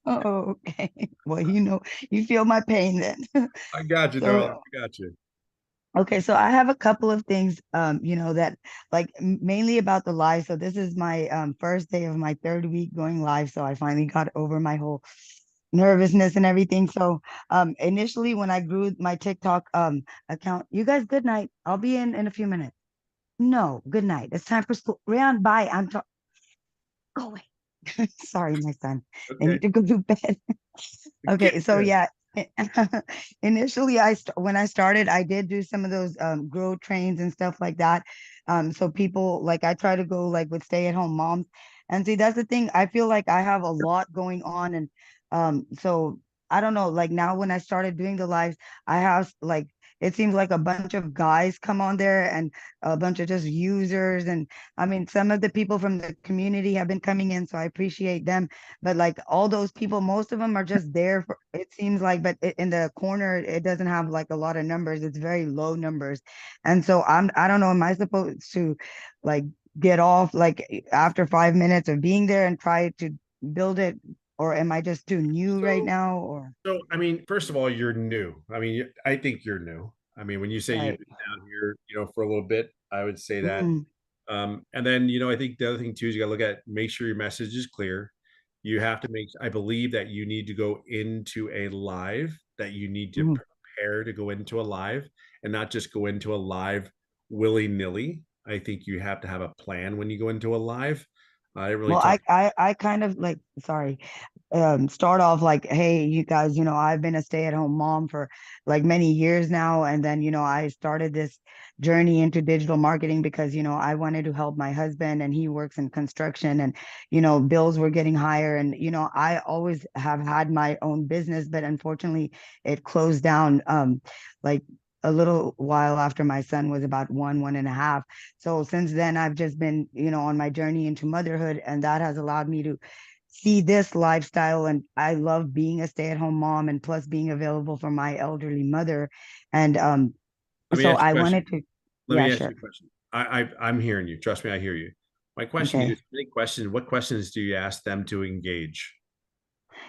Oh, okay. Well, you feel my pain then. I got you, darling. So, I got you. okay, so I have a couple of things, that like mainly about the live. So this is my first day of my third week going live. So I finally got over my whole nervousness and everything. So initially when I grew my TikTok account, you guys, good night. I'll be in a few minutes. No, good night. It's time for school. Rayon, bye. Go away. Sorry, my son. I Okay. need to go to bed. Okay, so yeah, initially when I started, I did do some of those grow trains and stuff like that. So people like I try to go like with stay-at-home moms. And see, that's the thing. I feel like I have a lot going on, and so I don't know, like now when I started doing the lives, I have like it seems like a bunch of guys come on there and a bunch of just users. And I mean, some of the people from the community have been coming in, so I appreciate them. But like all those people, most of them are just there for, it seems like, but in the corner, it doesn't have like a lot of numbers. It's very low numbers. And so I don't know, am I supposed to like get off like after 5 minutes of being there and try to build it? Or am I just too new right now? Or So, I mean, first of all, you're new. I mean, I think you're new. I mean, when you say you've right. been down here, for a little bit, I would say that. Mm, And then, I think the other thing too is you got to look at, make sure your message is clear. You have to I believe that you need to go into a live, that you need to mm. prepare to go into a live and not just go into a live willy-nilly. I think you have to have a plan when you go into a live. I didn't really Well, talk. I kind of like, sorry, start off like, hey, you guys, I've been a stay-at-home mom for like many years now. And then, I started this journey into digital marketing because, I wanted to help my husband, and he works in construction, and, bills were getting higher. And, I always have had my own business, but unfortunately it closed down, like a little while after my son was about 1.5. So since then, I've just been, on my journey into motherhood, and that has allowed me to see this lifestyle. And I love being a stay-at-home mom, and plus being available for my elderly mother. And Let me so ask you a I question. wanted to, Let me yeah, ask you sure. a question. I'm hearing you. Trust me, I hear you. My question to you Okay. is, any questions, what questions do you ask them to engage?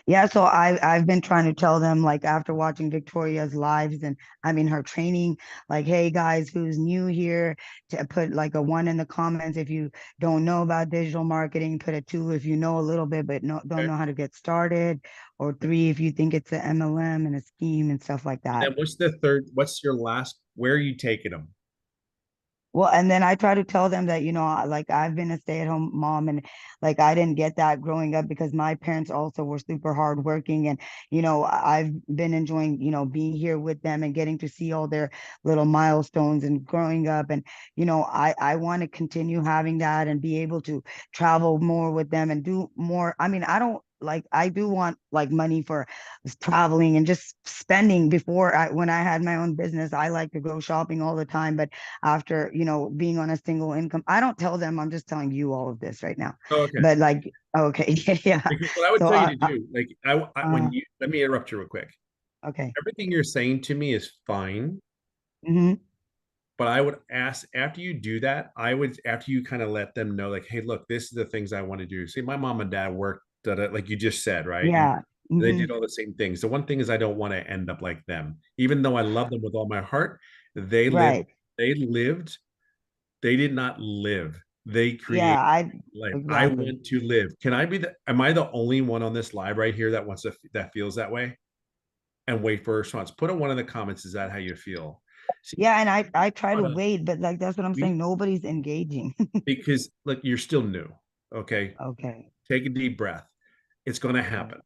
Yeah, so I've been trying to tell them, like, after watching Victoria's lives and I mean her training, like, hey guys, who's new here, to put like a 1 in the comments if you don't know about digital marketing, put a 2 if you know a little bit but don't Okay. know how to get started, or 3 if you think it's an MLM and a scheme and stuff like And that. then what's the third, what's your last, where are you taking them? Well, and then I try to tell them that, like I've been a stay-at-home mom, and like I didn't get that growing up because my parents also were super hardworking. And, I've been enjoying, being here with them and getting to see all their little milestones and growing up. And, I want to continue having that and be able to travel more with them and do more. I mean, I do want like money for traveling and just spending. When I had my own business, I like to go shopping all the time. But after, being on a single income, I don't tell them, I'm just telling you all of this right now. Oh, okay. But like, okay, yeah. Because what I would So, tell you to do, like, let me interrupt you real quick. okay. Everything you're saying to me is fine, Hmm. but I would ask, after you do that, after you kind of let them know, like, hey, look, this is the things I want to do. See, my mom and dad worked, like you just said, right? Yeah. They Hmm. did all the same things. The one thing is, I don't want to end up like them. Even though I love them with all my heart, they lived, Right. they lived, they did not live. They created Yeah, life. I exactly. want to live. Am I the only one on this live right here that that feels that way? And wait for a response. Put a 1 in the comments. Is that how you feel? See, Yeah, and I try to uh, wait, but like that's what I'm saying. Nobody's engaging. because look, you're still new. Okay. Okay. Take a deep breath. It's going to Right. happen.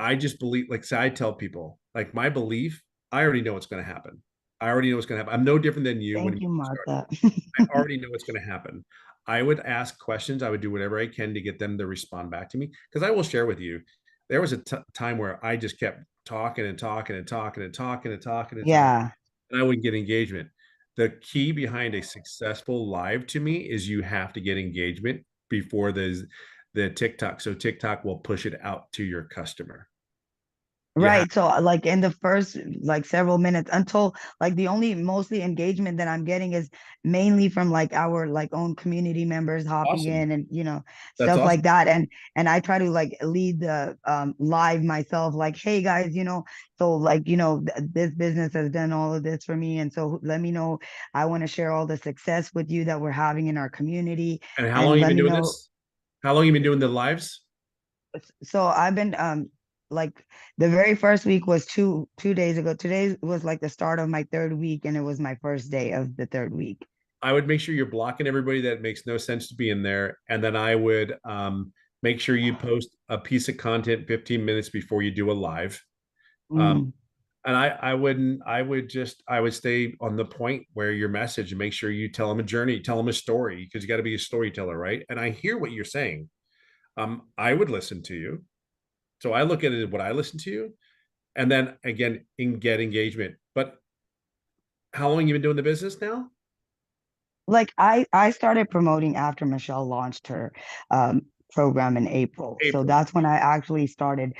I just believe, like, say, I tell people, like, my belief, I already know what's going to happen. I already know what's going to happen. I'm no different than you when Thank you you, started. Martha. I already know what's going to happen. I would ask questions. I would do whatever I can to get them to respond back to me. Because I will share with you, there was a time where I just kept talking and talking and talking and talking and talking and talking, Yeah. and I wouldn't get engagement. The key behind a successful live to me is you have to get engagement before the TikTok. So TikTok will push it out to your customer. Right. So like in the first like several minutes until like the only mostly engagement that I'm getting is mainly from like our like own community members hopping Awesome. in and That's stuff like awesome. that. And I try to like lead the live myself, like, hey guys, so like, this business has done all of this for me. And so let me know. I want to share all the success with you that we're having in our community. And how long And you let been me doing know. this? How long you been doing the lives? So I've been like the very first week was two days ago. Today was like the start of my third week, and it was my first day of the third week. I would make sure you're blocking everybody that makes no sense to be in there. And then I would make sure you post a piece of content 15 minutes before you do a live. Mm. And I would stay on the point where your message and make sure you tell them a journey, tell them a story, because you got to be a storyteller, right? And I hear what you're saying. I would listen to you. So I look at it, what I listen to you, and then again, get engagement. But how long you been doing the business now? Like I started promoting after Michelle launched her program in April. So that's when I actually started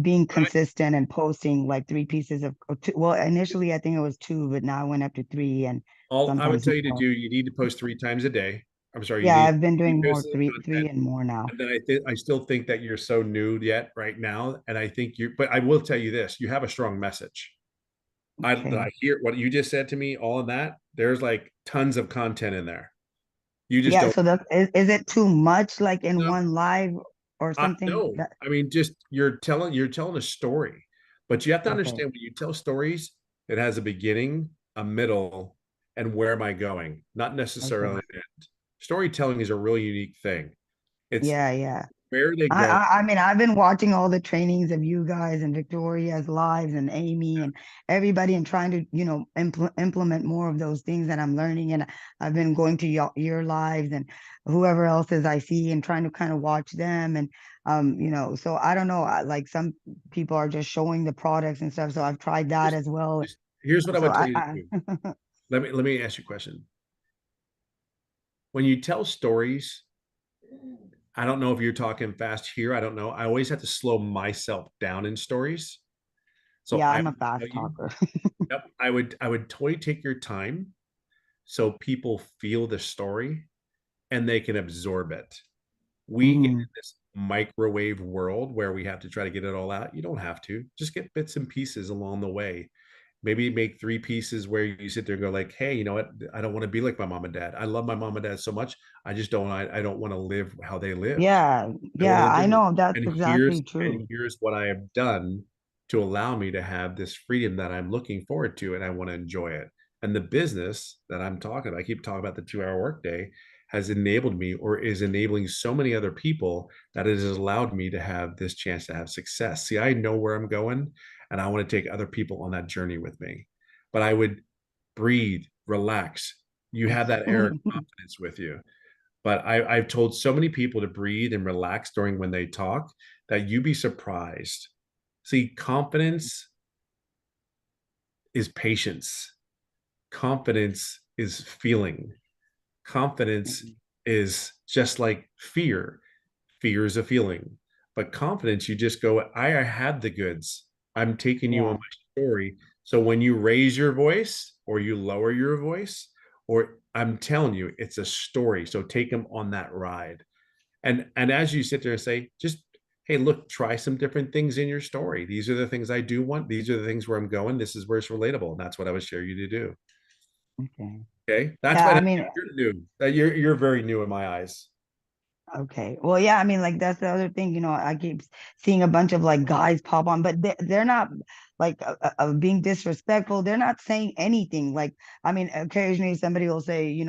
being consistent and posting like 3 pieces of well, initially I think it was 2, but now I went up to 3 and All I would sometimes tell you to more. do, you need to post 3 times a day. I'm sorry, you Yeah, need I've been doing more, pieces of three content. and more now. And then I still think that you're so new yet right now. And I think but I will tell you this, you have a strong message. Okay. I hear what you just said to me, all of that. There's like tons of content in there. You just Yeah, don't. so is it too much like in one live or something No, that I mean, just you're telling a story, but you have to okay. understand when you tell stories, it has a beginning, a middle, and where am I going? Not necessarily Okay. an end. Storytelling is a really unique thing. It's Yeah. where they I, go. I I mean I've been watching all the trainings of you guys and Victoria's lives and Amy and everybody and trying to implement more of those things that I'm learning, and I've been going to your lives and whoever else is I see and trying to kind of watch them, and so I don't know, like some people are just showing the products and stuff, so I've tried that as well. Here's what I So would tell you to do. Let me ask you a question. When you tell stories, I don't know if you're talking fast here. I don't know. I always have to slow myself down in stories. So Yeah, I I'm a would tell fast you, talker. yep, I would totally take your time so people feel the story and they can absorb it. We get in this microwave world where we have to try to get it all out. You don't have to. Just get bits and pieces along the way. Maybe make 3 pieces where you sit there and go like, hey, you know what? I don't want to be like my mom and dad. I love my mom and dad so much. I just don't, I don't want to live how they live. Yeah, I want to yeah, live I different. know that's And exactly true. here's what I have done to allow me to have this freedom that I'm looking forward to, and I want to enjoy it. And the business that I'm talking about, I keep talking about the 2-hour workday, has enabled me or is enabling so many other people that it has allowed me to have this chance to have success. See, I know where I'm going, and I want to take other people on that journey with me. But I would breathe, relax. You have that air of confidence with you. But I've told so many people to breathe and relax during when they talk that you'd be surprised. See, confidence is patience. Confidence is feeling. Confidence is just like fear. Fear is a feeling. But confidence, you just go, I have the goods. I'm taking you on Yeah. my story. So when you raise your voice or you lower your voice, or I'm telling you, it's a story. So take them on that ride. And as you sit there and say, just, hey, look, try some different things in your story. These are the things I do want. These are the things where I'm going. This is where it's relatable. And that's what I would share you to do. Okay. Okay. That's Yeah, why I mean, you're new. You're very new in my eyes. okay. Well, yeah, I mean, like that's the other thing, I keep seeing a bunch of like guys pop on, but they're not like being disrespectful. They're not saying anything. Like, I mean, occasionally somebody will say,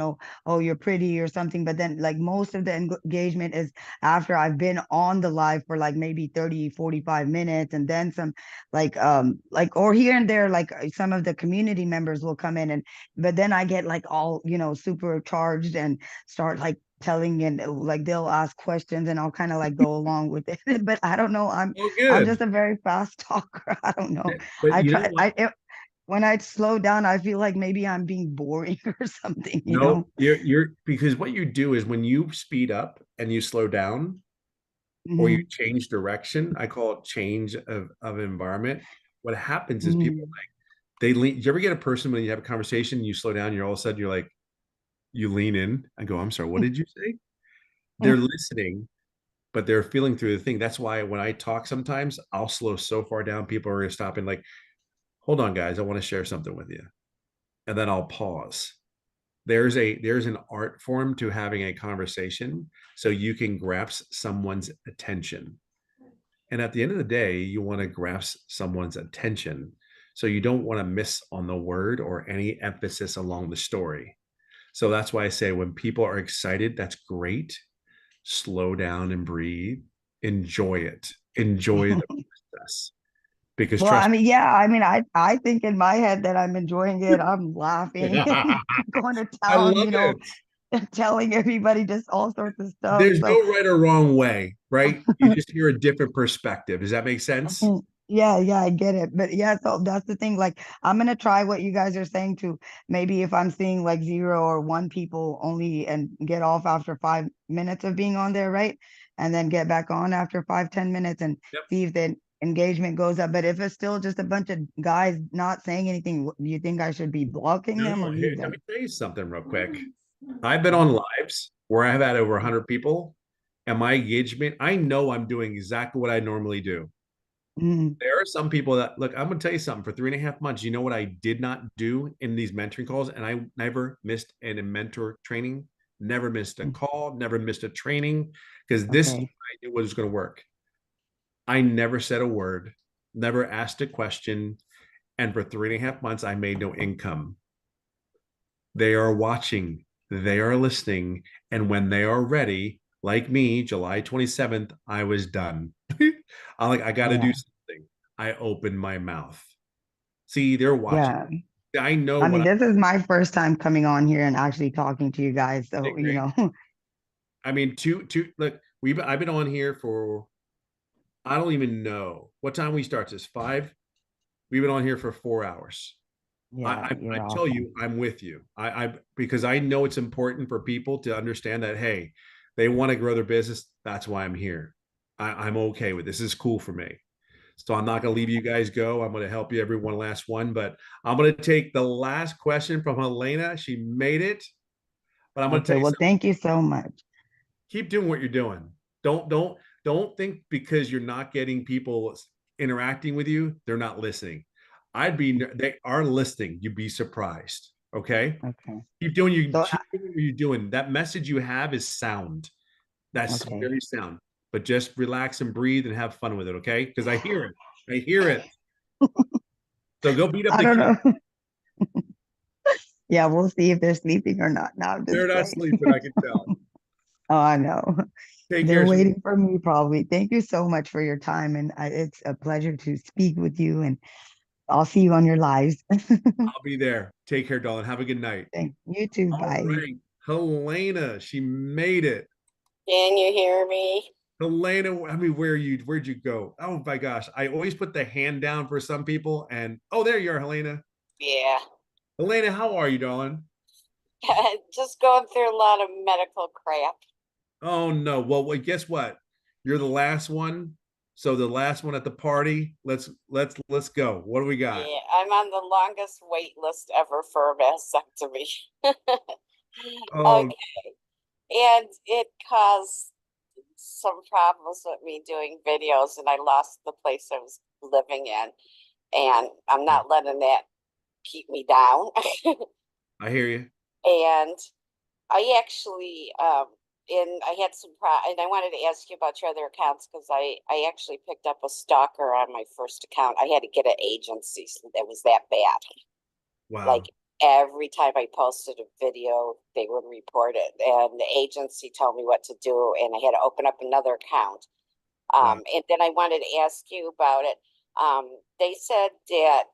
oh, you're pretty or something, but then like most of the engagement is after I've been on the live for like maybe 30, 45 minutes, and then some like or here and there, like some of the community members will come in, and but then I get like all, super charged and start like telling, and like they'll ask questions and I'll kind of like go along with it. But I don't know, I'm just good. a very fast talker. I don't know. But I you know try what? when I slow down, I feel like maybe I'm being boring or something. No, you're because what you do is when you speed up and you slow down, or you change direction. I call it change of environment. What happens is people like they lean. You ever get a person when you have a conversation, you slow down, you're all of a sudden you're like, you lean in. I go, I'm sorry, what did you say? They're listening, but they're feeling through the thing. That's why when I talk, sometimes I'll slow so far down, people are gonna stop and like, hold on, guys, I want to share something with you, and then I'll pause. There's an art form to having a conversation so you can grasp someone's attention. And at the end of the day, you want to grasp someone's attention. So you don't want to miss on the word or any emphasis along the story. So that's why I say when people are excited, that's great. Slow down and breathe. Enjoy it. Enjoy the process. Because Well, trust I mean, yeah, I mean, I think in my head that I'm enjoying it. I'm laughing, going to I town, love it. telling everybody just all sorts of stuff. There's So no right or wrong way, right? You just hear a different perspective. Does that make sense? yeah, I get it. But yeah, so that's the thing. Like, I'm gonna try what you guys are saying to maybe if I'm seeing like 0 or 1 people only and get off after 5 minutes of being on there, right? And then get back on after 5-10 minutes and see if the engagement goes up. But if it's still just a bunch of guys not saying anything, do you think I should be blocking them No, or here, leave let them? me tell you something real quick. I've been on lives where I've had over 100 people, and my engagement, I know I'm doing exactly what I normally do. There are some people that look, I'm going to tell you something. For 3.5 months, you know what I did not do in these mentoring calls? And I never missed a mentor training, never missed a call, never missed a training, because this I knew what was going to work. I never said a word, never asked a question. And for 3.5 months, I made no income. They are watching, they are listening. And when they are ready, like me, July 27th, I was done. I'm like, I got to do something. I opened my mouth. See, they're watching. Yeah. I know I what mean, this is my first time coming on here and actually talking to you guys. So, I mean, look, I've been on here for, I don't even know what time we start this. 5. We've been on here for 4 hours. yeah, I tell you, I'm with you. Because I know it's important for people to understand that, hey, they want to grow their business. That's why I'm here. I'm okay with this. This is cool for me. So I'm not going to leave you guys go. I'm going to help you every one last one, but I'm going to take the last question from Helena. She made it, but I'm going to tell okay. you Well, something. thank you so much. Keep doing what you're doing. Don't think because you're not getting people interacting with you, they're not listening. They are listening. You'd be surprised. Okay. Okay. Keep doing what you're doing. That message you have is sound. That's Okay. very sound. But just relax and breathe and have fun with it. Okay. Because I hear it. I hear it. So go beat up I the don't kids. know. Yeah, we'll see if they're sleeping or not. Now I'm just They're not playing. sleeping, I can tell. Oh, I know. Take They're care. waiting for me probably. Thank you so much for your time. And it's a pleasure to speak with you. And I'll see you on your lives. I'll be there. Take care, darling. Have a good night. Thank you too. All Bye. right. Helena, she made it. Can you hear me? Helena, I mean, where'd you go? Oh my gosh. I always put the hand down for some people. And oh, there you are, Helena. Yeah. Helena, how are you, darling? Just going through a lot of medical crap. Oh no. Well, guess what? You're the last one. So the last one at the party. Let's go. What do we got? Yeah, I'm on the longest wait list ever for a vasectomy. Oh, Okay. And it caused some problems with me doing videos, and I lost the place I was living in. And I'm not letting that keep me down. I hear you. And I actually and I had some and I wanted to ask you about your other accounts because I actually picked up a stalker on my first account. I had to get an agency. So it was that bad. Wow. Like every time I posted a video, they would report it, and the agency told me what to do, and I had to open up another account. And then I wanted to ask you about it. They said that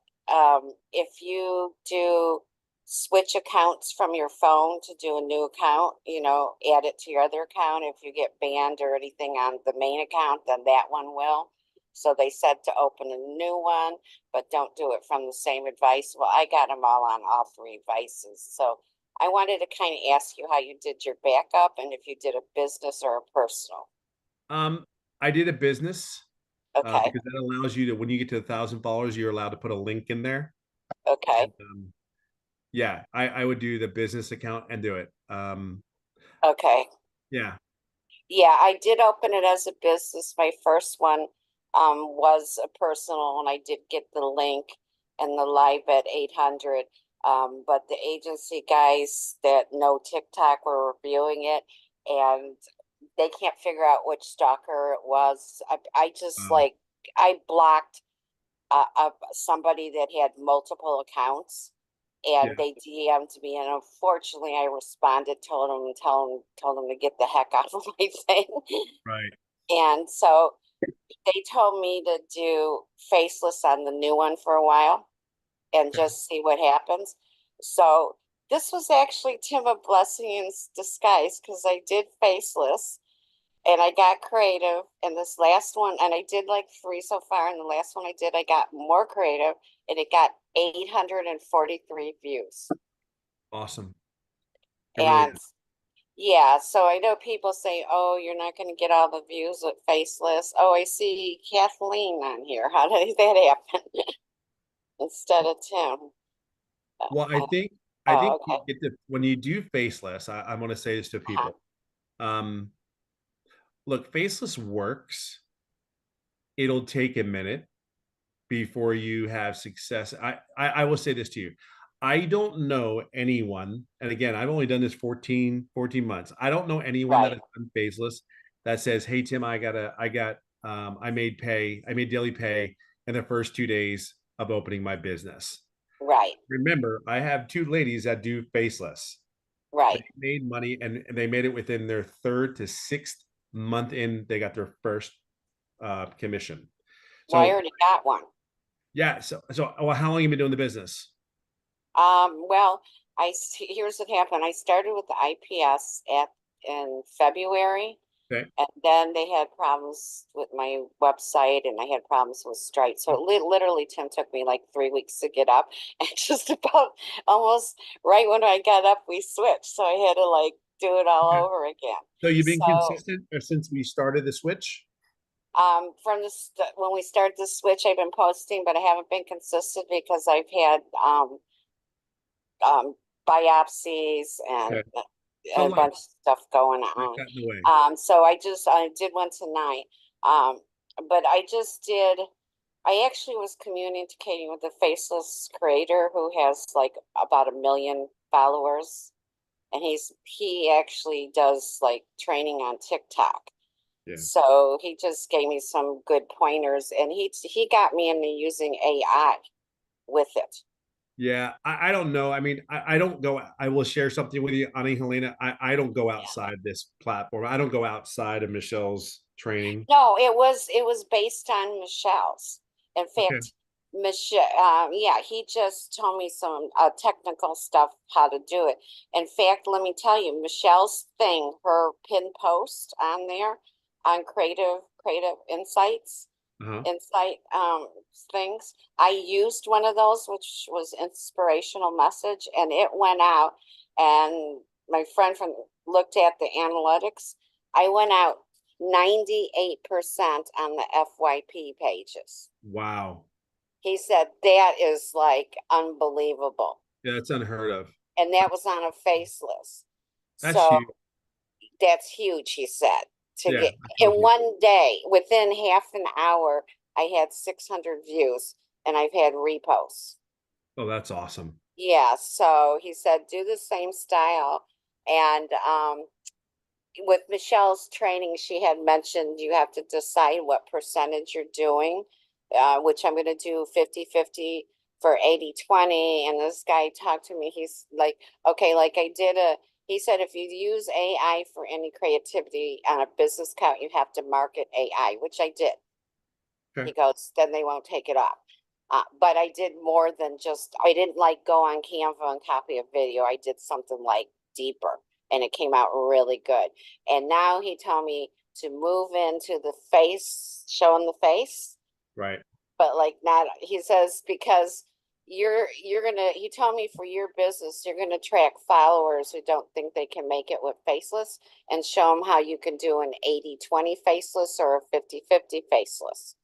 if you do switch accounts from your phone to do a new account, add it to your other account. If you get banned or anything on the main account, then that one will. So they said to open a new one, but don't do it from the same advice. Well, I got them all on all 3 devices. So I wanted to kind of ask you how you did your backup and if you did a business or a personal. I did a business Okay. because that allows you to, when you get to 1,000 followers, you're allowed to put a link in there. Okay. And, yeah, I would do the business account and do it. Okay. Yeah. Yeah, I did open it as a business. My first one was a personal, and I did get the link and the live at 800. But the agency guys that know TikTok were reviewing it, and they can't figure out which stalker it was. I just like, I blocked somebody that had multiple accounts, and they DM'd me, and unfortunately I responded, told them to get the heck out of my thing. Right. And so they told me to do faceless on the new one for a while and just see what happens. So this was actually, Tim, a blessing in disguise, because I did faceless and I got creative. And this last one, and I did like 3 so far, and the last one I did, I got more creative, and it got 843 views. Awesome. And yeah, so I know people say, oh, you're not going to get all the views with faceless. Oh, I see Kathleen on here. How did that happen? Instead of Tim. Well, I think okay. you get the, when you do faceless, I'm going to say this to people. Look, faceless works. It'll take a minute before you have success. I will say this to you. I don't know anyone, and again, I've only done this 14 months. I don't know anyone that has done faceless that says, hey, Tim, I made daily pay in the first 2 days of opening my business. Right. Remember, I have 2 ladies that do faceless. Right. They made money, and they made it within their 3rd to 6th month in. They got their first commission. Well, I already got one. Yeah. So well, how long have you been doing the business? Well, here's what happened. I started with the IPS in February. Okay. And then they had problems with my website, and I had problems with Stripe. So it literally, Tim, took me like 3 weeks to get up, and just about almost right when I got up, we switched. So I had to like do it all over again. So you've been consistent since we started the switch? From when we started the switch, I've been posting, but I haven't been consistent because I've had biopsies and a bunch of stuff going on. So I did one tonight. But I actually was communicating with a faceless creator who has like about 1 million followers, and he actually does like training on TikTok. Yeah. So he just gave me some good pointers, and he got me into using AI with it. Yeah, I don't know. I mean, I don't go. I will share something with you, Ani Helena. I don't go outside this platform. I don't go outside of Michelle's training. No, it was based on Michelle's. In fact, Michelle, yeah, he just told me some technical stuff, how to do it. In fact, let me tell you, Michelle's thing, her pin post on there on creative insights. Insight things. I used one of those, which was inspirational message, and it went out, and my friend looked at the analytics. I went out 98% on the FYP pages. Wow. He said that is like unbelievable. Yeah, it's unheard of. And that was on a faceless. That's huge. That's huge, he said. Get in one day, within half an hour, I had 600 views, and I've had reposts. Oh, that's awesome. Yeah, so he said do the same style. And with Michelle's training, she had mentioned you have to decide what percentage you're doing, which I'm going to do 50-50 for 80-20. And this guy talked to me. He's like, okay, like he said, if you use AI for any creativity on a business account, you have to market AI, which I did. Okay. He goes, then they won't take it off. But I did more than just, I didn't like go on Canva and copy a video. I did something like deeper, and it came out really good. And now he told me to move into the face, showing the face. Right. But like not, he says, because you told me for your business, you're gonna track followers who don't think they can make it with faceless and show them how you can do an 80-20 faceless or a 50-50 faceless.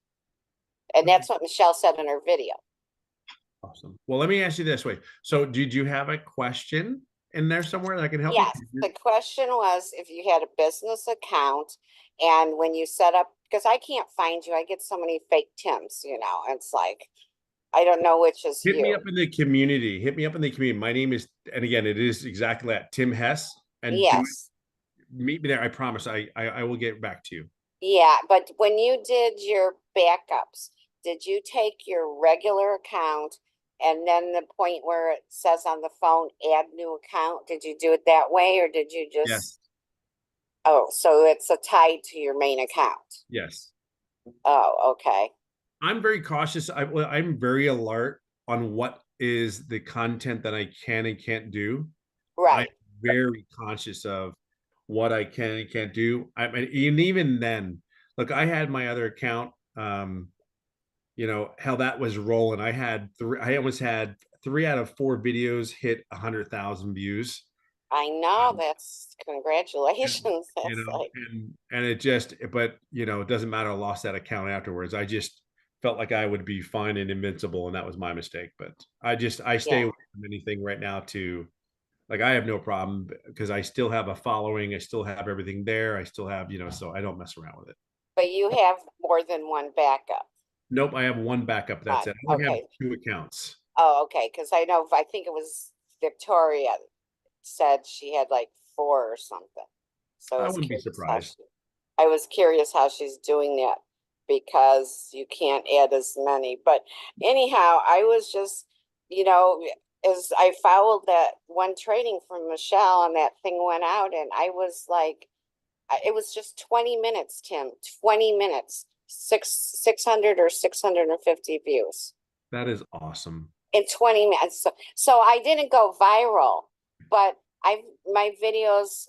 And that's what Michelle said in her video. Awesome. Well, let me ask you this way. So did you have a question in there somewhere that I can help Yes, you? the question was if you had a business account and when you set up, because I can't find you, I get so many fake Tims, you know, it's like, I don't know which is Hit me you. up in the community. Hit me up in the community. My name is, and again, it is exactly that, Tim Hess. And Yes. meet me there. I promise. I will get back to you. Yeah, but when you did your backups, did you take your regular account and then the point where it says on the phone, add new account, did you do it that way or did you just? Yes. Oh, so it's a tied to your main account. Yes. Oh, okay. I'm very cautious. I'm very alert on what is the content that I can and can't do. Right. I'm very conscious of what I can and can't do. I mean, even then, look, I had my other account, you know, how that was rolling. I almost had 3 out of 4 videos hit 100,000 views. I know, that's congratulations. You That's know, like, and it just, but you know, it doesn't matter. I lost that account afterwards. I just felt like I would be fine and invincible, and that was my mistake. But I stay yeah. away from anything right now to, like, I have no problem because I still have a following. I still have everything there. I still have, you know, so I don't mess around with it. But you have more than one backup. Nope, I have one backup. That's it. I only have Okay. 2 accounts. Oh, okay, because I know, I think it was Victoria said she had like 4 or something. So I wouldn't be surprised. I was curious how she's doing that because you can't add as many. But anyhow, I was just, you know, as I followed that one training from Michelle and that thing went out and I was like, it was just 20 minutes, Tim, 20 minutes, 600 or 650 views That is awesome. in 20 minutes. So I didn't go viral, but my videos,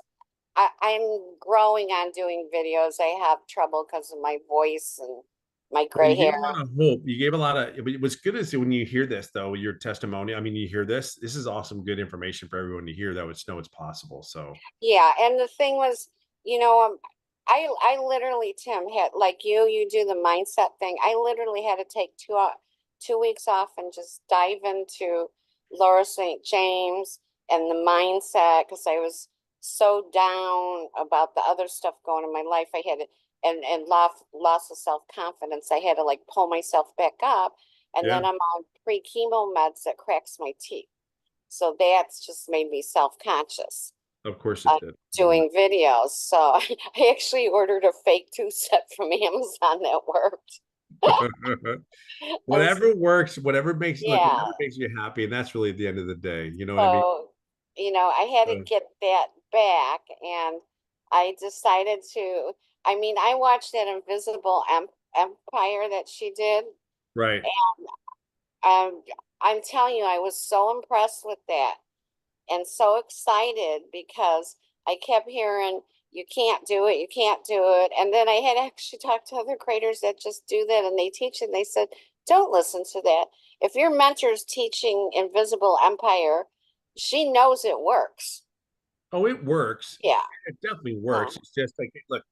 I'm growing on doing videos. I have trouble because of my voice and my Well, gray you gave hair. a lot of hope. You gave a lot of, what's good is when you hear this though, your testimony, I mean, you hear this is awesome, good information for everyone to hear that would know it's possible. So Yeah, and the thing was, you know, I literally, Tim, had like you do the mindset thing. I literally had to take 2 weeks off and just dive into Laura St. James and the mindset because I was so down about the other stuff going in my life. I had to, and loss of self-confidence. I had to like pull myself back up. And then yeah, I'm on pre-chemo meds that cracks my teeth. So that's just made me self-conscious of course it did. doing videos. So I actually ordered a fake 2 set from Amazon that worked. Whatever works, whatever makes Yeah. you happy, and that's really at the end of the day. You know what I mean? So, you know, I had to get that back and I decided to, I mean, I watched that Invisible Empire that she did. Right. And I'm telling you, I was so impressed with that and so excited because I kept hearing, you can't do it, you can't do it. And then I had actually talked to other creators that just do that and they teach and they said, don't listen to that. If your mentor's teaching Invisible Empire, she knows it works. Oh, it works. Yeah. It definitely works. It's just like, look,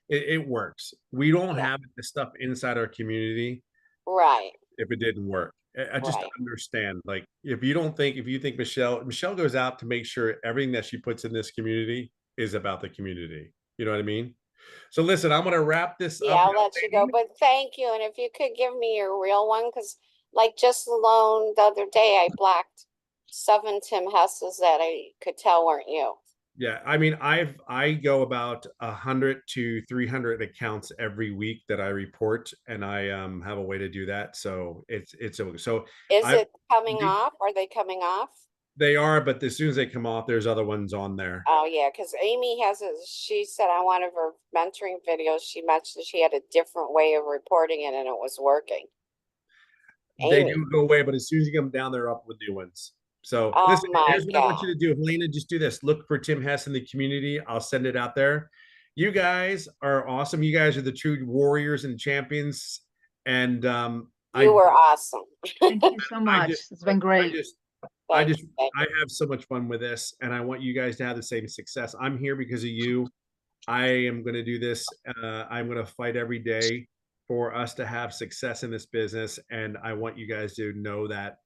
it works. We don't have the stuff inside our community. Right. If it didn't work. I just Right. understand, like, if you think Michelle goes out to make sure everything that she puts in this community is about the community. You know what I mean? So listen, I'm gonna wrap this Yeah, up. I'll let you go, but thank you. And if you could give me your real one, because like just alone the other day, I blocked 7 Tim Hesses that I could tell weren't you. Yeah, I mean, I go about 100 to 300 accounts every week that I report, and I have a way to do that. So it's so Is it coming off? Are they coming off? They are, but as soon as they come off, there's other ones on there. Oh yeah, because Amy has she said on one of her mentoring videos, she mentioned she had a different way of reporting it and it was working. They Amy. do go away, but as soon as you come down, they're up with new ones. So Oh listen, my here's what I want God. you to do. Helena, just do this. Look for Tim Hess in the community. I'll send it out there. You guys are awesome. You guys are the true warriors and champions. And You were awesome. Thank you so much. It's been great. I have so much fun with this, and I want you guys to have the same success. I'm here because of you. I am going to do this. I'm going to fight every day for us to have success in this business. And I want you guys to know that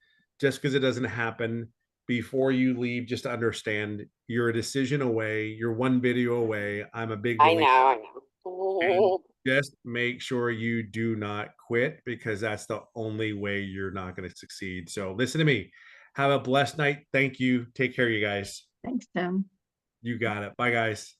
just because it doesn't happen, before you leave, just understand you're a decision away. You're one video away. I'm a big believer. I know. And just make sure you do not quit, because that's the only way you're not going to succeed. So listen to me. Have a blessed night. Thank you. Take care, you guys. Thanks, Tim. You got it. Bye, guys.